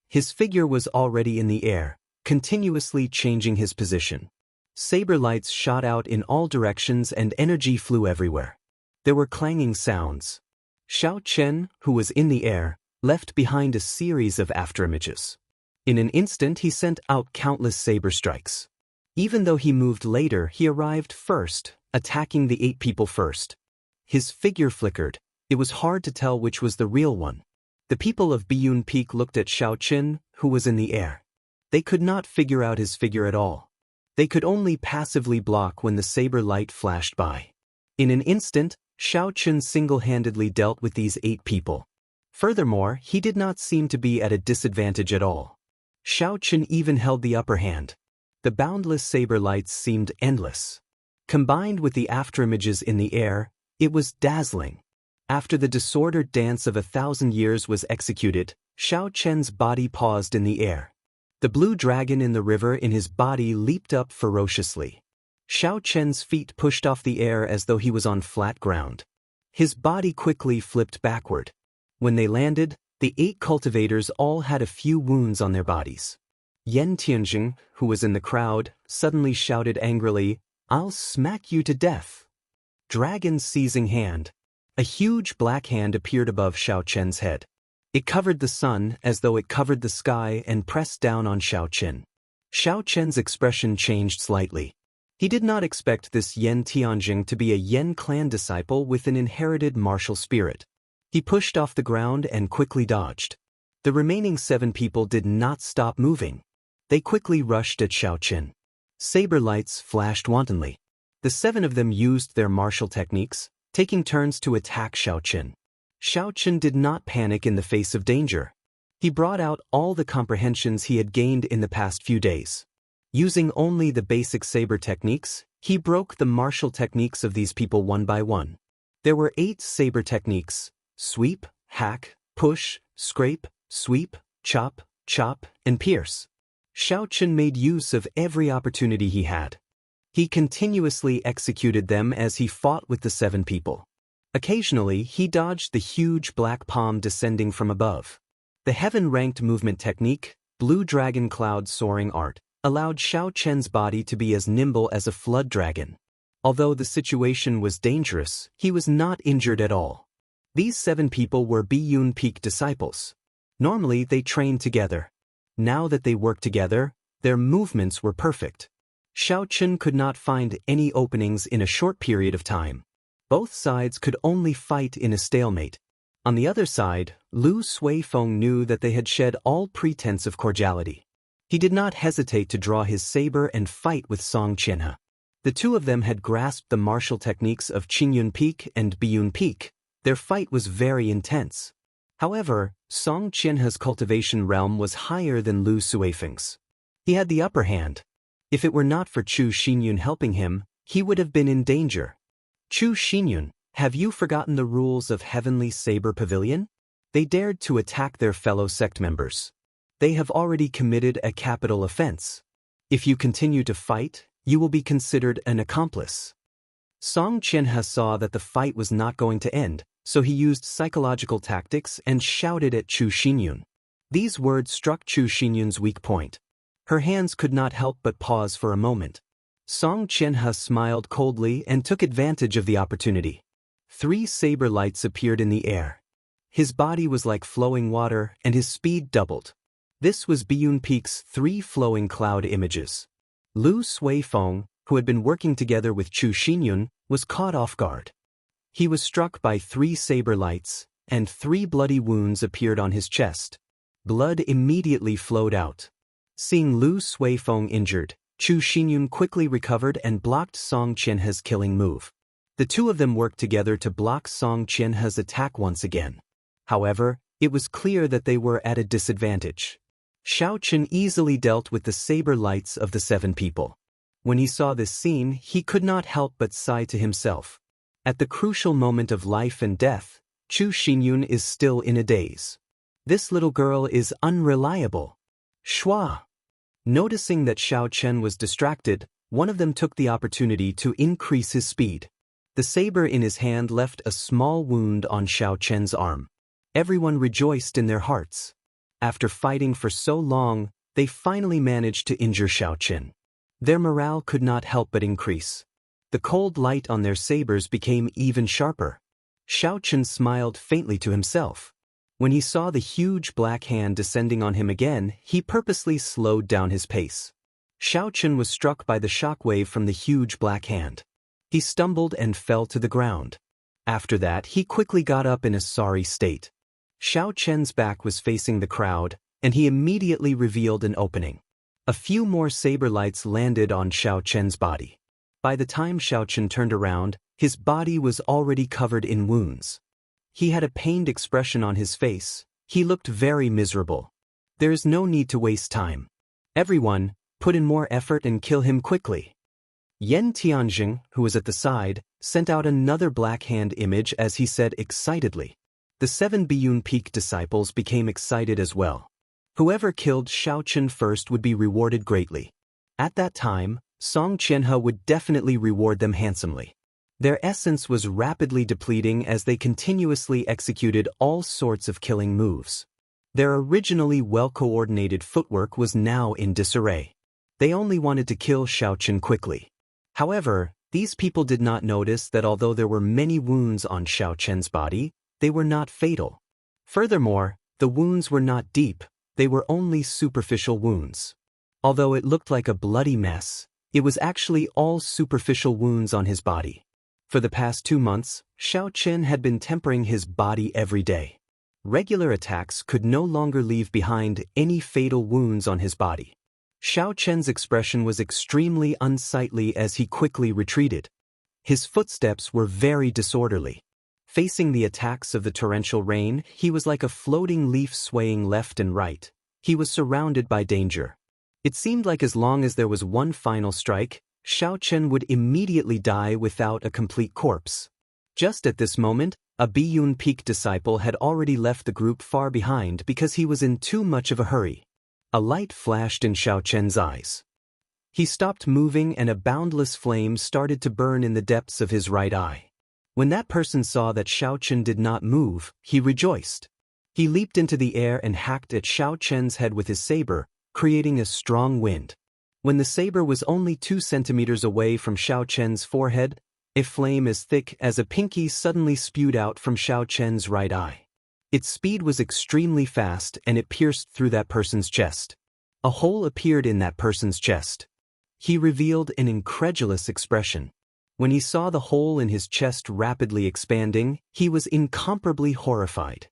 His figure was already in the air, continuously changing his position. Saber lights shot out in all directions and energy flew everywhere. There were clanging sounds. Xiao Chen, who was in the air, left behind a series of afterimages. In an instant he sent out countless saber strikes. Even though he moved later, he arrived first, attacking the 8 people first. His figure flickered. It was hard to tell which was the real one. The people of Biyun Peak looked at Xiao Chen, who was in the air. They could not figure out his figure at all. They could only passively block when the saber light flashed by. In an instant, Xiao Chen single-handedly dealt with these 8 people. Furthermore, he did not seem to be at a disadvantage at all. Xiao Chen even held the upper hand. The boundless saber lights seemed endless. Combined with the afterimages in the air, it was dazzling. After the disordered dance of 1,000 years was executed, Xiao Chen's body paused in the air. The blue dragon in the river in his body leaped up ferociously. Xiao Chen's feet pushed off the air as though he was on flat ground. His body quickly flipped backward. When they landed, the 8 cultivators all had a few wounds on their bodies. Yan Tianjing, who was in the crowd, suddenly shouted angrily, "I'll smack you to death." Dragon's seizing hand. A huge black hand appeared above Xiao Chen's head. It covered the sun as though it covered the sky and pressed down on Xiao Chen. Xiao Chen's expression changed slightly. He did not expect this Yan Tianjing to be a Yan clan disciple with an inherited martial spirit. He pushed off the ground and quickly dodged. The remaining 7 people did not stop moving. They quickly rushed at Xiao Chen. Saber lights flashed wantonly. The 7 of them used their martial techniques, taking turns to attack Xiao Chen. Xiao Chen did not panic in the face of danger. He brought out all the comprehensions he had gained in the past few days. Using only the basic saber techniques, he broke the martial techniques of these people one by one. There were 8 saber techniques: sweep, hack, push, scrape, sweep, chop, chop, and pierce. Xiao Chen made use of every opportunity he had. He continuously executed them as he fought with the 7 people. Occasionally, he dodged the huge black palm descending from above. The heaven-ranked movement technique, blue dragon cloud soaring art, allowed Xiao Chen's body to be as nimble as a flood dragon. Although the situation was dangerous, he was not injured at all. These 7 people were Biyun Peak disciples. Normally, they trained together. Now that they worked together, their movements were perfect. Xiao Chen could not find any openings in a short period of time. Both sides could only fight in a stalemate. On the other side, Lu Suifeng knew that they had shed all pretense of cordiality. He did not hesitate to draw his saber and fight with Song Qianhe. The 2 of them had grasped the martial techniques of Qingyun Peak and Biyun Peak. Their fight was very intense. However, Song Qianhe's cultivation realm was higher than Lu Suifeng's. He had the upper hand. If it were not for Chu Xinyun helping him, he would have been in danger. "Chu Xinyun, have you forgotten the rules of Heavenly Saber Pavilion?" They dared to attack their fellow sect members. They have already committed a capital offense. If you continue to fight, you will be considered an accomplice. Song Qianhe saw that the fight was not going to end, so he used psychological tactics and shouted at Chu Xinyun. These words struck Chu Xinyun's weak point. Her hands could not help but pause for a moment. Song Qianhe smiled coldly and took advantage of the opportunity. 3 saber lights appeared in the air. His body was like flowing water and his speed doubled. This was Biyun Peak's 3 flowing cloud images. Lu Suifeng, who had been working together with Chu Xinyun, was caught off guard. He was struck by 3 saber lights, and 3 bloody wounds appeared on his chest. Blood immediately flowed out. Seeing Lu Suifeng injured, Chu Xinyun quickly recovered and blocked Song Qianhe's killing move. The 2 of them worked together to block Song Qianhe's attack once again. However, it was clear that they were at a disadvantage. Xiao Chen easily dealt with the saber lights of the 7 people. When he saw this scene, he could not help but sigh to himself. At the crucial moment of life and death, Chu Xinyun is still in a daze. This little girl is unreliable. Shua. Noticing that Xiao Chen was distracted, one of them took the opportunity to increase his speed. The saber in his hand left a small wound on Xiao Chen's arm. Everyone rejoiced in their hearts. After fighting for so long, they finally managed to injure Xiao Chen. Their morale could not help but increase. The cold light on their sabers became even sharper. Xiao Chen smiled faintly to himself. When he saw the huge black hand descending on him again, he purposely slowed down his pace. Xiao Chen was struck by the shockwave from the huge black hand. He stumbled and fell to the ground. After that, he quickly got up in a sorry state. Xiao Chen's back was facing the crowd, and he immediately revealed an opening. A few more saber lights landed on Xiao Chen's body. By the time Xiao Chen turned around, his body was already covered in wounds. He had a pained expression on his face. He looked very miserable. There is no need to waste time. Everyone, put in more effort and kill him quickly. Yan Tianjing, who was at the side, sent out another black hand image as he said excitedly. The 7 Biyun Peak disciples became excited as well. Whoever killed Xiao Chen first would be rewarded greatly. At that time, Song Qianhe would definitely reward them handsomely. Their essence was rapidly depleting as they continuously executed all sorts of killing moves. Their originally well-coordinated footwork was now in disarray. They only wanted to kill Xiao Chen quickly. However, these people did not notice that although there were many wounds on Xiao Chen's body, they were not fatal. Furthermore, the wounds were not deep, they were only superficial wounds. Although it looked like a bloody mess, it was actually all superficial wounds on his body. For the past 2 months, Xiao Chen had been tempering his body every day. Regular attacks could no longer leave behind any fatal wounds on his body. Xiao Chen's expression was extremely unsightly as he quickly retreated. His footsteps were very disorderly. Facing the attacks of the torrential rain, he was like a floating leaf swaying left and right. He was surrounded by danger. It seemed like as long as there was one final strike, Xiao Chen would immediately die without a complete corpse. Just at this moment, a Biyun Peak disciple had already left the group far behind because he was in too much of a hurry. A light flashed in Xiao Chen's eyes. He stopped moving and a boundless flame started to burn in the depths of his right eye. When that person saw that Xiao Chen did not move, he rejoiced. He leaped into the air and hacked at Xiao Chen's head with his saber, creating a strong wind. When the saber was only 2 centimeters away from Xiao Chen's forehead, a flame as thick as a pinky suddenly spewed out from Xiao Chen's right eye. Its speed was extremely fast and it pierced through that person's chest. A hole appeared in that person's chest. He revealed an incredulous expression. When he saw the hole in his chest rapidly expanding, he was incomparably horrified.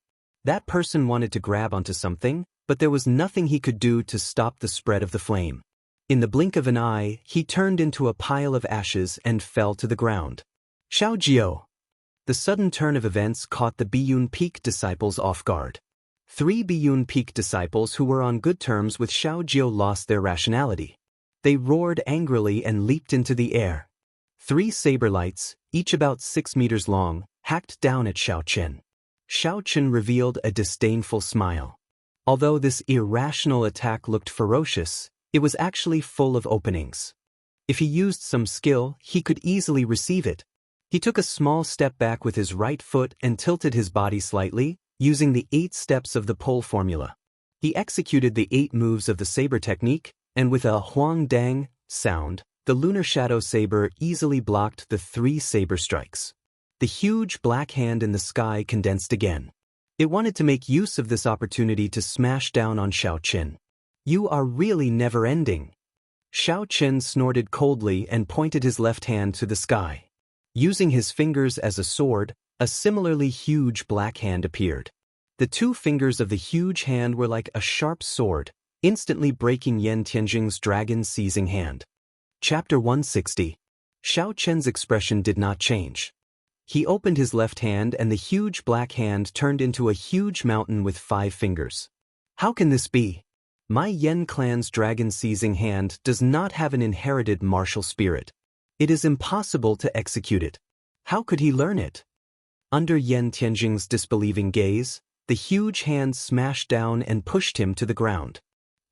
That person wanted to grab onto something, but there was nothing he could do to stop the spread of the flame. In the blink of an eye, he turned into a pile of ashes and fell to the ground. Xiao Jiao. The sudden turn of events caught the Biyun Peak disciples off guard. 3 Biyun Peak disciples who were on good terms with Xiao Jiao lost their rationality. They roared angrily and leaped into the air. 3 saber lights, each about 6 meters long, hacked down at Xiao Chen. Xiao Chen revealed a disdainful smile. Although this irrational attack looked ferocious, it was actually full of openings. If he used some skill, he could easily receive it. He took a small step back with his right foot and tilted his body slightly, using the 8 steps of the pole formula. He executed the 8 moves of the saber technique, and with a huang dang sound, The lunar shadow saber easily blocked the 3 saber strikes. The huge black hand in the sky condensed again. It wanted to make use of this opportunity to smash down on Xiaoqin. You are really never-ending. Xiaoqin snorted coldly and pointed his left hand to the sky. Using his fingers as a sword, a similarly huge black hand appeared. The 2 fingers of the huge hand were like a sharp sword, instantly breaking Yan Tianjing's dragon-seizing hand. Chapter 160. Xiaoqin's expression did not change. He opened his left hand and the huge black hand turned into a huge mountain with 5 fingers. How can this be? My Yan clan's dragon-seizing hand does not have an inherited martial spirit. It is impossible to execute it. How could he learn it? Under Yan Tianjing's disbelieving gaze, the huge hand smashed down and pushed him to the ground.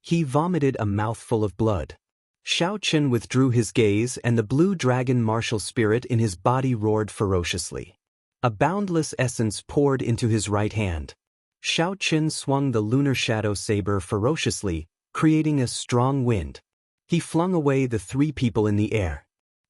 He vomited a mouthful of blood. Xiaoqin withdrew his gaze and the blue dragon martial spirit in his body roared ferociously. A boundless essence poured into his right hand. Xiaoqin swung the lunar shadow saber ferociously, creating a strong wind. He flung away the 3 people in the air.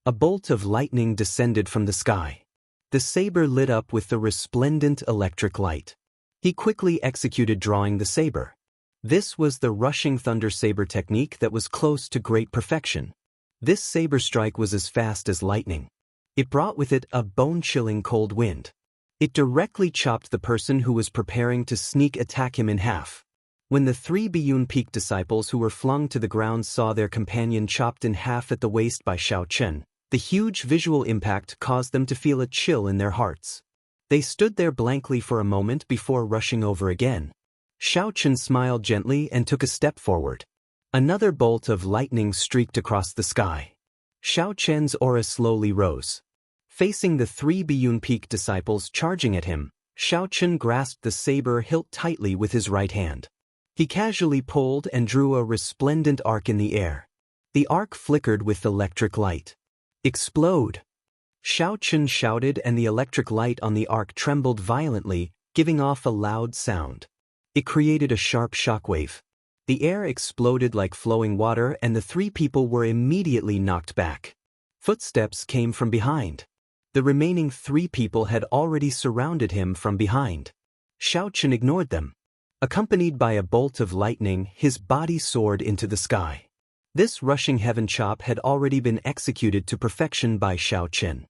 A bolt of lightning descended from the sky. The saber lit up with the resplendent electric light. He quickly executed drawing the saber. This was the rushing thunder saber technique that was close to great perfection. This saber strike was as fast as lightning. It brought with it a bone-chilling cold wind. It directly chopped the person who was preparing to sneak attack him in half. When the 3 Biyun Peak disciples who were flung to the ground saw their companion chopped in half at the waist by Xiaoqin, the huge visual impact caused them to feel a chill in their hearts. They stood there blankly for a moment before rushing over again. Xiaoqin smiled gently and took a step forward. Another bolt of lightning streaked across the sky. Xiaoqin's aura slowly rose. Facing the 3 Biyun Peak disciples charging at him, Xiaoqin grasped the saber hilt tightly with his right hand. He casually pulled and drew a resplendent arc in the air. The arc flickered with electric light. Explode! Xiaoqin shouted and the electric light on the arc trembled violently, giving off a loud sound. It created a sharp shockwave. The air exploded like flowing water and the 3 people were immediately knocked back. Footsteps came from behind. The remaining 3 people had already surrounded him from behind. Xiaoqin ignored them. Accompanied by a bolt of lightning, his body soared into the sky. This rushing heaven chop had already been executed to perfection by Xiaoqin.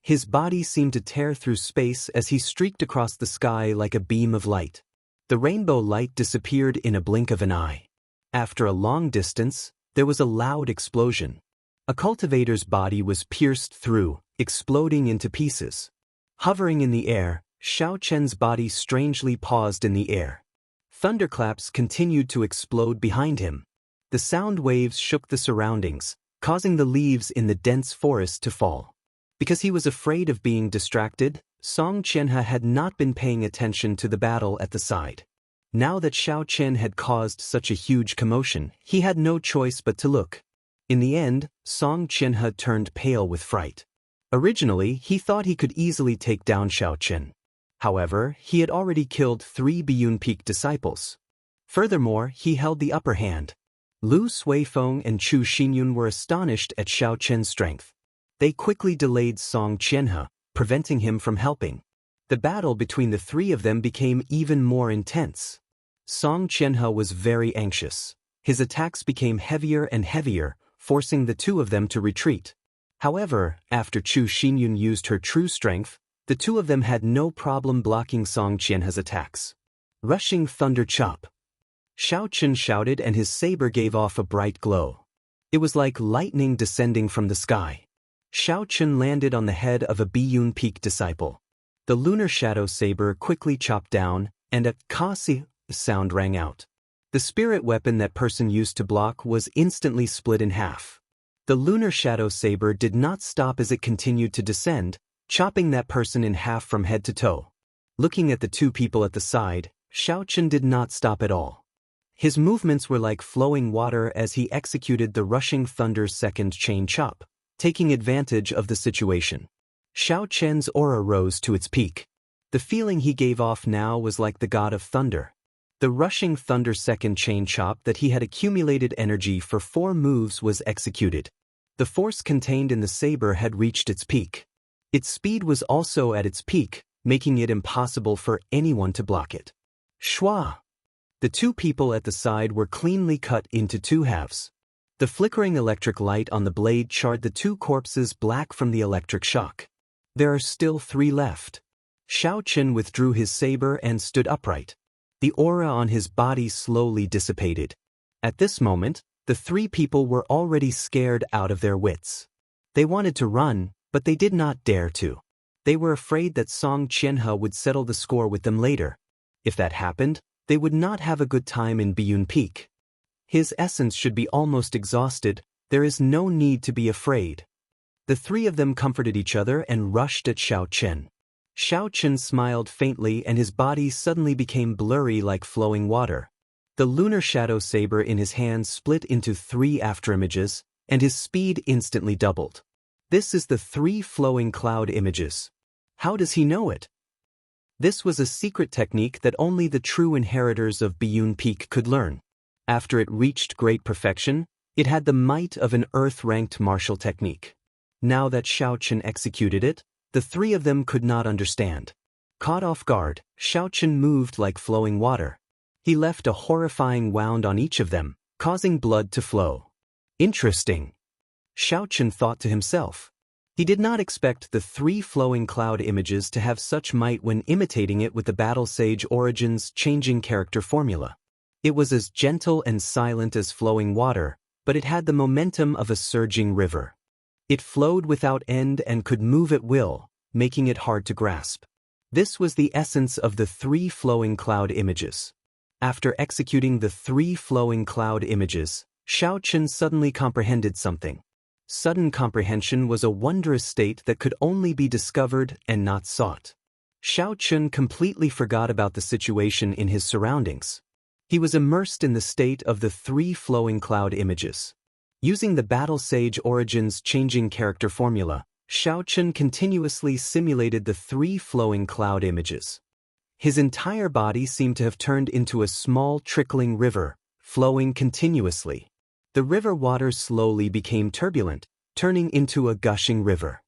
His body seemed to tear through space as he streaked across the sky like a beam of light. The rainbow light disappeared in a blink of an eye. After a long distance, there was a loud explosion. A cultivator's body was pierced through, exploding into pieces. Hovering in the air, Xiaoqin's body strangely paused in the air. Thunderclaps continued to explode behind him. The sound waves shook the surroundings, causing the leaves in the dense forest to fall. Because he was afraid of being distracted, Song Qianhe had not been paying attention to the battle at the side. Now that Xiaoqin had caused such a huge commotion, he had no choice but to look. In the end, Song Qianhe turned pale with fright. Originally, he thought he could easily take down Xiaoqin. However, he had already killed 3 Biyun Peak disciples. Furthermore, he held the upper hand. Lu Suifeng and Chu Xinyun were astonished at Xiaoqin's strength. They quickly delayed Song Qianhe, preventing him from helping. The battle between the 3 of them became even more intense. Song Qianhe was very anxious. His attacks became heavier and heavier, forcing the 2 of them to retreat. However, after Chu Xinyun used her true strength, the 2 of them had no problem blocking Song Qianhe's attacks. Rushing thunder chop. Xiaoqin shouted and his saber gave off a bright glow. It was like lightning descending from the sky. Xiaoqin landed on the head of a Biyun Peak disciple. The lunar shadow saber quickly chopped down, and a kasi sound rang out. The spirit weapon that person used to block was instantly split in half. The lunar shadow saber did not stop as it continued to descend, chopping that person in half from head to toe. Looking at the 2 people at the side, Xiaoqin did not stop at all. His movements were like flowing water as he executed the rushing thunder's second chain chop, taking advantage of the situation. Xiaoqin's aura rose to its peak. The feeling he gave off now was like the god of thunder. The rushing thunder second chain chop that he had accumulated energy for 4 moves was executed. The force contained in the saber had reached its peak. Its speed was also at its peak, making it impossible for anyone to block it. Shwa! The two people at the side were cleanly cut into two halves. The flickering electric light on the blade charred the two corpses black from the electric shock. There are still 3 left. Xiaochen withdrew his saber and stood upright. The aura on his body slowly dissipated. At this moment, the 3 people were already scared out of their wits. They wanted to run, but they did not dare to. They were afraid that Song Qianhe would settle the score with them later. If that happened, they would not have a good time in Biyun Peak. His essence should be almost exhausted. There is no need to be afraid. The 3 of them comforted each other and rushed at Xiaochen. Xiaochen smiled faintly and his body suddenly became blurry like flowing water. The lunar shadow saber in his hand split into 3 afterimages, and his speed instantly doubled. This is the 3 flowing cloud images. How does he know it? This was a secret technique that only the true inheritors of Biyun Peak could learn. After it reached great perfection, it had the might of an earth-ranked martial technique. Now that Xiaochen executed it, the 3 of them could not understand. Caught off guard, Xiaochen moved like flowing water. He left a horrifying wound on each of them, causing blood to flow. Interesting. Xiaochen thought to himself. He did not expect the 3 flowing cloud images to have such might when imitating it with the Battle Sage Origins changing character formula. It was as gentle and silent as flowing water, but it had the momentum of a surging river. It flowed without end and could move at will, making it hard to grasp. This was the essence of the 3 flowing cloud images. After executing the 3 flowing cloud images, Xiaochen suddenly comprehended something. Sudden comprehension was a wondrous state that could only be discovered and not sought. Xiaochen completely forgot about the situation in his surroundings. He was immersed in the state of the 3 flowing cloud images. Using the Battle Sage Origins changing character formula, Xiaochen continuously simulated the 3 flowing cloud images. His entire body seemed to have turned into a small trickling river, flowing continuously. The river waters slowly became turbulent, turning into a gushing river.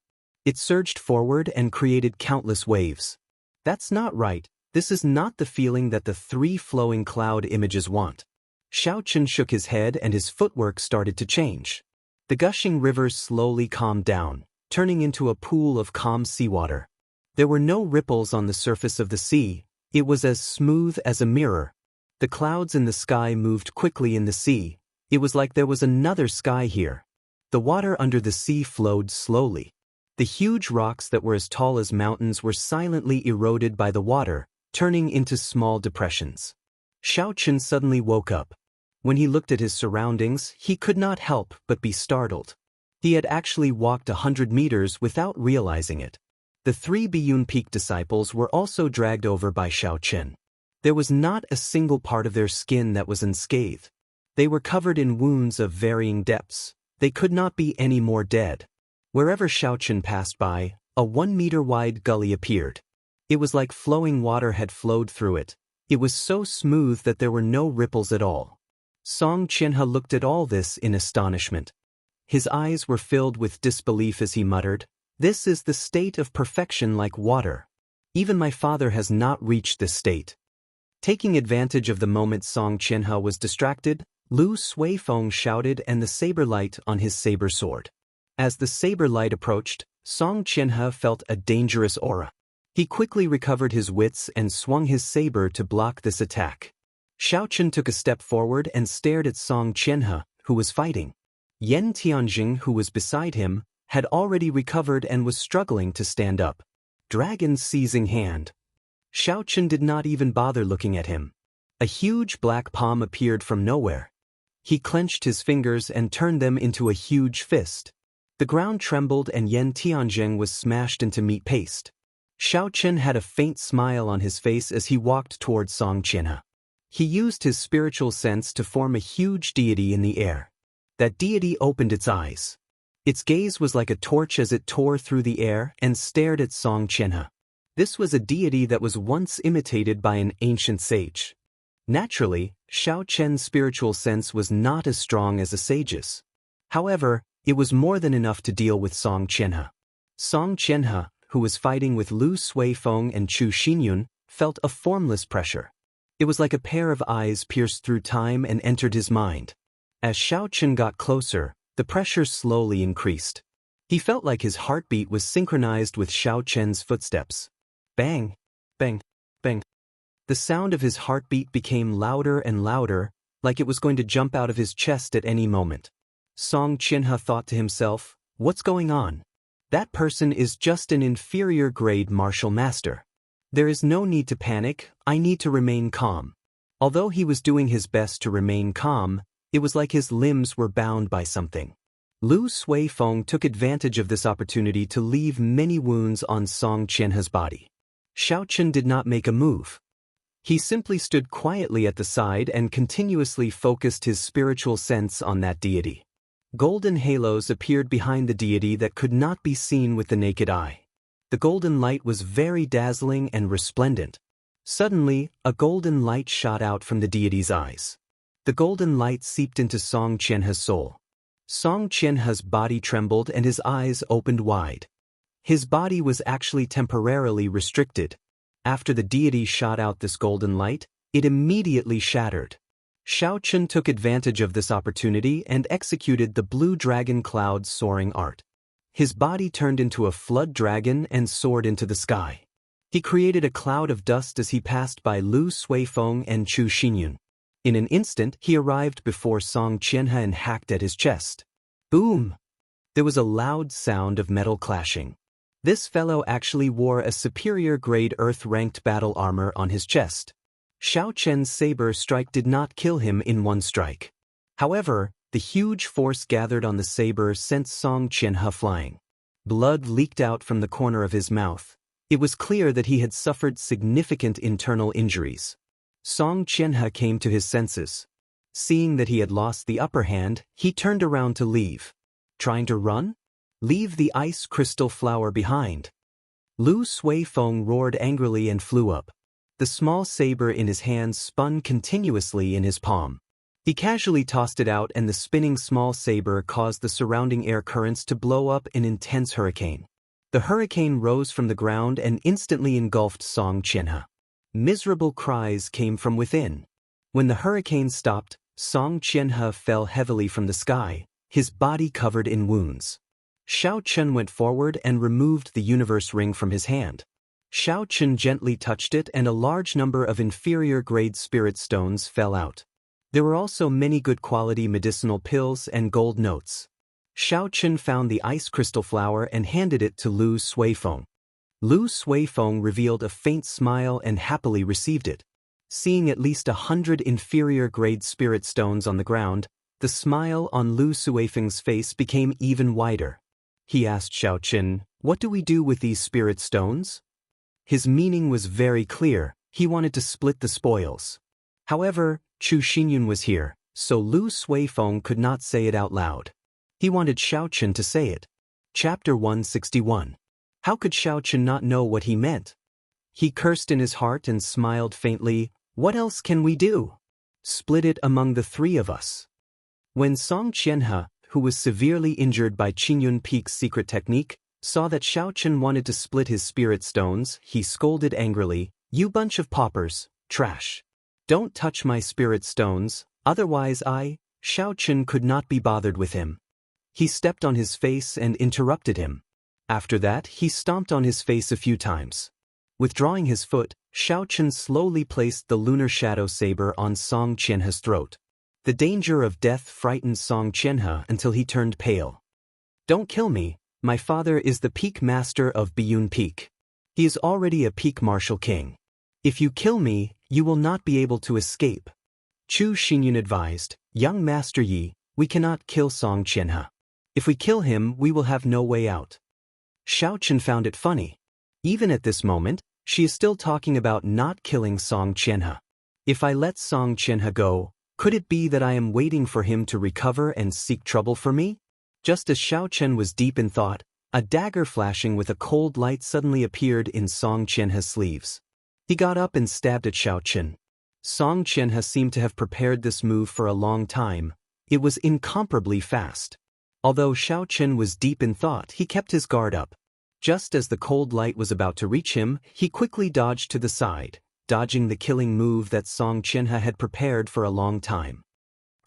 It surged forward and created countless waves. That's not right. This is not the feeling that the 3 flowing cloud images want. Xiaochen shook his head and his footwork started to change. The gushing river slowly calmed down, turning into a pool of calm seawater. There were no ripples on the surface of the sea. It was as smooth as a mirror. The clouds in the sky moved quickly in the sea. It was like there was another sky here. The water under the sea flowed slowly. The huge rocks that were as tall as mountains were silently eroded by the water, turning into small depressions. Xiaochen suddenly woke up. When he looked at his surroundings, he could not help but be startled. He had actually walked 100 meters without realizing it. The 3 Biyun Peak disciples were also dragged over by Xiaochen. There was not a single part of their skin that was unscathed. They were covered in wounds of varying depths. They could not be any more dead. Wherever Xiaochen passed by, a 1-meter-wide gully appeared. It was like flowing water had flowed through it. It was so smooth that there were no ripples at all. Song Qianhe looked at all this in astonishment. His eyes were filled with disbelief as he muttered, "This is the state of perfection like water. Even my father has not reached this state." Taking advantage of the moment Song Qianhe was distracted, Lu Suifeng shouted and the saber light on his saber sword. As the saber light approached, Song Qianhe felt a dangerous aura. He quickly recovered his wits and swung his saber to block this attack. Xiaochen took a step forward and stared at Song Qianhe, who was fighting. Yan Tianjing, who was beside him, had already recovered and was struggling to stand up. Dragon's seizing hand. Xiaochen did not even bother looking at him. A huge black palm appeared from nowhere. He clenched his fingers and turned them into a huge fist. The ground trembled and Yan Tianjing was smashed into meat paste. Xiaochen had a faint smile on his face as he walked towards Song Qianhe. He used his spiritual sense to form a huge deity in the air. That deity opened its eyes. Its gaze was like a torch as it tore through the air and stared at Song Qianhe. This was a deity that was once imitated by an ancient sage. Naturally, Xiaochen's spiritual sense was not as strong as a sage's. However, It was more than enough to deal with Song Qianhe. Song Qianhe, who was fighting with Lu Suifeng and Chu Xinyun, felt a formless pressure. It was like a pair of eyes pierced through time and entered his mind. As Xiaochen got closer, the pressure slowly increased. He felt like his heartbeat was synchronized with Xiaochen's footsteps. Bang! Bang! Bang! The sound of his heartbeat became louder and louder, like it was going to jump out of his chest at any moment. Song Qianhe thought to himself, "What's going on? That person is just an inferior grade martial master. There is no need to panic, I need to remain calm." Although he was doing his best to remain calm, it was like his limbs were bound by something. Lu Suifeng took advantage of this opportunity to leave many wounds on Song Qianhe's body. Xiaochen did not make a move. He simply stood quietly at the side and continuously focused his spiritual sense on that deity. Golden halos appeared behind the deity that could not be seen with the naked eye. The golden light was very dazzling and resplendent. Suddenly, a golden light shot out from the deity's eyes. The golden light seeped into Song Qianhe's soul. Song Qianhe's body trembled and his eyes opened wide. His body was actually temporarily restricted. After the deity shot out this golden light, it immediately shattered. Xiaochen took advantage of this opportunity and executed the blue dragon cloud soaring art. His body turned into a flood dragon and soared into the sky. He created a cloud of dust as he passed by Lu Suifeng and Chu Xinyun. In an instant, he arrived before Song Qianhe and hacked at his chest. Boom! There was a loud sound of metal clashing. This fellow actually wore a superior grade earth-ranked battle armor on his chest. Xiaochen's saber strike did not kill him in one strike. However, the huge force gathered on the saber sent Song Qianhe flying. Blood leaked out from the corner of his mouth. It was clear that he had suffered significant internal injuries. Song Qianhe came to his senses. Seeing that he had lost the upper hand, he turned around to leave. Trying to run? Leave the ice crystal flower behind. Lu Suifeng roared angrily and flew up. The small saber in his hand spun continuously in his palm. He casually tossed it out and the spinning small saber caused the surrounding air currents to blow up an intense hurricane. The hurricane rose from the ground and instantly engulfed Song Qianhe. Miserable cries came from within. When the hurricane stopped, Song Qianhe fell heavily from the sky, his body covered in wounds. Xiaochen went forward and removed the universe ring from his hand. Xiaochen gently touched it and a large number of inferior-grade spirit stones fell out. There were also many good quality medicinal pills and gold notes. Xiaochen found the ice crystal flower and handed it to Lu Suifeng. Lu Suifeng revealed a faint smile and happily received it. Seeing at least 100 inferior-grade spirit stones on the ground, the smile on Lu Suifeng's face became even wider. He asked Xiaochen, "What do we do with these spirit stones?" His meaning was very clear, he wanted to split the spoils. However, Chu Xinyun was here, so Lu Suifeng could not say it out loud. He wanted Xiaochen to say it. Chapter 161. How could Xiaochen not know what he meant? He cursed in his heart and smiled faintly, "What else can we do? Split it among the three of us." When Song Qianhe, who was severely injured by Qingyun Peak's secret technique, saw that Xiaochen wanted to split his spirit stones, he scolded angrily, "You bunch of paupers, trash. Don't touch my spirit stones, otherwise Xiaochen could not be bothered with him." He stepped on his face and interrupted him. After that, he stomped on his face a few times. Withdrawing his foot, Xiaochen slowly placed the lunar shadow saber on Song Qianhe's throat. The danger of death frightened Song Qianhe until he turned pale. "Don't kill me. My father is the peak master of Biyun Peak. He is already a peak martial king. If you kill me, you will not be able to escape." Chu Xinyun advised, "Young Master Yi, we cannot kill Song Qianhe. If we kill him, we will have no way out." Xiaochen found it funny. Even at this moment, she is still talking about not killing Song Qianhe. If I let Song Qianhe go, could it be that I am waiting for him to recover and seek trouble for me? Just as Xiaochen was deep in thought, a dagger flashing with a cold light suddenly appeared in Song Qianhe's sleeves. He got up and stabbed at Xiaochen. Song Qianhe seemed to have prepared this move for a long time. It was incomparably fast. Although Xiao Chen was deep in thought, he kept his guard up. Just as the cold light was about to reach him, he quickly dodged to the side, dodging the killing move that Song Qianhe had prepared for a long time.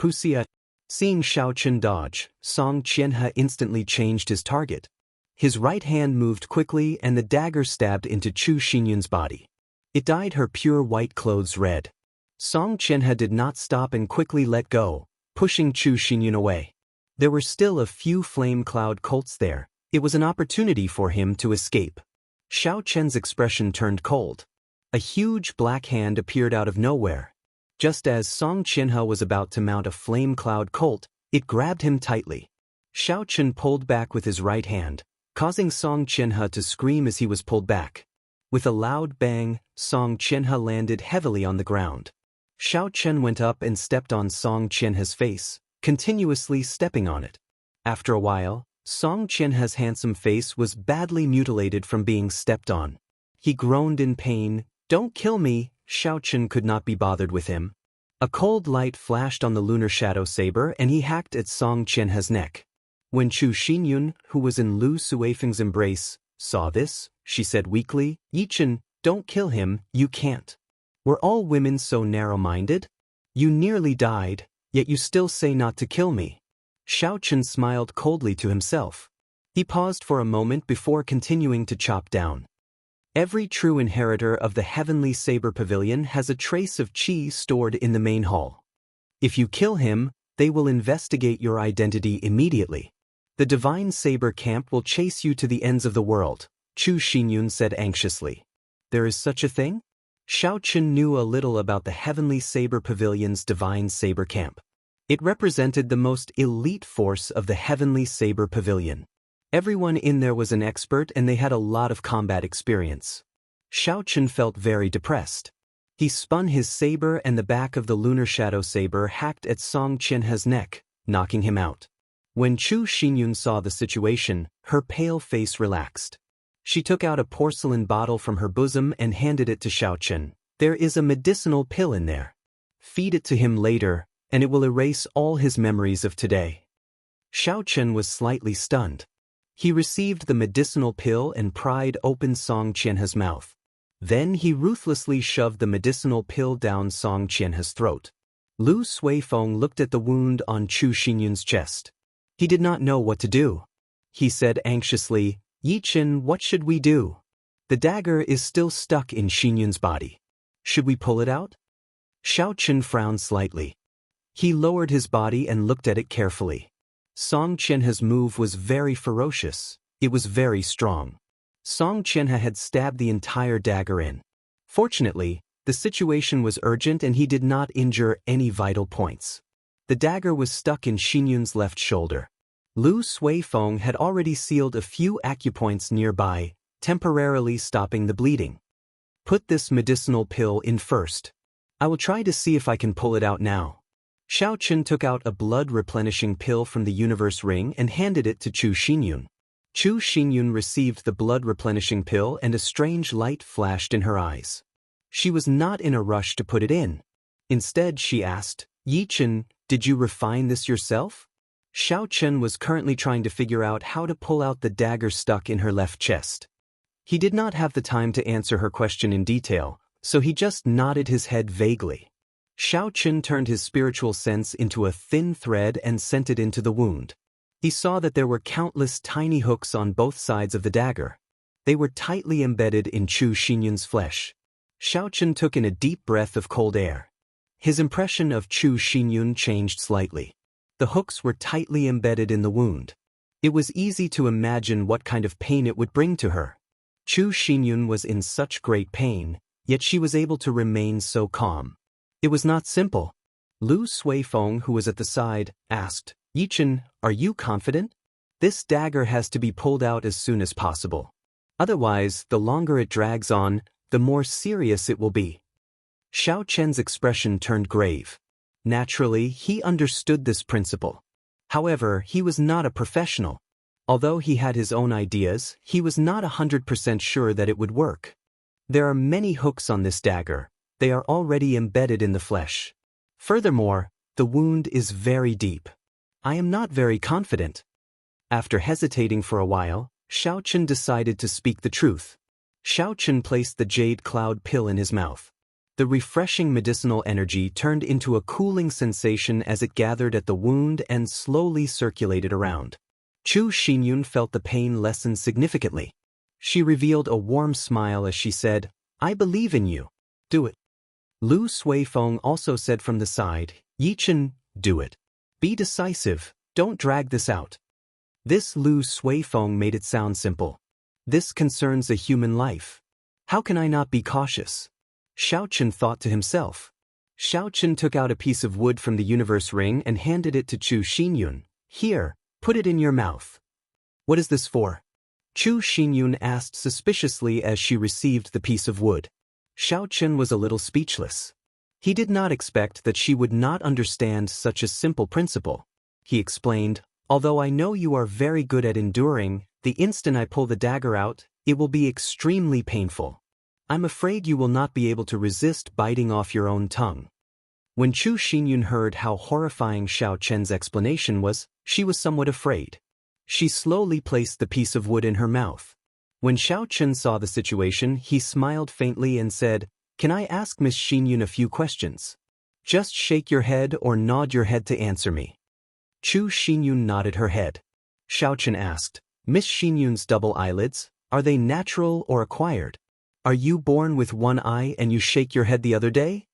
Wuxia. Seeing Xiao Chen dodge, Song Qianhe instantly changed his target. His right hand moved quickly and the dagger stabbed into Chu Xinyun's body. It dyed her pure white clothes red. Song Qianhe did not stop and quickly let go, pushing Chu Xinyun away. There were still a few flame cloud cults there. It was an opportunity for him to escape. Xiao Chen's expression turned cold. A huge black hand appeared out of nowhere. Just as Song Qianhe was about to mount a flame cloud cult, it grabbed him tightly. Xiao Chen pulled back with his right hand, causing Song Qianhe to scream as he was pulled back. With a loud bang, Song Qianhe landed heavily on the ground. Xiao Chen went up and stepped on Song Qianhe's face, continuously stepping on it. After a while, Song Qianhe's handsome face was badly mutilated from being stepped on. He groaned in pain. "Don't kill me." Xiao Chen could not be bothered with him. A cold light flashed on the lunar shadow saber and he hacked at Song Qianhe's neck. When Chu Xinyun, who was in Lu Suifeng's embrace, saw this, she said weakly, "Yichen, don't kill him, you can't. Were all women so narrow-minded? You nearly died, yet you still say not to kill me." Xiao Chen smiled coldly to himself. He paused for a moment before continuing to chop down. Every true inheritor of the Heavenly Saber Pavilion has a trace of qi stored in the main hall. If you kill him, they will investigate your identity immediately. The Divine Saber Camp will chase you to the ends of the world, Chu Xinyun said anxiously. There is such a thing? Xiao Chen knew a little about the Heavenly Saber Pavilion's Divine Saber Camp. It represented the most elite force of the Heavenly Saber Pavilion. Everyone in there was an expert and they had a lot of combat experience. Xiao Chen felt very depressed. He spun his saber and the back of the lunar shadow saber hacked at Song Qianhe's neck, knocking him out. When Chu Xinyun saw the situation, her pale face relaxed. She took out a porcelain bottle from her bosom and handed it to Xiao Chen. "There is a medicinal pill in there. Feed it to him later, and it will erase all his memories of today." Xiao Chen was slightly stunned. He received the medicinal pill and pried open Song Qianhe's mouth. Then he ruthlessly shoved the medicinal pill down Song Qianhe's throat. Lu Suifeng looked at the wound on Chu Xinyun's chest. He did not know what to do. He said anxiously, "Yichen, what should we do? The dagger is still stuck in Xinyun's body. Should we pull it out?" Xiao Chen frowned slightly. He lowered his body and looked at it carefully. Song Qianhe's move was very ferocious. It was very strong. Song Qianhe had stabbed the entire dagger in. Fortunately, the situation was urgent and he did not injure any vital points. The dagger was stuck in Xinyun's left shoulder. Lu Suifeng had already sealed a few acupoints nearby, temporarily stopping the bleeding. "Put this medicinal pill in first. I will try to see if I can pull it out now." Xiao Chen took out a blood-replenishing pill from the universe ring and handed it to Chu Xinyun. Chu Xinyun received the blood-replenishing pill and a strange light flashed in her eyes. She was not in a rush to put it in. Instead, she asked, "Yichen, did you refine this yourself?" Xiao Chen was currently trying to figure out how to pull out the dagger stuck in her left chest. He did not have the time to answer her question in detail, so he just nodded his head vaguely. Xiao Chen turned his spiritual sense into a thin thread and sent it into the wound. He saw that there were countless tiny hooks on both sides of the dagger. They were tightly embedded in Chu Xinyun's flesh. Xiao Chen took in a deep breath of cold air. His impression of Chu Xinyun changed slightly. The hooks were tightly embedded in the wound. It was easy to imagine what kind of pain it would bring to her. Chu Xinyun was in such great pain, yet she was able to remain so calm. It was not simple. Lu Suifeng, who was at the side, asked, "Yichen, are you confident? This dagger has to be pulled out as soon as possible. Otherwise, the longer it drags on, the more serious it will be." Xiao Chen's expression turned grave. Naturally, he understood this principle. However, he was not a professional. Although he had his own ideas, he was not 100% sure that it would work. There are many hooks on this dagger. They are already embedded in the flesh. Furthermore, the wound is very deep. I am not very confident. After hesitating for a while, Xiaochen decided to speak the truth. Xiaochen placed the jade cloud pill in his mouth. The refreshing medicinal energy turned into a cooling sensation as it gathered at the wound and slowly circulated around. Chu Xinyun felt the pain lessen significantly. She revealed a warm smile as she said, "I believe in you. Do it." Lu Suifeng also said from the side, "Yichen, do it. Be decisive, don't drag this out." This Lu Suifeng made it sound simple. This concerns a human life. How can I not be cautious? Xiaochen thought to himself. Xiaochen took out a piece of wood from the universe ring and handed it to Chu Xinyun. "Here, put it in your mouth." "What is this for?" Chu Xinyun asked suspiciously as she received the piece of wood. Xiaochen was a little speechless. He did not expect that she would not understand such a simple principle. He explained, "Although I know you are very good at enduring, the instant I pull the dagger out, it will be extremely painful. I'm afraid you will not be able to resist biting off your own tongue." When Chu Xinyun heard how horrifying Xiaochen's explanation was, she was somewhat afraid. She slowly placed the piece of wood in her mouth. When Xiaochen saw the situation, he smiled faintly and said, "Can I ask Miss Xinyun a few questions? Just shake your head or nod your head to answer me." Chu Xinyun nodded her head. Xiaochen asked, "Miss Xinyun's double eyelids, are they natural or acquired? Are you born with one eye and you shake your head the other day?"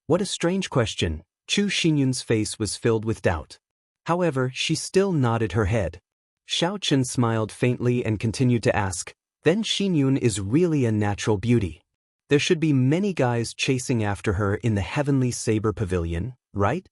What a strange question. Chu Xinyun's face was filled with doubt. However, she still nodded her head. Xiaochen smiled faintly and continued to ask, "Then Xinyun is really a natural beauty. There should be many guys chasing after her in the heavenly saber pavilion, right?"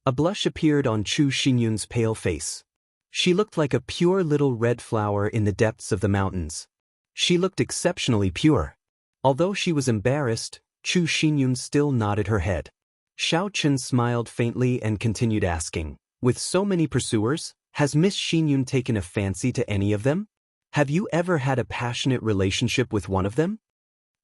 A blush appeared on Chu Xinyun's pale face. She looked like a pure little red flower in the depths of the mountains. She looked exceptionally pure. Although she was embarrassed, Chu Xinyun still nodded her head. Xiaochen smiled faintly and continued asking, "With so many pursuers, has Miss Xinyun taken a fancy to any of them? Have you ever had a passionate relationship with one of them?"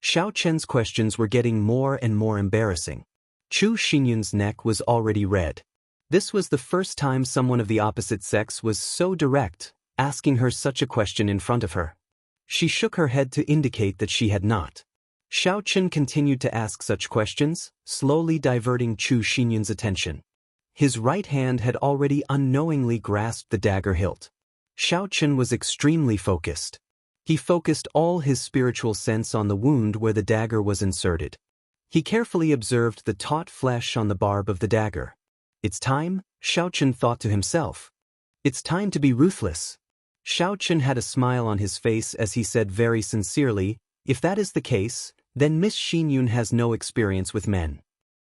Xiaochen's questions were getting more and more embarrassing. Chu Xinyun's neck was already red. This was the first time someone of the opposite sex was so direct, asking her such a question in front of her. She shook her head to indicate that she had not. Xiaochen continued to ask such questions, slowly diverting Chu Xinyun's attention. His right hand had already unknowingly grasped the dagger hilt. Xiaochen was extremely focused. He focused all his spiritual sense on the wound where the dagger was inserted. He carefully observed the taut flesh on the barb of the dagger. "It's time," Xiaochen thought to himself. "It's time to be ruthless." Xiaochen had a smile on his face as he said very sincerely, "If that is the case, then Miss Xinyun has no experience with men."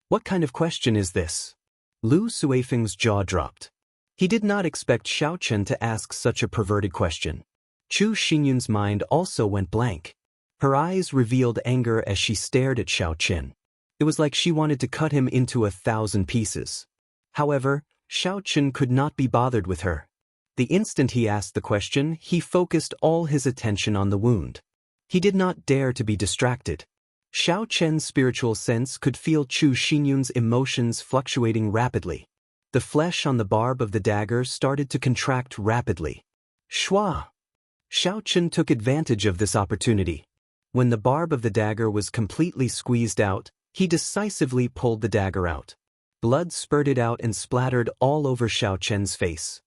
"What kind of question is this?" Lu Suifeng's jaw dropped. He did not expect Xiaochen to ask such a perverted question. Chu Xinyun's mind also went blank. Her eyes revealed anger as she stared at Xiaochen. It was like she wanted to cut him into 1,000 pieces. However, Xiaochen could not be bothered with her. The instant he asked the question, he focused all his attention on the wound. He did not dare to be distracted. Xiaochen's spiritual sense could feel Chu Xinyun's emotions fluctuating rapidly. The flesh on the barb of the dagger started to contract rapidly. Shua! Xiaochen took advantage of this opportunity. When the barb of the dagger was completely squeezed out, he decisively pulled the dagger out. Blood spurted out and splattered all over Xiaochen's face.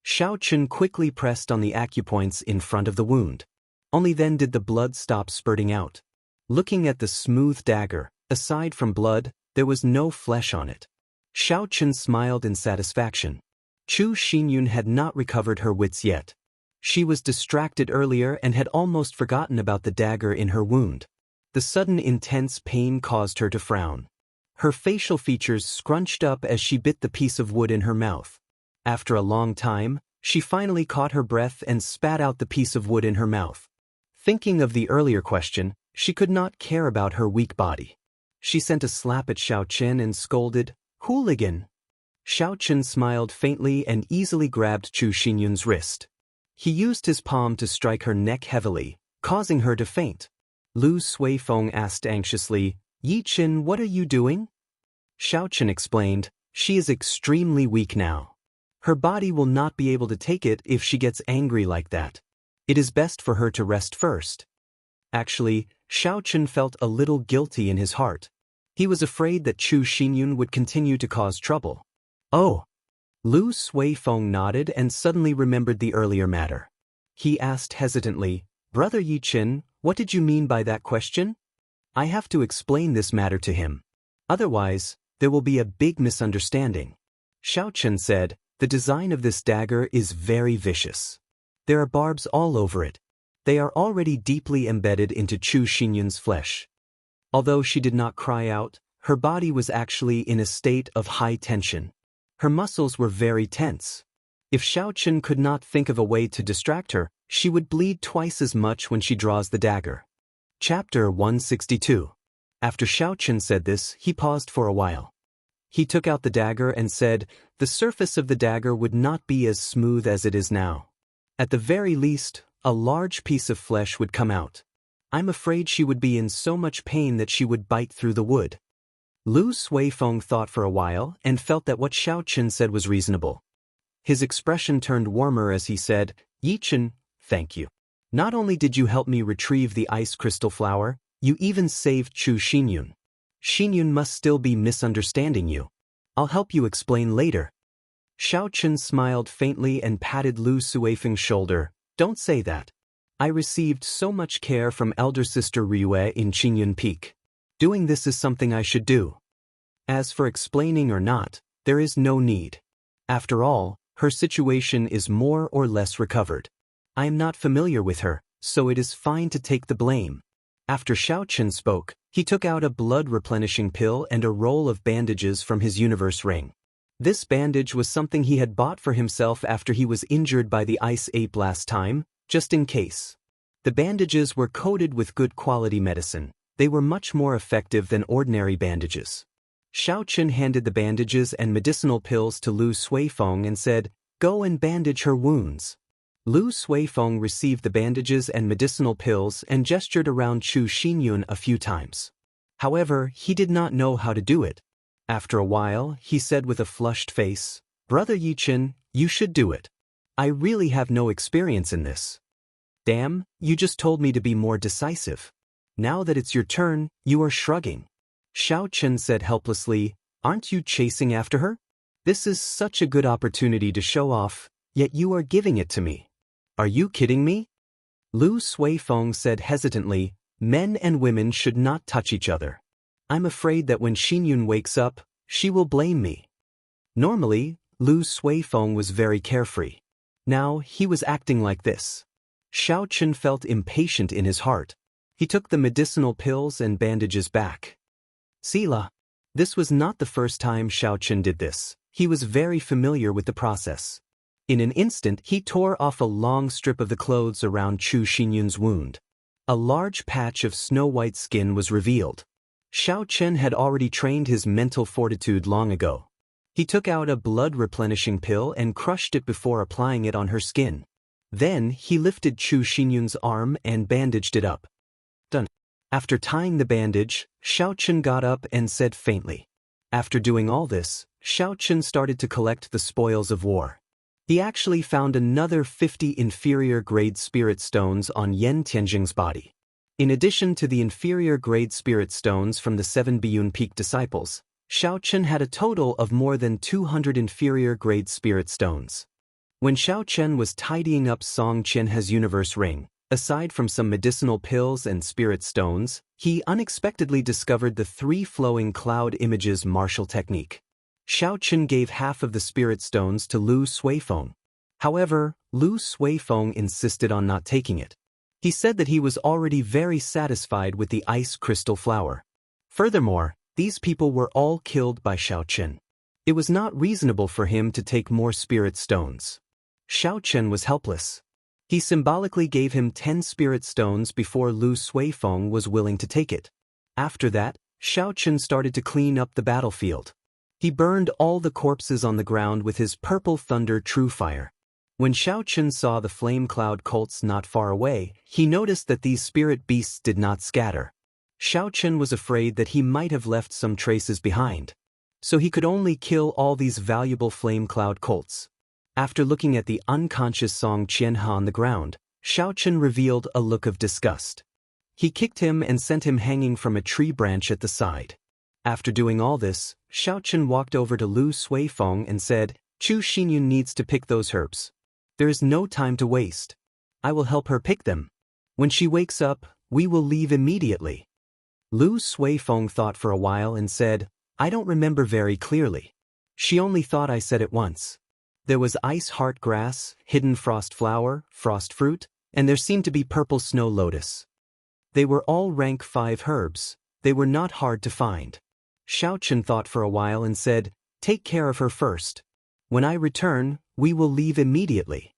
Xiaochen quickly pressed on the acupoints in front of the wound. Only then did the blood stop spurting out. Looking at the smooth dagger, aside from blood, there was no flesh on it. Xiaochen smiled in satisfaction. Chu Xinyun had not recovered her wits yet. She was distracted earlier and had almost forgotten about the dagger in her wound. The sudden intense pain caused her to frown. Her facial features scrunched up as she bit the piece of wood in her mouth. After a long time, she finally caught her breath and spat out the piece of wood in her mouth. Thinking of the earlier question, she could not care about her weak body. She sent a slap at Xiaochen and scolded, "Hooligan!" Xiaochen smiled faintly and easily grabbed Chu Xinyun's wrist. He used his palm to strike her neck heavily, causing her to faint. Lu Suifeng asked anxiously, "Yichen, what are you doing?" Xiaochen explained, "She is extremely weak now." Her body will not be able to take it if she gets angry like that. It is best for her to rest first. Actually, Xiaochen felt a little guilty in his heart. He was afraid that Chu Xinyun would continue to cause trouble. Oh! Lu Suifeng nodded and suddenly remembered the earlier matter. He asked hesitantly, "Brother Yichen, what did you mean by that question? I have to explain this matter to him. Otherwise, there will be a big misunderstanding." Xiaochen said, "The design of this dagger is very vicious. There are barbs all over it. They are already deeply embedded into Chu Xinyun's flesh." Although she did not cry out, her body was actually in a state of high tension. Her muscles were very tense. If Xiaochen could not think of a way to distract her, she would bleed twice as much when she draws the dagger. Chapter 162. After Xiaochen said this, he paused for a while. He took out the dagger and said, "The surface of the dagger would not be as smooth as it is now. At the very least, a large piece of flesh would come out. I'm afraid she would be in so much pain that she would bite through the wood." Lu Suifeng thought for a while and felt that what Xiaochen said was reasonable. His expression turned warmer as he said, "Yichen, thank you. Not only did you help me retrieve the ice crystal flower, you even saved Chu Xinyun. Xinyun must still be misunderstanding you. I'll help you explain later." Xiaochen smiled faintly and patted Lu Suifeng's shoulder. "Don't say that. I received so much care from elder sister Ryue in Qingyun Peak. Doing this is something I should do. As for explaining or not, there is no need. After all, her situation is more or less recovered. I am not familiar with her, so it is fine to take the blame." After Xiaochen spoke, he took out a blood-replenishing pill and a roll of bandages from his universe ring. This bandage was something he had bought for himself after he was injured by the ice ape last time, just in case. The bandages were coated with good quality medicine. They were much more effective than ordinary bandages. Xiaochen handed the bandages and medicinal pills to Lu Suifeng and said, "Go and bandage her wounds." Lu Suifeng received the bandages and medicinal pills and gestured around Chu Xinyun a few times. However, he did not know how to do it. After a while, he said with a flushed face, "Brother Yichen, you should do it. I really have no experience in this." "Damn, you just told me to be more decisive. Now that it's your turn, you are shrugging." Xiaochen said helplessly, "Aren't you chasing after her? This is such a good opportunity to show off, yet you are giving it to me. Are you kidding me?" Lu Suifeng said hesitantly, "Men and women should not touch each other. I'm afraid that when Xinyun wakes up, she will blame me." Normally, Lu Suifeng was very carefree. Now, he was acting like this. Xiaochen felt impatient in his heart. He took the medicinal pills and bandages back. Sila. This was not the first time Xiaochen did this. He was very familiar with the process. In an instant, he tore off a long strip of the clothes around Chu Xinyun's wound. A large patch of snow-white skin was revealed. Xiaochen had already trained his mental fortitude long ago. He took out a blood-replenishing pill and crushed it before applying it on her skin. Then, he lifted Chu Xinyun's arm and bandaged it up. Done. After tying the bandage, Xiaochen got up and said faintly. After doing all this, Xiaochen started to collect the spoils of war. He actually found another 50 inferior-grade spirit stones on Yan Tianjing's body. In addition to the inferior-grade spirit stones from the 7 Biyun Peak disciples, Xiaochen had a total of more than 200 inferior-grade spirit stones. When Xiaochen was tidying up Song Qianhe's universe ring, aside from some medicinal pills and spirit stones, he unexpectedly discovered the 3 flowing cloud images martial technique. Xiaochen gave half of the spirit stones to Lu Suifeng. However, Lu Suifeng insisted on not taking it. He said that he was already very satisfied with the ice crystal flower. Furthermore, these people were all killed by Xiaochen. It was not reasonable for him to take more spirit stones. Xiaochen was helpless. He symbolically gave him 10 spirit stones before Lu Suifeng was willing to take it. After that, Xiaochen started to clean up the battlefield. He burned all the corpses on the ground with his purple thunder true fire. When Xiaochen saw the flame cloud cults not far away, he noticed that these spirit beasts did not scatter. Xiaochen was afraid that he might have left some traces behind. So he could only kill all these valuable flame cloud cults. After looking at the unconscious Song Qianhe on the ground, Xiaochen revealed a look of disgust. He kicked him and sent him hanging from a tree branch at the side. After doing all this, Xiaochen walked over to Lu Suifeng and said, Chu Xinyun needs to pick those herbs. There is no time to waste. I will help her pick them. When she wakes up, we will leave immediately. Lu Suifeng thought for a while and said, I don't remember very clearly. She only thought I said it once. There was ice heart grass, hidden frost flower, frost fruit, and there seemed to be purple snow lotus. They were all rank 5 herbs. They were not hard to find. Xiaochen thought for a while and said, Take care of her first. When I return, we will leave immediately.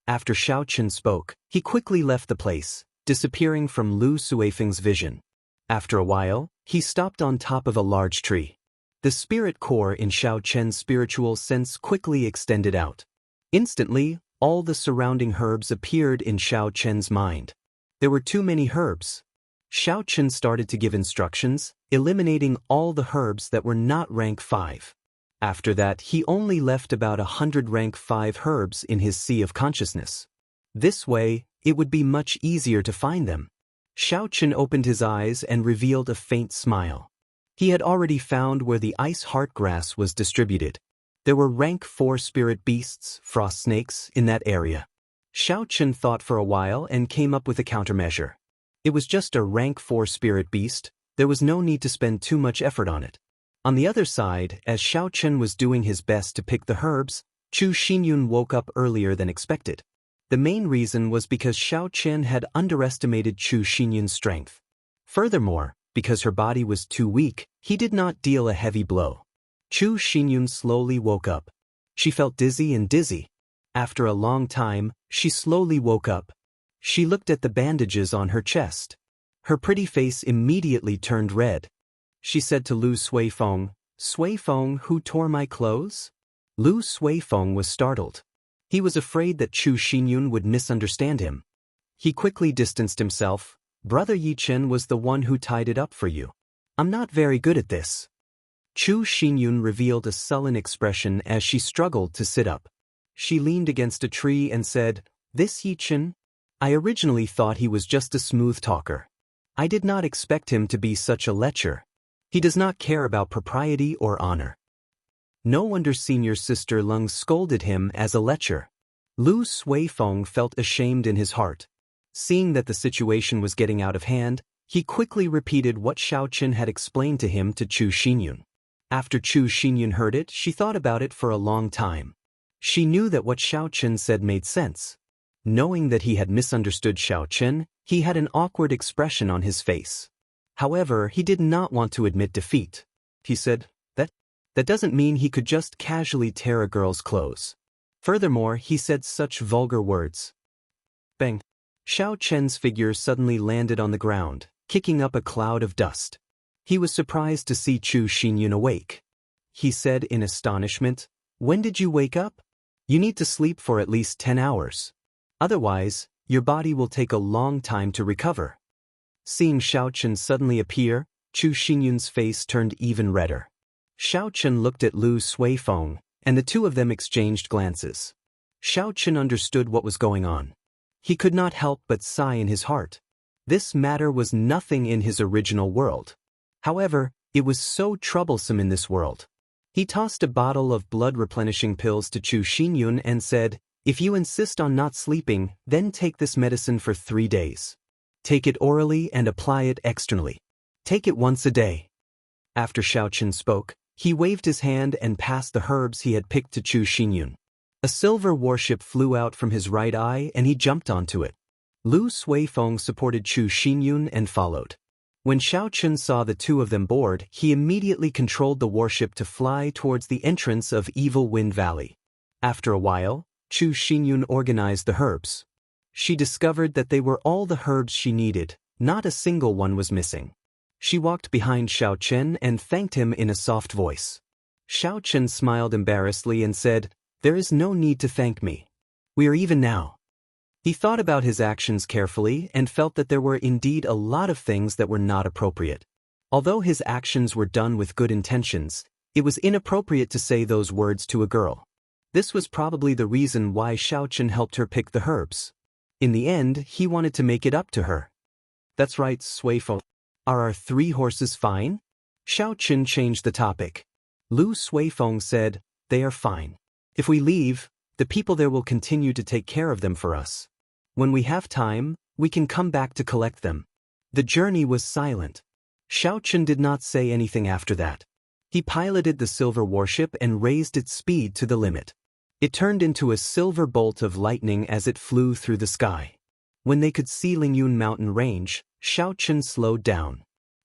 After Xiaochen spoke, he quickly left the place, disappearing from Lu Suifeng's vision. After a while, he stopped on top of a large tree. The spirit core in Xiaochen's spiritual sense quickly extended out. Instantly, all the surrounding herbs appeared in Xiaochen's mind. There were too many herbs. Xiaochen started to give instructions, eliminating all the herbs that were not rank 5. After that, he only left about 100 rank 5 herbs in his sea of consciousness. This way, it would be much easier to find them. Xiaochen opened his eyes and revealed a faint smile. He had already found where the ice heart grass was distributed. There were rank 4 spirit beasts, frost snakes, in that area. Xiaochen thought for a while and came up with a countermeasure. It was just a rank 4 spirit beast. There was no need to spend too much effort on it. On the other side, as Xiaochen was doing his best to pick the herbs, Chu Xinyun woke up earlier than expected. The main reason was because Xiaochen had underestimated Chu Xinyun's strength. Furthermore, because her body was too weak, he did not deal a heavy blow. Chu Xinyun slowly woke up. She felt dizzy and dizzy. After a long time, she slowly woke up. She looked at the bandages on her chest. Her pretty face immediately turned red. She said to Lu Suifeng, Suifeng, who tore my clothes? Lu Suifeng was startled. He was afraid that Chu Xinyun would misunderstand him. He quickly distanced himself. Brother Yichen was the one who tied it up for you. I'm not very good at this. Chu Xinyun revealed a sullen expression as she struggled to sit up. She leaned against a tree and said, This Yichen? I originally thought he was just a smooth talker. I did not expect him to be such a lecher. He does not care about propriety or honor. No wonder senior sister Lung scolded him as a lecher. Lu Suifeng felt ashamed in his heart. Seeing that the situation was getting out of hand, he quickly repeated what Xiaochen had explained to him to Chu Xinyun. After Chu Xinyun heard it, she thought about it for a long time. She knew that what Xiaochen said made sense. Knowing that he had misunderstood Xiaochen, he had an awkward expression on his face. However, he did not want to admit defeat. He said, That doesn't mean he could just casually tear a girl's clothes. Furthermore, he said such vulgar words. Bang! Xiaochen's figure suddenly landed on the ground, kicking up a cloud of dust. He was surprised to see Chu Xinyun awake. He said in astonishment, When did you wake up? You need to sleep for at least 10 hours. Otherwise, your body will take a long time to recover. Seeing Xiaochen suddenly appear, Chu Xinyun's face turned even redder. Xiaochen looked at Lu Suifeng, and the two of them exchanged glances. Xiaochen understood what was going on. He could not help but sigh in his heart. This matter was nothing in his original world. However, it was so troublesome in this world. He tossed a bottle of blood-replenishing pills to Chu Xinyun and said, If you insist on not sleeping, then take this medicine for 3 days. Take it orally and apply it externally. Take it once a day. After Xiaochen spoke, he waved his hand and passed the herbs he had picked to Chu Xinyun. A silver warship flew out from his right eye and he jumped onto it. Lu Suifeng supported Chu Xinyun and followed. When Xiaochen saw the two of them board, he immediately controlled the warship to fly towards the entrance of Evil Wind Valley. After a while, Chu Xinyun organized the herbs. She discovered that they were all the herbs she needed, not a single one was missing. She walked behind Xiaochen and thanked him in a soft voice. Xiaochen smiled embarrassedly and said, There is no need to thank me. We are even now. He thought about his actions carefully and felt that there were indeed a lot of things that were not appropriate. Although his actions were done with good intentions, it was inappropriate to say those words to a girl. This was probably the reason why Xiaochen helped her pick the herbs. In the end, he wanted to make it up to her. That's right, Suifeng. Are our 3 horses fine? Xiaochen changed the topic. Lu Suifeng said, they are fine. If we leave, the people there will continue to take care of them for us. When we have time, we can come back to collect them. The journey was silent. Xiaochen did not say anything after that. He piloted the silver warship and raised its speed to the limit. It turned into a silver bolt of lightning as it flew through the sky. When they could see Lingyun mountain range, Xiaochen slowed down.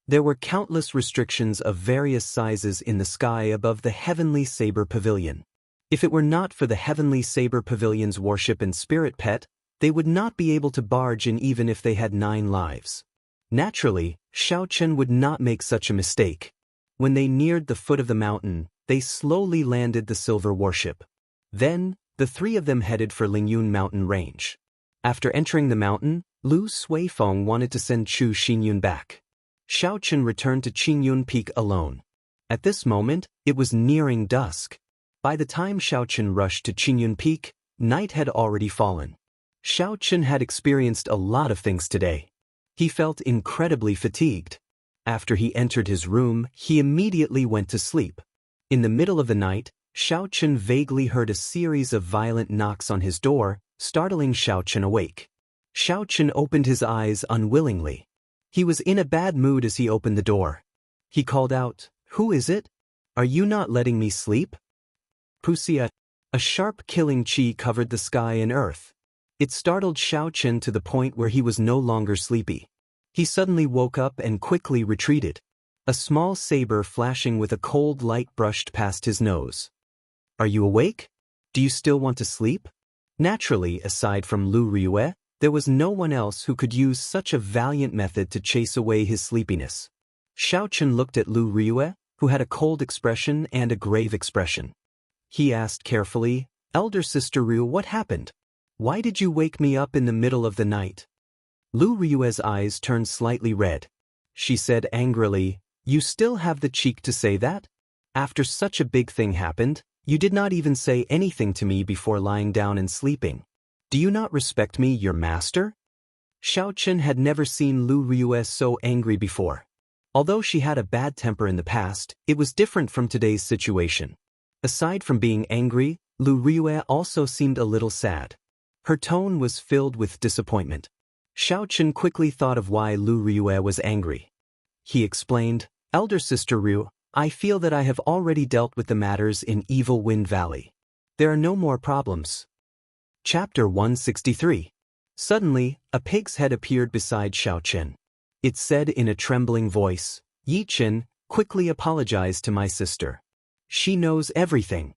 There were countless restrictions of various sizes in the sky above the Heavenly Saber Pavilion. If it were not for the Heavenly Saber Pavilion's warship and spirit pet, they would not be able to barge in even if they had 9 lives. Naturally, Xiaochen would not make such a mistake. When they neared the foot of the mountain, they slowly landed the silver warship. Then, the 3 of them headed for Lingyun mountain range. After entering the mountain, Lu Suifeng wanted to send Chu Xinyun back. Xiaochen returned to Qingyun Peak alone. At this moment, it was nearing dusk. By the time Xiaochen rushed to Qingyun Peak, night had already fallen. Xiaochen had experienced a lot of things today. He felt incredibly fatigued. After he entered his room, he immediately went to sleep. In the middle of the night, Xiaochen vaguely heard a series of violent knocks on his door, startling Xiaochen awake. Xiaochen opened his eyes unwillingly. He was in a bad mood as he opened the door. He called out, "Who is it? Are you not letting me sleep?" Wuxia. A sharp killing chi covered the sky and earth. It startled Xiaochen to the point where he was no longer sleepy. He suddenly woke up and quickly retreated. A small saber flashing with a cold light brushed past his nose. "Are you awake? Do you still want to sleep?" Naturally, aside from Lu Riyue, there was no one else who could use such a valiant method to chase away his sleepiness. Xiaochen looked at Lu Riyue, who had a cold expression and a grave expression. He asked carefully, "Elder Sister Ryu, what happened? Why did you wake me up in the middle of the night?" Lu Riyue's eyes turned slightly red. She said angrily, "You still have the cheek to say that? After such a big thing happened, you did not even say anything to me before lying down and sleeping. Do you not respect me, your master?" Xiaochen had never seen Lu Riyue so angry before. Although she had a bad temper in the past, it was different from today's situation. Aside from being angry, Lu Riyue also seemed a little sad. Her tone was filled with disappointment. Xiaochen quickly thought of why Lu Riyue was angry. He explained, "Elder Sister Ryu, I feel that I have already dealt with the matters in Evil Wind Valley. There are no more problems." Chapter 163. Suddenly, a pig's head appeared beside Xiaochen. It said in a trembling voice, "Yi Chen, quickly apologize to my sister. She knows everything."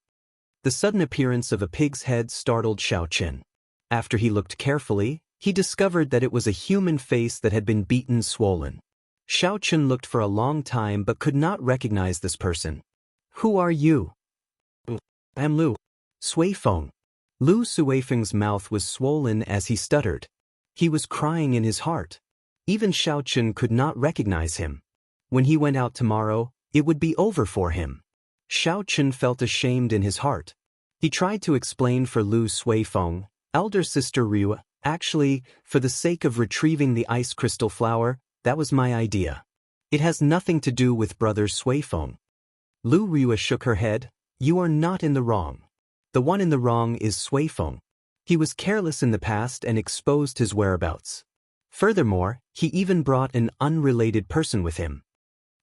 The sudden appearance of a pig's head startled Xiaochen. After he looked carefully, he discovered that it was a human face that had been beaten swollen. Xiaochen looked for a long time but could not recognize this person. "Who are you?" "I'm Lu Suifeng." Lu Suifeng's mouth was swollen as he stuttered. He was crying in his heart. Even Xiaochen could not recognize him. When he went out tomorrow, it would be over for him. Xiaochen felt ashamed in his heart. He tried to explain for Lu Suifeng, "Elder Sister Ryu, actually, for the sake of retrieving the ice crystal flower, that was my idea. It has nothing to do with Brother Suifeng." Lu Ryu shook her head, "You are not in the wrong. The one in the wrong is Suifeng. He was careless in the past and exposed his whereabouts. Furthermore, he even brought an unrelated person with him.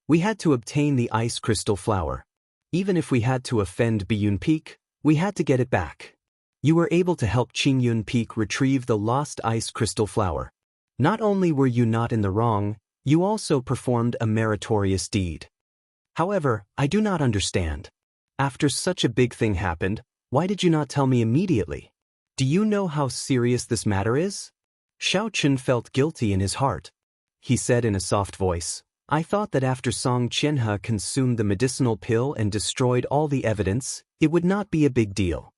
We had to obtain the ice crystal flower. Even if we had to offend Biyun Peak, we had to get it back. You were able to help Qingyun Peak retrieve the lost ice crystal flower. Not only were you not in the wrong, you also performed a meritorious deed. However, I do not understand. After such a big thing happened, why did you not tell me immediately? Do you know how serious this matter is?" Xiaochen felt guilty in his heart. He said in a soft voice, "I thought that after Song Qianhe consumed the medicinal pill and destroyed all the evidence, it would not be a big deal."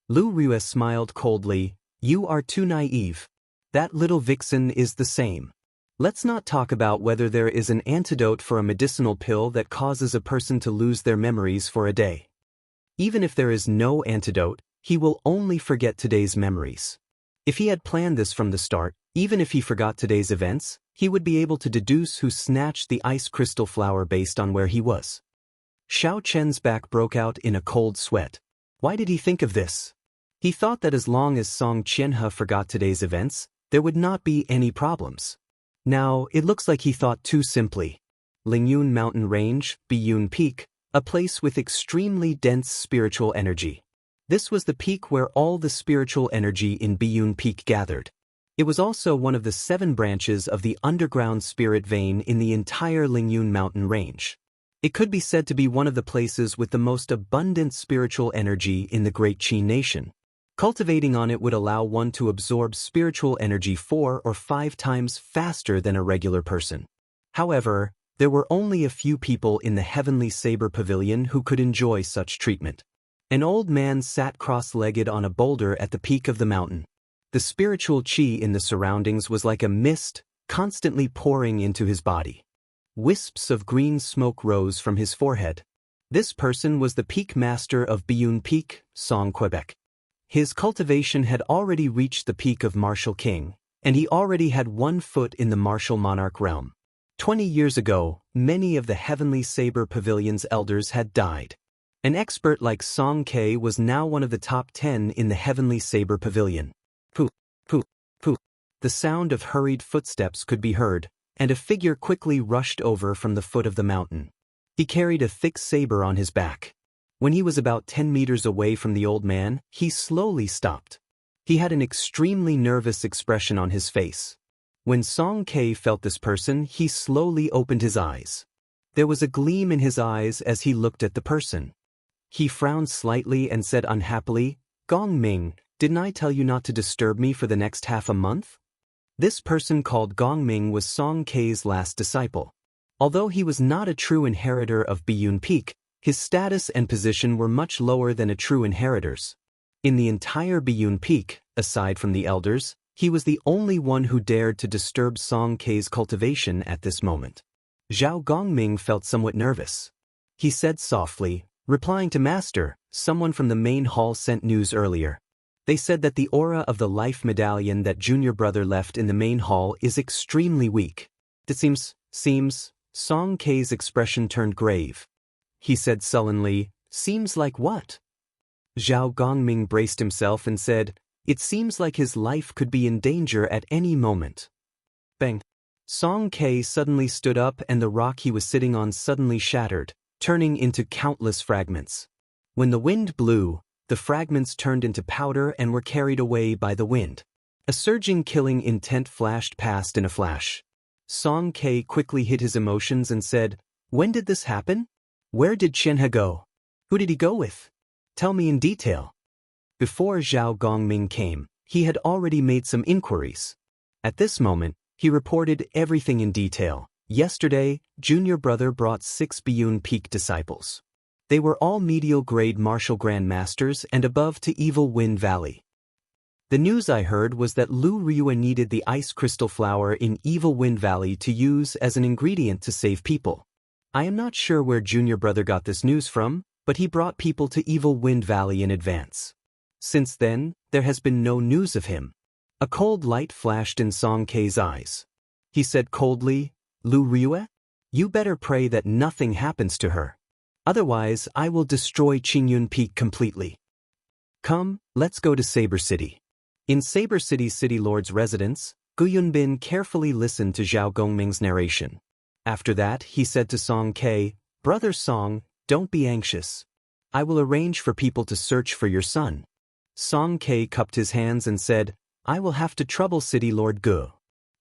Lu Riyue smiled coldly, "You are too naive. That little vixen is the same. Let's not talk about whether there is an antidote for a medicinal pill that causes a person to lose their memories for a day. Even if there is no antidote, he will only forget today's memories. If he had planned this from the start, even if he forgot today's events, he would be able to deduce who snatched the ice crystal flower based on where he was. Xiao Chen's back broke out in a cold sweat. Why did he think of this? He thought that as long as Song Qianhe forgot today's events, there would not be any problems. Now, it looks like he thought too simply. Lingyun Mountain Range, Biyun Peak, a place with extremely dense spiritual energy. This was the peak where all the spiritual energy in Biyun Peak gathered. It was also one of the 7 branches of the underground spirit vein in the entire Lingyun Mountain Range. It could be said to be one of the places with the most abundant spiritual energy in the Great Qi Nation. Cultivating on it would allow one to absorb spiritual energy 4 or 5 times faster than a regular person. However, there were only a few people in the Heavenly Saber Pavilion who could enjoy such treatment. An old man sat cross-legged on a boulder at the peak of the mountain. The spiritual qi in the surroundings was like a mist, constantly pouring into his body. Wisps of green smoke rose from his forehead. This person was the peak master of Biyun Peak, Song Quebec. His cultivation had already reached the peak of Martial King, and he already had 1 foot in the Martial Monarch realm. 20 years ago, many of the Heavenly Saber Pavilion's elders had died. An expert like Song Ke was now one of the top 10 in the Heavenly Saber Pavilion. Pooh, pooh, pooh. The sound of hurried footsteps could be heard, and a figure quickly rushed over from the foot of the mountain. He carried a thick saber on his back. When he was about 10 meters away from the old man, he slowly stopped. He had an extremely nervous expression on his face. When Song Ke felt this person, he slowly opened his eyes. There was a gleam in his eyes as he looked at the person. He frowned slightly and said unhappily, "Gong Ming, didn't I tell you not to disturb me for the next half a month?" This person called Gong Ming was Song Ke's last disciple. Although he was not a true inheritor of Biyun Peak, his status and position were much lower than a true inheritor's. In the entire Biyun Peak, aside from the elders, he was the only one who dared to disturb Song Ke's cultivation at this moment. Zhao Gongming felt somewhat nervous. He said softly, replying to Master, "Someone from the main hall sent news earlier. They said that the aura of the life medallion that junior brother left in the main hall is extremely weak. It seems, Song Ke's expression turned grave. He said sullenly, "Seems like what?" Zhao Gongming braced himself and said, "It seems like his life could be in danger at any moment." Bang! Song Ke suddenly stood up and the rock he was sitting on suddenly shattered, turning into countless fragments. When the wind blew, the fragments turned into powder and were carried away by the wind. A surging killing intent flashed past in a flash. Song Ke quickly hid his emotions and said, "When did this happen? Where did Qianhe go? Who did he go with? Tell me in detail." Before Zhao Gongming came, he had already made some inquiries. At this moment, he reported everything in detail. Yesterday, junior brother brought 6 Biyun Peak disciples. They were all medial grade martial grandmasters and above to Evil Wind Valley. The news I heard was that Lu Ryue needed the ice crystal flower in Evil Wind Valley to use as an ingredient to save people. I am not sure where junior brother got this news from, but he brought people to Evil Wind Valley in advance. Since then, there has been no news of him. A cold light flashed in Song Ke's eyes. He said coldly, "Lu Ryue? You better pray that nothing happens to her. Otherwise, I will destroy Qingyun Peak completely. Come, let's go to Saber City." In Saber City's city lord's residence, Gu Yunbin carefully listened to Zhao Gongming's narration. After that, he said to Song Ke, "Brother Song, don't be anxious. I will arrange for people to search for your son." Song Ke cupped his hands and said, "I will have to trouble City Lord Gu."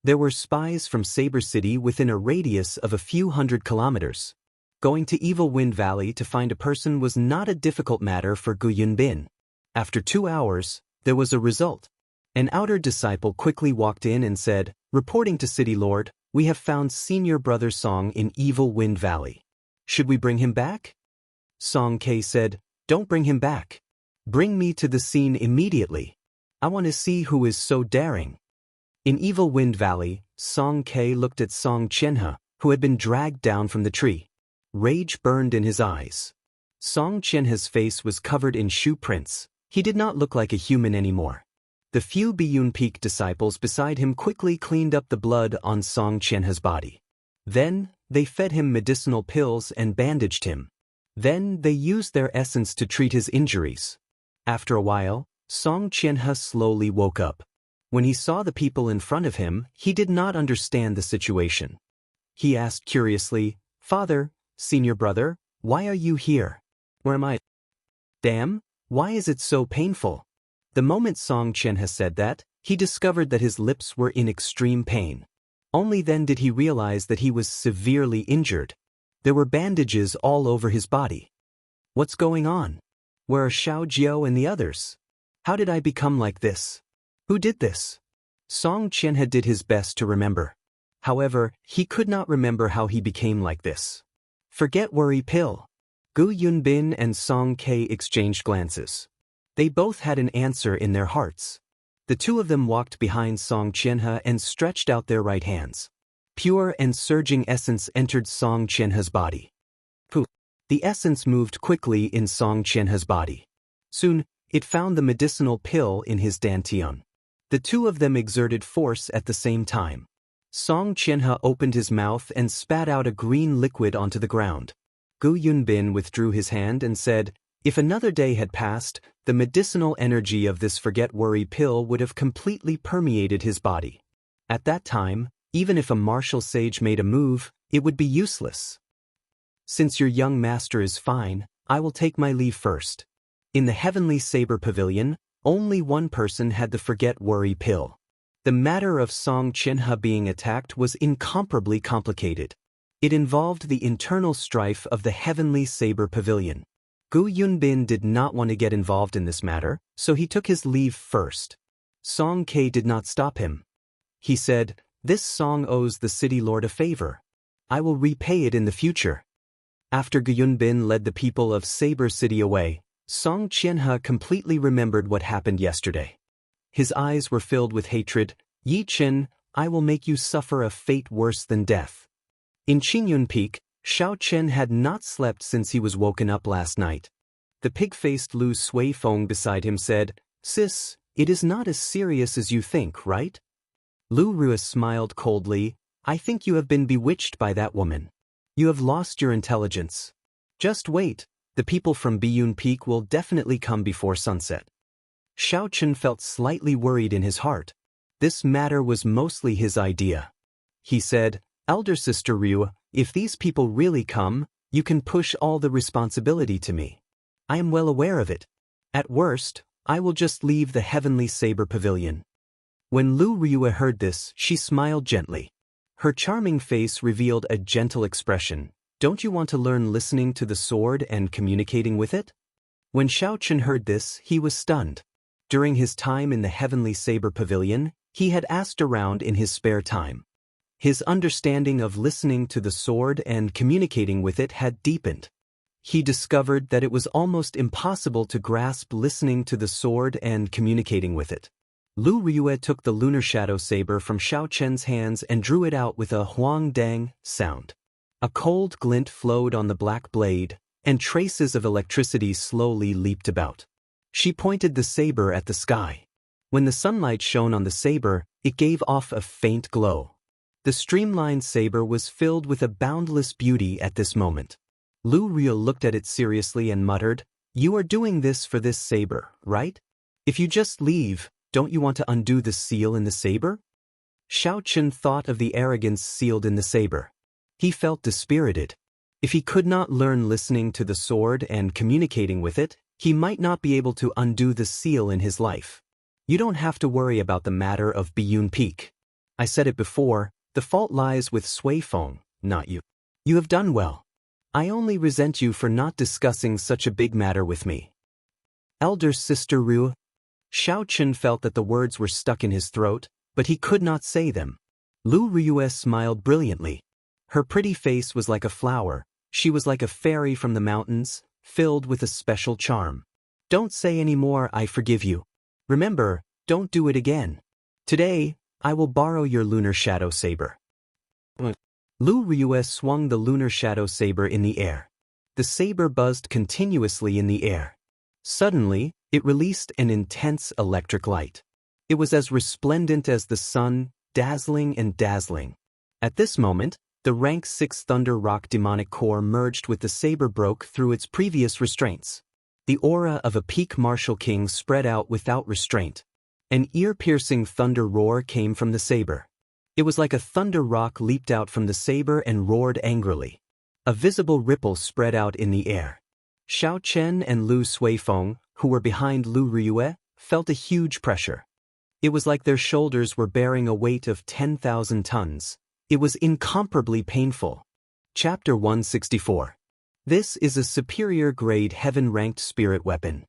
There were spies from Saber City within a radius of a few hundred kilometers. Going to Evil Wind Valley to find a person was not a difficult matter for Gu Yunbin. After 2 hours, there was a result. An outer disciple quickly walked in and said, "Reporting to City Lord, we have found senior brother Song in Evil Wind Valley. Should we bring him back?" Song Ke said, "Don't bring him back. Bring me to the scene immediately. I want to see who is so daring." In Evil Wind Valley, Song Ke looked at Song Qianhe, who had been dragged down from the tree. Rage burned in his eyes. Song Qianhe's face was covered in shoe prints. He did not look like a human anymore. The few Biyun Peak disciples beside him quickly cleaned up the blood on Song Qianhe's body. Then, they fed him medicinal pills and bandaged him. Then, they used their essence to treat his injuries. After a while, Song Qianhe slowly woke up. When he saw the people in front of him, he did not understand the situation. He asked curiously, "Father, senior brother, why are you here? Where am I? Damn, why is it so painful?" The moment Song Qianhe said that, he discovered that his lips were in extreme pain. Only then did he realize that he was severely injured. There were bandages all over his body. What's going on? Where are Xiao Jiao and the others? How did I become like this? Who did this? Song Qianhe did his best to remember. However, he could not remember how he became like this. Forget worry pill. Gu Yunbin and Song Ke exchanged glances. They both had an answer in their hearts. The two of them walked behind Song Qianhe and stretched out their right hands. Pure and surging essence entered Song Qianhe's body. Poof! The essence moved quickly in Song Qianhe's body. Soon, it found the medicinal pill in his dantian. The two of them exerted force at the same time. Song Qianhe opened his mouth and spat out a green liquid onto the ground. Gu Yunbin withdrew his hand and said, "If another day had passed, the medicinal energy of this forget-worry pill would have completely permeated his body. At that time, even if a martial sage made a move, it would be useless. Since your young master is fine, I will take my leave first." In the Heavenly Saber Pavilion, only one person had the forget-worry pill. The matter of Song Qianhe being attacked was incomparably complicated. It involved the internal strife of the Heavenly Saber Pavilion. Gu Yunbin did not want to get involved in this matter, so he took his leave first. Song Ke did not stop him. He said, "This song owes the city lord a favor. I will repay it in the future." After Gu Yunbin led the people of Saber City away, Song Qianhe completely remembered what happened yesterday. His eyes were filled with hatred. "Yi Chen, I will make you suffer a fate worse than death." In Qingyun Peak, Xiao Chen had not slept since he was woken up last night. The pig-faced Lu Suifeng beside him said, "Sis, it is not as serious as you think, right?" Lu Rua smiled coldly, "I think you have been bewitched by that woman. You have lost your intelligence. Just wait, the people from Biyun Peak will definitely come before sunset." Xiao Chen felt slightly worried in his heart. This matter was mostly his idea. He said, "Elder Sister Ryu, if these people really come, you can push all the responsibility to me. I am well aware of it. At worst, I will just leave the Heavenly Saber Pavilion." When Lu Ryue heard this, she smiled gently. Her charming face revealed a gentle expression. "Don't you want to learn listening to the sword and communicating with it?" When Xiao Chen heard this, he was stunned. During his time in the Heavenly Saber Pavilion, he had asked around in his spare time. His understanding of listening to the sword and communicating with it had deepened. He discovered that it was almost impossible to grasp listening to the sword and communicating with it. Lu Ryue took the lunar shadow saber from Xiao Chen's hands and drew it out with a huang dang sound. A cold glint flowed on the black blade, and traces of electricity slowly leaped about. She pointed the saber at the sky. When the sunlight shone on the saber, it gave off a faint glow. The streamlined saber was filled with a boundless beauty at this moment. Lu Ryue looked at it seriously and muttered, "You are doing this for this saber, right? If you just leave, don't you want to undo the seal in the saber?" Xiao Chen thought of the arrogance sealed in the saber. He felt dispirited. If he could not learn listening to the sword and communicating with it, he might not be able to undo the seal in his life. "You don't have to worry about the matter of Biyun Peak. I said it before, the fault lies with Suifeng, not you. You have done well. I only resent you for not discussing such a big matter with me." "Elder Sister Ryu." Xiao Chen felt that the words were stuck in his throat, but he could not say them. Lu Ryue smiled brilliantly. Her pretty face was like a flower. She was like a fairy from the mountains, filled with a special charm. "Don't say any more, I forgive you. Remember, don't do it again. Today, I will borrow your lunar shadow saber." Lu Ryue swung the lunar shadow saber in the air. The saber buzzed continuously in the air. Suddenly, it released an intense electric light. It was as resplendent as the sun, dazzling and dazzling. At this moment, the rank 6 Thunder Rock demonic core merged with the saber broke through its previous restraints. The aura of a peak martial king spread out without restraint. An ear-piercing thunder roar came from the saber. It was like a thunder rock leaped out from the saber and roared angrily. A visible ripple spread out in the air. Xiao Chen and Lu Suifeng, who were behind Lu Riyue, felt a huge pressure. It was like their shoulders were bearing a weight of 10,000 tons. It was incomparably painful. Chapter 164. This is a superior-grade heaven-ranked spirit weapon.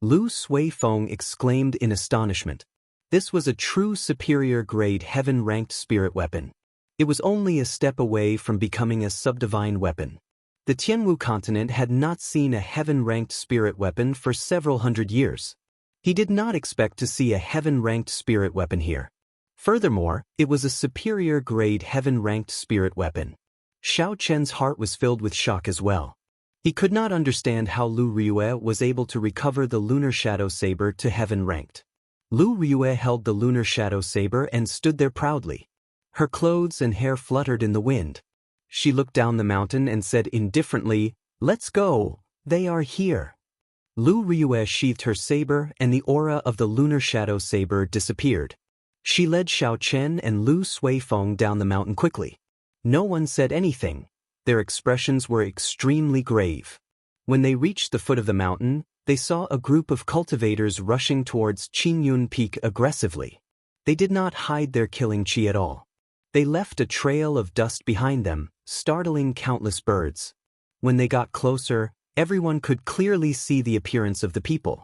Lu Suifeng exclaimed in astonishment. This was a true superior-grade heaven-ranked spirit weapon. It was only a step away from becoming a subdivine weapon. The Tianwu continent had not seen a heaven-ranked spirit weapon for several hundred years. He did not expect to see a heaven-ranked spirit weapon here. Furthermore, it was a superior-grade heaven-ranked spirit weapon. Xiao Chen's heart was filled with shock as well. He could not understand how Lu Riyue was able to recover the Lunar Shadow Saber to heaven-ranked. Lu Riyue held the Lunar Shadow Saber and stood there proudly. Her clothes and hair fluttered in the wind. She looked down the mountain and said indifferently, "Let's go, they are here." Lu Riyue sheathed her saber and the aura of the Lunar Shadow Saber disappeared. She led Xiao Chen and Lu Suifeng down the mountain quickly. No one said anything. Their expressions were extremely grave. When they reached the foot of the mountain, they saw a group of cultivators rushing towards Qingyun Peak aggressively. They did not hide their killing chi at all. They left a trail of dust behind them, startling countless birds. When they got closer, everyone could clearly see the appearance of the people.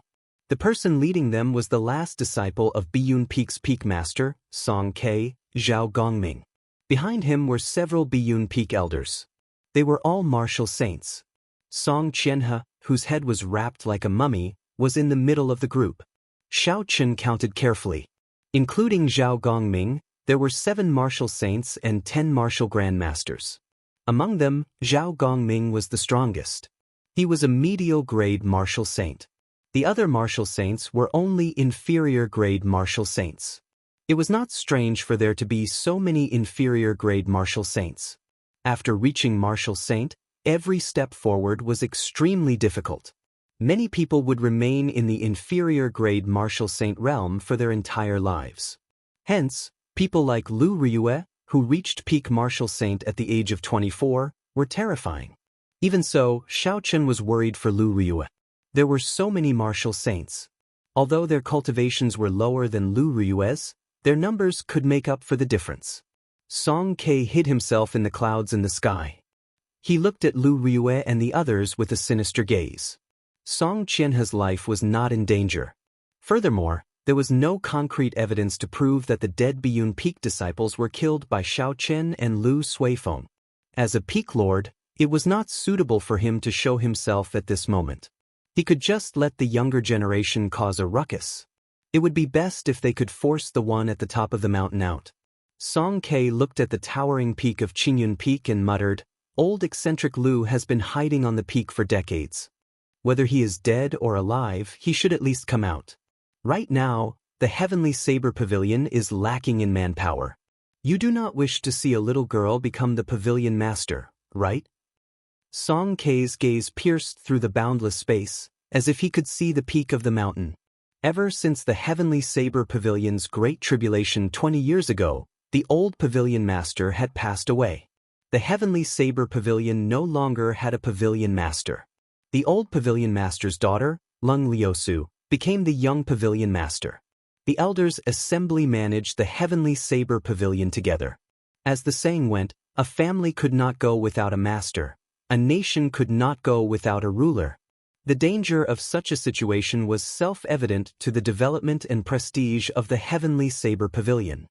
The person leading them was the last disciple of Biyun Peak's peak master, Song Ke, Zhao Gongming. Behind him were several Biyun Peak elders. They were all martial saints. Song Qianhe, whose head was wrapped like a mummy, was in the middle of the group. Xiao Chen counted carefully. Including Zhao Gongming, there were 7 martial saints and 10 martial grandmasters. Among them, Zhao Gongming was the strongest. He was a medial-grade martial saint. The other martial saints were only inferior-grade martial saints. It was not strange for there to be so many inferior-grade martial saints. After reaching martial saint, every step forward was extremely difficult. Many people would remain in the inferior-grade martial saint realm for their entire lives. Hence, people like Lu Riyue, who reached peak martial saint at the age of 24, were terrifying. Even so, Xiao Chen was worried for Lu Riyue. There were so many martial saints. Although their cultivations were lower than Lu Riyue's, their numbers could make up for the difference. Song Ke hid himself in the clouds in the sky. He looked at Lu Riyue and the others with a sinister gaze. Song Qianhe's life was not in danger. Furthermore, there was no concrete evidence to prove that the dead Biyun Peak disciples were killed by Xiao Chen and Lu Suifeng. As a peak lord, it was not suitable for him to show himself at this moment. He could just let the younger generation cause a ruckus. It would be best if they could force the one at the top of the mountain out. Song Ke looked at the towering peak of Qingyun Peak and muttered, "Old eccentric Lu has been hiding on the peak for decades. Whether he is dead or alive, he should at least come out. Right now, the Heavenly Saber Pavilion is lacking in manpower. You do not wish to see a little girl become the pavilion master, right?" Song Ke's gaze pierced through the boundless space, as if he could see the peak of the mountain. Ever since the Heavenly Saber Pavilion's great tribulation 20 years ago, the old pavilion master had passed away. The Heavenly Saber Pavilion no longer had a pavilion master. The old pavilion master's daughter, Lung Liusu, became the young pavilion master. The elders' assembly managed the Heavenly Saber Pavilion together. As the saying went, a family could not go without a master. A nation could not go without a ruler. The danger of such a situation was self-evident to the development and prestige of the Heavenly Saber Pavilion.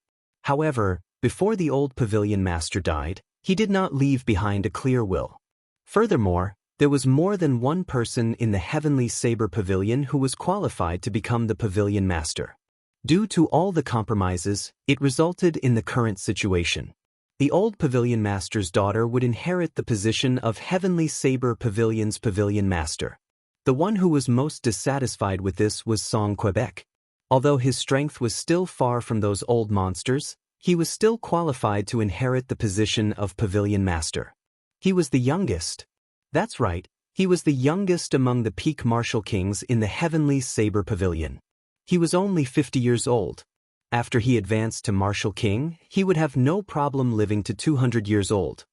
However, before the old pavilion master died, he did not leave behind a clear will. Furthermore, there was more than one person in the Heavenly Saber Pavilion who was qualified to become the pavilion master. Due to all the compromises, it resulted in the current situation. The old pavilion master's daughter would inherit the position of Heavenly Saber Pavilion's pavilion master. The one who was most dissatisfied with this was Song Quebec. Although his strength was still far from those old monsters, he was still qualified to inherit the position of Pavilion Master. He was the youngest. That's right, he was the youngest among the peak martial kings in the Heavenly Saber Pavilion. He was only 50 years old. After he advanced to Martial King, he would have no problem living to 200 years old.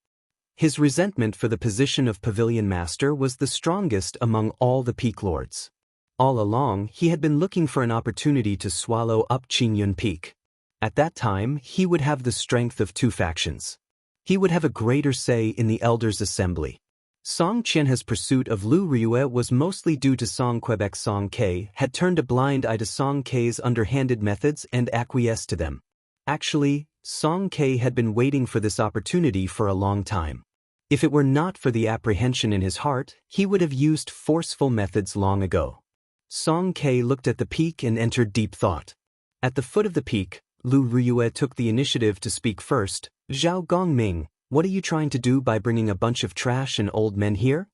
His resentment for the position of Pavilion Master was the strongest among all the peak lords. All along, he had been looking for an opportunity to swallow up Qingyun Peak. At that time, he would have the strength of two factions. He would have a greater say in the Elders' Assembly. Song Qianhe's pursuit of Lu Riyue was mostly due to Song Quebec's Song Ke had turned a blind eye to Song Ke's underhanded methods and acquiesced to them. Actually, Song Ke had been waiting for this opportunity for a long time. If it were not for the apprehension in his heart, he would have used forceful methods long ago. Song Ke looked at the peak and entered deep thought. At the foot of the peak, Lu Riyue took the initiative to speak first. Zhao Gongming, what are you trying to do by bringing a bunch of trash and old men here?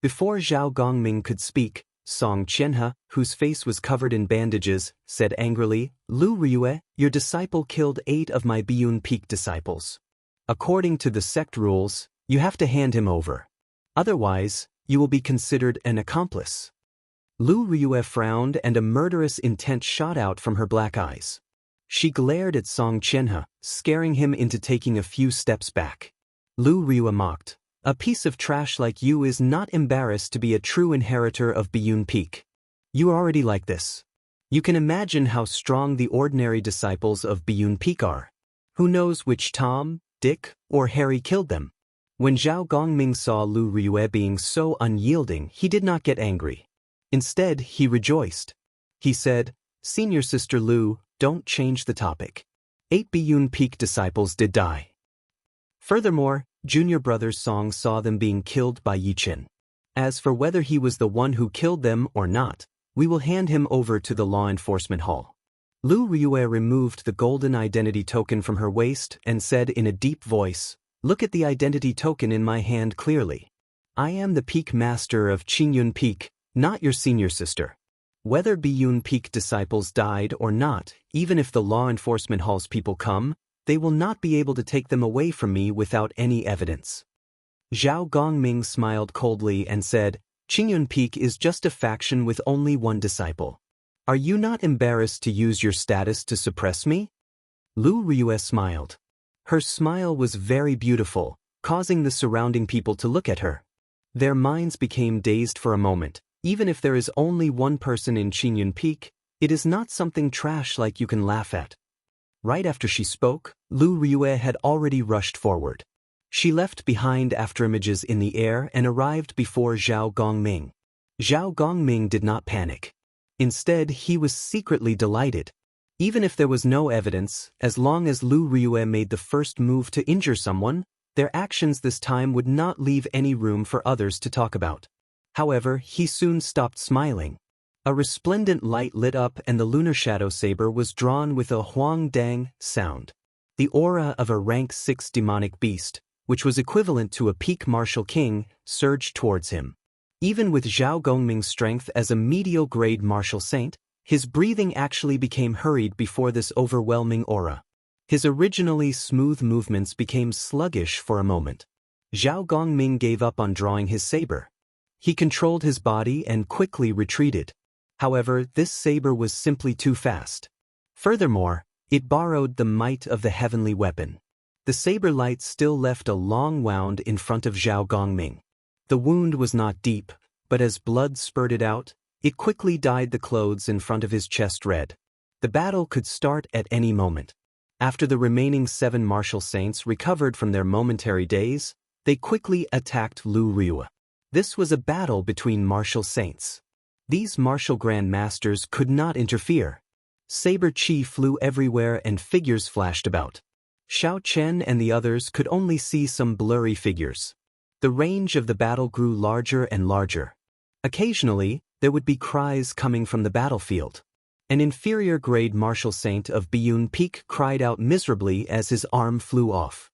Before Zhao Gongming could speak, Song Qianhe, whose face was covered in bandages, said angrily, Lu Riyue, your disciple killed 8 of my Biyun Peak disciples. According to the sect rules, you have to hand him over. Otherwise, you will be considered an accomplice. Lu Riyue frowned and a murderous intent shot out from her black eyes. She glared at Song Qianhe, scaring him into taking a few steps back. Lu Riyue mocked, a piece of trash like you is not embarrassed to be a true inheritor of Biyun Peak. You are already like this. You can imagine how strong the ordinary disciples of Biyun Peak are. Who knows which Tom, Dick, or Harry killed them? When Zhao Gongming saw Lu Riyue being so unyielding, he did not get angry. Instead, he rejoiced. He said, Senior Sister Lu, don't change the topic. 8 Biyun Peak disciples did die. Furthermore, junior brother Song saw them being killed by Yiqin. As for whether he was the one who killed them or not, we will hand him over to the law enforcement hall. Lu Riyue removed the golden identity token from her waist and said in a deep voice, Look at the identity token in my hand clearly. I am the Peak Master of Qingyun Peak, not your senior sister. Whether Biyun Peak disciples died or not, even if the law enforcement hall's people come, they will not be able to take them away from me without any evidence. Zhao Gongming smiled coldly and said, Qingyun Peak is just a faction with only one disciple. Are you not embarrassed to use your status to suppress me? Lu Riyue smiled. Her smile was very beautiful, causing the surrounding people to look at her. Their minds became dazed for a moment. Even if there is only one person in Qingyun Peak, it is not something trash like you can laugh at. Right after she spoke, Lu Riyue had already rushed forward. She left behind afterimages in the air and arrived before Zhao Gongming. Zhao Gongming did not panic. Instead, he was secretly delighted. Even if there was no evidence, as long as Lu Riyue made the first move to injure someone, their actions this time would not leave any room for others to talk about. However, he soon stopped smiling. A resplendent light lit up and the lunar shadow saber was drawn with a huang dang sound. The aura of a rank 6 demonic beast, which was equivalent to a peak martial king, surged towards him. Even with Zhao Gongming's strength as a medial grade martial saint, his breathing actually became hurried before this overwhelming aura. His originally smooth movements became sluggish for a moment. Zhao Gongming gave up on drawing his saber. He controlled his body and quickly retreated. However, this saber was simply too fast. Furthermore, it borrowed the might of the heavenly weapon. The saber light still left a long wound in front of Zhao Gongming. The wound was not deep, but as blood spurted out, it quickly dyed the clothes in front of his chest red. The battle could start at any moment. After the remaining 7 martial saints recovered from their momentary daze, they quickly attacked Lu Riyue. This was a battle between martial saints. These martial grand masters could not interfere. Saber chi flew everywhere and figures flashed about. Xiao Chen and the others could only see some blurry figures. The range of the battle grew larger and larger. Occasionally, there would be cries coming from the battlefield. An inferior grade martial saint of Biyun Peak cried out miserably as his arm flew off.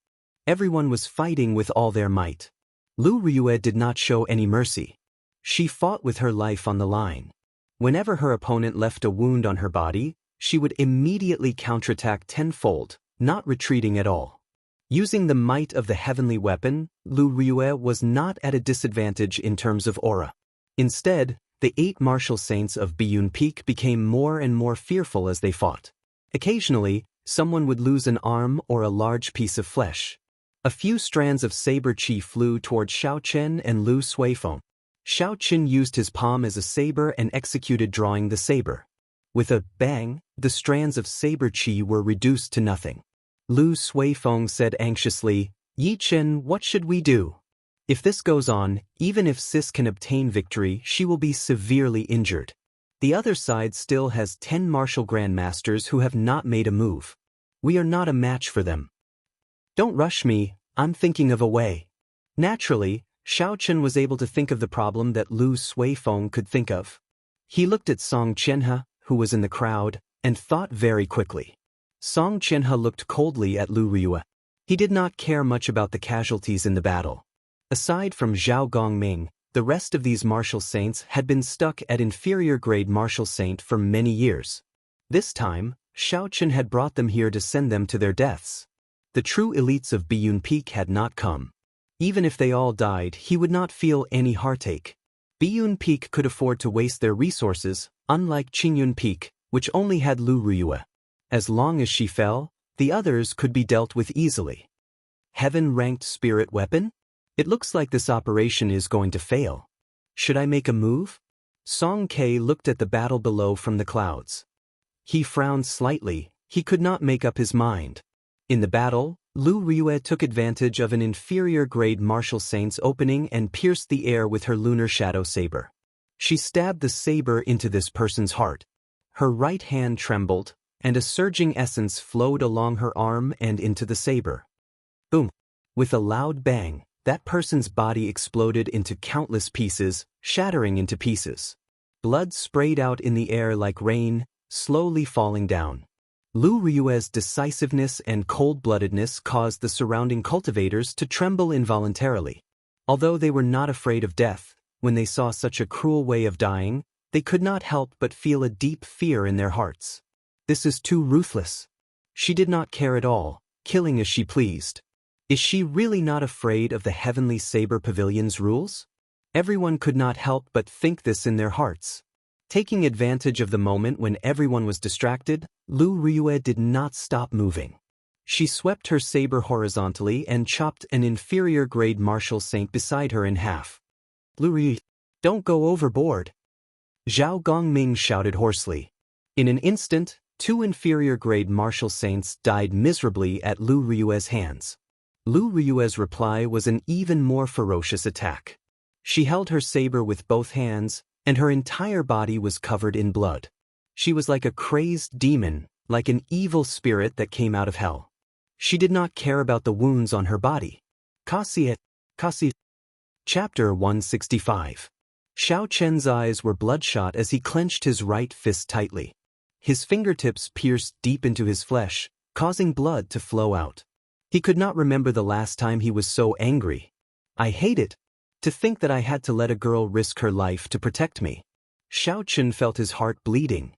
Everyone was fighting with all their might. Lu Riyue did not show any mercy. She fought with her life on the line. Whenever her opponent left a wound on her body, she would immediately counterattack tenfold, not retreating at all. Using the might of the heavenly weapon, Lu Riyue was not at a disadvantage in terms of aura. Instead, the 8 martial saints of Biyun Peak became more and more fearful as they fought. Occasionally, someone would lose an arm or a large piece of flesh. A few strands of saber chi flew toward Xiao Chen and Lu Suifeng. Xiao Chen used his palm as a saber and executed drawing the saber. With a bang, the strands of saber chi were reduced to nothing. Lu Suifeng said anxiously, "Yi Chen, what should we do? If this goes on, even if Sis can obtain victory, she will be severely injured. The other side still has 10 martial grandmasters who have not made a move. We are not a match for them. Don't rush me, I'm thinking of a way." Naturally, Xiao Chen was able to think of the problem that Lu Suifeng could think of. He looked at Song Qianhe, who was in the crowd, and thought very quickly. Song Qianhe looked coldly at Lu Riyue. He did not care much about the casualties in the battle. Aside from Zhao Gongming, the rest of these martial saints had been stuck at inferior grade martial saint for many years. This time, Xiao Chen had brought them here to send them to their deaths. The true elites of Biyun Peak had not come. Even if they all died, he would not feel any heartache. Biyun Peak could afford to waste their resources, unlike Qingyun Peak, which only had Lu Riyue. As long as she fell, the others could be dealt with easily. Heaven-ranked spirit weapon? It looks like this operation is going to fail. Should I make a move? Song Ke looked at the battle below from the clouds. He frowned slightly, he could not make up his mind. In the battle, Lu Riyue took advantage of an inferior grade martial saint's opening and pierced the air with her lunar shadow saber. She stabbed the saber into this person's heart. Her right hand trembled, and a surging essence flowed along her arm and into the saber. Boom! With a loud bang, that person's body exploded into countless pieces, shattering into pieces. Blood sprayed out in the air like rain, slowly falling down. Lu Riyue's decisiveness and cold-bloodedness caused the surrounding cultivators to tremble involuntarily. Although they were not afraid of death, when they saw such a cruel way of dying, they could not help but feel a deep fear in their hearts. This is too ruthless. She did not care at all, killing as she pleased. Is she really not afraid of the Heavenly Saber Pavilion's rules? Everyone could not help but think this in their hearts. Taking advantage of the moment when everyone was distracted, Lu Riyue did not stop moving. She swept her saber horizontally and chopped an inferior grade martial saint beside her in half. "Lu Riyue, don't go overboard!" Zhao Gongming shouted hoarsely. In an instant, 2 inferior grade martial saints died miserably at Lu Riyue's hands. Lu Riyue's reply was an even more ferocious attack. She held her saber with both hands, and her entire body was covered in blood. She was like a crazed demon, like an evil spirit that came out of hell. She did not care about the wounds on her body. Kasi. Chapter 165. Xiao Chen's eyes were bloodshot as he clenched his right fist tightly. His fingertips pierced deep into his flesh, causing blood to flow out. He could not remember the last time he was so angry. "I hate it. To think that I had to let a girl risk her life to protect me." Xiao Chen felt his heart bleeding.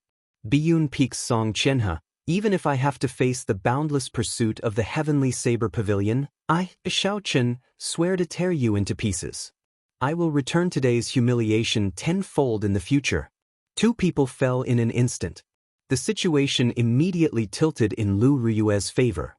Biyun Peak's Song Qianhe, even if I have to face the boundless pursuit of the Heavenly Saber Pavilion, I, Xiao Chen, swear to tear you into pieces. I will return today's humiliation tenfold in the future. 2 people fell in an instant. The situation immediately tilted in Lu Riyue's favor.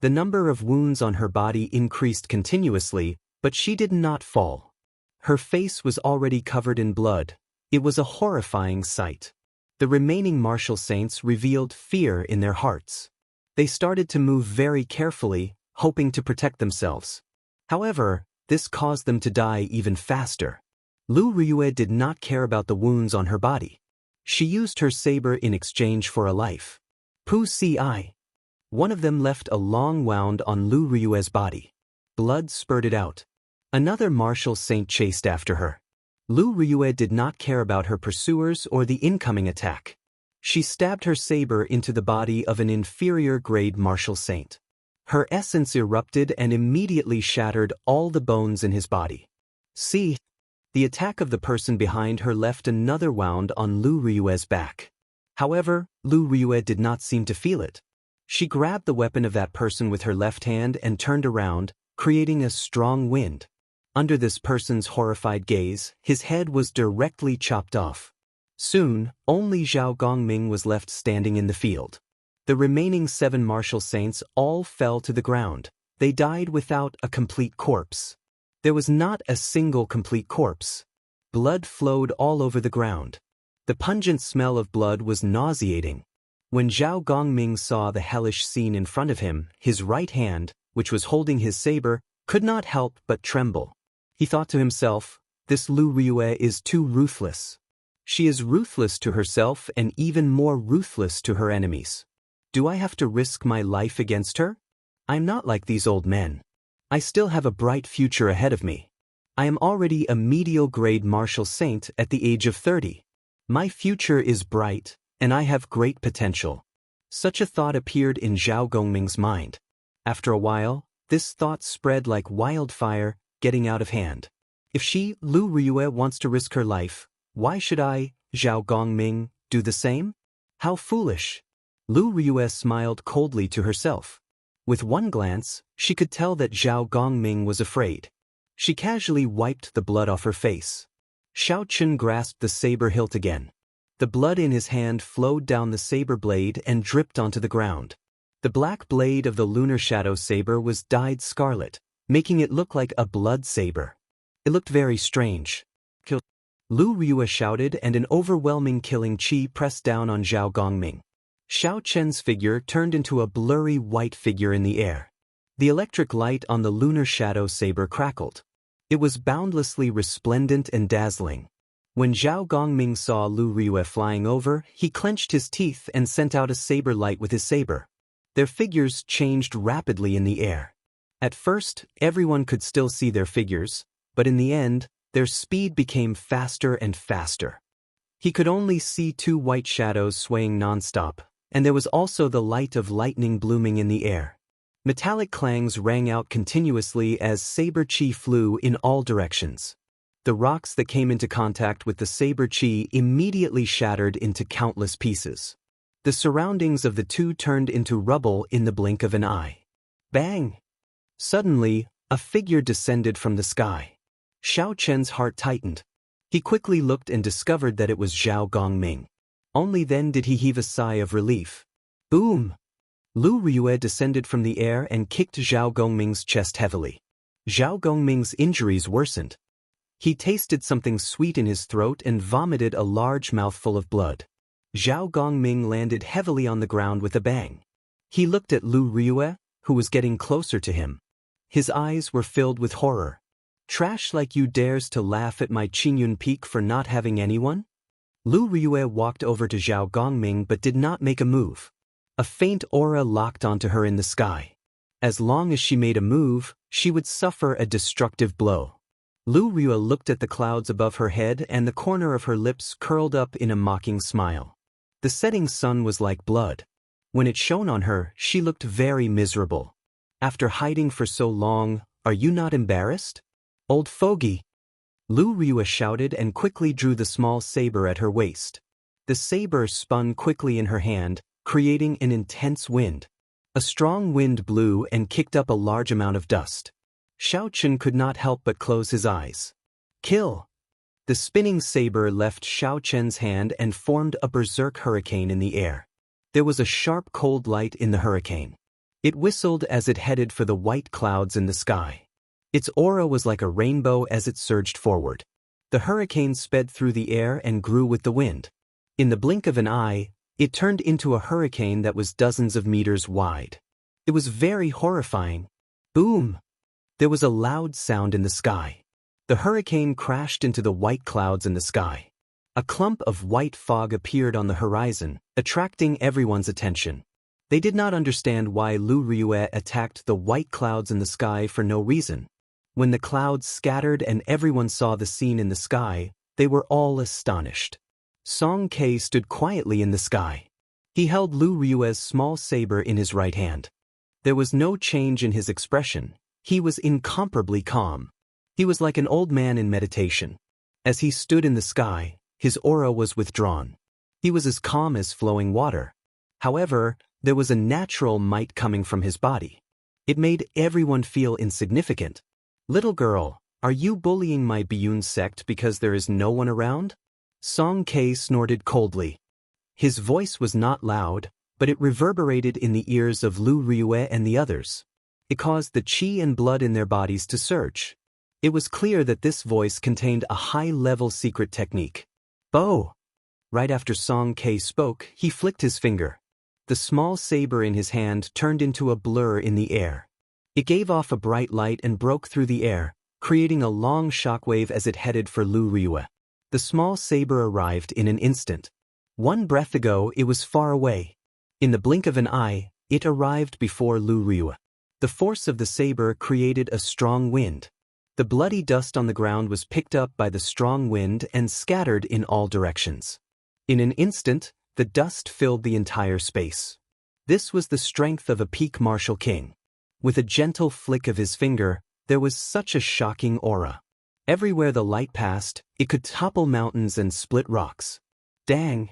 The number of wounds on her body increased continuously, but she did not fall. Her face was already covered in blood. It was a horrifying sight. The remaining martial saints revealed fear in their hearts. They started to move very carefully, hoping to protect themselves. However, this caused them to die even faster. Lu Riyue did not care about the wounds on her body. She used her saber in exchange for a life. Pu Si. One of them left a long wound on Lu Riyue's body. Blood spurted out. Another martial saint chased after her. Lu Riyue did not care about her pursuers or the incoming attack. She stabbed her saber into the body of an inferior grade martial saint. Her essence erupted and immediately shattered all the bones in his body. See? The attack of the person behind her left another wound on Lu Ryue's back. However, Lu Ryue did not seem to feel it. She grabbed the weapon of that person with her left hand and turned around, creating a strong wind. Under this person's horrified gaze, his head was directly chopped off. Soon, only Zhao Gongming was left standing in the field. The remaining 7 martial saints all fell to the ground. They died without a complete corpse. There was not a single complete corpse. Blood flowed all over the ground. The pungent smell of blood was nauseating. When Zhao Gongming saw the hellish scene in front of him, his right hand, which was holding his saber, could not help but tremble. He thought to himself, "This Lu Ryue is too ruthless. She is ruthless to herself and even more ruthless to her enemies. Do I have to risk my life against her? I'm not like these old men. I still have a bright future ahead of me. I am already a medial grade martial saint at the age of 30. My future is bright, and I have great potential." Such a thought appeared in Zhao Gongming's mind. After a while, this thought spread like wildfire, getting out of hand. If she, Lu Ryue, wants to risk her life, why should I, Zhao Gongming, do the same? How foolish. Lu Ryue smiled coldly to herself. With one glance, she could tell that Zhao Gongming was afraid. She casually wiped the blood off her face. Xiao Chun grasped the saber hilt again. The blood in his hand flowed down the saber blade and dripped onto the ground. The black blade of the lunar shadow saber was dyed scarlet, making it look like a blood saber. It looked very strange. "Kill!" Lu Ryue shouted, and an overwhelming killing chi pressed down on Zhao Gongming. Xiao Chen's figure turned into a blurry white figure in the air. The electric light on the lunar shadow saber crackled. It was boundlessly resplendent and dazzling. When Zhao Gongming saw Lu Ryue flying over, he clenched his teeth and sent out a saber light with his saber. Their figures changed rapidly in the air. At first, everyone could still see their figures, but in the end, their speed became faster and faster. He could only see 2 white shadows swaying nonstop, and there was also the light of lightning blooming in the air. Metallic clangs rang out continuously as saber chi flew in all directions. The rocks that came into contact with the saber chi immediately shattered into countless pieces. The surroundings of the two turned into rubble in the blink of an eye. Bang! Suddenly, a figure descended from the sky. Xiao Chen's heart tightened. He quickly looked and discovered that it was Zhao Gongming. Only then did he heave a sigh of relief. Boom! Lu Ryue descended from the air and kicked Zhao Gongming's chest heavily. Zhao Gongming's injuries worsened. He tasted something sweet in his throat and vomited a large mouthful of blood. Zhao Gongming landed heavily on the ground with a bang. He looked at Lu Ryue, who was getting closer to him. His eyes were filled with horror. Trash like you dares to laugh at my Qingyun Peak for not having anyone? Lu Ryue walked over to Zhao Gongming but did not make a move. A faint aura locked onto her in the sky. As long as she made a move, she would suffer a destructive blow. Lu Ryue looked at the clouds above her head and the corner of her lips curled up in a mocking smile. The setting sun was like blood. When it shone on her, she looked very miserable. After hiding for so long, are you not embarrassed? Old fogey! Lu Ryue shouted and quickly drew the small saber at her waist. The saber spun quickly in her hand, creating an intense wind. A strong wind blew and kicked up a large amount of dust. Xiao Chun could not help but close his eyes. Kill! The spinning saber left Xiao Chen's hand and formed a berserk hurricane in the air. There was a sharp cold light in the hurricane. It whistled as it headed for the white clouds in the sky. Its aura was like a rainbow as it surged forward. The hurricane sped through the air and grew with the wind. In the blink of an eye, it turned into a hurricane that was dozens of meters wide. It was very horrifying. Boom! There was a loud sound in the sky. The hurricane crashed into the white clouds in the sky. A clump of white fog appeared on the horizon, attracting everyone's attention. They did not understand why Lu Ryue attacked the white clouds in the sky for no reason. When the clouds scattered and everyone saw the scene in the sky, they were all astonished. Song Ke stood quietly in the sky. He held Lu Ryue's small saber in his right hand. There was no change in his expression. He was incomparably calm. He was like an old man in meditation. As he stood in the sky, his aura was withdrawn. He was as calm as flowing water. However, there was a natural might coming from his body. It made everyone feel insignificant. "Little girl, are you bullying my Biyun sect because there is no one around?" Song Ke snorted coldly. His voice was not loud, but it reverberated in the ears of Lu Ryue and the others. It caused the qi and blood in their bodies to surge. It was clear that this voice contained a high-level secret technique. "Bo!" Right after Song Ke spoke, he flicked his finger. The small saber in his hand turned into a blur in the air. It gave off a bright light and broke through the air, creating a long shockwave as it headed for Lu Ryue. The small saber arrived in an instant. One breath ago it was far away. In the blink of an eye, it arrived before Lu Ryue. The force of the saber created a strong wind. The bloody dust on the ground was picked up by the strong wind and scattered in all directions. In an instant, the dust filled the entire space. This was the strength of a peak martial king. With a gentle flick of his finger, there was such a shocking aura. Everywhere the light passed, it could topple mountains and split rocks. Dang!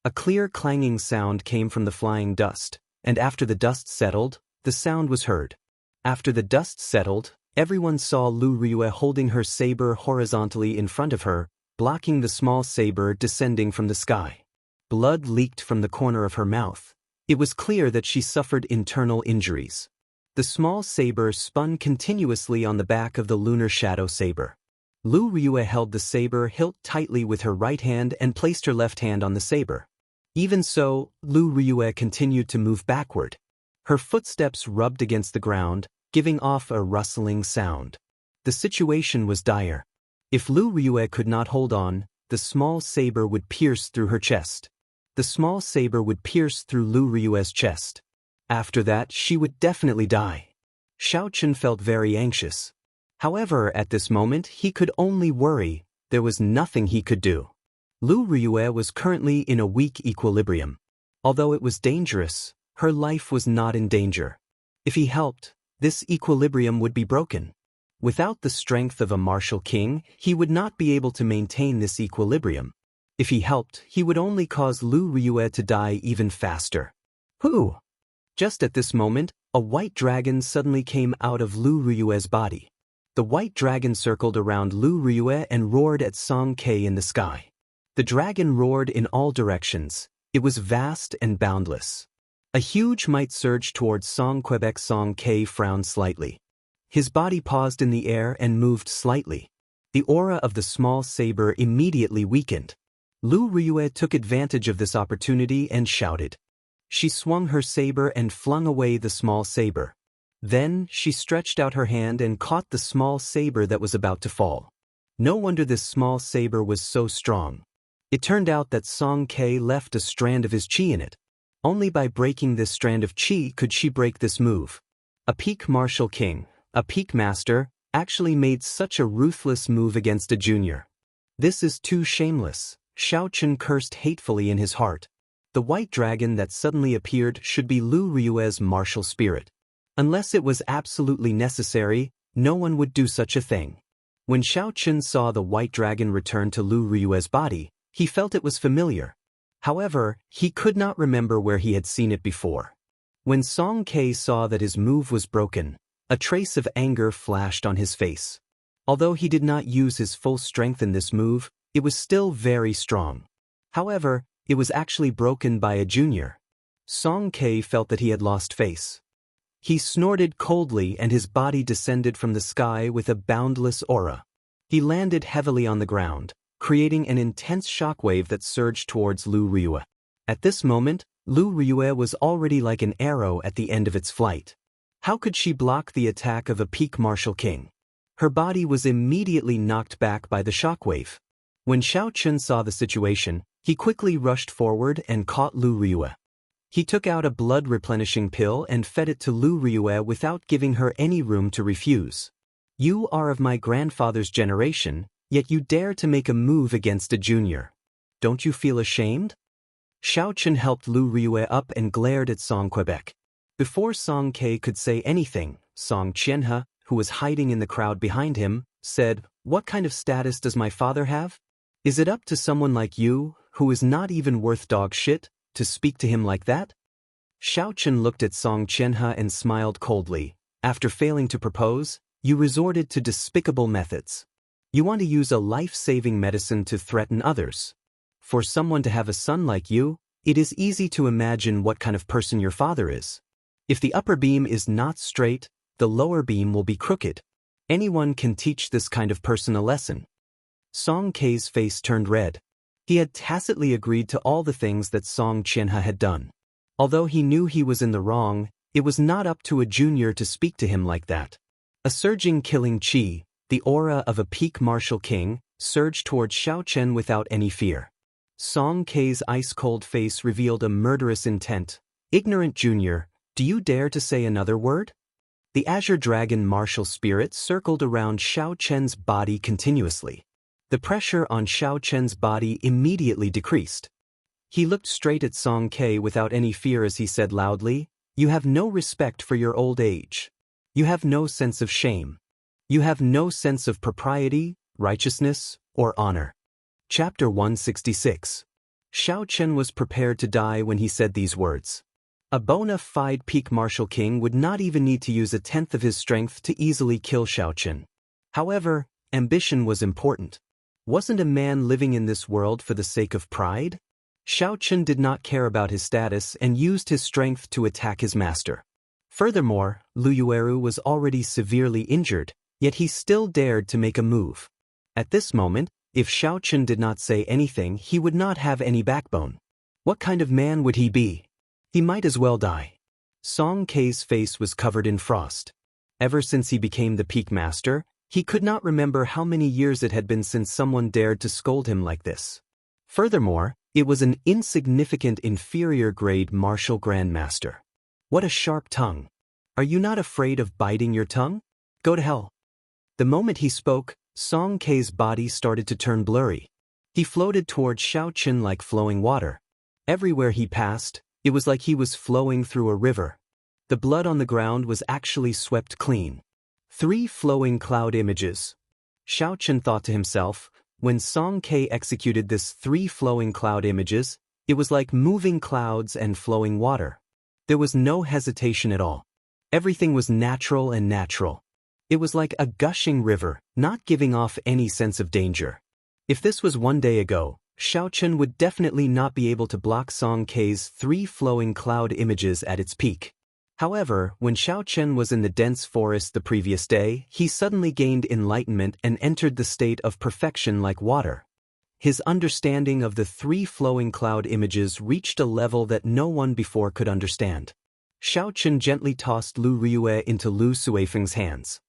A clear clanging sound came from the flying dust, and after the dust settled, the sound was heard. After the dust settled, everyone saw Lu Ryue holding her saber horizontally in front of her, blocking the small saber descending from the sky. Blood leaked from the corner of her mouth. It was clear that she suffered internal injuries. The small saber spun continuously on the back of the lunar shadow saber. Lu Ryue held the saber hilt tightly with her right hand and placed her left hand on the saber. Even so, Lu Ryue continued to move backward. Her footsteps rubbed against the ground, giving off a rustling sound. The situation was dire. If Lu Ryue could not hold on, the small saber would pierce through her chest. The small saber would pierce through Lu Ryue's chest. After that, she would definitely die. Xiaochen felt very anxious. However, at this moment, he could only worry. There was nothing he could do. Lu Ryue was currently in a weak equilibrium. Although it was dangerous, her life was not in danger. If he helped, this equilibrium would be broken. Without the strength of a martial king, he would not be able to maintain this equilibrium. If he helped, he would only cause Lu Ryue to die even faster. Who? Just at this moment, a white dragon suddenly came out of Lu Ryue's body. The white dragon circled around Lu Ryue and roared at Song Ke in the sky. The dragon roared in all directions. It was vast and boundless. A huge might surged towards Song Quebec. Song Ke frowned slightly. His body paused in the air and moved slightly. The aura of the small saber immediately weakened. Lu Ryue took advantage of this opportunity and shouted. She swung her saber and flung away the small saber. Then, she stretched out her hand and caught the small saber that was about to fall. No wonder this small saber was so strong. It turned out that Song Ke left a strand of his qi in it. Only by breaking this strand of qi could she break this move. A peak martial king, a peak master, actually made such a ruthless move against a junior. This is too shameless. Xiaochen cursed hatefully in his heart. The white dragon that suddenly appeared should be Lu Ryue's martial spirit. Unless it was absolutely necessary, no one would do such a thing. When Xiaochen saw the white dragon return to Lu Ryue's body, he felt it was familiar. However, he could not remember where he had seen it before. When Song Ke saw that his move was broken, a trace of anger flashed on his face. Although he did not use his full strength in this move, it was still very strong. However, it was actually broken by a junior. Song Ke felt that he had lost face. He snorted coldly and his body descended from the sky with a boundless aura. He landed heavily on the ground, creating an intense shockwave that surged towards Lu Ryue. At this moment, Lu Ryue was already like an arrow at the end of its flight. How could she block the attack of a peak martial king? Her body was immediately knocked back by the shockwave. When Xiaochen saw the situation, he quickly rushed forward and caught Lu Ryue. He took out a blood-replenishing pill and fed it to Lu Ryue without giving her any room to refuse. You are of my grandfather's generation, yet you dare to make a move against a junior. Don't you feel ashamed? Xiaochen helped Lu Ryue up and glared at Song Quebec. Before Song Ke could say anything, Song Qianhe, who was hiding in the crowd behind him, said, What kind of status does my father have? Is it up to someone like you, who is not even worth dog shit, to speak to him like that? Xiaochen looked at Song Qianhe and smiled coldly. After failing to propose, you resorted to despicable methods. You want to use a life-saving medicine to threaten others. For someone to have a son like you, it is easy to imagine what kind of person your father is. If the upper beam is not straight, the lower beam will be crooked. Anyone can teach this kind of person a lesson. Song Kei's face turned red. He had tacitly agreed to all the things that Song Qianhe had done. Although he knew he was in the wrong, it was not up to a junior to speak to him like that. A surging killing qi, the aura of a peak martial king, surged towards Xiaochen without any fear. Song Kei's ice-cold face revealed a murderous intent. Ignorant junior, do you dare to say another word? The Azure Dragon martial spirit circled around Xiaochen's body continuously. The pressure on Xiaochen's body immediately decreased. He looked straight at Song Kei without any fear as he said loudly, "You have no respect for your old age. You have no sense of shame. You have no sense of propriety, righteousness, or honor." Chapter 166. Xiaochen was prepared to die when he said these words. A bona fide peak martial king would not even need to use a tenth of his strength to easily kill Xiaochen. However, ambition was important. Wasn't a man living in this world for the sake of pride? Xiaochen did not care about his status and used his strength to attack his master. Furthermore, Lu Yueru was already severely injured, yet he still dared to make a move. At this moment, if Xiaochen did not say anything, he would not have any backbone. What kind of man would he be? He might as well die. Song Kei's face was covered in frost. Ever since he became the peak master, he could not remember how many years it had been since someone dared to scold him like this. Furthermore, it was an insignificant inferior-grade martial grandmaster. What a sharp tongue. Are you not afraid of biting your tongue? Go to hell. The moment he spoke, Song Kei's body started to turn blurry. He floated towards Xiaochen like flowing water. Everywhere he passed, it was like he was flowing through a river. The blood on the ground was actually swept clean. 3 flowing cloud images. Xiaochen thought to himself, when Song Kei executed this 3 flowing cloud images, it was like moving clouds and flowing water. There was no hesitation at all. Everything was natural and natural. It was like a gushing river, not giving off any sense of danger. If this was 1 day ago, Xiaochen would definitely not be able to block Song Kei's 3 flowing cloud images at its peak. However, when Xiaochen was in the dense forest the previous day, he suddenly gained enlightenment and entered the state of perfection like water. His understanding of the 3 flowing cloud images reached a level that no one before could understand. Xiaochen gently tossed Lu Riyue into Lu Suifeng's hands.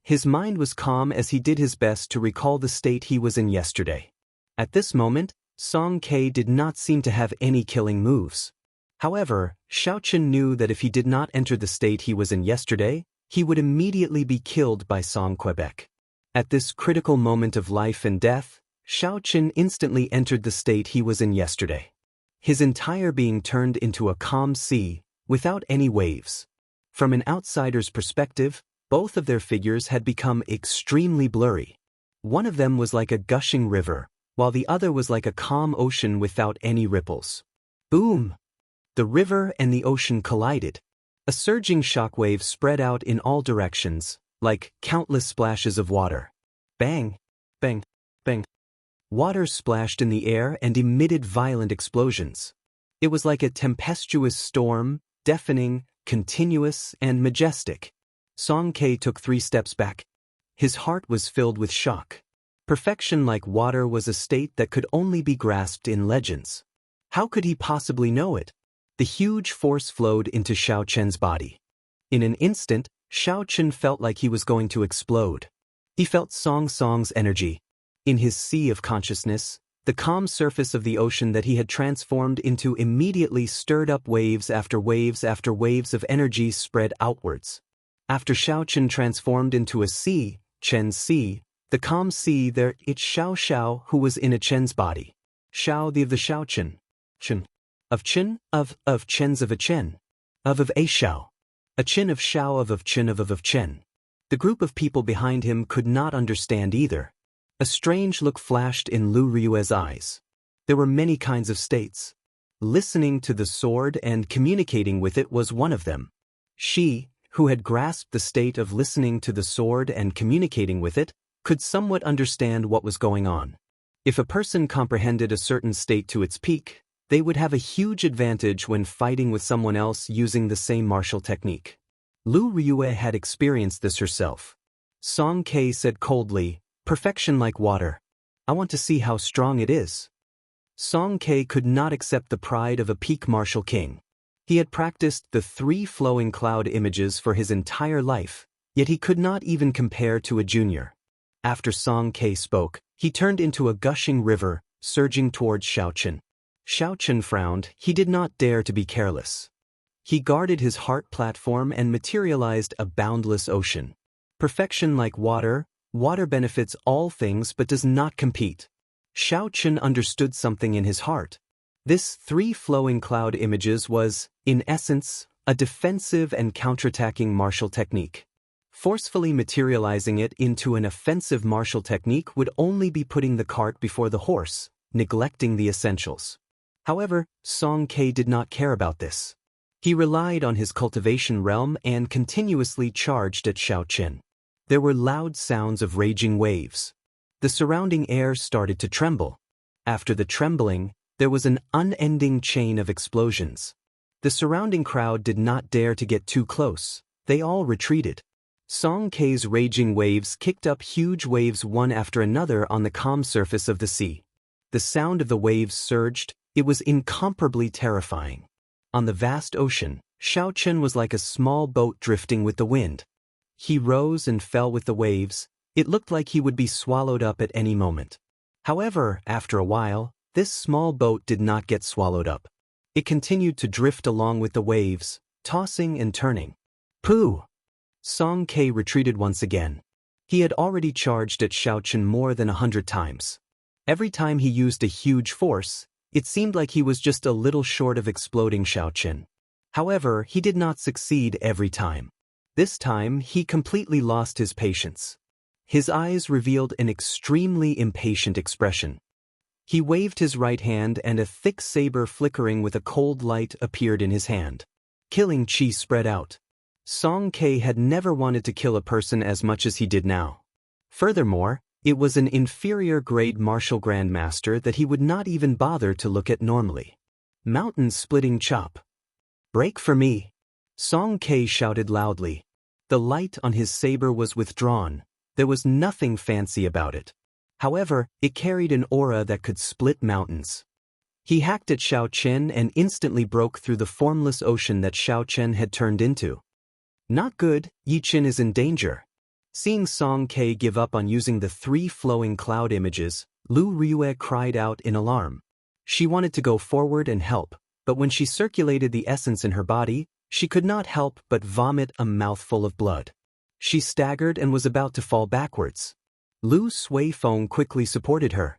His mind was calm as he did his best to recall the state he was in yesterday. At this moment, Song Kei did not seem to have any killing moves. However, Xiaochen knew that if he did not enter the state he was in yesterday, he would immediately be killed by Song Quebec. At this critical moment of life and death, Xiaochen instantly entered the state he was in yesterday. His entire being turned into a calm sea, without any waves. From an outsider's perspective, both of their figures had become extremely blurry. One of them was like a gushing river, while the other was like a calm ocean without any ripples. Boom! The river and the ocean collided. A surging shockwave spread out in all directions, like countless splashes of water. Bang! Bang! Bang! Water splashed in the air and emitted violent explosions. It was like a tempestuous storm, deafening, continuous, and majestic. Song Kei took 3 steps back. His heart was filled with shock. Perfection like water was a state that could only be grasped in legends. How could he possibly know it? The huge force flowed into Xiaochen's body. In an instant, Xiaochen felt like he was going to explode. He felt Song's energy. In his sea of consciousness, the calm surface of the ocean that he had transformed into immediately stirred up waves after waves after waves of energy spread outwards. After Xiaochen transformed into a sea, Chen's sea, the calm sea there it's Xiao who was in a Chen's body. Xiao the of the Xiaochen. Chen. Of Chen, of Chen's of a Chen. Of a Xiao. A Chen of Xiao of Chen of Chen. The group of people behind him could not understand either. A strange look flashed in Lu Ryue's eyes. There were many kinds of states. Listening to the sword and communicating with it was one of them. She, who had grasped the state of listening to the sword and communicating with it, could somewhat understand what was going on. If a person comprehended a certain state to its peak, they would have a huge advantage when fighting with someone else using the same martial technique. Lu Ryue had experienced this herself. Song Kei said coldly, "Perfection like water. I want to see how strong it is." Song Kei could not accept the pride of a peak martial king. He had practiced the 3 flowing cloud images for his entire life, yet he could not even compare to a junior. After Song Kei spoke, he turned into a gushing river, surging towards Xiaochen. Xiaochen frowned. He did not dare to be careless. He guarded his heart platform and materialized a boundless ocean. Perfection like water, water benefits all things but does not compete. Xiaochen understood something in his heart. This 3 flowing cloud images was, in essence, a defensive and counterattacking martial technique. Forcefully materializing it into an offensive martial technique would only be putting the cart before the horse, neglecting the essentials. However, Song Kei did not care about this. He relied on his cultivation realm and continuously charged at Xiaochen. There were loud sounds of raging waves. The surrounding air started to tremble. After the trembling, there was an unending chain of explosions. The surrounding crowd did not dare to get too close. They all retreated. Song Kei's raging waves kicked up huge waves one after another on the calm surface of the sea. The sound of the waves surged. It was incomparably terrifying. On the vast ocean, Xiaochen was like a small boat drifting with the wind. He rose and fell with the waves. It looked like he would be swallowed up at any moment. However, after a while, this small boat did not get swallowed up. It continued to drift along with the waves, tossing and turning. Pooh! Song Kei retreated once again. He had already charged at Xiaochen more than 100 times. Every time he used a huge force, it seemed like he was just a little short of exploding Xiaochen. However, he did not succeed every time. This time, he completely lost his patience. His eyes revealed an extremely impatient expression. He waved his right hand and a thick saber flickering with a cold light appeared in his hand. Killing chi spread out. Song Kei had never wanted to kill a person as much as he did now. Furthermore, it was an inferior grade martial grandmaster that he would not even bother to look at normally. Mountain-splitting chop. Break for me! Song Kei shouted loudly. The light on his saber was withdrawn. There was nothing fancy about it. However, it carried an aura that could split mountains. He hacked at Xiaochen and instantly broke through the formless ocean that Xiaochen had turned into. Not good, Yichen is in danger. Seeing Song Kei give up on using the 3 flowing cloud images, Lu Ryue cried out in alarm. She wanted to go forward and help, but when she circulated the essence in her body, she could not help but vomit a mouthful of blood. She staggered and was about to fall backwards. Lu Suifeng quickly supported her.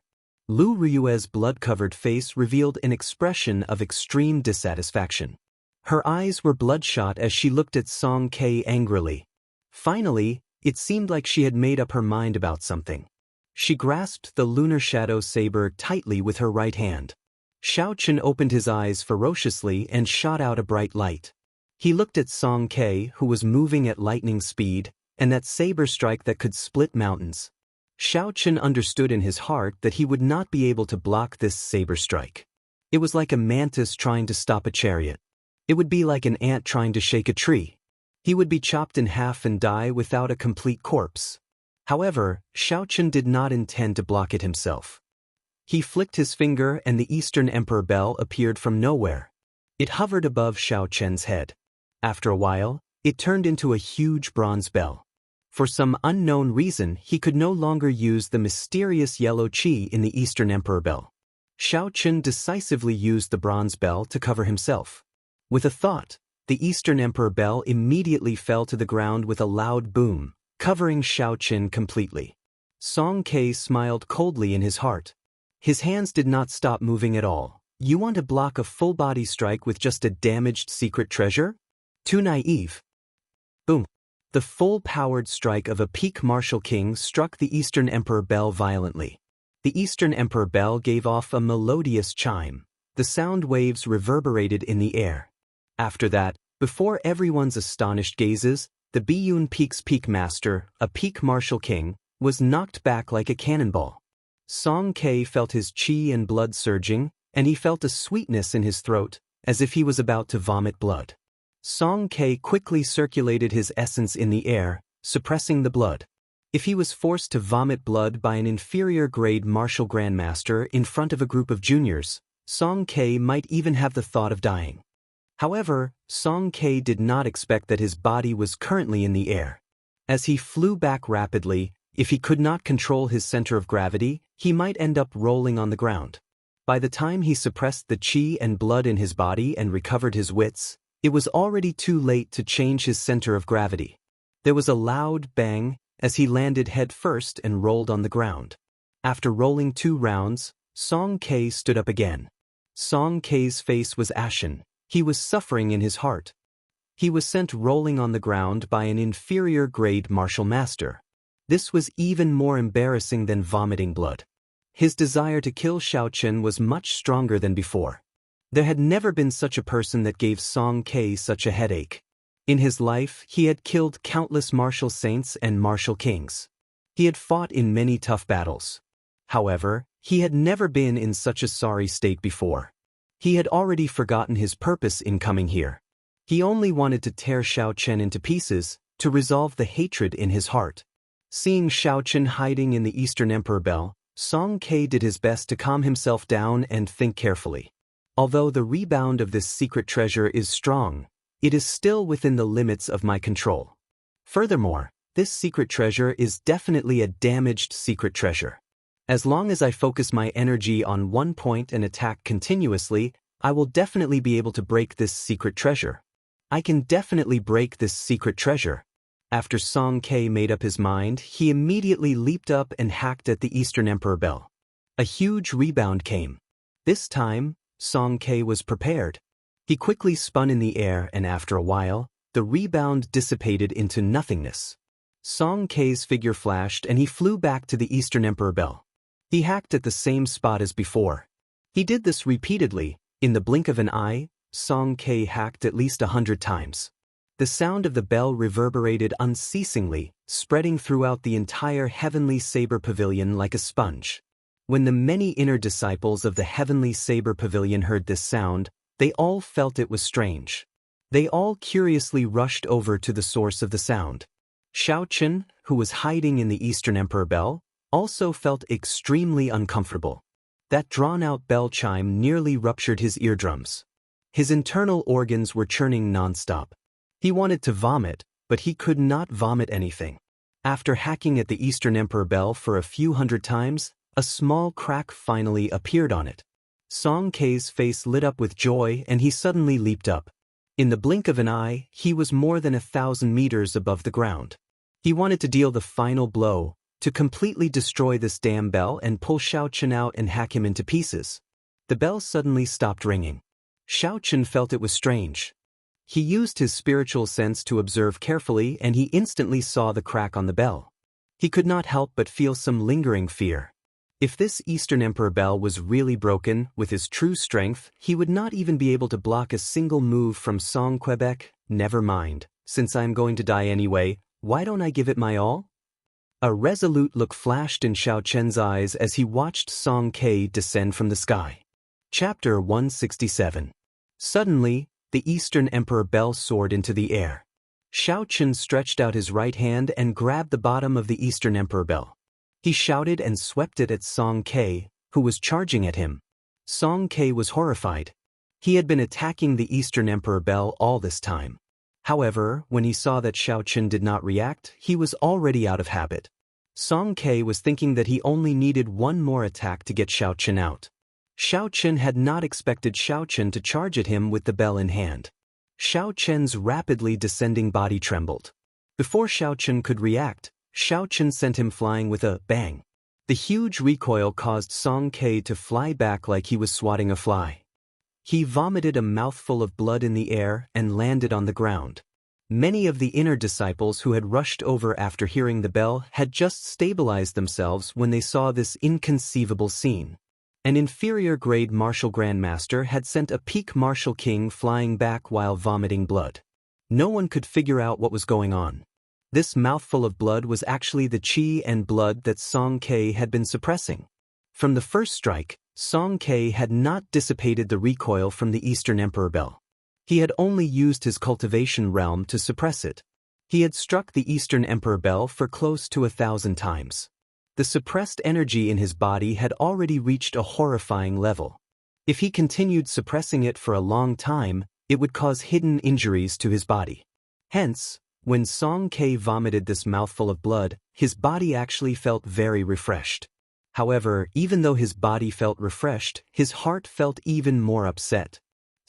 Lu Ryue's blood-covered face revealed an expression of extreme dissatisfaction. Her eyes were bloodshot as she looked at Song Kei angrily. Finally, it seemed like she had made up her mind about something. She grasped the lunar shadow saber tightly with her right hand. Xiaochen opened his eyes ferociously and shot out a bright light. He looked at Song Kei, who was moving at lightning speed, and that saber strike that could split mountains. Xiaochen understood in his heart that he would not be able to block this saber strike. It was like a mantis trying to stop a chariot. It would be like an ant trying to shake a tree. He would be chopped in half and die without a complete corpse. However, Xiaochen did not intend to block it himself. He flicked his finger and the Eastern Emperor bell appeared from nowhere. It hovered above Xiaochen's head. After a while, it turned into a huge bronze bell. For some unknown reason, he could no longer use the mysterious yellow chi in the Eastern Emperor bell. Xiaochen decisively used the bronze bell to cover himself. With a thought, the Eastern Emperor bell immediately fell to the ground with a loud boom, covering Xiaochen completely. Song Kei smiled coldly in his heart. His hands did not stop moving at all. You want to block a full-body strike with just a damaged secret treasure? Too naive. Boom. The full-powered strike of a peak martial king struck the Eastern Emperor bell violently. The Eastern Emperor bell gave off a melodious chime. The sound waves reverberated in the air. After that, before everyone's astonished gazes, the Biyun Peak's peak master, a peak martial king, was knocked back like a cannonball. Song Ke felt his qi and blood surging, and he felt a sweetness in his throat, as if he was about to vomit blood. Song Ke quickly circulated his essence in the air, suppressing the blood. If he was forced to vomit blood by an inferior-grade martial grandmaster in front of a group of juniors, Song Ke might even have the thought of dying. However, Song Ke did not expect that his body was currently in the air. As he flew back rapidly, if he could not control his center of gravity, he might end up rolling on the ground. By the time he suppressed the qi and blood in his body and recovered his wits, it was already too late to change his center of gravity. There was a loud bang as he landed head first and rolled on the ground. After rolling 2 rounds, Song Ke stood up again. Song Ke's face was ashen. He was suffering in his heart. He was sent rolling on the ground by an inferior-grade martial master. This was even more embarrassing than vomiting blood. His desire to kill Xiaochen was much stronger than before. There had never been such a person that gave Song Ke such a headache. In his life, he had killed countless martial saints and martial kings. He had fought in many tough battles. However, he had never been in such a sorry state before. He had already forgotten his purpose in coming here. He only wanted to tear Xiaochen into pieces, to resolve the hatred in his heart. Seeing Xiaochen hiding in the Eastern Emperor bell, Song Ke did his best to calm himself down and think carefully. Although the rebound of this secret treasure is strong, it is still within the limits of my control. Furthermore, this secret treasure is definitely a damaged secret treasure. As long as I focus my energy on one point and attack continuously, I will definitely be able to break this secret treasure. I can definitely break this secret treasure. After Song Ke made up his mind, he immediately leaped up and hacked at the Eastern Emperor bell. A huge rebound came. This time, Song Ke was prepared. He quickly spun in the air and after a while, the rebound dissipated into nothingness. Song Ke's figure flashed and he flew back to the Eastern Emperor bell. He hacked at the same spot as before. He did this repeatedly. In the blink of an eye, Song Ke hacked at least 100 times. The sound of the bell reverberated unceasingly, spreading throughout the entire Heavenly Saber Pavilion like a sponge. When the many inner disciples of the Heavenly Saber Pavilion heard this sound, they all felt it was strange. They all curiously rushed over to the source of the sound. Xiaochen, who was hiding in the Eastern Emperor bell, also felt extremely uncomfortable. That drawn-out bell chime nearly ruptured his eardrums. His internal organs were churning non-stop. He wanted to vomit, but he could not vomit anything. After hacking at the Eastern Emperor bell for a few hundred times, a small crack finally appeared on it. Song Ke's face lit up with joy and he suddenly leaped up. In the blink of an eye, he was more than 1,000 meters above the ground. He wanted to deal the final blow, to completely destroy this damn bell and pull Xiaochen out and hack him into pieces. The bell suddenly stopped ringing. Xiaochen felt it was strange. He used his spiritual sense to observe carefully and he instantly saw the crack on the bell. He could not help but feel some lingering fear. If this Eastern Emperor bell was really broken, with his true strength, he would not even be able to block a single move from Song Quebec. Never mind, since I am going to die anyway, why don't I give it my all? A resolute look flashed in Xiaochen's eyes as he watched Song Ke descend from the sky. Chapter 167. Suddenly, the Eastern Emperor bell soared into the air. Xiaochen stretched out his right hand and grabbed the bottom of the Eastern Emperor bell. He shouted and swept it at Song Ke, who was charging at him. Song Ke was horrified. He had been attacking the Eastern Emperor bell all this time. However, when he saw that Xiaochen did not react, he was already out of habit. Song Ke was thinking that he only needed one more attack to get Xiaochen out. Xiaochen had not expected Xiaochen to charge at him with the bell in hand. Xiaochen's rapidly descending body trembled. Before Xiaochen could react, Xiaochen sent him flying with a bang. The huge recoil caused Song Ke to fly back like he was swatting a fly. He vomited a mouthful of blood in the air and landed on the ground. Many of the inner disciples who had rushed over after hearing the bell had just stabilized themselves when they saw this inconceivable scene. An inferior-grade martial grandmaster had sent a peak martial king flying back while vomiting blood. No one could figure out what was going on. This mouthful of blood was actually the qi and blood that Song Ke had been suppressing. From the first strike, Song Ke had not dissipated the recoil from the Eastern Emperor bell. He had only used his cultivation realm to suppress it. He had struck the Eastern Emperor bell for close to 1,000 times. The suppressed energy in his body had already reached a horrifying level. If he continued suppressing it for a long time, it would cause hidden injuries to his body. Hence, when Song Ke vomited this mouthful of blood, his body actually felt very refreshed. However, even though his body felt refreshed, his heart felt even more upset.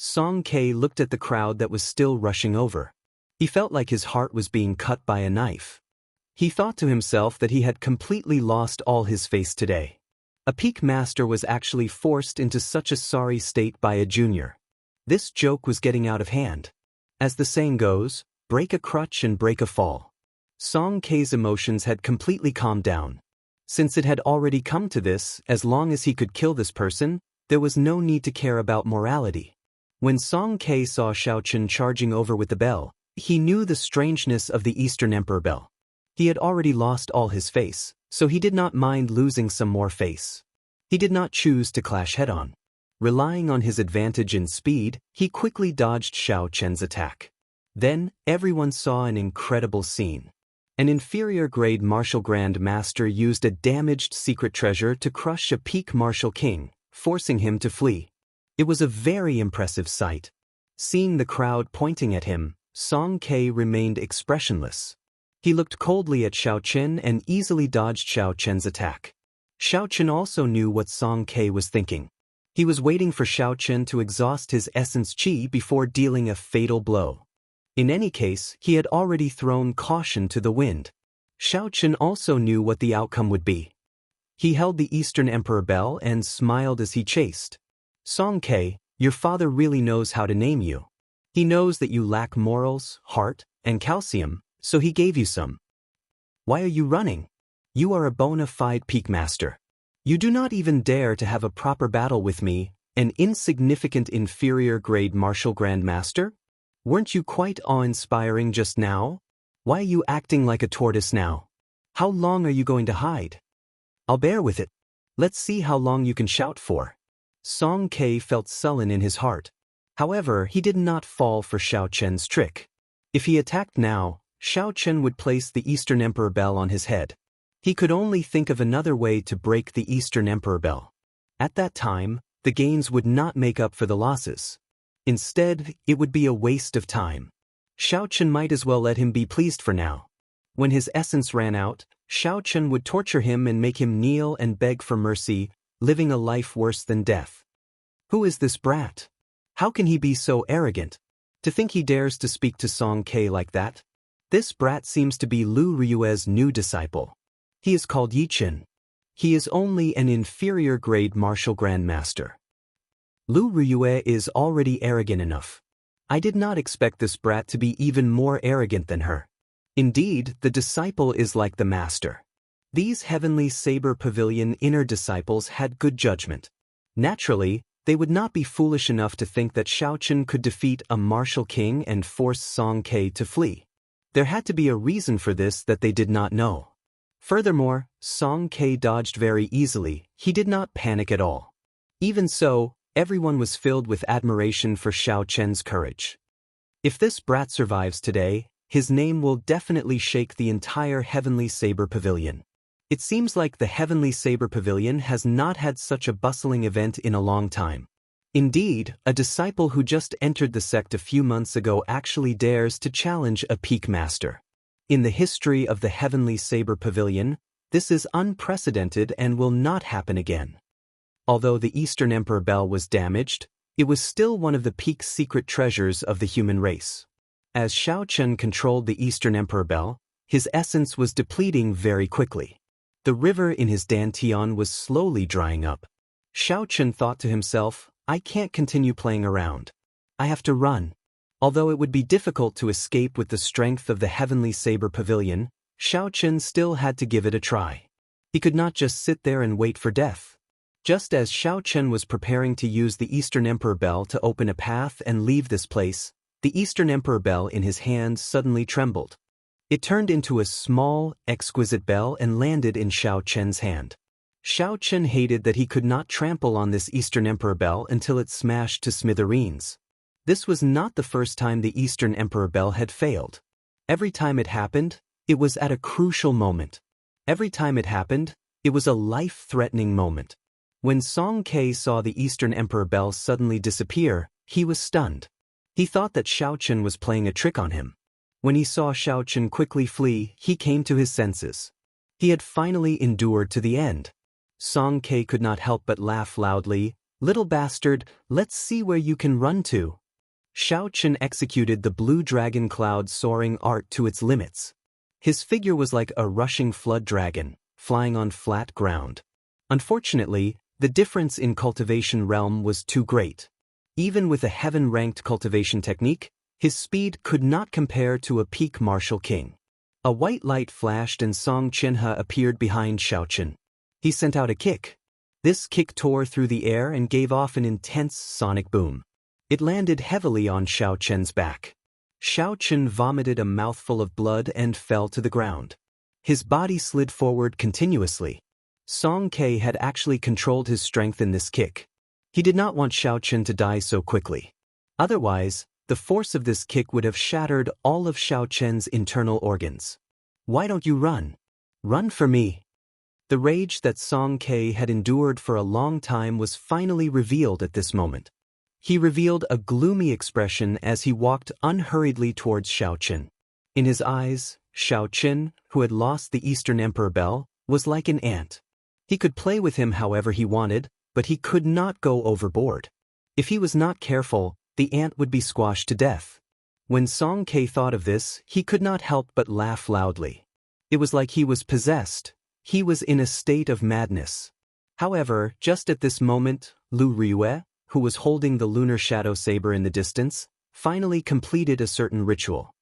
Song Ke looked at the crowd that was still rushing over. He felt like his heart was being cut by a knife. He thought to himself that he had completely lost all his face today. A peak master was actually forced into such a sorry state by a junior. This joke was getting out of hand. As the saying goes, break a crutch and break a fall. Song Ke's emotions had completely calmed down. Since it had already come to this, as long as he could kill this person, there was no need to care about morality. When Song Ke saw Xiaochen charging over with the bell, he knew the strangeness of the Eastern Emperor bell. He had already lost all his face, so he did not mind losing some more face. He did not choose to clash head-on. Relying on his advantage in speed, he quickly dodged Xiaochen's attack. Then, everyone saw an incredible scene. An inferior-grade martial grand master used a damaged secret treasure to crush a peak martial king, forcing him to flee. It was a very impressive sight. Seeing the crowd pointing at him, Song Ke remained expressionless. He looked coldly at Xiaochen and easily dodged Xiaochen's attack. Xiaochen also knew what Song Ke was thinking. He was waiting for Xiaochen to exhaust his essence qi before dealing a fatal blow. In any case, he had already thrown caution to the wind. Xiaochen also knew what the outcome would be. He held the Eastern Emperor bell and smiled as he chased. Song Ke, your father really knows how to name you. He knows that you lack morals, heart, and calcium, so he gave you some. Why are you running? You are a bona fide peak master. You do not even dare to have a proper battle with me, an insignificant inferior-grade martial grandmaster? Weren't you quite awe-inspiring just now? Why are you acting like a tortoise now? How long are you going to hide? I'll bear with it. Let's see how long you can shout for. Song Ke felt sullen in his heart. However, he did not fall for Xiaochen's trick. If he attacked now, Xiaochen would place the Eastern Emperor bell on his head. He could only think of another way to break the Eastern Emperor bell. At that time, the gains would not make up for the losses. Instead, it would be a waste of time. Xiaochen might as well let him be pleased for now. When his essence ran out, Xiaochen would torture him and make him kneel and beg for mercy, living a life worse than death. Who is this brat? How can he be so arrogant? To think he dares to speak to Song Ke like that? This brat seems to be Lu Riyue's new disciple. He is called Yichen. He is only an inferior-grade martial grandmaster. Lu Riyue is already arrogant enough. I did not expect this brat to be even more arrogant than her. Indeed, the disciple is like the master. These Heavenly Saber Pavilion inner disciples had good judgment. Naturally, they would not be foolish enough to think that Xiaochen could defeat a martial king and force Song Ke to flee. There had to be a reason for this that they did not know. Furthermore, Song Ke dodged very easily. He did not panic at all. Even so, everyone was filled with admiration for Xiaochen's courage. If this brat survives today, his name will definitely shake the entire Heavenly Saber Pavilion. It seems like the Heavenly Saber Pavilion has not had such a bustling event in a long time. Indeed, a disciple who just entered the sect a few months ago actually dares to challenge a peak master. In the history of the Heavenly Saber Pavilion, this is unprecedented and will not happen again. Although the Eastern Emperor bell was damaged, it was still one of the peak secret treasures of the human race. As Xiaochen controlled the Eastern Emperor bell, his essence was depleting very quickly. The river in his dantian was slowly drying up. Xiaochen thought to himself, I can't continue playing around. I have to run. Although it would be difficult to escape with the strength of the heavenly saber pavilion, Xiaochen still had to give it a try. He could not just sit there and wait for death. Just as Xiaochen was preparing to use the Eastern Emperor Bell to open a path and leave this place, the Eastern Emperor Bell in his hand suddenly trembled. It turned into a small, exquisite bell and landed in Xiaochen's hand. Xiaochen hated that he could not trample on this Eastern Emperor Bell until it smashed to smithereens. This was not the first time the Eastern Emperor Bell had failed. Every time it happened, it was at a crucial moment. Every time it happened, it was a life-threatening moment. When Song Ke saw the Eastern Emperor Bell suddenly disappear, he was stunned. He thought that Xiaochen was playing a trick on him. When he saw Xiaochen quickly flee, he came to his senses. He had finally endured to the end. Song Ke could not help but laugh loudly. "Little bastard, let's see where you can run to." Xiaochen executed the blue dragon cloud soaring art to its limits. His figure was like a rushing flood dragon, flying on flat ground. Unfortunately, the difference in cultivation realm was too great. Even with a heaven-ranked cultivation technique, his speed could not compare to a peak martial king. A white light flashed and Song Qianhe appeared behind Xiaochen. He sent out a kick. This kick tore through the air and gave off an intense sonic boom. It landed heavily on Xiaochen's back. Xiaochen vomited a mouthful of blood and fell to the ground. His body slid forward continuously. Song Ke had actually controlled his strength in this kick. He did not want Xiaochen to die so quickly. Otherwise, the force of this kick would have shattered all of Xiaochen's internal organs. "Why don't you run? Run for me." The rage that Song Ke had endured for a long time was finally revealed at this moment. He revealed a gloomy expression as he walked unhurriedly towards Xiaochen. In his eyes, Xiaochen, who had lost the Eastern Emperor Bell, was like an ant. He could play with him however he wanted, but he could not go overboard. If he was not careful, the ant would be squashed to death. When Song Ke thought of this, he could not help but laugh loudly. It was like he was possessed. He was in a state of madness. However, just at this moment, Lu Riyue, who was holding the lunar shadow saber in the distance, finally completed a certain ritual.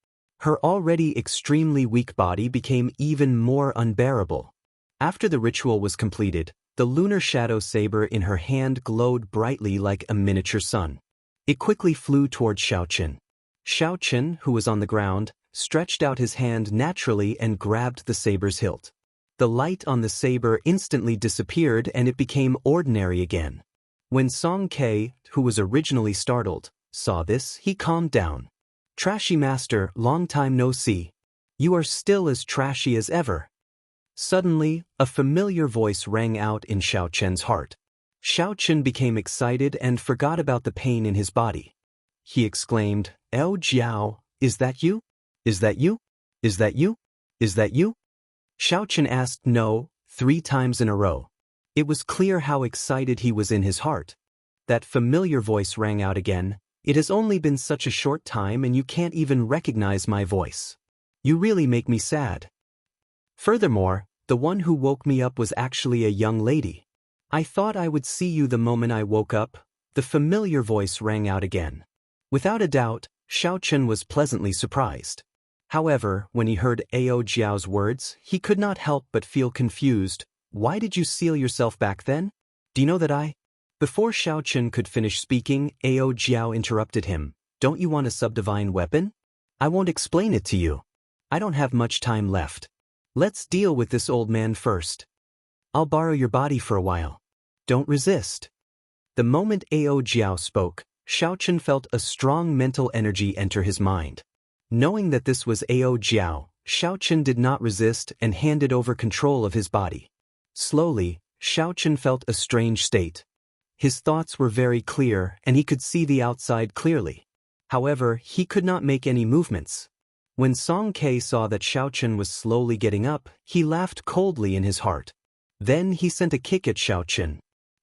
Her already extremely weak body became even more unbearable. After the ritual was completed, the lunar shadow saber in her hand glowed brightly like a miniature sun. It quickly flew towards Xiaochen. Xiaochen, who was on the ground, stretched out his hand naturally and grabbed the saber's hilt. The light on the saber instantly disappeared and it became ordinary again. When Song Ke, who was originally startled, saw this, he calmed down. "Trashy master, long time no see. You are still as trashy as ever." Suddenly, a familiar voice rang out in Xiaochen's heart. Xiaochen became excited and forgot about the pain in his body. He exclaimed, "Oh Jiao, is that you? Is that you? Is that you? Is that you?" Xiaochen asked no 3 times in a row. It was clear how excited he was in his heart. That familiar voice rang out again. "It has only been such a short time and you can't even recognize my voice. You really make me sad. Furthermore, the one who woke me up was actually a young lady. I thought I would see you the moment I woke up." The familiar voice rang out again. Without a doubt, Xiaochen was pleasantly surprised. However, when he heard Ao Jiao's words, he could not help but feel confused. "Why did you seal yourself back then? Do you know that I—" Before Xiaochen could finish speaking, Ao Jiao interrupted him. "Don't you want a subdivine weapon? I won't explain it to you. I don't have much time left. Let's deal with this old man first. I'll borrow your body for a while. Don't resist." The moment Ao Jiao spoke, Xiaochen felt a strong mental energy enter his mind. Knowing that this was Ao Jiao, Xiaochen did not resist and handed over control of his body. Slowly, Xiaochen felt a strange state. His thoughts were very clear and he could see the outside clearly. However, he could not make any movements. When Song Ke saw that Xiaochen was slowly getting up, he laughed coldly in his heart. Then he sent a kick at Xiaochen.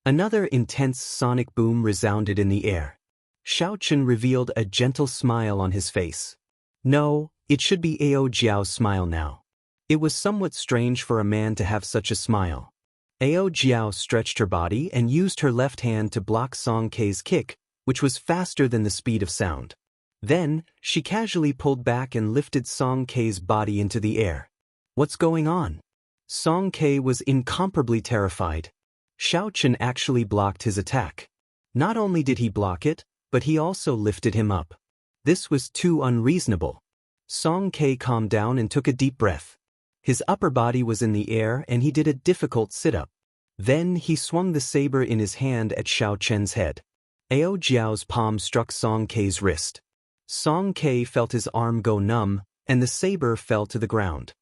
Another intense sonic boom resounded in the air. Xiaochen revealed a gentle smile on his face. No, it should be Ao Jiao's smile now. It was somewhat strange for a man to have such a smile. Ao Jiao stretched her body and used her left hand to block Song Ke's kick, which was faster than the speed of sound. Then, she casually pulled back and lifted Song Kei's body into the air. What's going on? Song Kei was incomparably terrified. Xiao Chen actually blocked his attack. Not only did he block it, but he also lifted him up. This was too unreasonable. Song Kei calmed down and took a deep breath. His upper body was in the air and he did a difficult sit-up. Then he swung the saber in his hand at Xiao Chen's head. Ao Jiao's palm struck Song Kei's wrist. Song Kei felt his arm go numb, and the saber fell to the ground.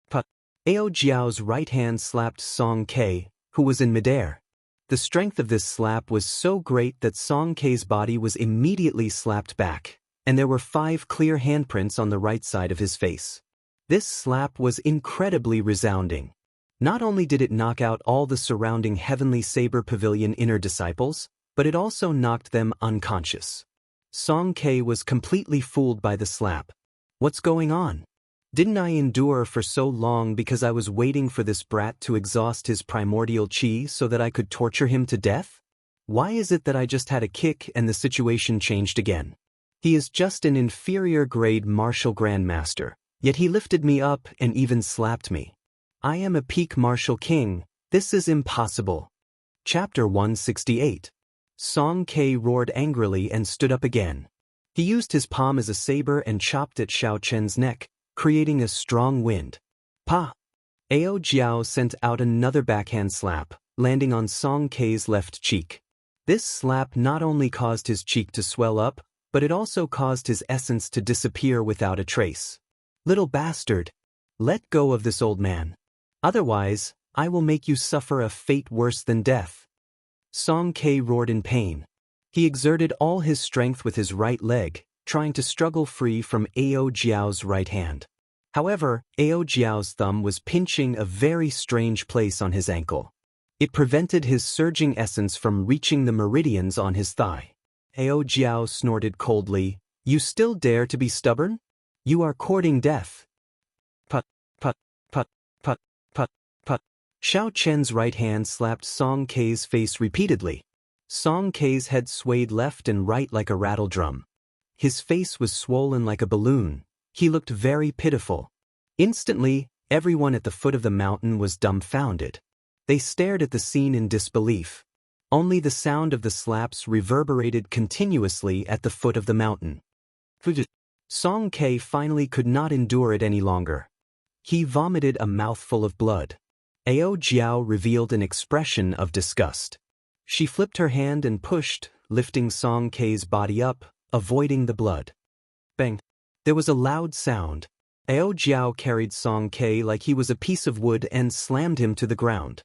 But Ao Jiao's right hand slapped Song Kei, who was in midair. The strength of this slap was so great that Song Kei's body was immediately slapped back, and there were 5 clear handprints on the right side of his face. This slap was incredibly resounding. Not only did it knock out all the surrounding Heavenly Saber Pavilion inner disciples, but it also knocked them unconscious. Song Kei was completely fooled by the slap. What's going on? Didn't I endure for so long because I was waiting for this brat to exhaust his primordial chi so that I could torture him to death? Why is it that I just had a kick and the situation changed again? He is just an inferior grade martial grandmaster, yet he lifted me up and even slapped me. I am a peak martial king, this is impossible. Chapter 168. Song Kei roared angrily and stood up again. He used his palm as a saber and chopped at Xiao Chen's neck, creating a strong wind. Pa! Ao Jiao sent out another backhand slap, landing on Song Kei's left cheek. This slap not only caused his cheek to swell up, but it also caused his essence to disappear without a trace. Little bastard! Let go of this old man. Otherwise, I will make you suffer a fate worse than death. Song Kei roared in pain. He exerted all his strength with his right leg, trying to struggle free from Ao Jiao's right hand. However, Ao Jiao's thumb was pinching a very strange place on his ankle. It prevented his surging essence from reaching the meridians on his thigh. Ao Jiao snorted coldly, "You still dare to be stubborn? You are courting death." Put, put, put, put, put, put. Xiao Chen's right hand slapped Song Kei's face repeatedly. Song Kei's head swayed left and right like a rattle drum. His face was swollen like a balloon. He looked very pitiful. Instantly, everyone at the foot of the mountain was dumbfounded. They stared at the scene in disbelief. Only the sound of the slaps reverberated continuously at the foot of the mountain. Song Kei finally could not endure it any longer. He vomited a mouthful of blood. Ao Jiao revealed an expression of disgust. She flipped her hand and pushed, lifting Song Kei's body up, avoiding the blood. Bang! There was a loud sound. Ao Jiao carried Song Kei like he was a piece of wood and slammed him to the ground.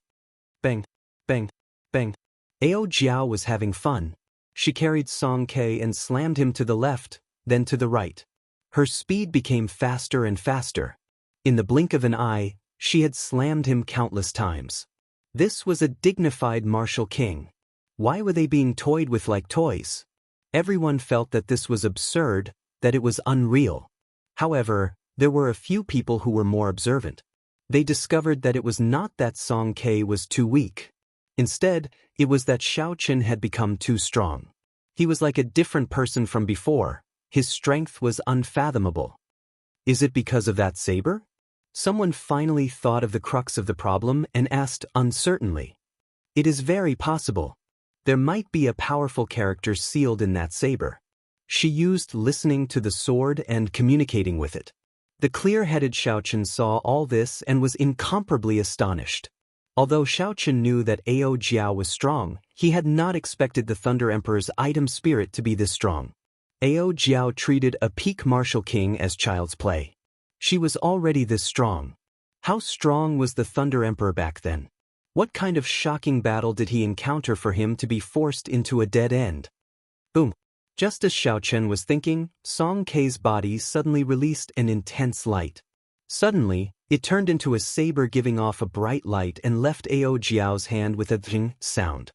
Bang! Bang! Bang! Ao Jiao was having fun. She carried Song Kei and slammed him to the left, then to the right. Her speed became faster and faster. In the blink of an eye, she had slammed him countless times. This was a dignified martial king. Why were they being toyed with like toys? Everyone felt that this was absurd, that it was unreal. However, there were a few people who were more observant. They discovered that it was not that Song Kei was too weak. Instead, it was that Xiao Chen had become too strong. He was like a different person from before. His strength was unfathomable. Is it because of that saber? Someone finally thought of the crux of the problem and asked uncertainly. It is very possible. There might be a powerful character sealed in that saber. She used listening to the sword and communicating with it. The clear-headed Xiao Chen saw all this and was incomparably astonished. Although Xiao Chen knew that Ao Jiao was strong, he had not expected the Thunder Emperor's item spirit to be this strong. Ao Jiao treated a peak martial king as child's play. She was already this strong. How strong was the Thunder Emperor back then? What kind of shocking battle did he encounter for him to be forced into a dead end? Boom! Just as Xiao Chen was thinking, Song Kei's body suddenly released an intense light. Suddenly, it turned into a saber giving off a bright light and left Ao Jiao's hand with a dhing sound.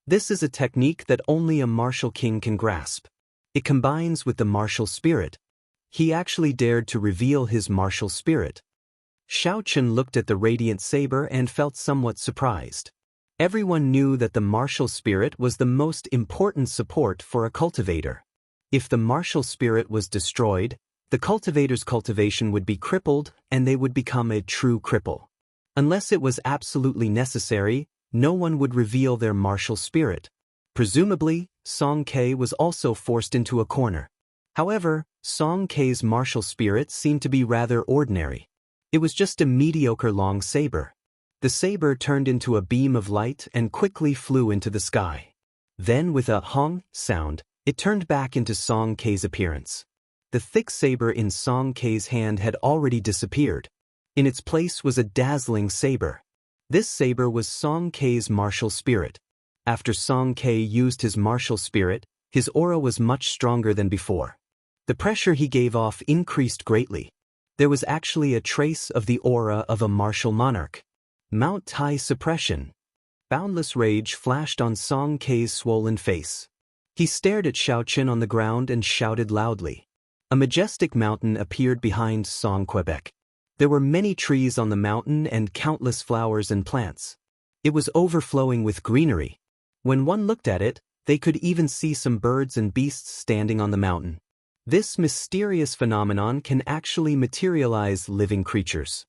This is a technique that only a martial king can grasp. It combines with the martial spirit. He actually dared to reveal his martial spirit. Xiao Chen looked at the radiant saber and felt somewhat surprised. Everyone knew that the martial spirit was the most important support for a cultivator. If the martial spirit was destroyed, the cultivator's cultivation would be crippled and they would become a true cripple. Unless it was absolutely necessary, no one would reveal their martial spirit. Presumably, Song Ke was also forced into a corner. However, Song Ke's martial spirit seemed to be rather ordinary. It was just a mediocre long saber. The saber turned into a beam of light and quickly flew into the sky. Then with a hong sound, it turned back into Song Ke's appearance. The thick saber in Song Ke's hand had already disappeared. In its place was a dazzling saber. This saber was Song Ke's martial spirit. After Song Ke used his martial spirit, his aura was much stronger than before. The pressure he gave off increased greatly. There was actually a trace of the aura of a martial monarch. Mount Tai suppression. Boundless rage flashed on Song Ke's swollen face. He stared at Xiaoqin on the ground and shouted loudly. A majestic mountain appeared behind Song Quebec. There were many trees on the mountain and countless flowers and plants. It was overflowing with greenery. When one looked at it, they could even see some birds and beasts standing on the mountain. This mysterious phenomenon can actually materialize living creatures.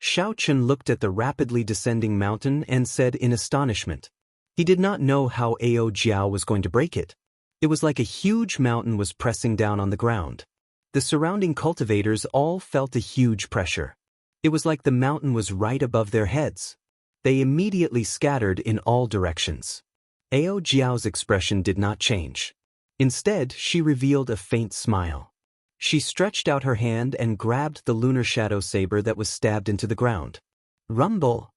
Xiaoqin looked at the rapidly descending mountain and said in astonishment. He did not know how Ao Jiao was going to break it. It was like a huge mountain was pressing down on the ground. The surrounding cultivators all felt a huge pressure. It was like the mountain was right above their heads. They immediately scattered in all directions. Ao Jiao's expression did not change. Instead, she revealed a faint smile. She stretched out her hand and grabbed the lunar shadow saber that was stabbed into the ground. Rumble!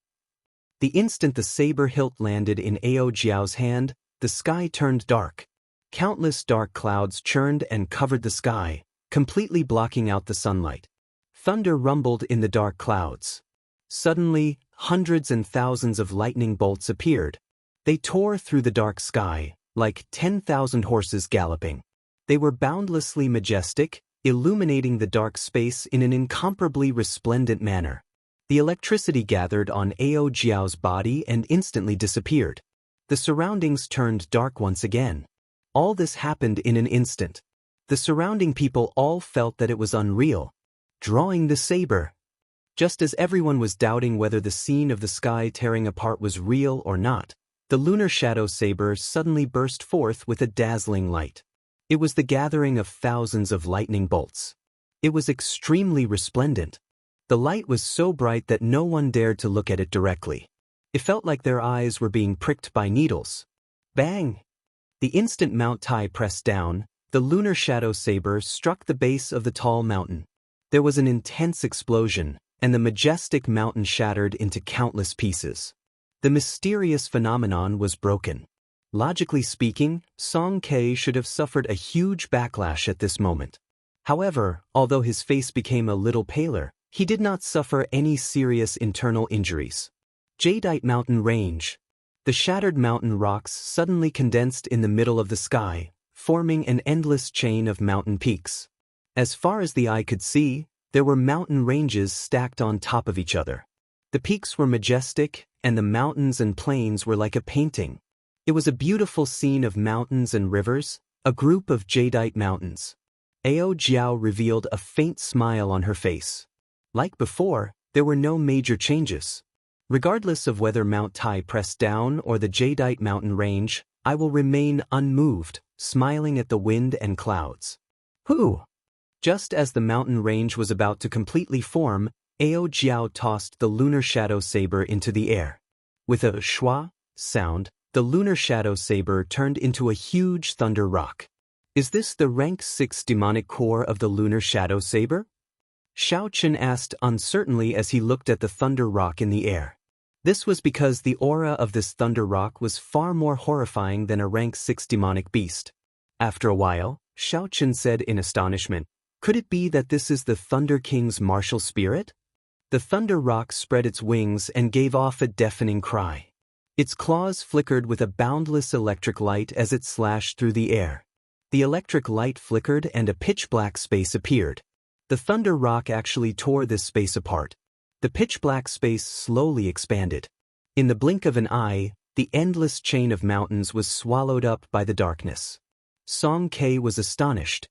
The instant the saber hilt landed in Ao Jiao's hand, the sky turned dark. Countless dark clouds churned and covered the sky, completely blocking out the sunlight. Thunder rumbled in the dark clouds. Suddenly, hundreds and thousands of lightning bolts appeared. They tore through the dark sky, like 10,000 horses galloping. They were boundlessly majestic, illuminating the dark space in an incomparably resplendent manner. The electricity gathered on Ao Jiao's body and instantly disappeared. The surroundings turned dark once again. All this happened in an instant. The surrounding people all felt that it was unreal. Drawing the saber. Just as everyone was doubting whether the scene of the sky tearing apart was real or not, the lunar shadow saber suddenly burst forth with a dazzling light. It was the gathering of thousands of lightning bolts. It was extremely resplendent. The light was so bright that no one dared to look at it directly. It felt like their eyes were being pricked by needles. Bang! The instant Mount Tai pressed down, the lunar shadow saber struck the base of the tall mountain. There was an intense explosion, and the majestic mountain shattered into countless pieces. The mysterious phenomenon was broken. Logically speaking, Song Ke should have suffered a huge backlash at this moment. However, although his face became a little paler, he did not suffer any serious internal injuries. Jadeite Mountain Range. The shattered mountain rocks suddenly condensed in the middle of the sky, forming an endless chain of mountain peaks. As far as the eye could see, there were mountain ranges stacked on top of each other. The peaks were majestic, and the mountains and plains were like a painting. It was a beautiful scene of mountains and rivers, a group of jadeite mountains. Ao Jiao revealed a faint smile on her face. Like before, there were no major changes. Regardless of whether Mount Tai pressed down or the jadeite mountain range, I will remain unmoved, smiling at the wind and clouds. Whew! Just as the mountain range was about to completely form, Ao Jiao tossed the lunar shadow saber into the air. With a schwa sound, the lunar shadow saber turned into a huge thunder rock. Is this the rank 6 demonic core of the lunar shadow saber? Xiaoqin asked uncertainly as he looked at the thunder rock in the air. This was because the aura of this thunder rock was far more horrifying than a rank 6 demonic beast. After a while, Xiaoqin said in astonishment, "Could it be that this is the Thunder King's martial spirit?" The thunder rock spread its wings and gave off a deafening cry. Its claws flickered with a boundless electric light as it slashed through the air. The electric light flickered and a pitch-black space appeared. The thunder rock actually tore this space apart. The pitch-black space slowly expanded. In the blink of an eye, the endless chain of mountains was swallowed up by the darkness. Song Ke was astonished.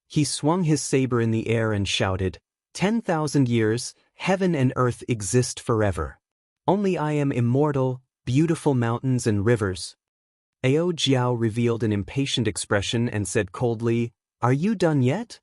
He swung his saber in the air and shouted, 10,000 years, heaven and earth exist forever. Only I am immortal, beautiful mountains and rivers. Ao Jiao revealed an impatient expression and said coldly, Are you done yet?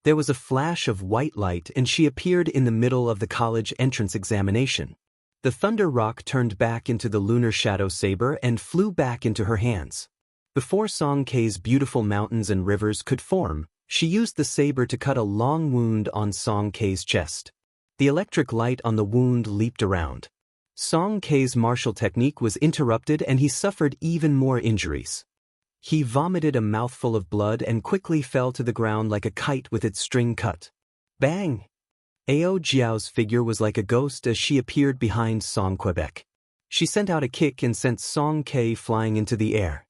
There was a flash of white light and she appeared in the middle of the college entrance examination. The thunder rock turned back into the lunar shadow saber and flew back into her hands. Before Song Ke's beautiful mountains and rivers could form, she used the saber to cut a long wound on Song Ke's chest. The electric light on the wound leaped around. Song Ke's martial technique was interrupted and he suffered even more injuries. He vomited a mouthful of blood and quickly fell to the ground like a kite with its string cut. Bang! Ao Jiao's figure was like a ghost as she appeared behind Song Quebec. She sent out a kick and sent Song Ke flying into the air.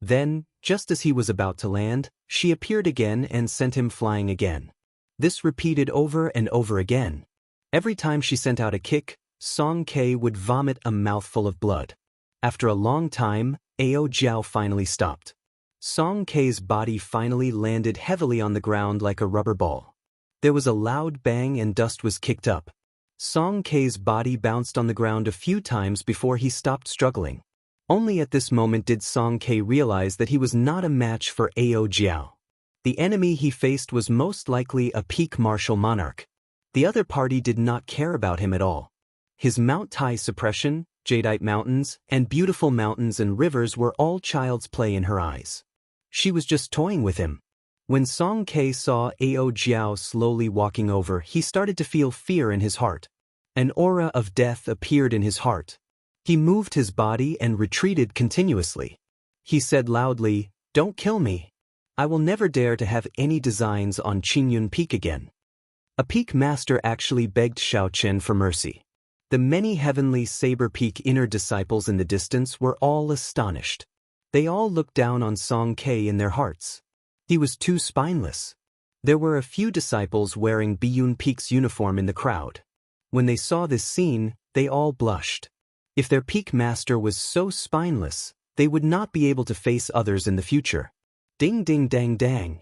Then, just as he was about to land, she appeared again and sent him flying again. This repeated over and over again. Every time she sent out a kick, Song Ke would vomit a mouthful of blood. After a long time, Ao Jiao finally stopped. Song Ke's body finally landed heavily on the ground like a rubber ball. There was a loud bang and dust was kicked up. Song Ke's body bounced on the ground a few times before he stopped struggling. Only at this moment did Song Ke realize that he was not a match for Ao Jiao. The enemy he faced was most likely a peak martial monarch. The other party did not care about him at all. His Mount Tai suppression, jadeite mountains, and beautiful mountains and rivers were all child's play in her eyes. She was just toying with him. When Song Ke saw Ao Jiao slowly walking over, he started to feel fear in his heart. An aura of death appeared in his heart. He moved his body and retreated continuously. He said loudly, Don't kill me. I will never dare to have any designs on Qingyun Peak again. A peak master actually begged Xiaochen for mercy. The many heavenly Saber Peak inner disciples in the distance were all astonished. They all looked down on Song Ke in their hearts. He was too spineless. There were a few disciples wearing Biyun Peak's uniform in the crowd. When they saw this scene, they all blushed. If their peak master was so spineless, they would not be able to face others in the future. Ding ding dang dang.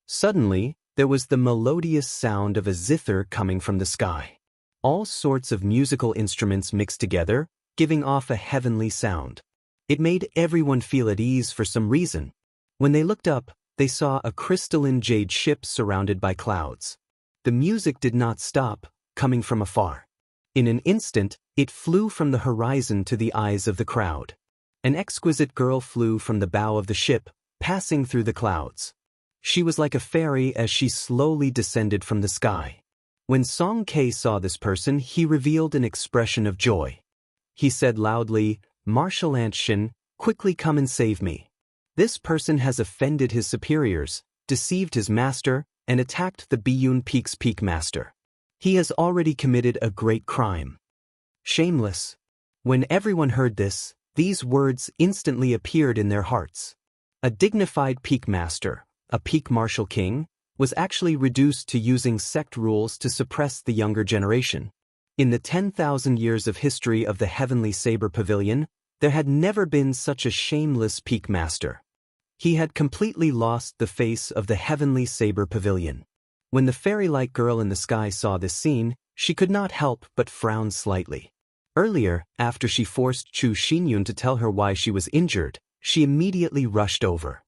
Suddenly, there was the melodious sound of a zither coming from the sky. All sorts of musical instruments mixed together, giving off a heavenly sound. It made everyone feel at ease for some reason. When they looked up, they saw a crystalline jade ship surrounded by clouds. The music did not stop, coming from afar. In an instant, it flew from the horizon to the eyes of the crowd. An exquisite girl flew from the bow of the ship, passing through the clouds. She was like a fairy as she slowly descended from the sky. When Song Ke saw this person, he revealed an expression of joy. He said loudly, Martial Ant Shin, quickly come and save me. This person has offended his superiors, deceived his master, and attacked the Biyun Peak's peak master. He has already committed a great crime. Shameless. When everyone heard this, these words instantly appeared in their hearts. A dignified peak master, a peak martial king, was actually reduced to using sect rules to suppress the younger generation. In the 10,000 years of history of the Heavenly Saber Pavilion, there had never been such a shameless peak master. He had completely lost the face of the Heavenly Saber Pavilion. When the fairy-like girl in the sky saw this scene, she could not help but frown slightly. Earlier, after she forced Chu Xinyun to tell her why she was injured, she immediately rushed over.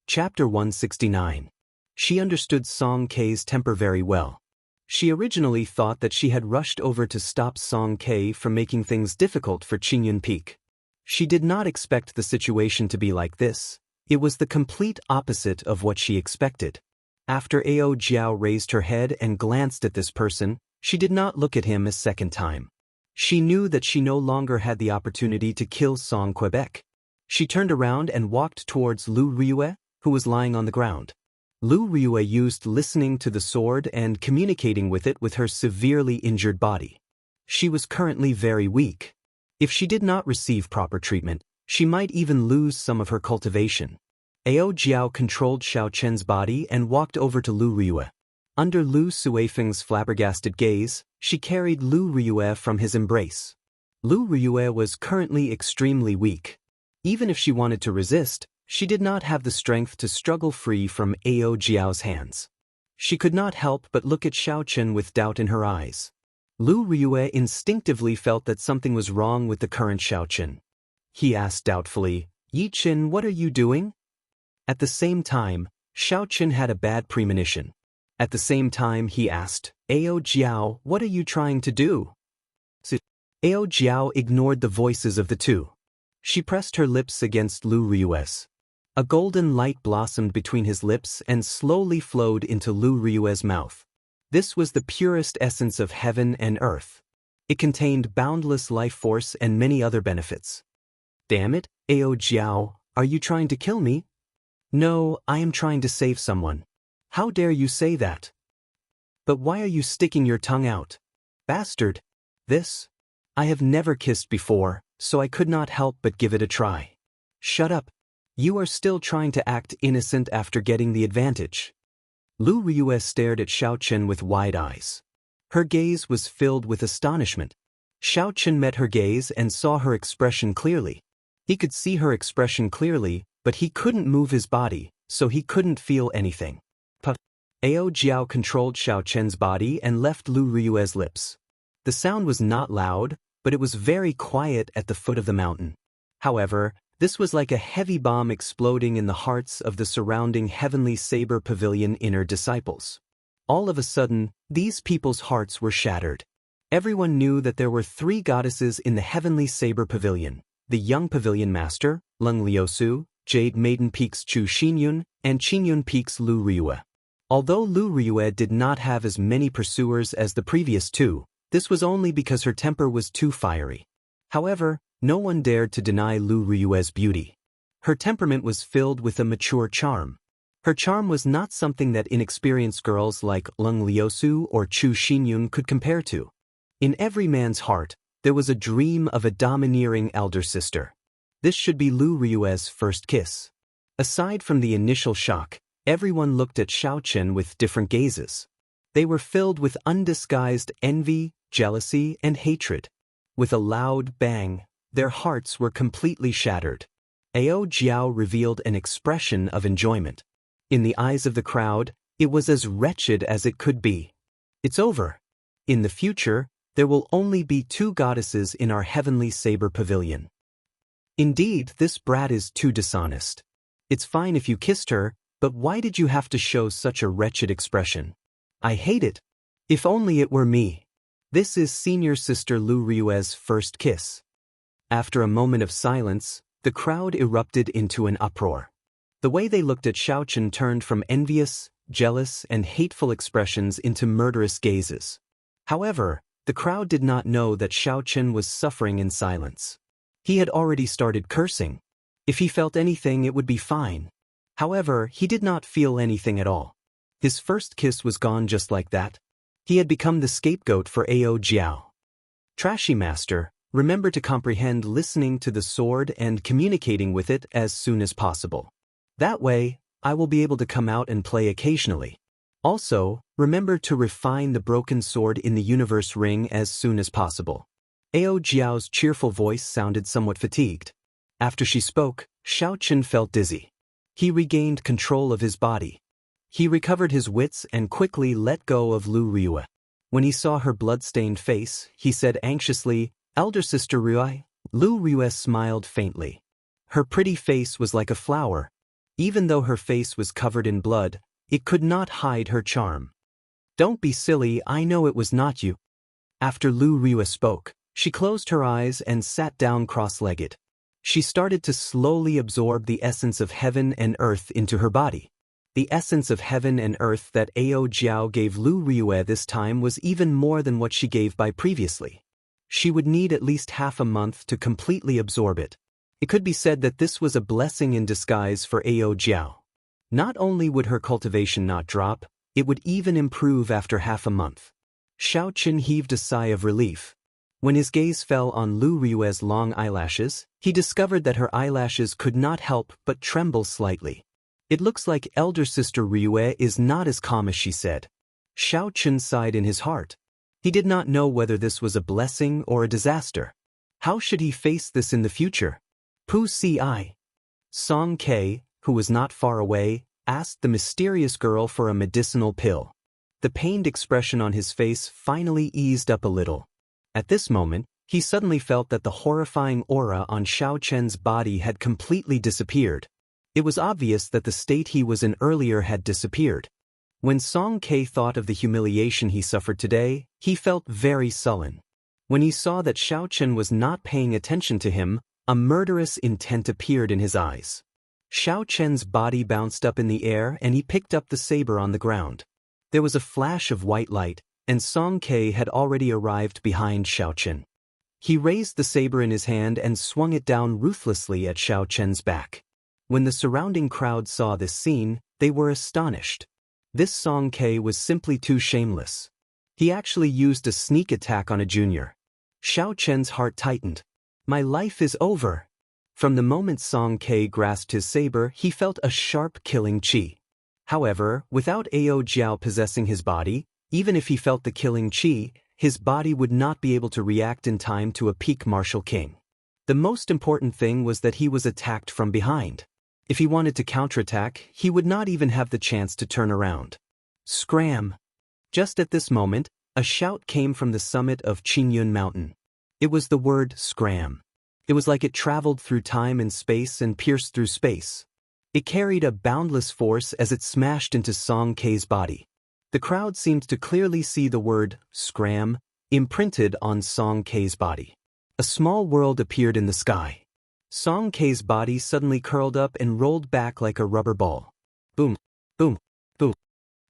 Chapter 169. She understood Song Ke's temper very well. She originally thought that she had rushed over to stop Song Ke from making things difficult for Qingyun Peak. She did not expect the situation to be like this. It was the complete opposite of what she expected. After Ao Jiao raised her head and glanced at this person, she did not look at him a second time. She knew that she no longer had the opportunity to kill Song Quebec. She turned around and walked towards Lu Ryue, who was lying on the ground. Lu Ryue used listening to the sword and communicating with it with her severely injured body. She was currently very weak. If she did not receive proper treatment, she might even lose some of her cultivation. Ao Jiao controlled Xiao Chen's body and walked over to Lu Ryue. Under Lu Suifeng's flabbergasted gaze, she carried Lu Ryue from his embrace. Lu Ryue was currently extremely weak. Even if she wanted to resist, She did not have the strength to struggle free from Ao Jiao's hands. She could not help but look at Xiaochen with doubt in her eyes. Lu Riyue instinctively felt that something was wrong with the current Xiaochen. He asked doubtfully, "Yi Qin, what are you doing?" At the same time, Xiaochen had a bad premonition. At the same time he asked, "Ao Jiao, what are you trying to do?" Ao Jiao ignored the voices of the two. She pressed her lips against Lu Riyue's. A golden light blossomed between his lips and slowly flowed into Lu Riyue's mouth. This was the purest essence of heaven and earth. It contained boundless life force and many other benefits. "Damn it, Ao Jiao, are you trying to kill me?" "No, I am trying to save someone." "How dare you say that?" "But why are you sticking your tongue out?" "Bastard. This? I have never kissed before, so I could not help but give it a try." "Shut up. You are still trying to act innocent after getting the advantage." Lu Riyue stared at Xiaochen with wide eyes. Her gaze was filled with astonishment. Xiaochen met her gaze and saw her expression clearly. He could see her expression clearly, but he couldn't move his body, so he couldn't feel anything. Ao Jiao controlled Xiaochen's body and left Lu Riyue's lips. The sound was not loud, but it was very quiet at the foot of the mountain. However, this was like a heavy bomb exploding in the hearts of the surrounding Heavenly Saber Pavilion inner disciples. All of a sudden, these people's hearts were shattered. Everyone knew that there were 3 goddesses in the Heavenly Saber Pavilion: the Young Pavilion Master, Leng Liusu, Jade Maiden Peak's Chu Xinyun, and Qinyun Peak's Lu Riyue. Although Lu Riyue did not have as many pursuers as the previous 2, this was only because her temper was too fiery. However, no one dared to deny Lu Riyue's beauty. Her temperament was filled with a mature charm. Her charm was not something that inexperienced girls like Leng Liusu or Chu Xinyun could compare to. In every man's heart, there was a dream of a domineering elder sister. This should be Lu Riyue's first kiss. Aside from the initial shock, everyone looked at Xiaochen with different gazes. They were filled with undisguised envy, jealousy, and hatred. With a loud bang, their hearts were completely shattered. Ao Jiao revealed an expression of enjoyment. In the eyes of the crowd, it was as wretched as it could be. "It's over. In the future, there will only be 2 goddesses in our Heavenly Saber Pavilion." "Indeed, this brat is too dishonest. It's fine if you kissed her, but why did you have to show such a wretched expression? I hate it. If only it were me." This is senior sister Lu Riyue's first kiss. After a moment of silence, the crowd erupted into an uproar. The way they looked at Xiaochen turned from envious, jealous, and hateful expressions into murderous gazes. However, the crowd did not know that Xiaochen was suffering in silence. He had already started cursing. If he felt anything, it would be fine. However, he did not feel anything at all. His first kiss was gone just like that. He had become the scapegoat for Ao Jiao. "Trashy master, remember to comprehend listening to the sword and communicating with it as soon as possible. That way, I will be able to come out and play occasionally. Also, remember to refine the broken sword in the universe ring as soon as possible." Ao Jiao's cheerful voice sounded somewhat fatigued. After she spoke, Xiaochen felt dizzy. He regained control of his body. He recovered his wits and quickly let go of Lu Riyue. When he saw her blood-stained face, he said anxiously, "Elder sister Riyue?" Lu Riyue smiled faintly. Her pretty face was like a flower. Even though her face was covered in blood, it could not hide her charm. "Don't be silly, I know it was not you." After Lu Riyue spoke, she closed her eyes and sat down cross-legged. She started to slowly absorb the essence of heaven and earth into her body. The essence of heaven and earth that Ao Jiao gave Lu Riyue this time was even more than what she gave by previously. She would need at least half a month to completely absorb it. It could be said that this was a blessing in disguise for Ao Jiao. Not only would her cultivation not drop, it would even improve after half a month. Xiaochen heaved a sigh of relief. When his gaze fell on Lu Riyue's long eyelashes, he discovered that her eyelashes could not help but tremble slightly. "It looks like elder sister Riyue is not as calm as she said." Xiaochen sighed in his heart. He did not know whether this was a blessing or a disaster. How should he face this in the future? Pu Si. Song Ke, who was not far away, asked the mysterious girl for a medicinal pill. The pained expression on his face finally eased up a little. At this moment, he suddenly felt that the horrifying aura on Xiao Chen's body had completely disappeared. It was obvious that the state he was in earlier had disappeared. When Song Ke thought of the humiliation he suffered today, he felt very sullen. When he saw that Xiao Chen was not paying attention to him, a murderous intent appeared in his eyes. Xiao Chen's body bounced up in the air and he picked up the saber on the ground. There was a flash of white light, and Song Ke had already arrived behind Xiao Chen. He raised the saber in his hand and swung it down ruthlessly at Xiao Chen's back. When the surrounding crowd saw this scene, they were astonished. This Song Ke was simply too shameless. He actually used a sneak attack on a junior. Xiao Chen's heart tightened. My life is over. From the moment Song Ke grasped his saber, he felt a sharp killing chi. However, without Ao Jiao possessing his body, even if he felt the killing chi, his body would not be able to react in time to a peak martial king. The most important thing was that he was attacked from behind. If he wanted to counterattack, he would not even have the chance to turn around. Scram! Just at this moment, a shout came from the summit of Qingyun Mountain. It was the word scram. It was like it traveled through time and space and pierced through space. It carried a boundless force as it smashed into Song Ke's body. The crowd seemed to clearly see the word scram imprinted on Song Ke's body. A small world appeared in the sky. Song Ke's body suddenly curled up and rolled back like a rubber ball. Boom, boom, boom.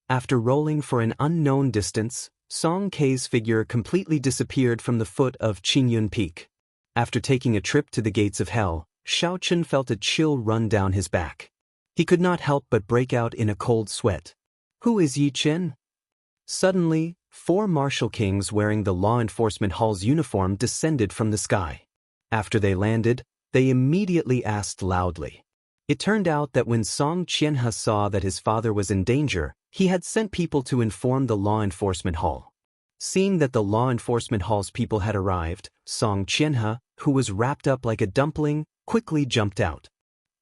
After rolling for an unknown distance, Song Ke's figure completely disappeared from the foot of Qingyun Peak. After taking a trip to the gates of hell, Xiao Chen felt a chill run down his back. He could not help but break out in a cold sweat. Who is Yi Chen? Suddenly, 4 martial kings wearing the law enforcement hall's uniform descended from the sky. After they landed, they immediately asked loudly. It turned out that when Song Qianhe saw that his father was in danger, he had sent people to inform the law enforcement hall. Seeing that the law enforcement hall's people had arrived, Song Qianhe, who was wrapped up like a dumpling, quickly jumped out.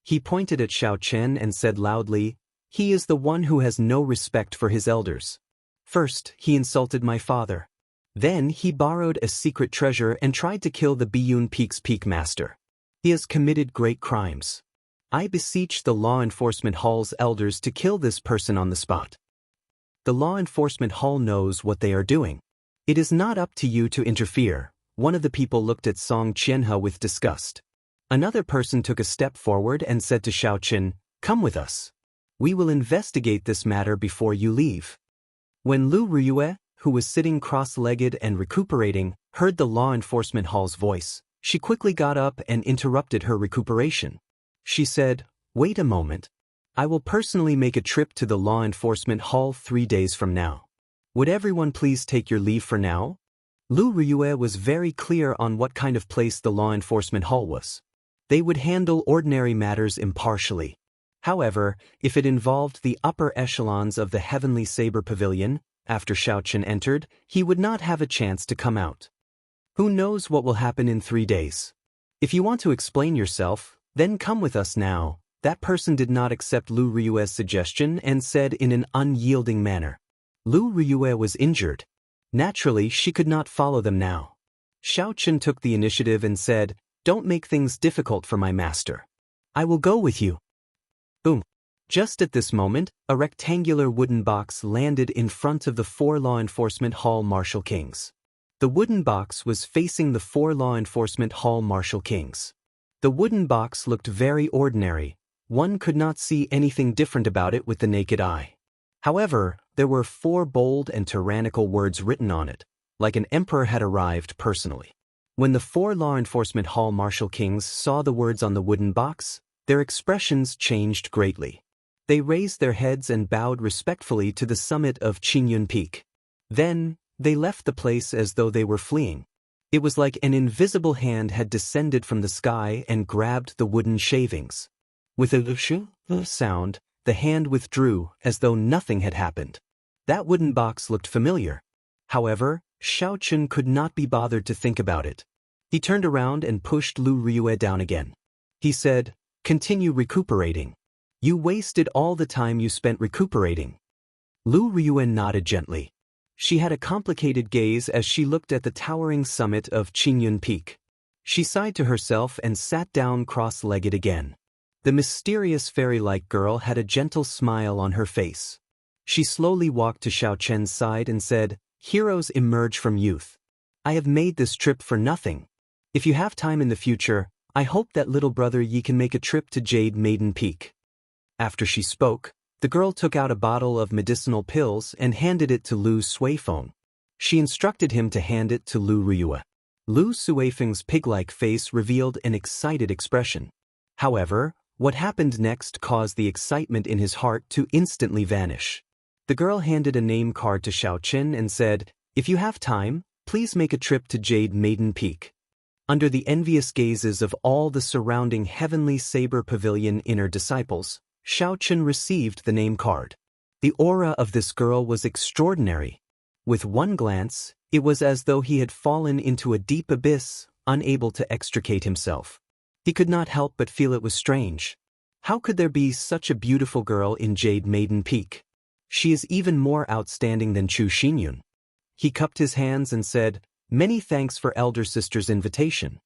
He pointed at Xiao Chen and said loudly, "He is the one who has no respect for his elders. First, he insulted my father. Then he borrowed a secret treasure and tried to kill the Biyun Peak's peak master. He has committed great crimes. I beseech the law enforcement hall's elders to kill this person on the spot." The law enforcement hall knows what they are doing. It is not up to you to interfere. One of the people looked at Song Qianhe with disgust. Another person took a step forward and said to Xiao Chen, "Come with us. We will investigate this matter before you leave." When Lu Ruyue, who was sitting cross-legged and recuperating, heard the law enforcement hall's voice, she quickly got up and interrupted her recuperation. She said, "Wait a moment. I will personally make a trip to the law enforcement hall 3 days from now. Would everyone please take your leave for now?" Lu Ruyue was very clear on what kind of place the law enforcement hall was. They would handle ordinary matters impartially. However, if it involved the upper echelons of the Heavenly Saber Pavilion, after Xiao Chen entered, he would not have a chance to come out. Who knows what will happen in 3 days? If you want to explain yourself, then come with us now. That person did not accept Lu Ruyue's suggestion and said in an unyielding manner. Lu Ruyue was injured. Naturally, she could not follow them now. Xiao Chen took the initiative and said, "Don't make things difficult for my master. I will go with you." Boom. Just at this moment, a rectangular wooden box landed in front of the 4 law enforcement hall martial kings. The wooden box was facing the 4 law enforcement hall martial kings. The wooden box looked very ordinary. One could not see anything different about it with the naked eye. However, there were 4 bold and tyrannical words written on it, like an emperor had arrived personally. When the 4 law enforcement hall martial kings saw the words on the wooden box, their expressions changed greatly. They raised their heads and bowed respectfully to the summit of Qingyun Peak. Then, they left the place as though they were fleeing. It was like an invisible hand had descended from the sky and grabbed the wooden shavings. With a "lushu" sound, the hand withdrew as though nothing had happened. That wooden box looked familiar. However, Xiao Chen could not be bothered to think about it. He turned around and pushed Lu Ruyue down again. He said, Continue recuperating. You wasted all the time you spent recuperating. Lu Ryuan nodded gently. She had a complicated gaze as she looked at the towering summit of Qingyun Peak. She sighed to herself and sat down cross-legged again. The mysterious fairy-like girl had a gentle smile on her face. She slowly walked to Xiao Chen's side and said, "Heroes emerge from youth. I have made this trip for nothing. If you have time in the future, I hope that little brother Yi can make a trip to Jade Maiden Peak." After she spoke, the girl took out a bottle of medicinal pills and handed it to Lu Suifeng. She instructed him to hand it to Lu Ruyue. Lu Suifeng's pig-like face revealed an excited expression. However, what happened next caused the excitement in his heart to instantly vanish. The girl handed a name card to Xiao Chen and said, "If you have time, please make a trip to Jade Maiden Peak." Under the envious gazes of all the surrounding Heavenly Saber Pavilion inner disciples, Xiao Chen received the name card. The aura of this girl was extraordinary. With one glance, it was as though he had fallen into a deep abyss, unable to extricate himself. He could not help but feel it was strange. How could there be such a beautiful girl in Jade Maiden Peak? She is even more outstanding than Chu Xinyun. He cupped his hands and said, "Many thanks for elder sister's invitation.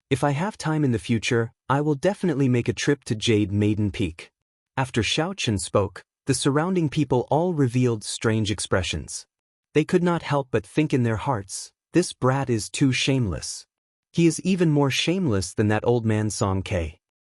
If I have time in the future, I will definitely make a trip to Jade Maiden Peak." After Xiao Chen spoke, the surrounding people all revealed strange expressions. They could not help but think in their hearts, "This brat is too shameless. He is even more shameless than that old man Song Ke."